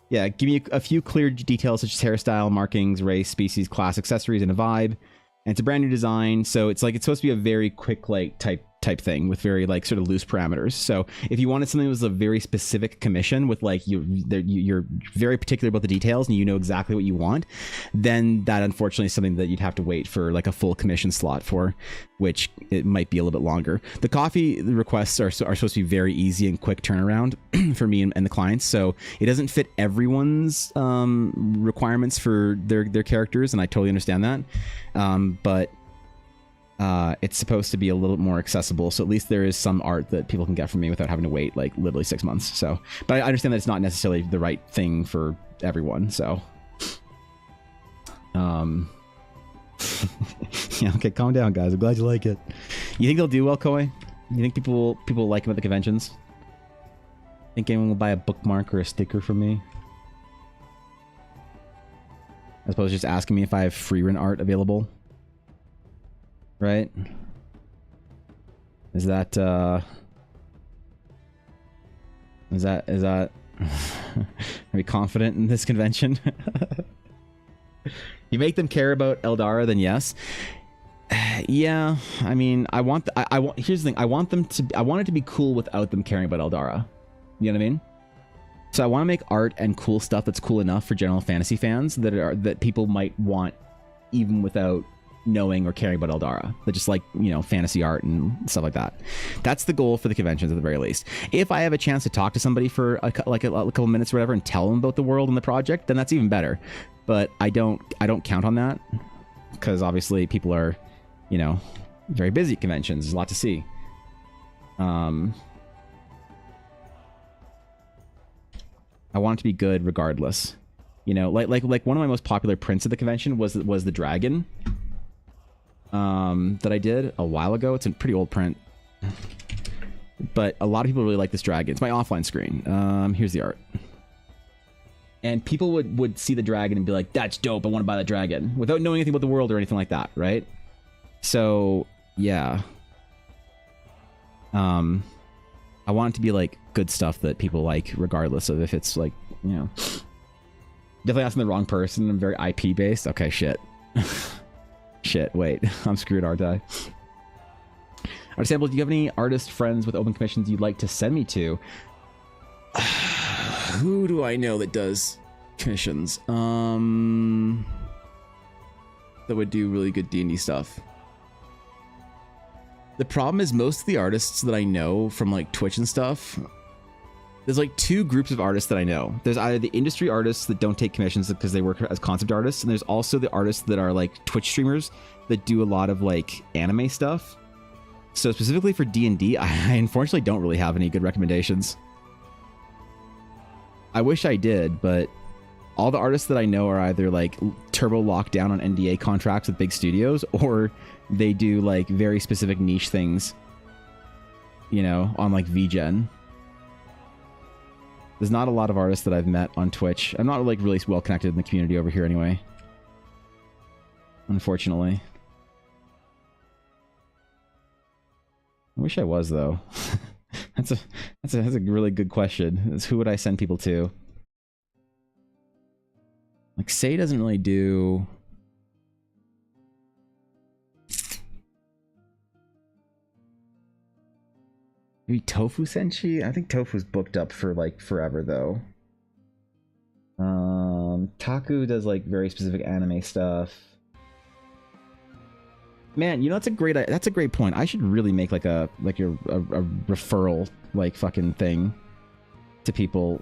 Yeah, give me a few clear details such as hairstyle, markings, race, species, class, accessories, and a vibe. And it's a brand new design, so it's like it's supposed to be a very quick like type thing with very like sort of loose parameters. So if you wanted something that was a very specific commission with like you're very particular about the details and you know exactly what you want, then that unfortunately is something that you'd have to wait for like a full commission slot for, which it might be a little bit longer. The coffee requests are supposed to be very easy and quick turnaround for me and the clients, so it doesn't fit everyone's requirements for their characters, and I totally understand that. But it's supposed to be a little more accessible, so at least there is some art that people can get from me without having to wait like literally 6 months. So, but I understand that it's not necessarily the right thing for everyone. So, yeah, okay, calm down, guys. I'm glad you like it. You think they'll do well, Koi? You think people will like them at the conventions? Think anyone will buy a bookmark or a sticker from me? As opposed to just asking me if I have free rent art available. Right? Is that are we confident in this convention? You make them care about Eldara, then yes. Yeah, I mean, I want here's the thing. I want it to be cool without them caring about Eldara. You know what I mean? So I want to make art and cool stuff that's cool enough for general fantasy fans that people might want even without knowing or caring about Eldara. That just like, you know, fantasy art and stuff like that. That's the goal for the conventions at the very least. If I have a chance to talk to somebody for a couple minutes or whatever and tell them about the world and the project, then that's even better. But I don't count on that because obviously people are, you know, very busy at conventions. There's a lot to see. I want it to be good regardless. You know, like one of my most popular prints at the convention was the dragon. That I did a while ago. It's a pretty old print, but a lot of people really like this dragon. It's my offline screen. Here's the art, and people would see the dragon and be like, "That's dope. I want to buy that dragon," without knowing anything about the world or anything like that, right? So yeah, I want it to be like good stuff that people like, regardless of if it's like, you know, definitely asking the wrong person. I'm very IP based. Okay, shit. Shit, wait. I'm screwed, aren't I? Art Sample, do you have any artist friends with open commissions you'd like to send me to? Who do I know that does commissions? That would do really good D&D stuff. The problem is most of the artists that I know from like Twitch and stuff, there's like two groups of artists that I know. There's either the industry artists that don't take commissions because they work as concept artists, and there's also the artists that are like Twitch streamers that do a lot of like anime stuff. So specifically for D&D, I unfortunately don't really have any good recommendations. I wish I did, but all the artists that I know are either like turbo locked down on NDA contracts with big studios, or they do like very specific niche things, you know, on like VGen. There's not a lot of artists that I've met on Twitch. I'm not like really well connected in the community over here anyway. Unfortunately. I wish I was though. That's a really good question. It's who would I send people to? Like Say doesn't really do. Maybe Tofu Senshi? I think Tofu's booked up for like forever though. Taku does like very specific anime stuff. Man, you know, that's a great point. I should really make like a referral like fucking thing to people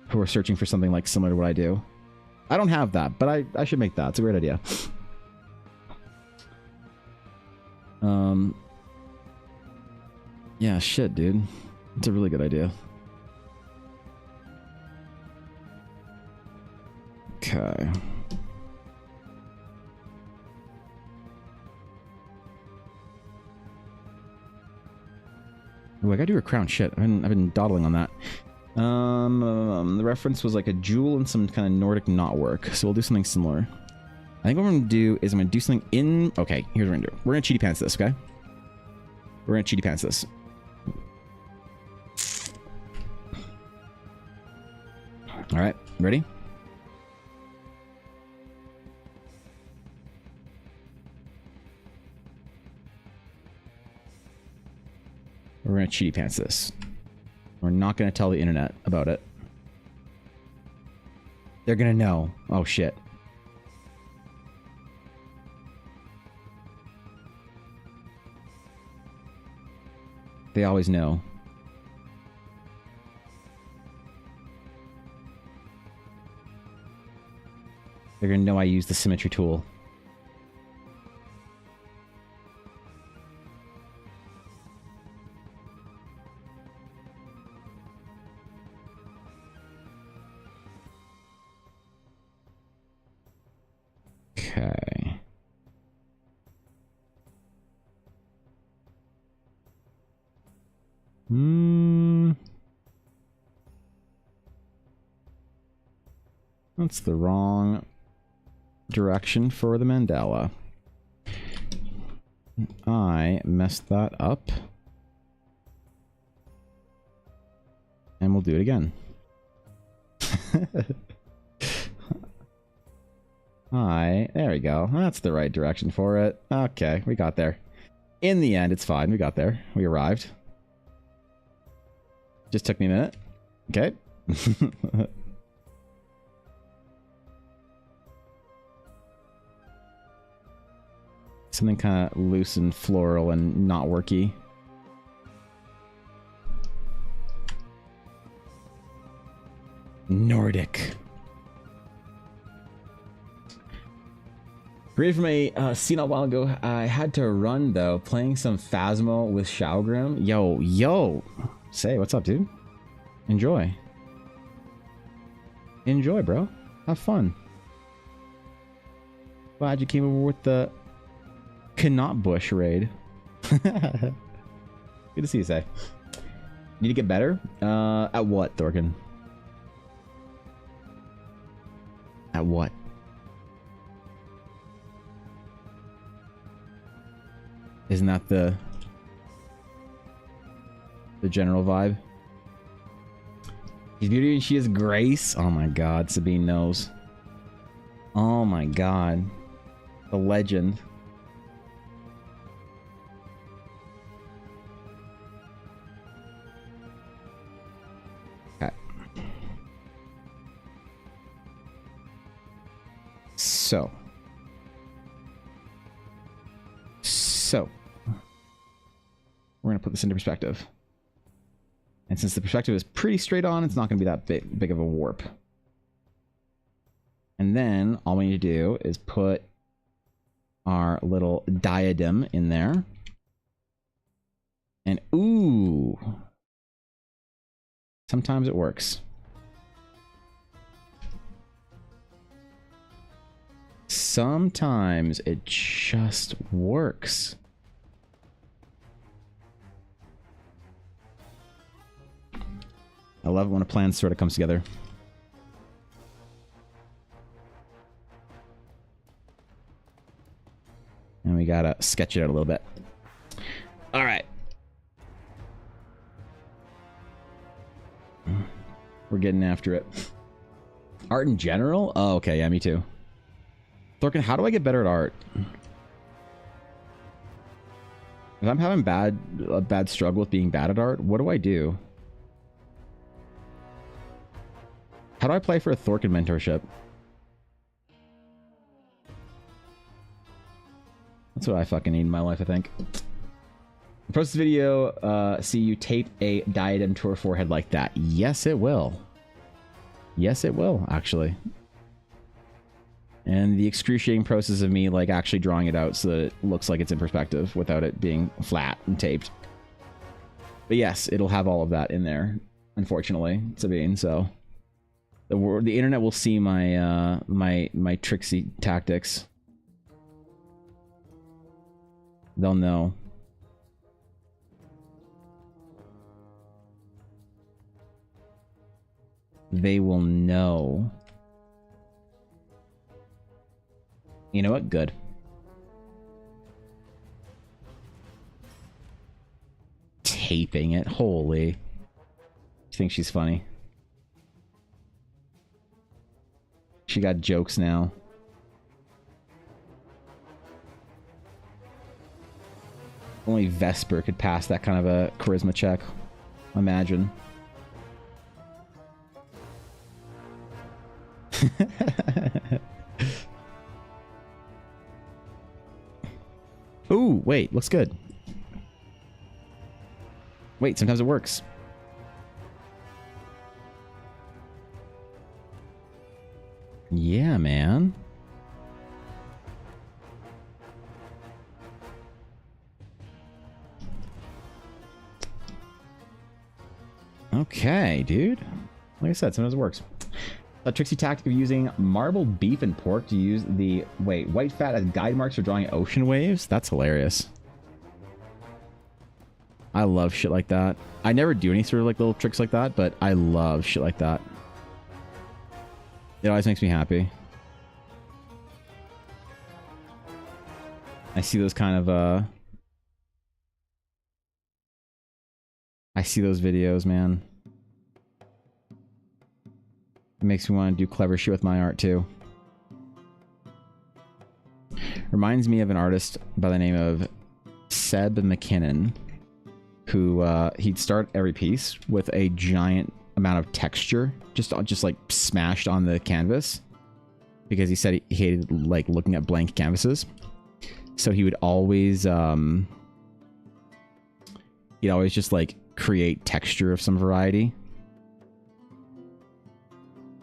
who are searching for something like similar to what I do. I don't have that, but I should make that. It's a great idea. Yeah, shit, dude. It's a really good idea. Okay. Oh, I gotta do a crown. Shit, I've been dawdling on that. The reference was like a jewel and some kind of Nordic knotwork, so we'll do something similar. I think what I'm gonna do is I'm gonna do something in. Okay, here's what we're gonna do. We're gonna cheaty pants this, okay? We're gonna cheaty pants this. All right, ready? We're gonna cheaty pants this. We're not gonna tell the internet about it. They're gonna know. Oh shit. They always know. They're gonna know I use the symmetry tool. Okay. That's the wrong direction for the mandala. I messed that up. And we'll do it again. Hi. There we go. That's the right direction for it. Okay, we got there. In the end, it's fine. We got there. We arrived. Just took me a minute. Okay. Something kind of loose and floral and not worky. Nordic. Created from a scene a while ago. I had to run though, playing some Phasmo with Shaogrim. Yo. Say, what's up, dude? Enjoy. Enjoy, bro. Have fun. Glad you came over with the Cannot Bush raid. Good to see you, Say. Need to get better? At what, Thorkin? At what? Isn't that the general vibe? She's beauty and she is grace. Oh my god, Sabine knows. Oh my god. The legend. Okay. So. We're going to put this into perspective. And since the perspective is pretty straight on, it's not going to be that big of a warp. And then all we need to do is put our little diadem in there. And ooh. Sometimes it works. Sometimes it just works. I love it when a plan sort of comes together. And we gotta sketch it out a little bit. All right. We're getting after it. Art in general? Oh, okay. Yeah, me too. Thorkin, how do I get better at art? If I'm having a bad struggle with being bad at art, what do I do? How do I play for a Thorkin mentorship? That's what I fucking need in my life, I think. Post this video, see you tape a diadem to her forehead like that. Yes, it will. Yes, it will, actually. And the excruciating process of me, like, actually drawing it out so that it looks like it's in perspective without it being flat and taped. But yes, it'll have all of that in there, unfortunately, Sabine, so... The internet will see my my tricksy tactics. They'll know. They will know. You know what? Good. Taping it. Holy. You think she's funny? She got jokes now. Only Vesper could pass that kind of a charisma check. Imagine. Ooh, wait, looks good. Wait, sometimes it works. Yeah, man. Okay, dude. Like I said, sometimes it works. A tricksy tactic of using marbled beef and pork to use the white fat as guide marks for drawing ocean waves. That's hilarious. I love shit like that. I never do any sort of like little tricks like that, but I love shit like that. It always makes me happy. I see those kind of I see those videos, man. It makes me want to do clever shit with my art too. Reminds me of an artist by the name of Seb McKinnon, who he'd start every piece with a giant amount of texture just like smashed on the canvas, because he said he hated like looking at blank canvases. So he would always just like create texture of some variety,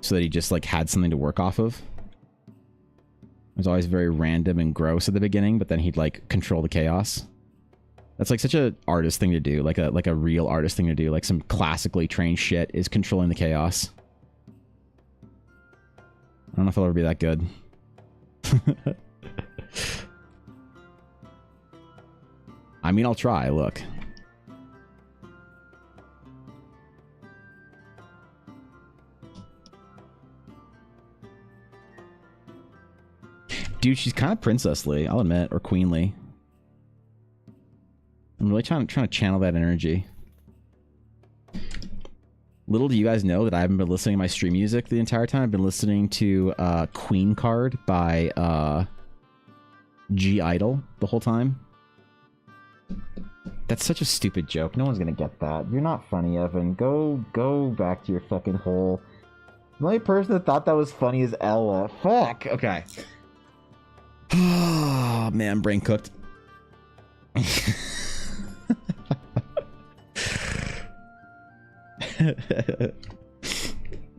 so that he just like had something to work off of. It was always very random and gross at the beginning, but then he'd like control the chaos. That's like such a artist thing to do, like a real artist thing to do. Like some classically trained shit is controlling the chaos. I don't know if I'll ever be that good. I mean, I'll try. Look. Dude, she's kind of princessly, I'll admit, or queenly. I'm really trying to channel that energy. Little do you guys know that I haven't been listening to my stream music the entire time. I've been listening to Queen Card by G Idol the whole time. That's such a stupid joke. No one's gonna get that. You're not funny, Evan. Go back to your fucking hole. The only person that thought that was funny is Ella. Fuck. Okay. Oh man, brain cooked.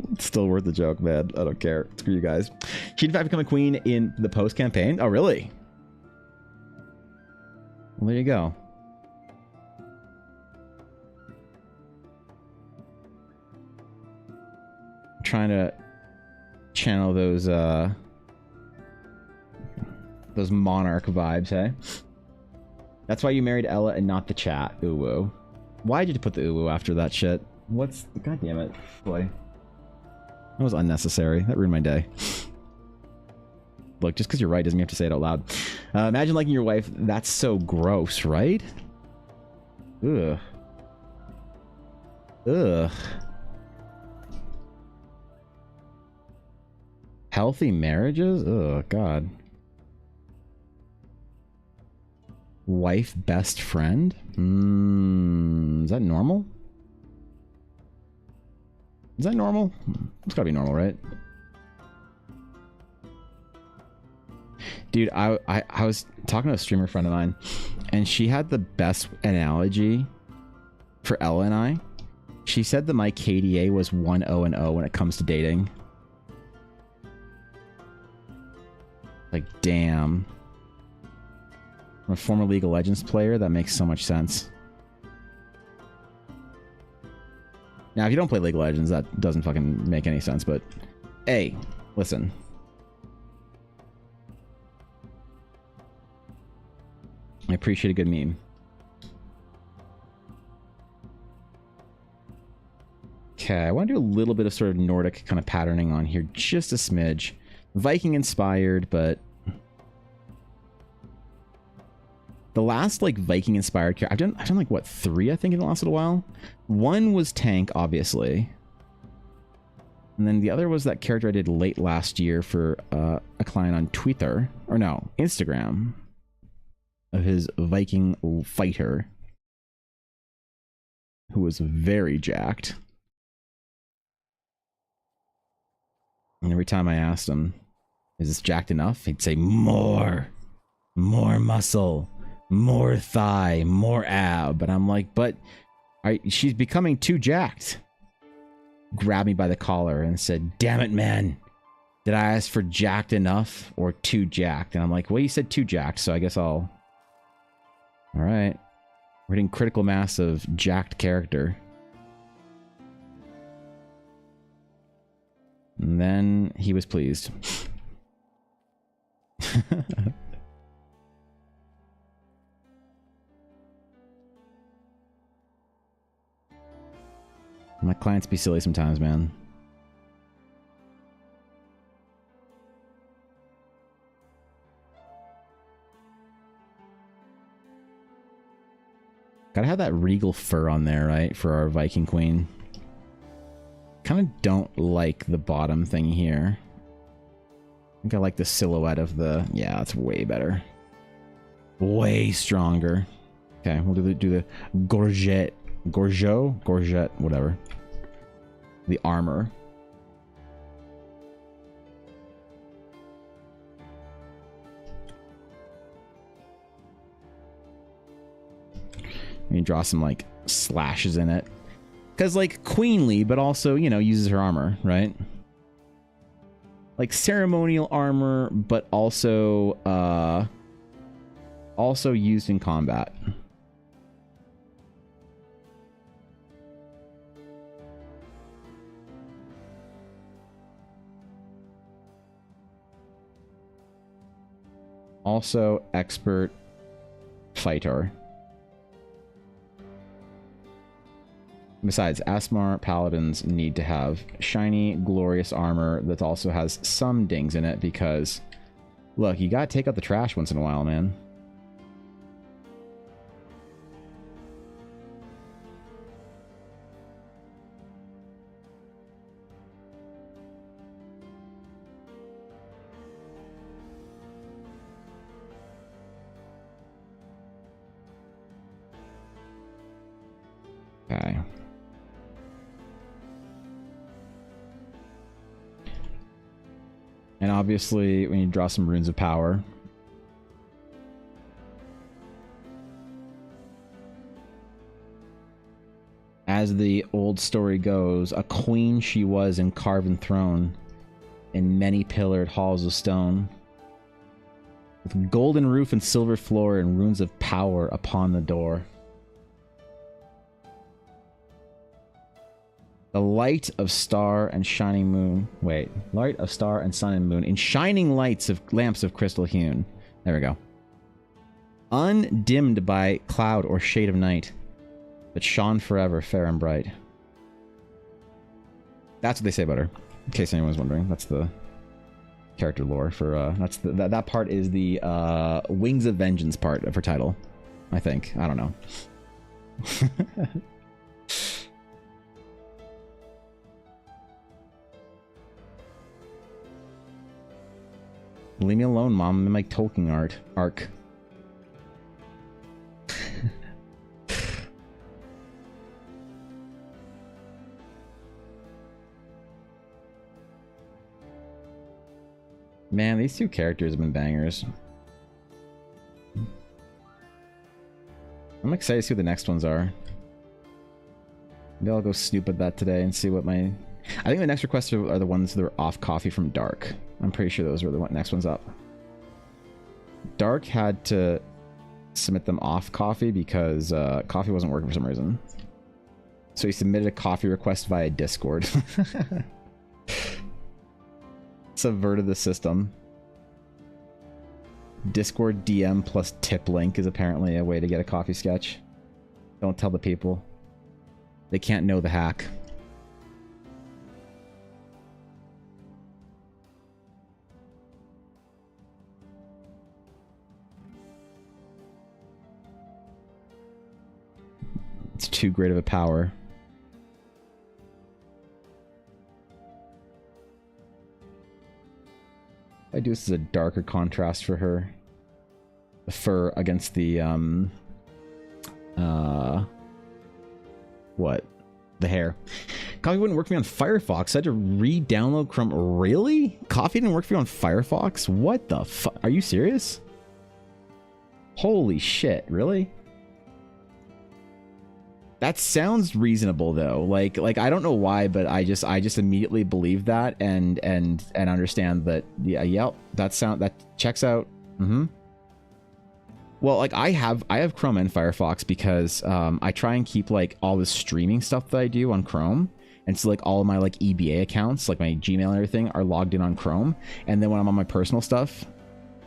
It's still worth the joke, man. I don't care. Screw you guys. She'd in fact become a queen in the post campaign. Oh, really? Well, there you go. I'm trying to channel those monarch vibes, hey? That's why you married Ella and not the chat. Ooh woo. Why did you put the ooh woo after that shit? What's... God damn it. Boy. That was unnecessary. That ruined my day. Look, just because you're right doesn't mean you have to say it out loud. Imagine liking your wife. That's so gross, right? Ugh. Ugh. Healthy marriages? Oh, God. Wife best friend? Is that normal? Is that normal? It's gotta be normal, right? Dude, I was talking to a streamer friend of mine, and she had the best analogy for Ella and I. She said that my KDA was 1-0-0 when it comes to dating. Like, damn. I'm a former League of Legends player. That makes so much sense. Now, if you don't play League of Legends, that doesn't fucking make any sense, but... Hey, listen. I appreciate a good meme. Okay, I want to do a little bit of sort of Nordic kind of patterning on here. Just a smidge. Viking inspired, but... The last, like, Viking-inspired character... I've done, like, what, 3, I think, in the last little while? One was Tank, obviously. And then the other was that character I did late last year for a client on Twitter. Or no, Instagram. Of his Viking fighter. Who was very jacked. And every time I asked him, is this jacked enough? He'd say, more. More muscle. More thigh, more ab. And I'm like, but she's becoming too jacked. Grabbed me by the collar and said, damn it, man. Did I ask for jacked enough or too jacked? And I'm like, well, you said too jacked, so I guess I'll... Alright. We're hitting critical mass of jacked character. And then he was pleased. My clients be silly sometimes, man. Gotta have that regal fur on there, right? For our Viking queen. Kind of don't like the bottom thing here. think I like the silhouette of the... Yeah, it's way better. Way stronger. Okay, we'll do the gorget. Gorget, whatever. The armor. You draw some like slashes in it, because like queenly, but also, you know, uses her armor, right? Like ceremonial armor, but also used in combat. Also expert fighter. Besides, Asmar paladins need to have shiny, glorious armor that also has some dings in it because, look, you gotta take out the trash once in a while, man. Okay. And obviously, we need to draw some runes of power. As the old story goes, a queen she was in carven throne, in many pillared halls of stone, with golden roof and silver floor and runes of power upon the door. The light of star and shining moon. Wait, light of star and sun and moon in shining lights of lamps of crystal hewn. There we go. Undimmed by cloud or shade of night, but shone forever fair and bright. That's what they say about her, in case anyone's wondering. That's the character lore for that's the that part is the Wings of Vengeance part of her title, I think. I don't know. Leave me alone, Mom. I'm in my Tolkien arc. Man, these two characters have been bangers. I'm excited to see what the next ones are. Maybe I'll go snoop at that today and see what my... I think the next requests are the ones that are off Kofi from Dark. I'm pretty sure those were the next ones up. Dark had to submit them off Kofi because Kofi wasn't working for some reason. So he submitted a Kofi request via Discord. Subverted the system. Discord DM plus tip link is apparently a way to get a Kofi sketch. Don't tell the people. They can't know the hack. It's too great of a power. I do this as a darker contrast for her. The fur against the what? The hair. Coffee wouldn't work for me on Firefox. I had to re-download Chrome. Really? Coffee didn't work for you on Firefox? What the fuck? Are you serious? Holy shit, really? That sounds reasonable though. Like I don't know why, but I just immediately believe that and understand that. Yeah, yep, that checks out. Well, like I have Chrome and Firefox because I try and keep like all the streaming stuff that I do on Chrome, and so like all of my like EBA accounts, like my Gmail and everything, are logged in on Chrome, and then when I'm on my personal stuff,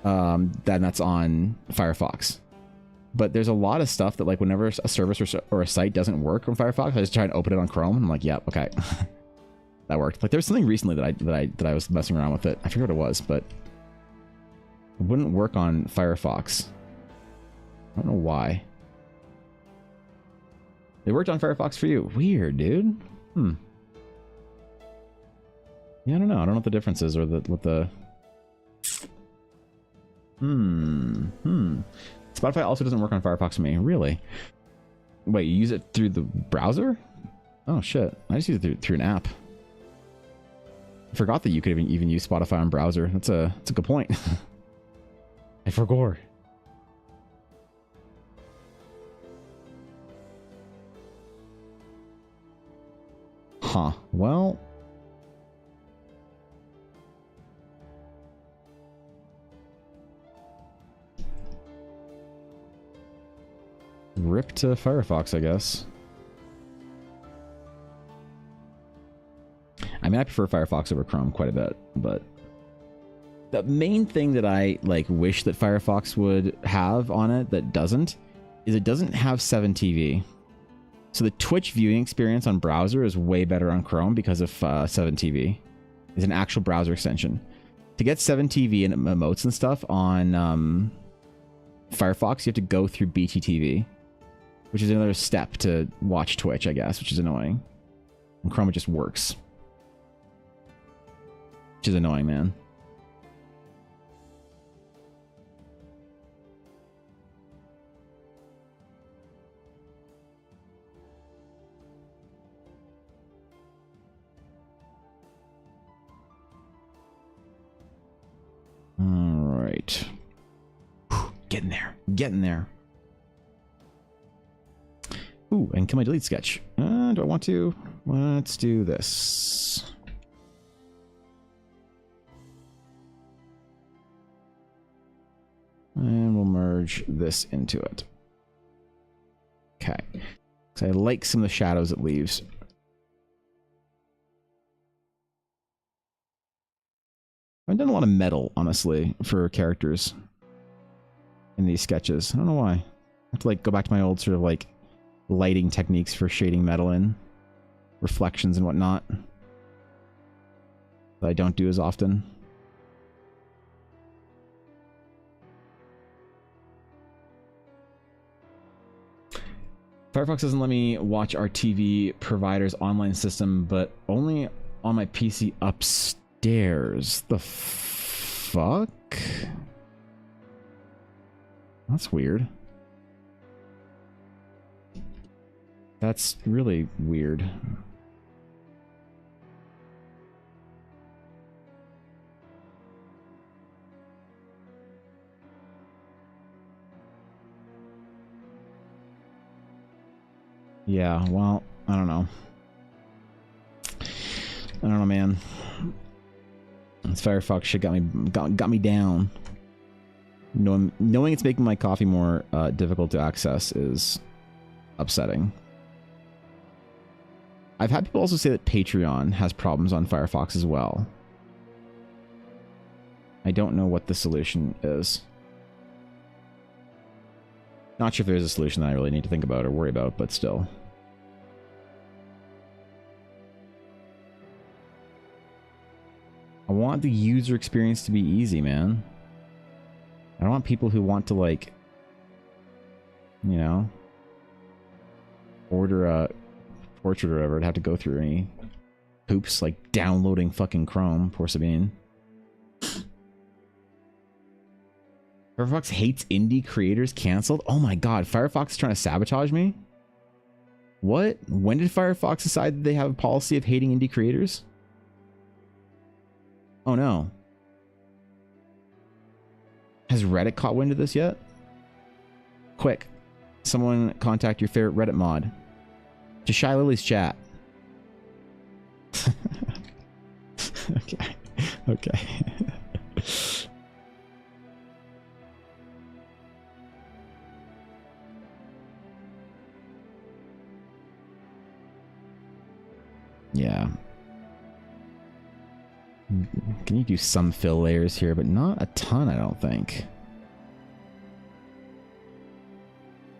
then that's on Firefox. But there's a lot of stuff that like whenever a service or a site doesn't work on Firefox, I just try and open it on Chrome. And I'm like, yeah, okay, that worked. Like there's something recently that I was messing around with it. I forget what it was, but it wouldn't work on Firefox. I don't know why. It worked on Firefox for you. Weird, dude. Yeah, I don't know. I don't know what the difference is or what the Spotify also doesn't work on Firefox for me. Really? Wait, you use it through the browser? Oh shit! I just use it through an app. I forgot that you could even use Spotify on browser. That's a good point. I forgot. Huh. Well. Rip to Firefox, I guess. I mean, I prefer Firefox over Chrome quite a bit, but the main thing that I wish that Firefox would have on it that doesn't is it doesn't have 7TV. So the Twitch viewing experience on browser is way better on Chrome because of 7TV. It's an actual browser extension. To get 7TV and emotes and stuff on Firefox, you have to go through BTTV, which is another step to watch Twitch, I guess, which is annoying. And Chrome, it just works. Which is annoying, man. All right. Getting there. Getting there. Ooh, and can I delete sketch? Do I want to? Let's do this. And we'll merge this into it. Okay. So I like some of the shadows it leaves. I've done a lot of metal, honestly, for characters in these sketches. I don't know why. I have to go back to my old sort of lighting techniques for shading metal in. Reflections and whatnot. That I don't do as often. Firefox doesn't let me watch our TV provider's online system, but only on my PC upstairs. The fuck? That's weird. That's really weird. Yeah, well, I don't know. I don't know, man. This Firefox shit got me down. Knowing it's making my coffee more difficult to access is upsetting. I've had people also say that Patreon has problems on Firefox as well. I don't know what the solution is. Not sure if there's a solution that I really need to think about or worry about, but still. I want the user experience to be easy, man. I don't want people who want to, you know, order a portrait or whatever to have to go through any hoops like downloading fucking Chrome. Poor Sabine. Firefox hates indie creators canceled? Oh my god, Firefox is trying to sabotage me? What? When did Firefox decide that they have a policy of hating indie creators? Oh no. Has Reddit caught wind of this yet? Quick, someone contact your favorite Reddit mod. To Shy Lily's chat. Okay. Okay. Yeah. Can you do some fill layers here, but not a ton, I don't think.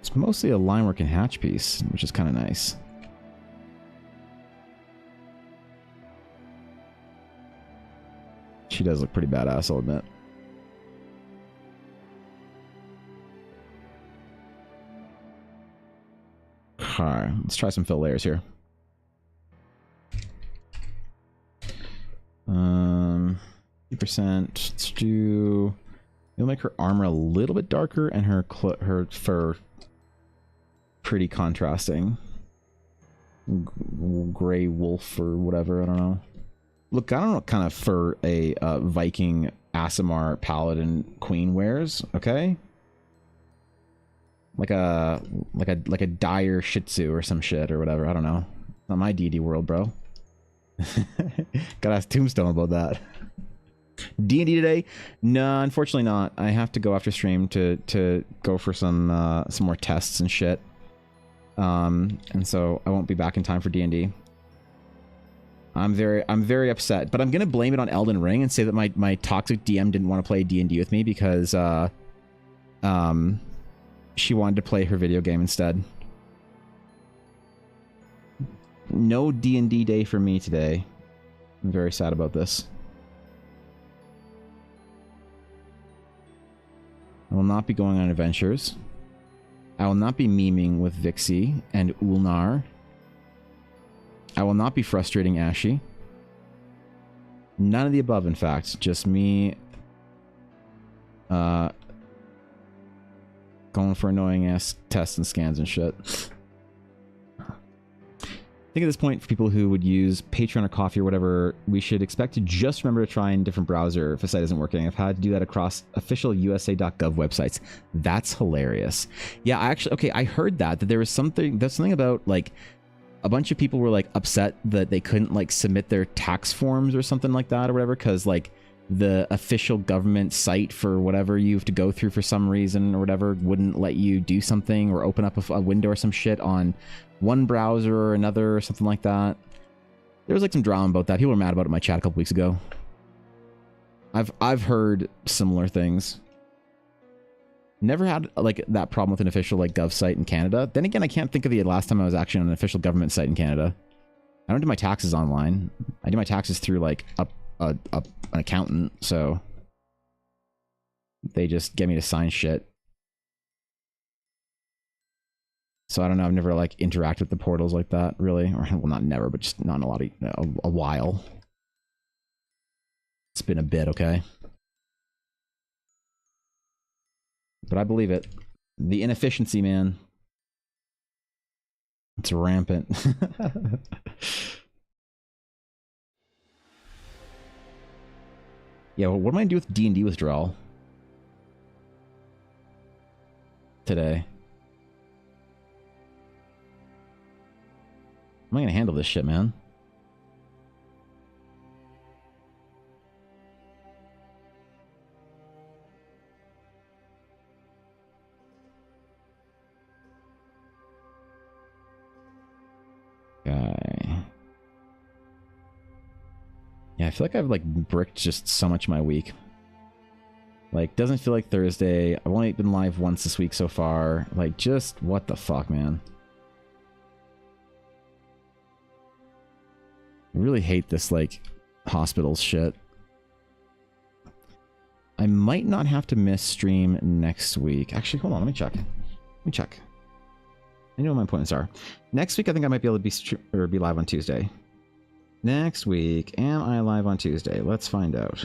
It's mostly a line work and hatch piece, which is kind of nice. She does look pretty badass, I'll admit. Alright, let's try some fill layers here. 50%. Let's do It'll make her armor a little bit darker and her fur pretty contrasting. Gray wolf or whatever, I don't know. Look, I don't know what kind of fur a Viking Aasimar paladin queen wears, okay? Like a dire shih tzu or some shit or whatever, I don't know. Not my D&D world, bro. Gotta ask Tombstone about that. D&D today? No, unfortunately not. I have to go after stream to go for some more tests and shit. And so I won't be back in time for D&D. I'm very upset, but I'm gonna blame it on Elden Ring and say that my toxic DM didn't want to play D&D with me because she wanted to play her video game instead. No D&D day for me today. I'm very sad about this. I will not be going on adventures. I will not be memeing with Vixie and Ulnar. I will not be frustrating Ashy. None of the above, in fact. Just me going for annoying ass tests and scans and shit. I think at this point, for people who would use Patreon or Kofi or whatever, we should expect to just remember to try in different browser if a site isn't working. I've had to do that across official USA.gov websites. That's hilarious. Yeah, I heard that there was something about like a bunch of people were like upset that they couldn't like submit their tax forms or something like that or whatever because like the official government site for whatever you have to go through for some reason or whatever wouldn't let you do something or open up a window or some shit on one browser or another or something like that. There was like some drama about that. People were mad about it in my chat a couple weeks ago. I've heard similar things. Never had like that problem with an official like gov site in Canada. Then again, I can't think of the last time I was actually on an official government site in Canada. I don't do my taxes online. I do my taxes through like an accountant, so they just get me to sign shit. So I don't know. I've never like interacted with the portals like that, really. Or well, not never, but just not in a while. It's been a bit, okay. But I believe it. The inefficiency, man. It's rampant. Yeah, well, what am I going to do with D&D withdrawal today? How am I going to handle this shit, man? Okay. Yeah, I feel like I've like bricked just so much of my week. Like, doesn't feel like Thursday. I've only been live once this week so far. Like, just what the fuck, man? I really hate this, like, hospitals shit. I might not have to miss stream next week. Actually, hold on, let me check. I know what my appointments are. Next week, I think I might be able to be live on Tuesday. Next week, am I live on Tuesday? Let's find out.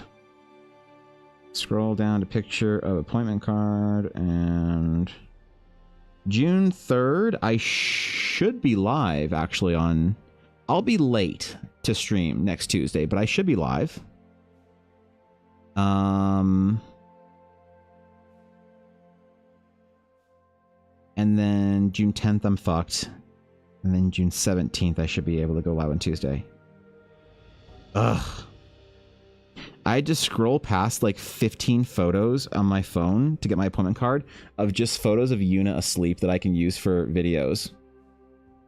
Scroll down to picture of appointment card, and June 3rd, I should be live, actually, on... I'll be late to stream next Tuesday, but I should be live. And then June 10th, I'm fucked. And then June 17th, I should be able to go live on Tuesday. Ugh. I had to scroll past like 15 photos on my phone to get my appointment card of just photos of Yuna asleep that I can use for videos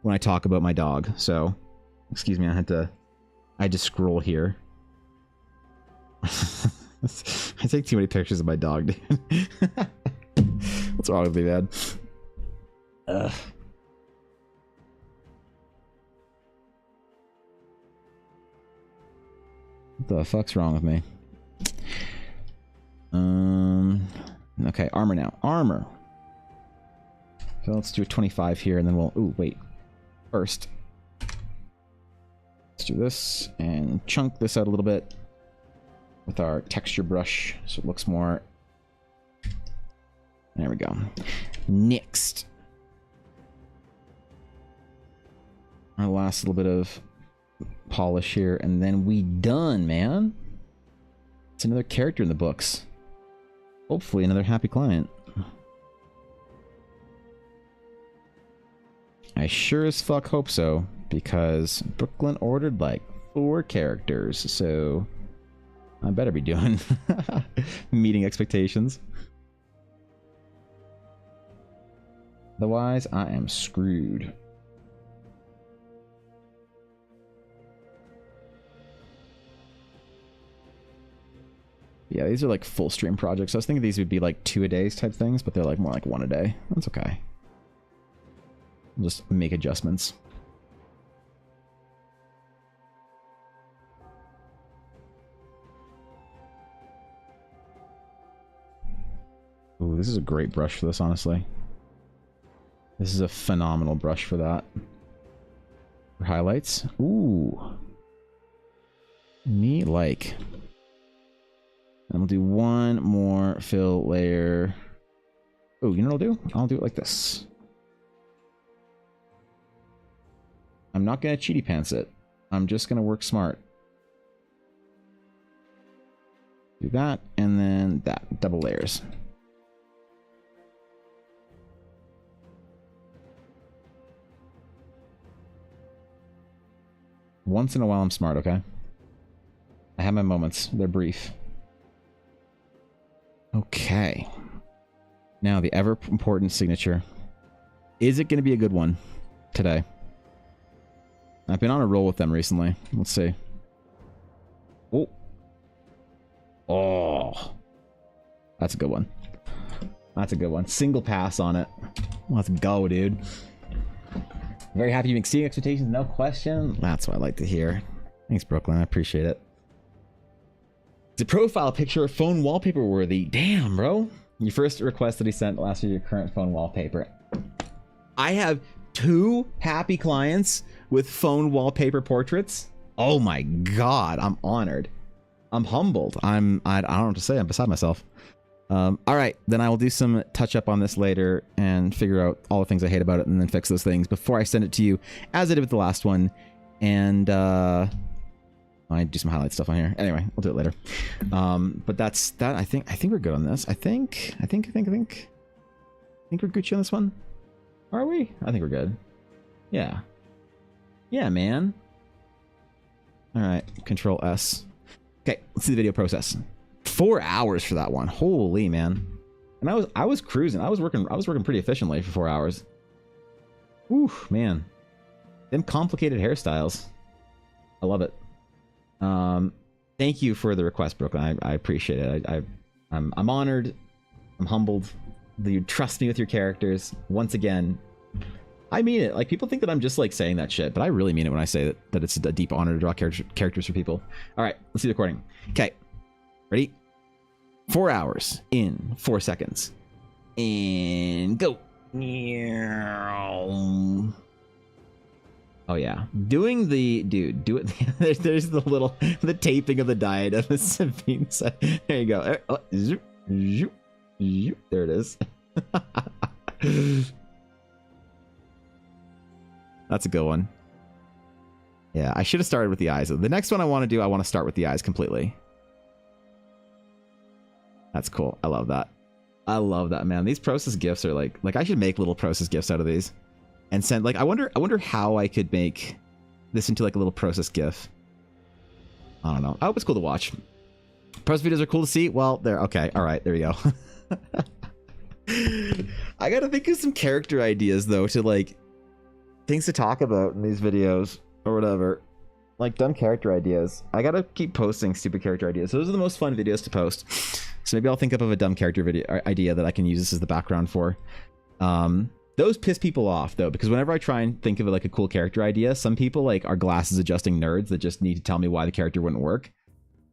when I talk about my dog. So, excuse me, I had to scroll here. I take too many pictures of my dog, dude. What's wrong with me, man? Ugh. What the fuck's wrong with me? Okay, armor now. Armor. So let's do a 25 here, and then we'll... Ooh, wait. First, let's do this, and chunk this out a little bit with our texture brush, so it looks more There we go. Next. Our last little bit of polish here, and then we done, man. It's another character in the books. Hopefully another happy client. I sure as fuck hope so, because Brooklyn ordered like 4 characters, so I better be doing meeting expectations. Otherwise, I am screwed. Yeah, these are like full stream projects. I was thinking these would be like 2 a days type things, but they're like more like 1 a day. That's okay. I'll just make adjustments. Ooh, this is a great brush for this, honestly. This is a phenomenal brush for that. For highlights. Ooh. Me like. And we'll do one more fill layer. Oh, you know what I'll do? I'll do it like this. I'm not gonna cheaty pants it. I'm just gonna work smart. Do that, and then that. Double layers. Once in a while I'm smart, okay? I have my moments. They're brief. Okay. Now, the ever-important signature. Is it going to be a good one today? I've been on a roll with them recently. Let's see. Oh. Oh. That's a good one. That's a good one. Single pass on it. Let's go, dude. Very happy you exceeding expectations, no question. That's what I like to hear. Thanks, Brooklyn. I appreciate it. Is a profile picture phone wallpaper worthy? Damn, bro. Your first request that he sent last year, your current phone wallpaper. I have 2 happy clients with phone wallpaper portraits. Oh my god, I'm honored. I'm humbled. I don't know what to say. I'm beside myself. All right, then I will do some touch up on this later and figure out all the things I hate about it and then fix those things before I send it to you, as I did with the last one. And I do some highlight stuff on here. Anyway, I'll do it later. But that's that. I think we're good on this. I think we're Gucci on this one. Are we? I think we're good. Yeah. Yeah, man. All right. Control S. Okay, let's see the video process. 4 hours for that one. Holy man. And I was cruising. I was working pretty efficiently for 4 hours. Whew, man. Them complicated hairstyles. I love it. Thank you for the request, Brooklyn. I appreciate it. I'm honored. I'm humbled that you trust me with your characters. Once again, I mean it. Like, people think that I'm just like saying that shit, but I really mean it when I say that it's a deep honor to draw characters for people. All right, let's see the recording. Okay, ready? 4 hours in 4 seconds, and go. Oh yeah, doing the dude. Do it. There's the taping of the diadem. There you go. There it is. That's a good one. Yeah, I should have started with the eyes. The next one I want to start with the eyes completely. That's cool. I love that. I love that, man. These process gifts are like I should make little process gifts out of these and send. Like, I wonder how I could make this into like a little process gif. I don't know. I hope it's cool to watch. Process videos are cool to see. Well, they're okay. All right, there you go. I gotta think of some character ideas though, to like things to talk about in these videos or whatever. Like dumb character ideas. I gotta keep posting stupid character ideas. Those are the most fun videos to post. So maybe I'll think up of a dumb character video idea that I can use this as the background for. Those piss people off though, because whenever I try and think of like a cool character idea, some people like are glasses adjusting nerds that just need to tell me why the character wouldn't work.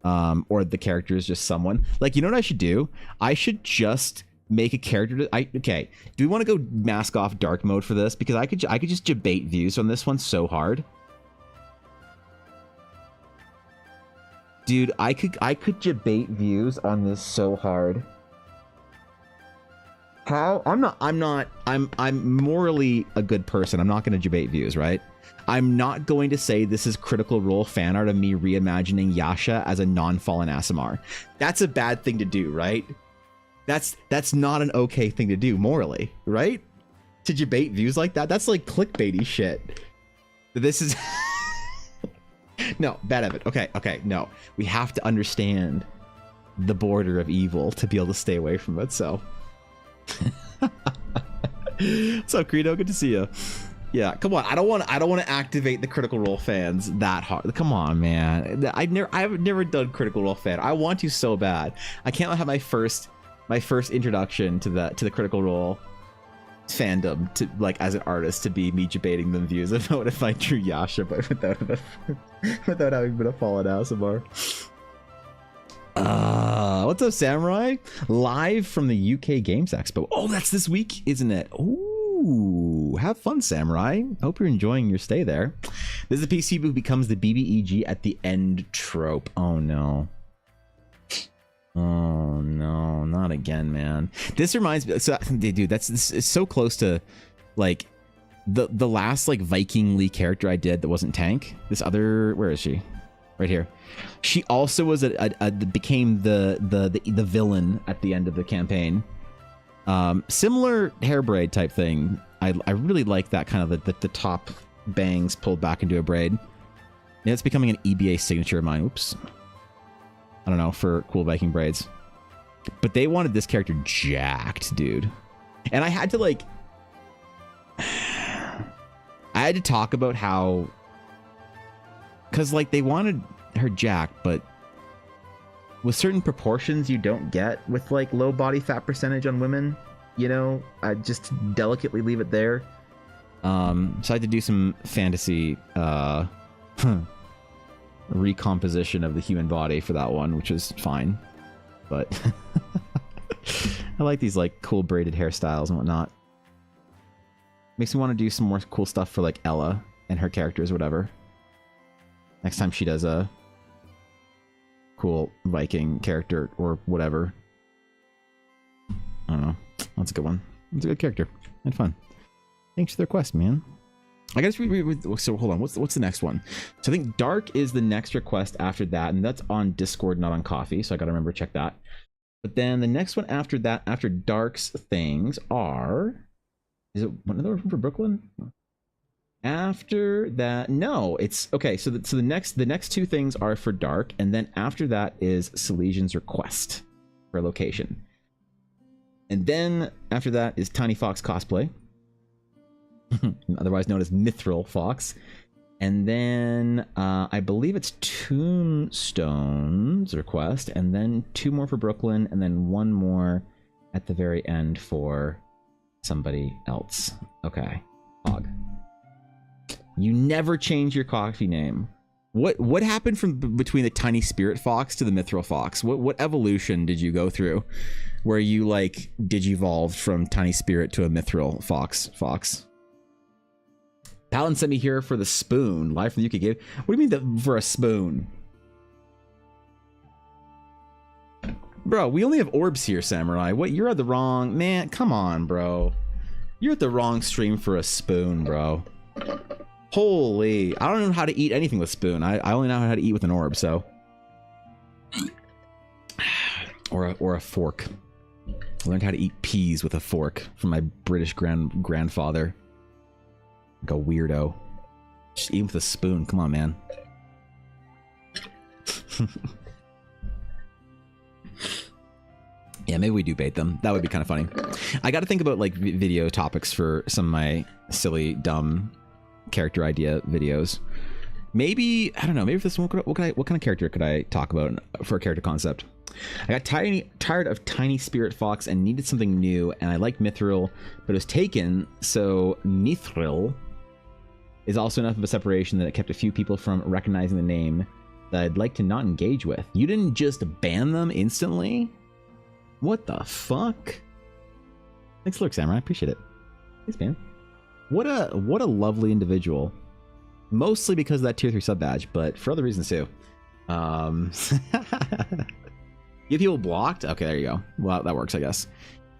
Or the character is just someone. Like, you know what I should do? I should just make a character. Okay. Do we want to go mask off dark mode for this? Because I could just debate views on this one so hard. Dude, I could debate views on this so hard. how I'm morally a good person. I'm not going to debate views, right? I'm not going to say this is Critical Role fan art of me reimagining Yasha as a non-fallen Aasimar. That's a bad thing to do, right? That's not an okay thing to do morally, right? To debate views like that. That's like clickbaity shit. This is no, bad of it. Okay, no. We have to understand the border of evil to be able to stay away from it, so. What's up, Credo? Good to see you. Yeah, come on. I don't want to activate the Critical Role fans that hard. Come on, man. I've never done Critical Role fan. I want to so bad. I can't have my first introduction to the Critical Role fandom to like as an artist to be me debating them views about if I drew Yasha, but without having been a fallen Aasimar. What's up, Samurai? Live from the UK Games Expo. Oh, that's this week, isn't it? Ooh, have fun, Samurai. Hope you're enjoying your stay there. This is the PC who becomes the BBEG at the end trope. Oh no. Oh no, not again, man. This reminds me, so dude, this is so close to like the last like Viking Lee character I did that wasn't Tank. This other, where is she? Right here. She also was became the villain at the end of the campaign. Similar hair braid type thing. I really like that kind of the top bangs pulled back into a braid. Yeah, it's becoming an EBA signature of mine. Oops. I don't know, for cool Viking braids. But they wanted this character jacked, dude. And I had to like I had to talk about how, because like they wanted her jacked, but with certain proportions you don't get with like low body fat percentage on women, you know, I just delicately leave it there. So I had to do some fantasy recomposition of the human body for that one, which is fine, but I like these like cool braided hairstyles and whatnot. Makes me want to do some more cool stuff for like Ella and her characters or whatever. Next time she does a cool Viking character or whatever. I don't know. That's a good one. It's a good character and fun. Thanks for the request, man. I guess so hold on. What's the next one? So I think Dark is the next request after that, and that's on Discord, not on Kofi. So I gotta remember to check that. But then the next one after that, after Dark's things are, is it another one for Brooklyn? After that, no, it's okay. So the next two things are for Dark, and then after that is Silesian's request for a location, and then after that is Tiny Fox cosplay. Otherwise known as Mithril Fox. And then I believe it's Tombstone's request, and then 2 more for Brooklyn, and then 1 more at the very end for somebody else. Okay. Hog. You never change your coffee name. What happened from between the Tiny Spirit Fox to the Mithril Fox? What evolution did you go through where you like digivolved from Tiny Spirit to a Mithril Fox? Palin sent me here for the spoon, live from the UK game. What do you mean for a spoon? Bro, we only have orbs here, Samurai. What? You're at the wrong... Man, come on, bro. You're at the wrong stream for a spoon, bro. Holy... I don't know how to eat anything with spoon. I only know how to eat with an orb, so... Or a fork. I learned how to eat peas with a fork from my British grandfather. Like a weirdo. Just eat with a spoon. Come on, man. Yeah, maybe we do bait them. That would be kind of funny. I got to think about like video topics for some of my silly, dumb character idea videos. Maybe, I don't know. Maybe for this one, what kind of character could I talk about for a character concept? I got tired of Tiny Spirit Fox and needed something new, and I like Mithril, but it was taken, so Mithril is also enough of a separation that it kept a few people from recognizing the name that I'd like to not engage with. You didn't just ban them instantly? What the fuck? Thanks, Lurk Samurai. I appreciate it. Thanks, man. What a lovely individual. Mostly because of that tier 3 sub badge, but for other reasons too. You have people blocked? Okay, there you go. Well, that works, I guess.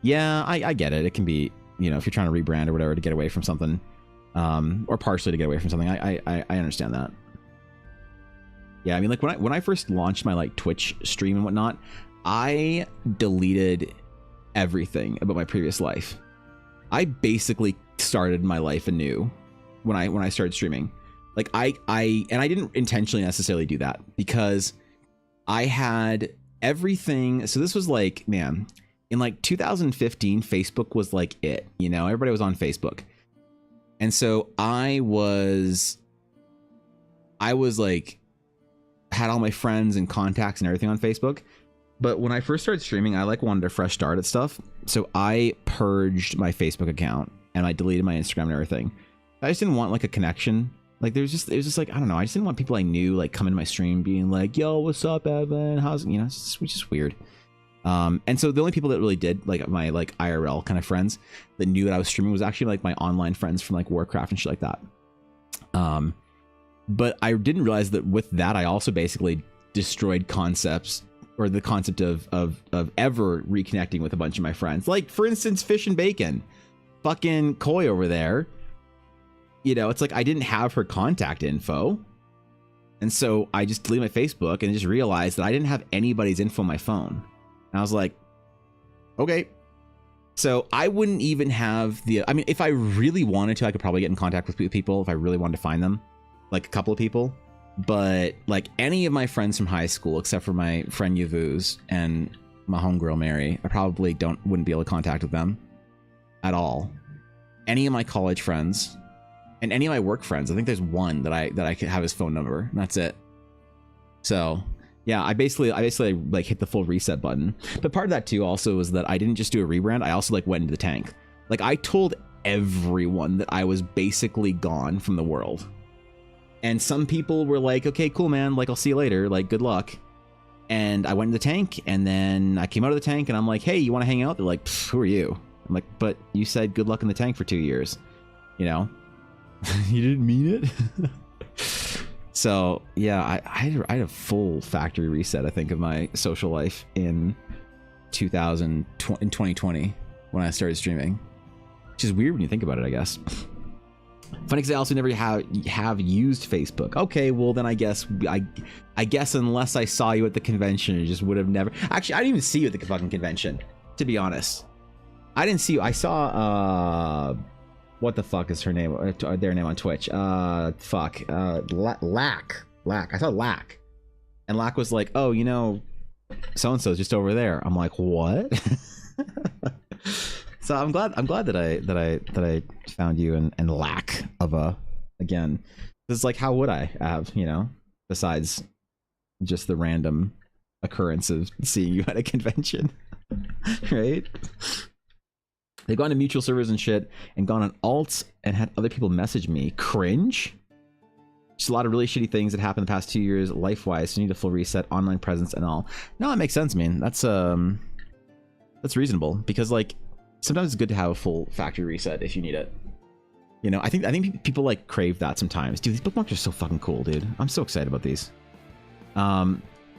Yeah, I get it. It can be, you know, if you're trying to rebrand or whatever to get away from something, or partially to get away from something. I understand that. Yeah, I mean, like when I first launched my like Twitch stream and whatnot, I deleted everything about my previous life. I basically started my life anew when I started streaming. Like I didn't intentionally necessarily do that because I had everything. So this was like, man, in like 2015, Facebook was like it, you know, everybody was on Facebook. And so I was like, had all my friends and contacts and everything on Facebook. But when I first started streaming, I like wanted a fresh start at stuff. So I purged my Facebook account and I deleted my Instagram and everything. I just didn't want like a connection. Like it was just like, I don't know. I just didn't want people I knew like coming to my stream being like, yo, what's up, Evan? How's, you know, it's just weird. And so the only people that really did, like my like IRL kind of friends that knew that I was streaming was actually like my online friends from like Warcraft and shit like that. But I didn't realize that with that, I also basically destroyed concepts or the concept of ever reconnecting with a bunch of my friends. Like, for instance, Fish and Bacon. Fucking Koi over there. You know, it's like I didn't have her contact info. And so I just deleted my Facebook and just realized that I didn't have anybody's info on my phone. And I was like, okay. So I wouldn't even have the... I mean, if I really wanted to, I could probably get in contact with people if I really wanted to find them. Like a couple of people. But like any of my friends from high school, except for my friend Yavuz and my homegirl Mary, I probably wouldn't be able to contact with them at all. Any of my college friends and any of my work friends. I think there's one that I could have his phone number. And that's it. So yeah, I basically like hit the full reset button. But part of that too also was that I didn't just do a rebrand. I also like went into the tank. Like I told everyone that I was basically gone from the world. And some people were like, okay, cool, man. Like, I'll see you later. Like, good luck. And I went in the tank, and then I came out of the tank, and I'm like, hey, you want to hang out? They're like, who are you? I'm like, but you said good luck in the tank for 2 years. You know? You didn't mean it? So, yeah, I had a full factory reset, I think, of my social life in 2020 when I started streaming. Which is weird when you think about it, I guess. Funny because I also never have used Facebook. Okay, well then I guess unless I saw you at the convention, I just would have never. Actually, I didn't even see you at the fucking convention. To be honest, I didn't see you. I saw what the fuck is her name? Their name on Twitch? Lack. I saw Lack, and Lack was like, oh, you know, so and so's just over there. I'm like, what? So I'm glad that I found you and lack of a, again, it's like, how would I have, you know, besides just the random occurrence of seeing you at a convention, right? They've gone to mutual servers and shit and gone on alts and had other people message me. Cringe. Just a lot of really shitty things that happened the past 2 years life-wise. So you need a full reset, online presence and all. No, it makes sense, man. That's reasonable because like, sometimes it's good to have a full factory reset if you need it. You know, I think people like crave that sometimes. Dude, these bookmarks are so fucking cool, dude. I'm so excited about these.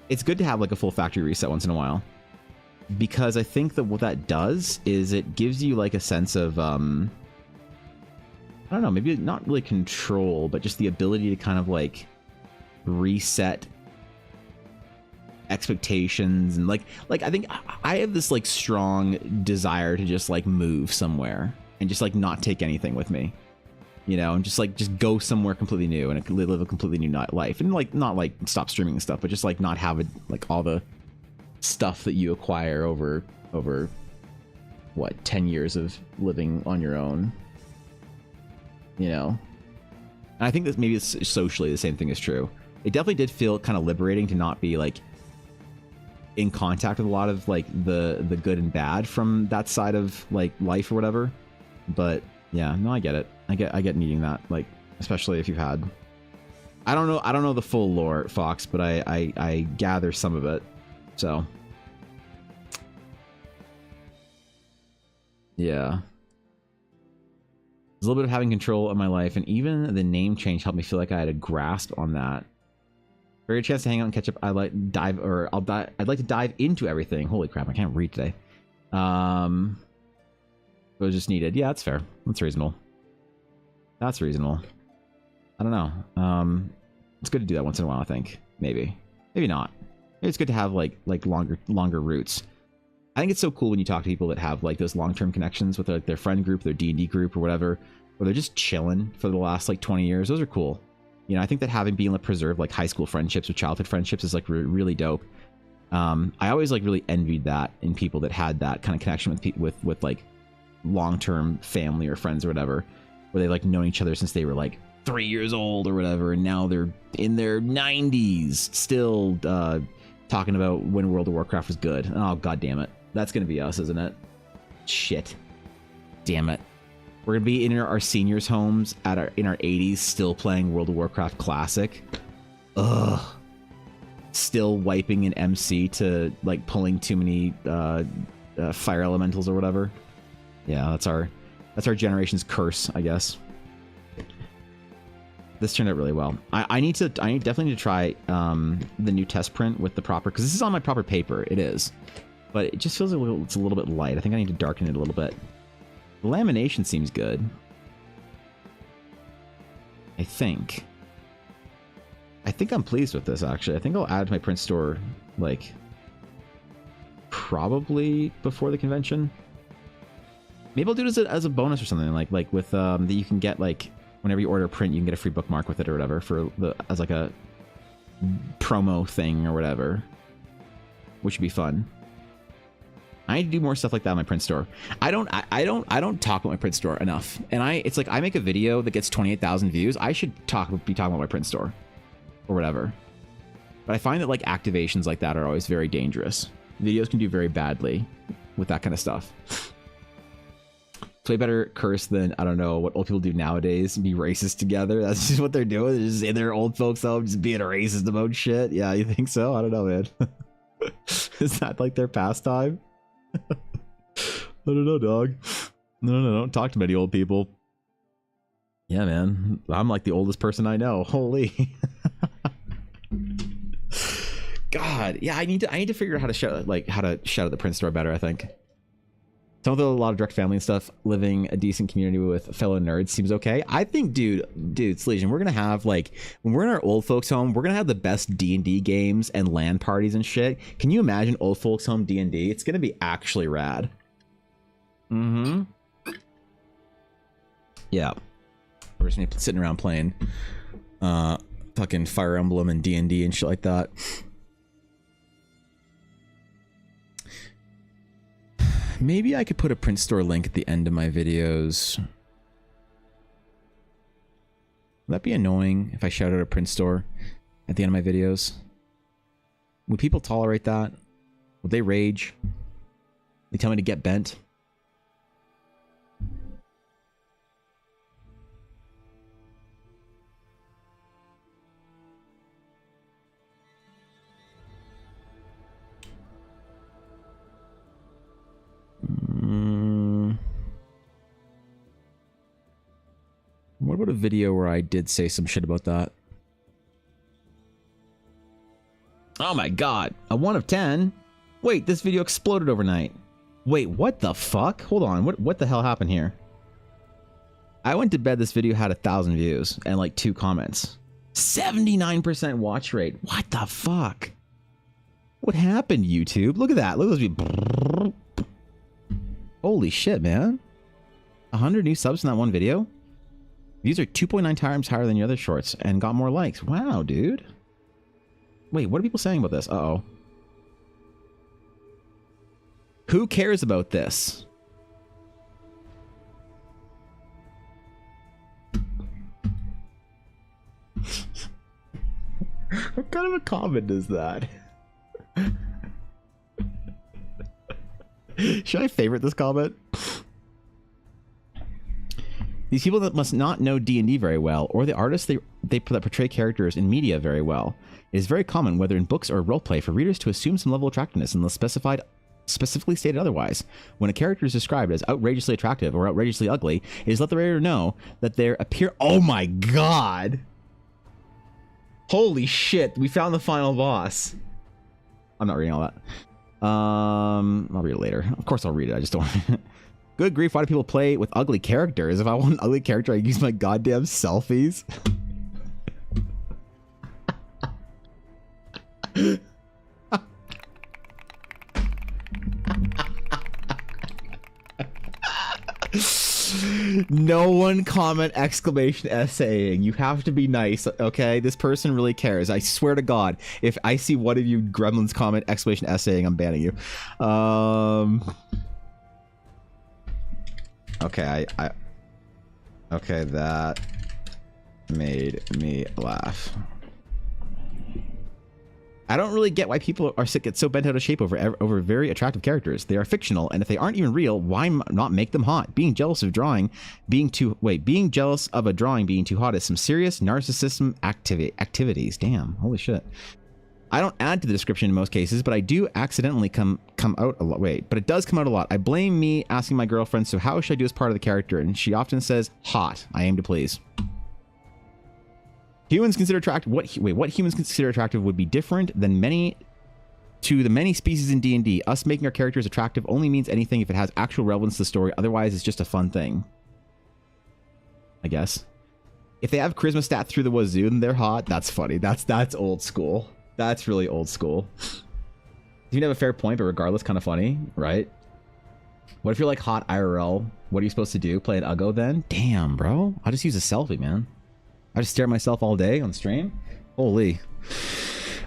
It's good to have like a full factory reset once in a while. Because I think that what that does is it gives you like a sense of, I don't know, maybe not really control, but just the ability to kind of like reset expectations and like I think I have this like strong desire to just like move somewhere and just like not take anything with me, you know, and just go somewhere completely new and live a completely new life and like not like stop streaming and stuff, but just like not have it like all the stuff that you acquire over what 10 years of living on your own, you know. And I think that maybe it's socially the same thing is true. It definitely did feel kind of liberating to not be like in contact with a lot of like the good and bad from that side of like life or whatever. But yeah, no, I get it. I get needing that, like especially if you've had, I don't know the full lore, Fox, but I gather some of it. So yeah, there's a little bit of having control of my life, and even the name change helped me feel like I had a grasp on that. Very chance to hang out and catch up. I'd like to dive into everything. Holy crap, I can't read today. It was just needed. Yeah, that's fair. That's reasonable. That's reasonable. I don't know. It's good to do that once in a while, I think. Maybe not. Maybe it's good to have like longer roots. I think it's so cool when you talk to people that have like those long-term connections with like their friend group, their D&D group or whatever, where they're just chilling for the last like 20 years. Those are cool. You know, I think that being able to preserve like high school friendships or childhood friendships is like really dope. I always like really envied that in people that had that kind of connection with like long-term family or friends or whatever, where they like known each other since they were like 3 years old or whatever, and now they're in their 90s still talking about when World of Warcraft was good. Oh, god damn it. That's gonna be us, isn't it? Shit. Damn it. We're gonna be in our seniors' homes in our 80s still playing World of Warcraft Classic. Ugh. Still wiping an MC to like pulling too many fire elementals or whatever. Yeah, that's our generation's curse, I guess. This turned out really well. I definitely need to try the new test print with the proper, because this is on my proper paper. It is, but it just feels it's a little bit light. I think I need to darken it a little bit. The lamination seems good. I think I'm pleased with this, actually. I think I'll add to my print store, like, probably before the convention. Maybe I'll do it as a bonus or something, like with that you can get, like, whenever you order a print, you can get a free bookmark with it or whatever as like a promo thing or whatever, which would be fun. I need to do more stuff like that on my print store. I don't talk about my print store enough, and it's like I make a video that gets 28,000 views. I should be talking about my print store or whatever. But I find that like activations like that are always very dangerous. Videos can do very badly with that kind of stuff. It's way better curse than, I don't know, what old people do nowadays, be racist together. That's just what they're doing. They're just in their old folks home, just being a racist about shit. Yeah, you think so? I don't know, man. Is that like their pastime? I don't know, dog. No, don't talk to many old people. Yeah, man. I'm like the oldest person I know. Holy. God. Yeah, I need to figure out how to shout at the print store better, I think. Some of a lot of direct family and stuff, living a decent community with fellow nerds seems okay. I think, dude, Legion, we're gonna have, like, when we're in our old folks home, we're gonna have the best D&D games and LAN parties and shit. Can you imagine old folks home D&D? It's gonna be actually rad. Mm-hmm. Yeah. We're just gonna be sitting around playing fucking Fire Emblem and D&D and shit like that. Maybe I could put a print store link at the end of my videos. Would that be annoying if I shout out a print store at the end of my videos? Would people tolerate that? Would they rage? They tell me to get bent? What about a video where I did say some shit about that? Oh my god, a 1 of 10? Wait, this video exploded overnight. Wait, what the fuck? Hold on, what the hell happened here? I went to bed, this video had 1,000 views and like 2 comments. 79% watch rate. What the fuck? What happened, YouTube? Look at that. Look at those people. Holy shit, man. 100 new subs in that one video? Views are 2.9 times higher than your other shorts and got more likes. Wow, dude. Wait, what are people saying about this? Uh-oh. Who cares about this? What kind of a comment is that? Should I favorite this comment? These people that must not know D&D very well, or the artists that portray characters in media very well. It is very common, whether in books or roleplay, for readers to assume some level of attractiveness unless specifically stated otherwise. When a character is described as outrageously attractive or outrageously ugly, it is let the reader know that their appear— Oh my god! Holy shit, we found the final boss. I'm not reading all that. I'll read it later. Of course I'll read it, I just don't... Good grief, why do people play with ugly characters? If I want an ugly character, I use my goddamn selfies. No one comment exclamation essaying. You have to be nice, okay? This person really cares. I swear to God, if I see one of you gremlins comment exclamation essaying, I'm banning you. Okay, okay, that made me laugh. I don't really get why people get so bent out of shape over very attractive characters. They are fictional, and if they aren't even real, why not make them hot? Being jealous of a drawing being too hot is some serious narcissism activities. Damn, holy shit. I don't add to the description in most cases, but I do accidentally come out a lot. But it does come out a lot. I blame me asking my girlfriend, so how should I do this part of the character? And she often says, hot. I aim to please. Humans consider attractive. What humans consider attractive would be different than the many species in D&D. Us making our characters attractive only means anything if it has actual relevance to the story. Otherwise, it's just a fun thing, I guess. If they have charisma stat through the wazoo and they're hot, that's funny. That's old school. That's really old school. You have a fair point, but regardless, kind of funny, right? What if you're like hot IRL? What are you supposed to do? Play an Uggo then? Damn, bro. I'll just use a selfie, man. I just stare at myself all day on stream. Holy.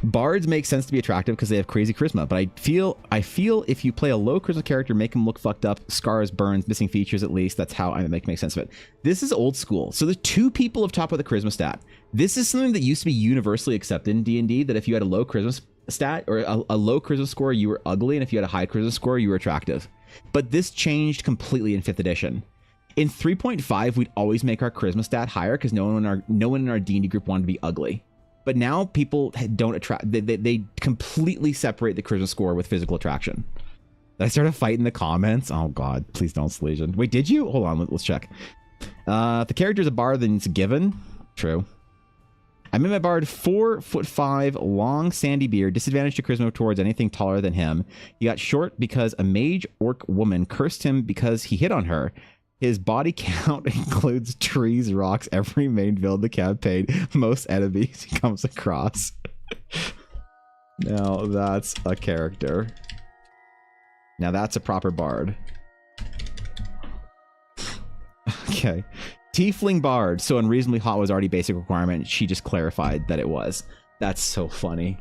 Bards make sense to be attractive because they have crazy charisma, but I feel if you play a low charisma character, make them look fucked up, scars, burns, missing features at least. That's how I make sense of it. This is old school. So the two people have talked about the charisma stat. This is something that used to be universally accepted in D&D, that if you had a low charisma stat or a low charisma score, you were ugly, and if you had a high charisma score, you were attractive. But this changed completely in 5th edition. In 3.5, we'd always make our charisma stat higher because no one in our D&D group wanted to be ugly. But now people don't attract. They completely separate the charisma score with physical attraction. Did I start a fight in the comments? Oh God, please don't, Salesian. Wait, did you? Hold on, let's check. If the character's a bard, then it's a given. True. I made my bard 4'5", long, sandy beard, disadvantage to charisma towards anything taller than him. He got short because a mage orc woman cursed him because he hit on her. His body count includes trees, rocks, every main build in the campaign, most enemies he comes across. Now that's a character. Now that's a proper bard. Okay. Tiefling bard. So unreasonably hot was already basic requirement. She just clarified that it was. That's so funny.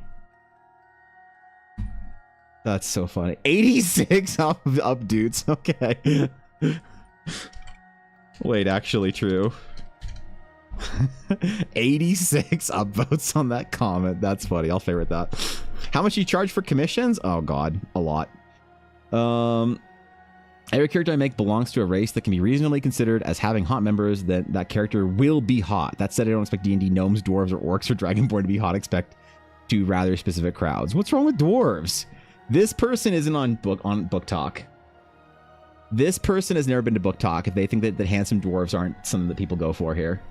That's so funny. 86 up dudes. Okay. Wait, actually true. 86 upvotes on that comment. That's funny. I'll favorite that. How much you charge for commissions? Oh God, a lot. Every character I make belongs to a race that can be reasonably considered as having hot members. That character will be hot. That said, I don't expect D&D gnomes, dwarves, or orcs or dragonborn to be hot. Expect to rather specific crowds. What's wrong with dwarves? This person isn't on book talk. This person has never been to book talk if they think that handsome dwarves aren't something that people go for here.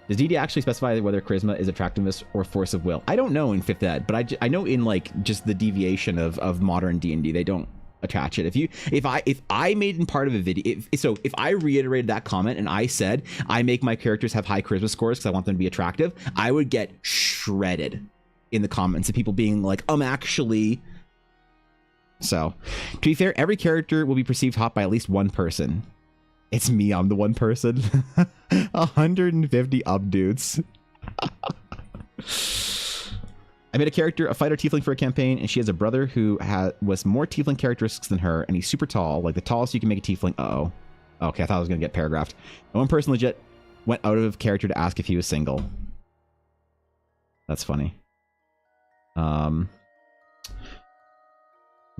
Does D&D actually specify whether charisma is attractiveness or force of will? I don't know in 5th ed, but I know in like just the deviation of modern D&D, they don't attach it. If I made in part of a video, if I reiterated that comment and I said I make my characters have high charisma scores because I want them to be attractive, I would get shredded in the comments of people being like, actually. So, to be fair, every character will be perceived hot by at least one person. It's me, I'm the one person. 150 up dudes. I made a character, a fighter tiefling for a campaign, and she has a brother who was more tiefling characteristics than her, and he's super tall, like the tallest you can make a tiefling. Uh-oh. Okay, I thought I was going to get paragraphed. And one person legit went out of character to ask if he was single. That's funny.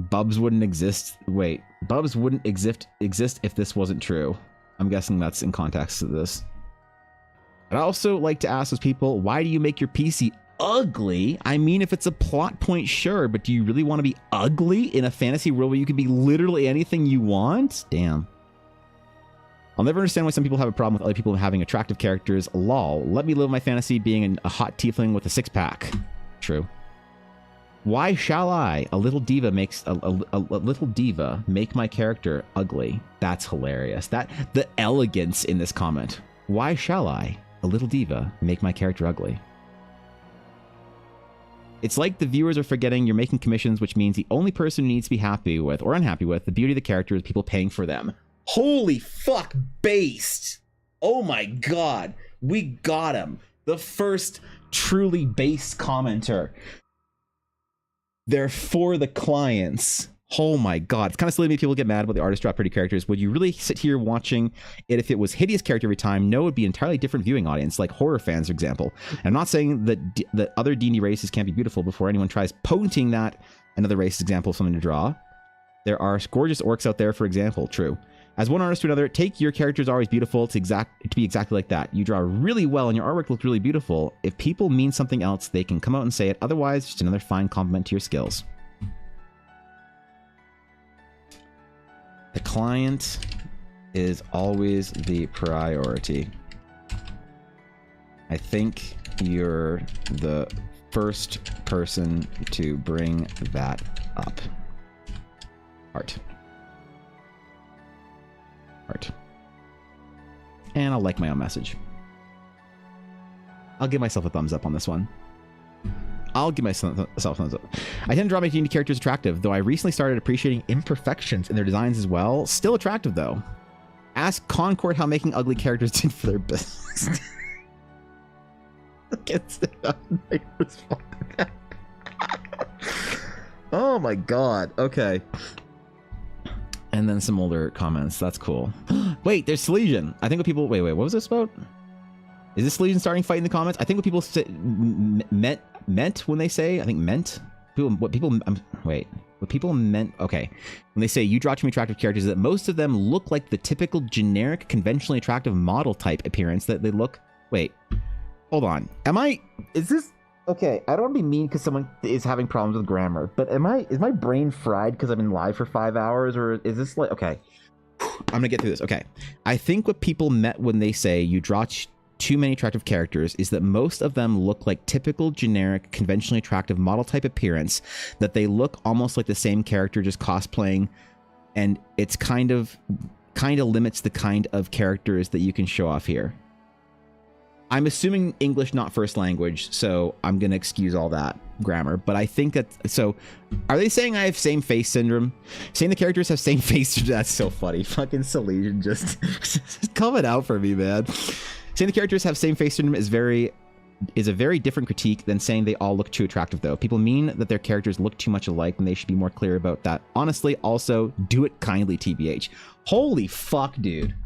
Bubs wouldn't exist. Wait, Bubs wouldn't exist if this wasn't true. I'm guessing that's in context to this. I'd also like to ask those people, why do you make your PC ugly? I mean, if it's a plot point, sure, but do you really want to be ugly in a fantasy world where you can be literally anything you want? Damn. I'll never understand why some people have a problem with other people having attractive characters. Lol. Let me live my fantasy being a hot tiefling with a six-pack. True. Why shall I, a little diva little diva make my character ugly? That's hilarious. The elegance in this comment. Why shall I, a little diva, make my character ugly? It's like the viewers are forgetting you're making commissions, which means the only person who needs to be happy with or unhappy with the beauty of the character is people paying for them. Holy fuck, based. Oh my god. We got him. The first truly based commenter. They're for the clients. Oh my god. It's kind of silly to me people get mad about the artist drop pretty characters. Would you really sit here watching it if it was hideous character every time? No, it would be an entirely different viewing audience, like horror fans, for example. And I'm not saying that the other D&D races can't be beautiful before anyone tries pointing that another race example of something to draw. There are gorgeous orcs out there, for example. True. As one artist to another, take your characters always beautiful to be exactly like that. You draw really well and your artwork looks really beautiful. If people mean something else, they can come out and say it. Otherwise, just another fine compliment to your skills. The client is always the priority. I think you're the first person to bring that up. Art. And I'll like my own message. I'll give myself a thumbs up on this one. I'll give myself a thumbs up. I tend to draw my D&D characters attractive, though I recently started appreciating imperfections in their designs as well. Still attractive, though. Ask Concord how making ugly characters did for their business. Oh my god. Okay. And then some older comments. That's cool. Wait, there's Silesian. I think what people... Wait, what was this about? Is this Silesian starting fight in the comments? I think what people say, meant when they say... I think meant... What people meant... Okay. When they say you draw too many attractive characters, that most of them look like the typical generic, conventionally attractive model type appearance that they look... Wait. Hold on. Is this... Okay, I don't want to be mean because someone is having problems with grammar, but is my brain fried because I've been live for 5 hours, or is this like... Okay. I'm gonna get through this. Okay. I think what people meant when they say you draw too many attractive characters is that most of them look like typical, generic, conventionally attractive model type appearance, that they look almost like the same character just cosplaying, and it's kind of limits the kind of characters that you can show off here. I'm assuming English not first language, so I'm going to excuse all that grammar. But I think that... So, are they saying I have same face syndrome? Saying the characters have same face syndrome? That's so funny. Fucking Silesian just coming out for me, man. Saying the characters have same face syndrome is a very different critique than saying they all look too attractive, though. People mean that their characters look too much alike, and they should be more clear about that. Honestly, also, do it kindly, TBH. Holy fuck, dude.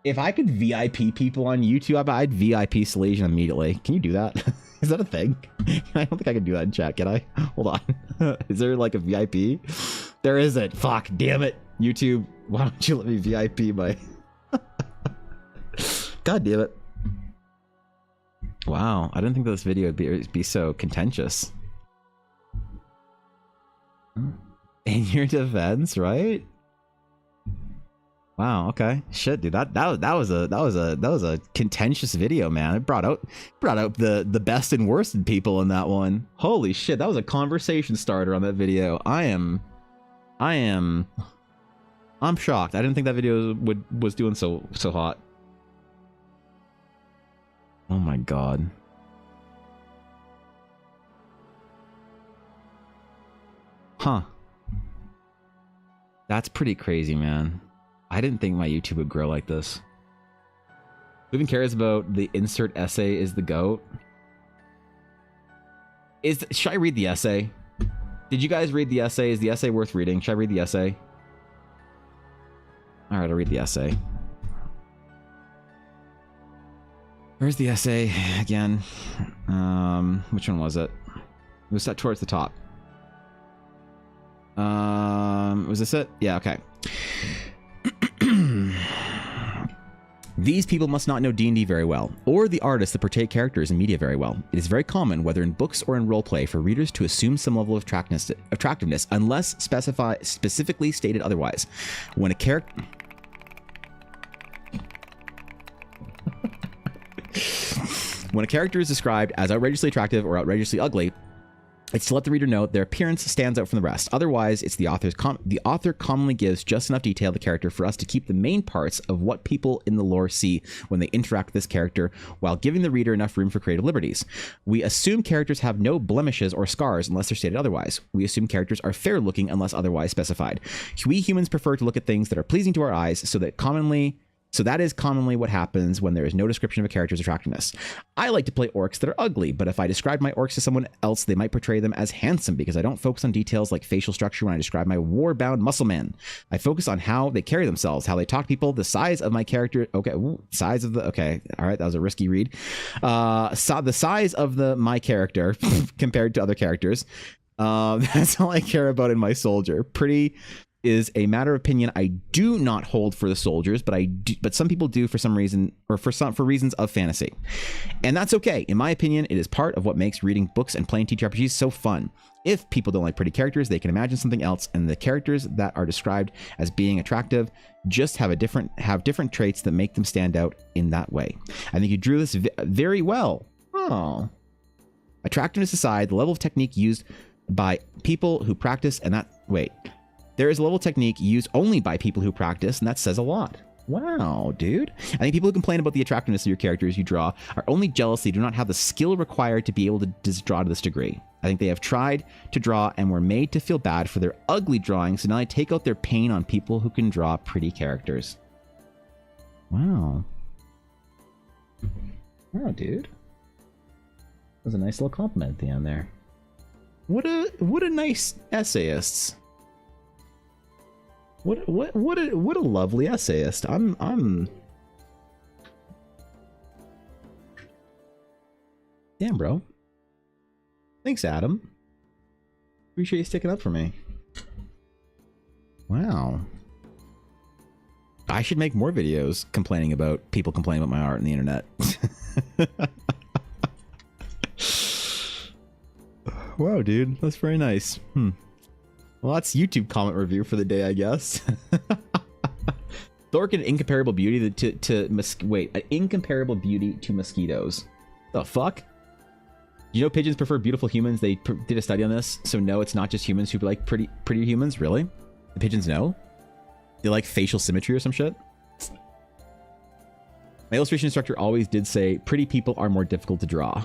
If I could VIP people on YouTube, I'd VIP Silesian immediately. Can you do that? Is that a thing? I don't think I can do that in chat, can I? Hold on. Is there like a VIP? There isn't. Fuck, damn it. YouTube, why don't you let me VIP my... God damn it. Wow, I didn't think this video would be so contentious. In your defense, right? Wow. Okay. Shit, dude. That was a contentious video, man. It brought out the best and worst in people in that one. Holy shit, that was a conversation starter on that video. I'm shocked. I didn't think that video was doing so hot. Oh my god. Huh. That's pretty crazy, man. I didn't think my YouTube would grow like this. Who even cares about the insert essay is the GOAT? Should I read the essay? Did you guys read the essay? Is the essay worth reading? Should I read the essay? Alright, I'll read the essay. Where's the essay again? Which one was it? It was set towards the top. Was this it? Yeah, okay. These people must not know D&D very well, or the artists that portray characters in media very well. It is very common, whether in books or in roleplay, for readers to assume some level of attractiveness, unless specifically stated otherwise. When a character... When a character is described as outrageously attractive or outrageously ugly, It's to let the reader know their appearance stands out from the rest. Otherwise, it's the author commonly gives just enough detail of the character for us to keep the main parts of what people in the lore see when they interact with this character, while giving the reader enough room for creative liberties. We assume characters have no blemishes or scars unless they're stated otherwise. We assume characters are fair looking unless otherwise specified. We humans prefer to look at things that are pleasing to our eyes, so that is commonly what happens when there is no description of a character's attractiveness. I like to play orcs that are ugly, but if I describe my orcs to someone else, they might portray them as handsome because I don't focus on details like facial structure when I describe my war-bound muscle man. I focus on how they carry themselves, how they talk to people, the size of my character. Okay, size of the... Okay, all right, that was a risky read. The size of my character compared to other characters. That's all I care about in my soldier. Pretty... is a matter of opinion. I do not hold for the soldiers, but some people do for some reason, or for reasons of fantasy. And that's okay. In my opinion, it is part of what makes reading books and playing TTRPGs so fun. If people don't like pretty characters, they can imagine something else, and the characters that are described as being attractive just have different traits that make them stand out in that way. I think you drew this very well. Oh. Attractiveness aside, the level of technique used by people who practice there is a level of technique used only by people who practice, and that says a lot. Wow, dude. I think people who complain about the attractiveness of your characters you draw are only jealous they do not have the skill required to be able to draw to this degree. I think they have tried to draw and were made to feel bad for their ugly drawings, so now they take out their pain on people who can draw pretty characters. Wow. Wow, dude. That was a nice little compliment at the end there. What a nice essayists. What a lovely essayist. I'm damn, bro. Thanks, Adam. Appreciate you sticking up for me. Wow. I should make more videos complaining about people complaining about my art on the internet. Wow, dude. That's very nice. Well, that's YouTube comment review for the day, I guess. Thork, an incomparable beauty an incomparable beauty to mosquitoes. The fuck? You know pigeons prefer beautiful humans? They did a study on this, so no, it's not just humans who like pretty humans. Really? The pigeons know? They like facial symmetry or some shit? My illustration instructor always did say pretty people are more difficult to draw.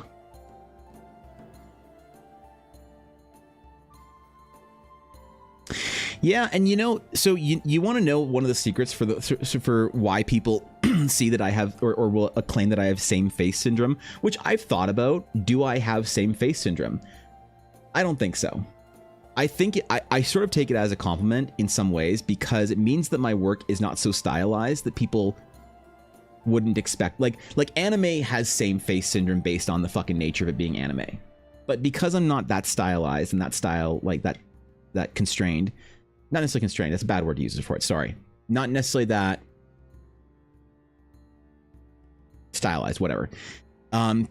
Yeah, and so you want to know one of the secrets for why people see that I have or will claim that I have same face syndrome, which I've thought about. Do I have same face syndrome? I don't think so. I think I sort of take it as a compliment in some ways, because it means that my work is not so stylized that people wouldn't expect. Like anime has same face syndrome based on the fucking nature of it being anime. But because I'm not that stylized and that style, like that constrained, not necessarily constrained, that's a bad word to use for it, sorry. Not necessarily that stylized, whatever.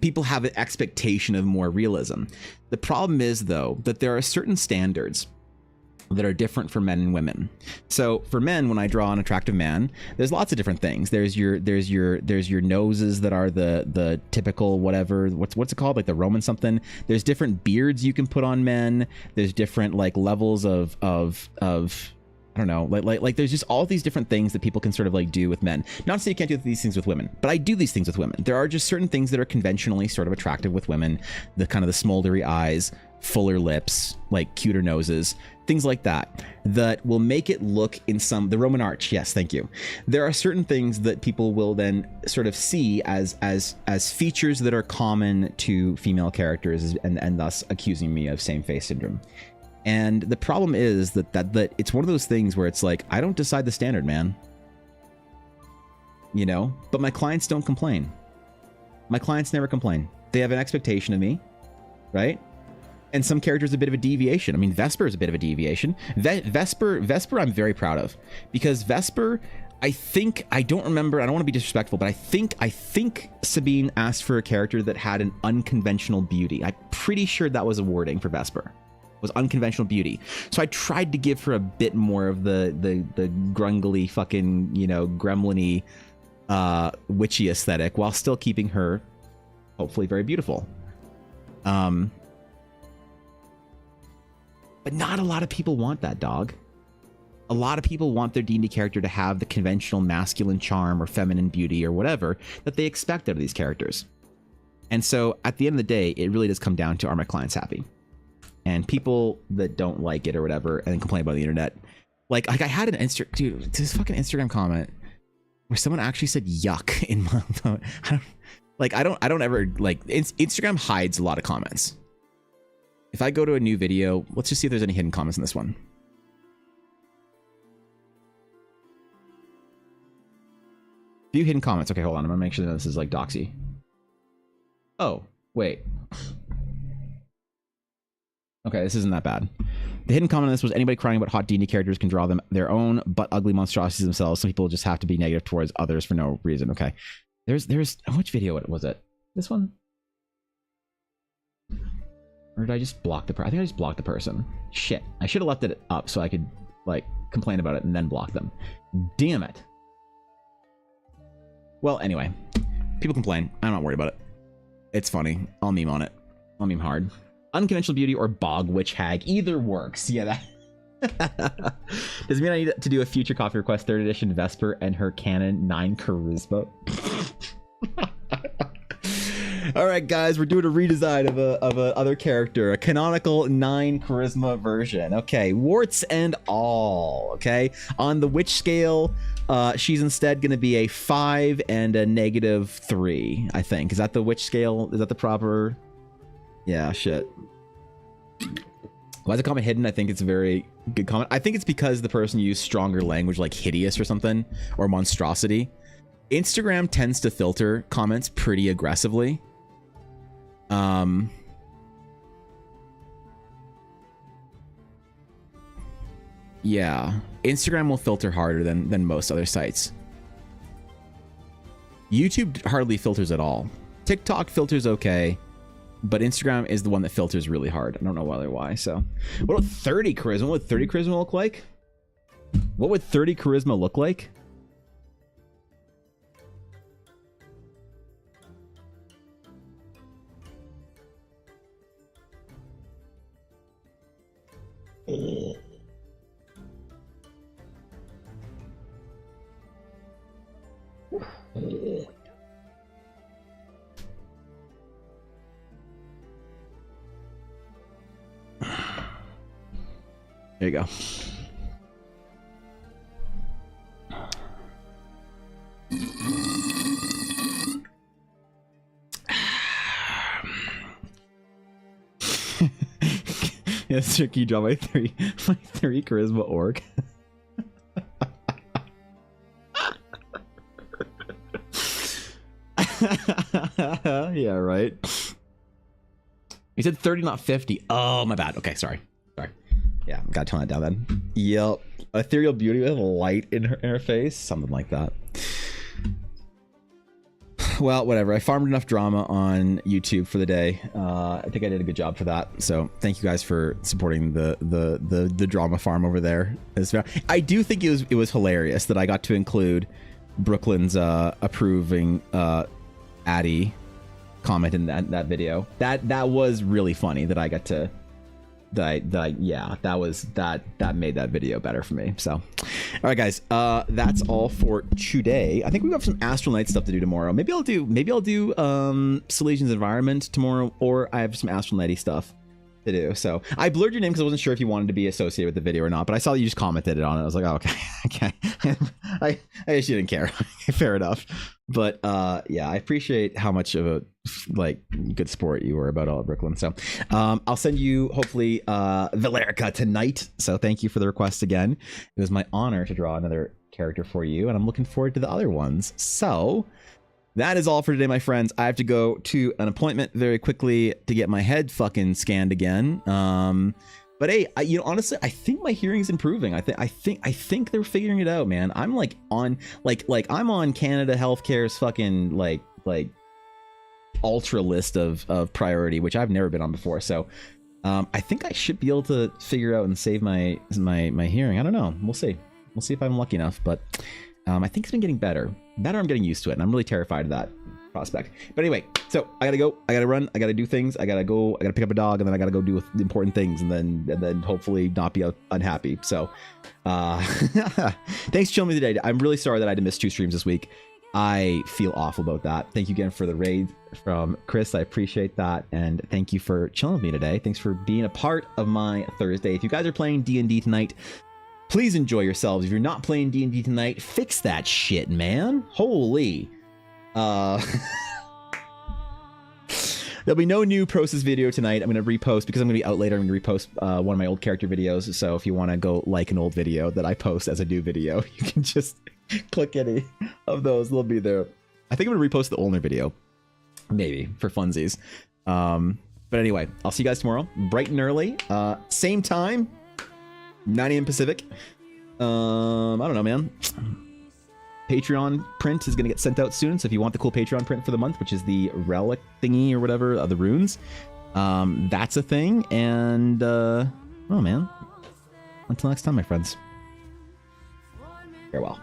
People have an expectation of more realism. The problem is, though, that there are certain standards that are different for men and women. So for men, when I draw an attractive man, there's lots of different things. There's your noses that are the typical whatever, what's it called, like the Roman something. There's different beards you can put on men. There's different like levels of I don't know, like there's just all these different things that people can sort of like do with men. Not to say you can't do these things with women, but I do these things with women. There are just certain things that are conventionally sort of attractive with women. The kind of the smoldery eyes, fuller lips, like cuter noses, things like that will make it look in the Roman arch. Yes, thank you. There are certain things that people will then sort of see as features that are common to female characters, and thus accusing me of same face syndrome. And the problem is that it's one of those things where it's like, I don't decide the standard, man. You know, but my clients don't complain. My clients never complain. They have an expectation of me, right? And some characters a bit of a deviation. I mean, Vesper is a bit of a deviation. Vesper I'm very proud of, because Vesper, I think, I don't remember, I don't want to be disrespectful, but I think Sabine asked for a character that had an unconventional beauty. I'm pretty sure that was a wording for Vesper. Was unconventional beauty. So I tried to give her a bit more of the grungly fucking, you know, gremlin-y witchy aesthetic, while still keeping her hopefully very beautiful. But not a lot of people want that, dog. A lot of people want their D&D character to have the conventional masculine charm or feminine beauty or whatever that they expect out of these characters. And so at the end of the day, it really does come down to, are my clients happy? And people that don't like it or whatever and complain about the internet. Like I had an this fucking Instagram comment where someone actually said yuck in my, I don't ever, like, Instagram hides a lot of comments. If I go to a new video, let's just see if there's any hidden comments in this one. Few hidden comments. Okay, hold on. I'm gonna make sure that this is like doxy. Oh, wait. Okay, this isn't that bad. The hidden comment on this was, anybody crying about hot D&D characters can draw them their own but ugly monstrosities themselves. Some people just have to be negative towards others for no reason. Okay. There's which video was it? This one? Or did I just block the person? I think I just blocked the person. Shit. I should have left it up so I could, like, complain about it and then block them. Damn it. Well, anyway. People complain. I'm not worried about it. It's funny. I'll meme on it. I'll meme hard. Unconventional beauty or bog witch hag. Either works. Yeah, that... Does it mean I need to do a future coffee request 3rd edition Vesper and her canon 9 charisma? All right, guys, we're doing a redesign of a other character, a canonical 9 charisma version. Okay, warts and all. Okay, on the witch scale, she's instead going to be a 5 and a -3. I think, is that the witch scale? Is that the proper? Yeah, shit. Why is the comment hidden? I think it's a very good comment. I think it's because the person used stronger language like hideous or something, or monstrosity. Instagram tends to filter comments pretty aggressively. Yeah, Instagram will filter harder than most other sites. YouTube hardly filters at all. TikTok filters okay, but Instagram is the one that filters really hard. I don't know why. So, what about 30 charisma? What would 30 charisma look like? What would 30 charisma look like? There you go. Yes, sir, can you draw my three charisma orc? Yeah, right. You said 30, not 50. Oh, my bad. Okay, sorry. Yeah, gotta tone that down then. Yep. Ethereal beauty with light in her face. Something like that. Well, whatever. I farmed enough drama on YouTube for the day. I think I did a good job for that. So thank you guys for supporting the drama farm over there. I do think it was hilarious that I got to include Brooklyn's approving Addy comment in that video. That was really funny that I got to that made that video better for me. So, all right, guys, that's all for today. I think we have some Astral Knight stuff to do tomorrow. Maybe I'll do Silesian's Environment tomorrow, or I have some Astral Knighty stuff to do. So I blurred your name because I wasn't sure if you wanted to be associated with the video or not, but I saw that you just commented it on it. I was like, oh, okay. I guess you didn't care. Fair enough. But yeah, I appreciate how much of a good sport you were about all of Brooklyn. So I'll send you hopefully Valerica tonight. So thank you for the request again. It was my honor to draw another character for you, and I'm looking forward to the other ones. So that is all for today, my friends. I have to go to an appointment very quickly to get my head fucking scanned again. But hey, honestly, I think my hearing's improving. I think they're figuring it out, man. I'm on I'm on Canada Healthcare's fucking like ultra list of priority, which I've never been on before. So I think I should be able to figure out and save my hearing. I don't know. We'll see if I'm lucky enough. But I think it's been getting better. I'm getting used to it, and I'm really terrified of that prospect. But anyway, so I gotta go. I gotta run. I gotta do things. I gotta go. I gotta pick up a dog, and then I gotta go do important things, and then hopefully not be unhappy. So, thanks for chilling with me today. I'm really sorry that I had to miss 2 streams this week. I feel awful about that. Thank you again for the raid from Chris. I appreciate that. And thank you for chilling with me today. Thanks for being a part of my Thursday. If you guys are playing D&D tonight, please enjoy yourselves. If you're not playing D&D tonight, fix that shit, man. Holy. There'll be no new Process video tonight. I'm going to repost, because I'm going to be out later. I'm going to repost one of my old character videos. So if you want to go like an old video that I post as a new video, you can just click any of those. They'll be there. I think I'm going to repost the Olner video. Maybe, for funsies. But anyway, I'll see you guys tomorrow. Bright and early. Same time. 9 a.m. Pacific. I don't know, man. Patreon print is going to get sent out soon. So if you want the cool Patreon print for the month, which is the relic thingy or whatever of the runes, that's a thing. And, oh man. Until next time, my friends. Farewell.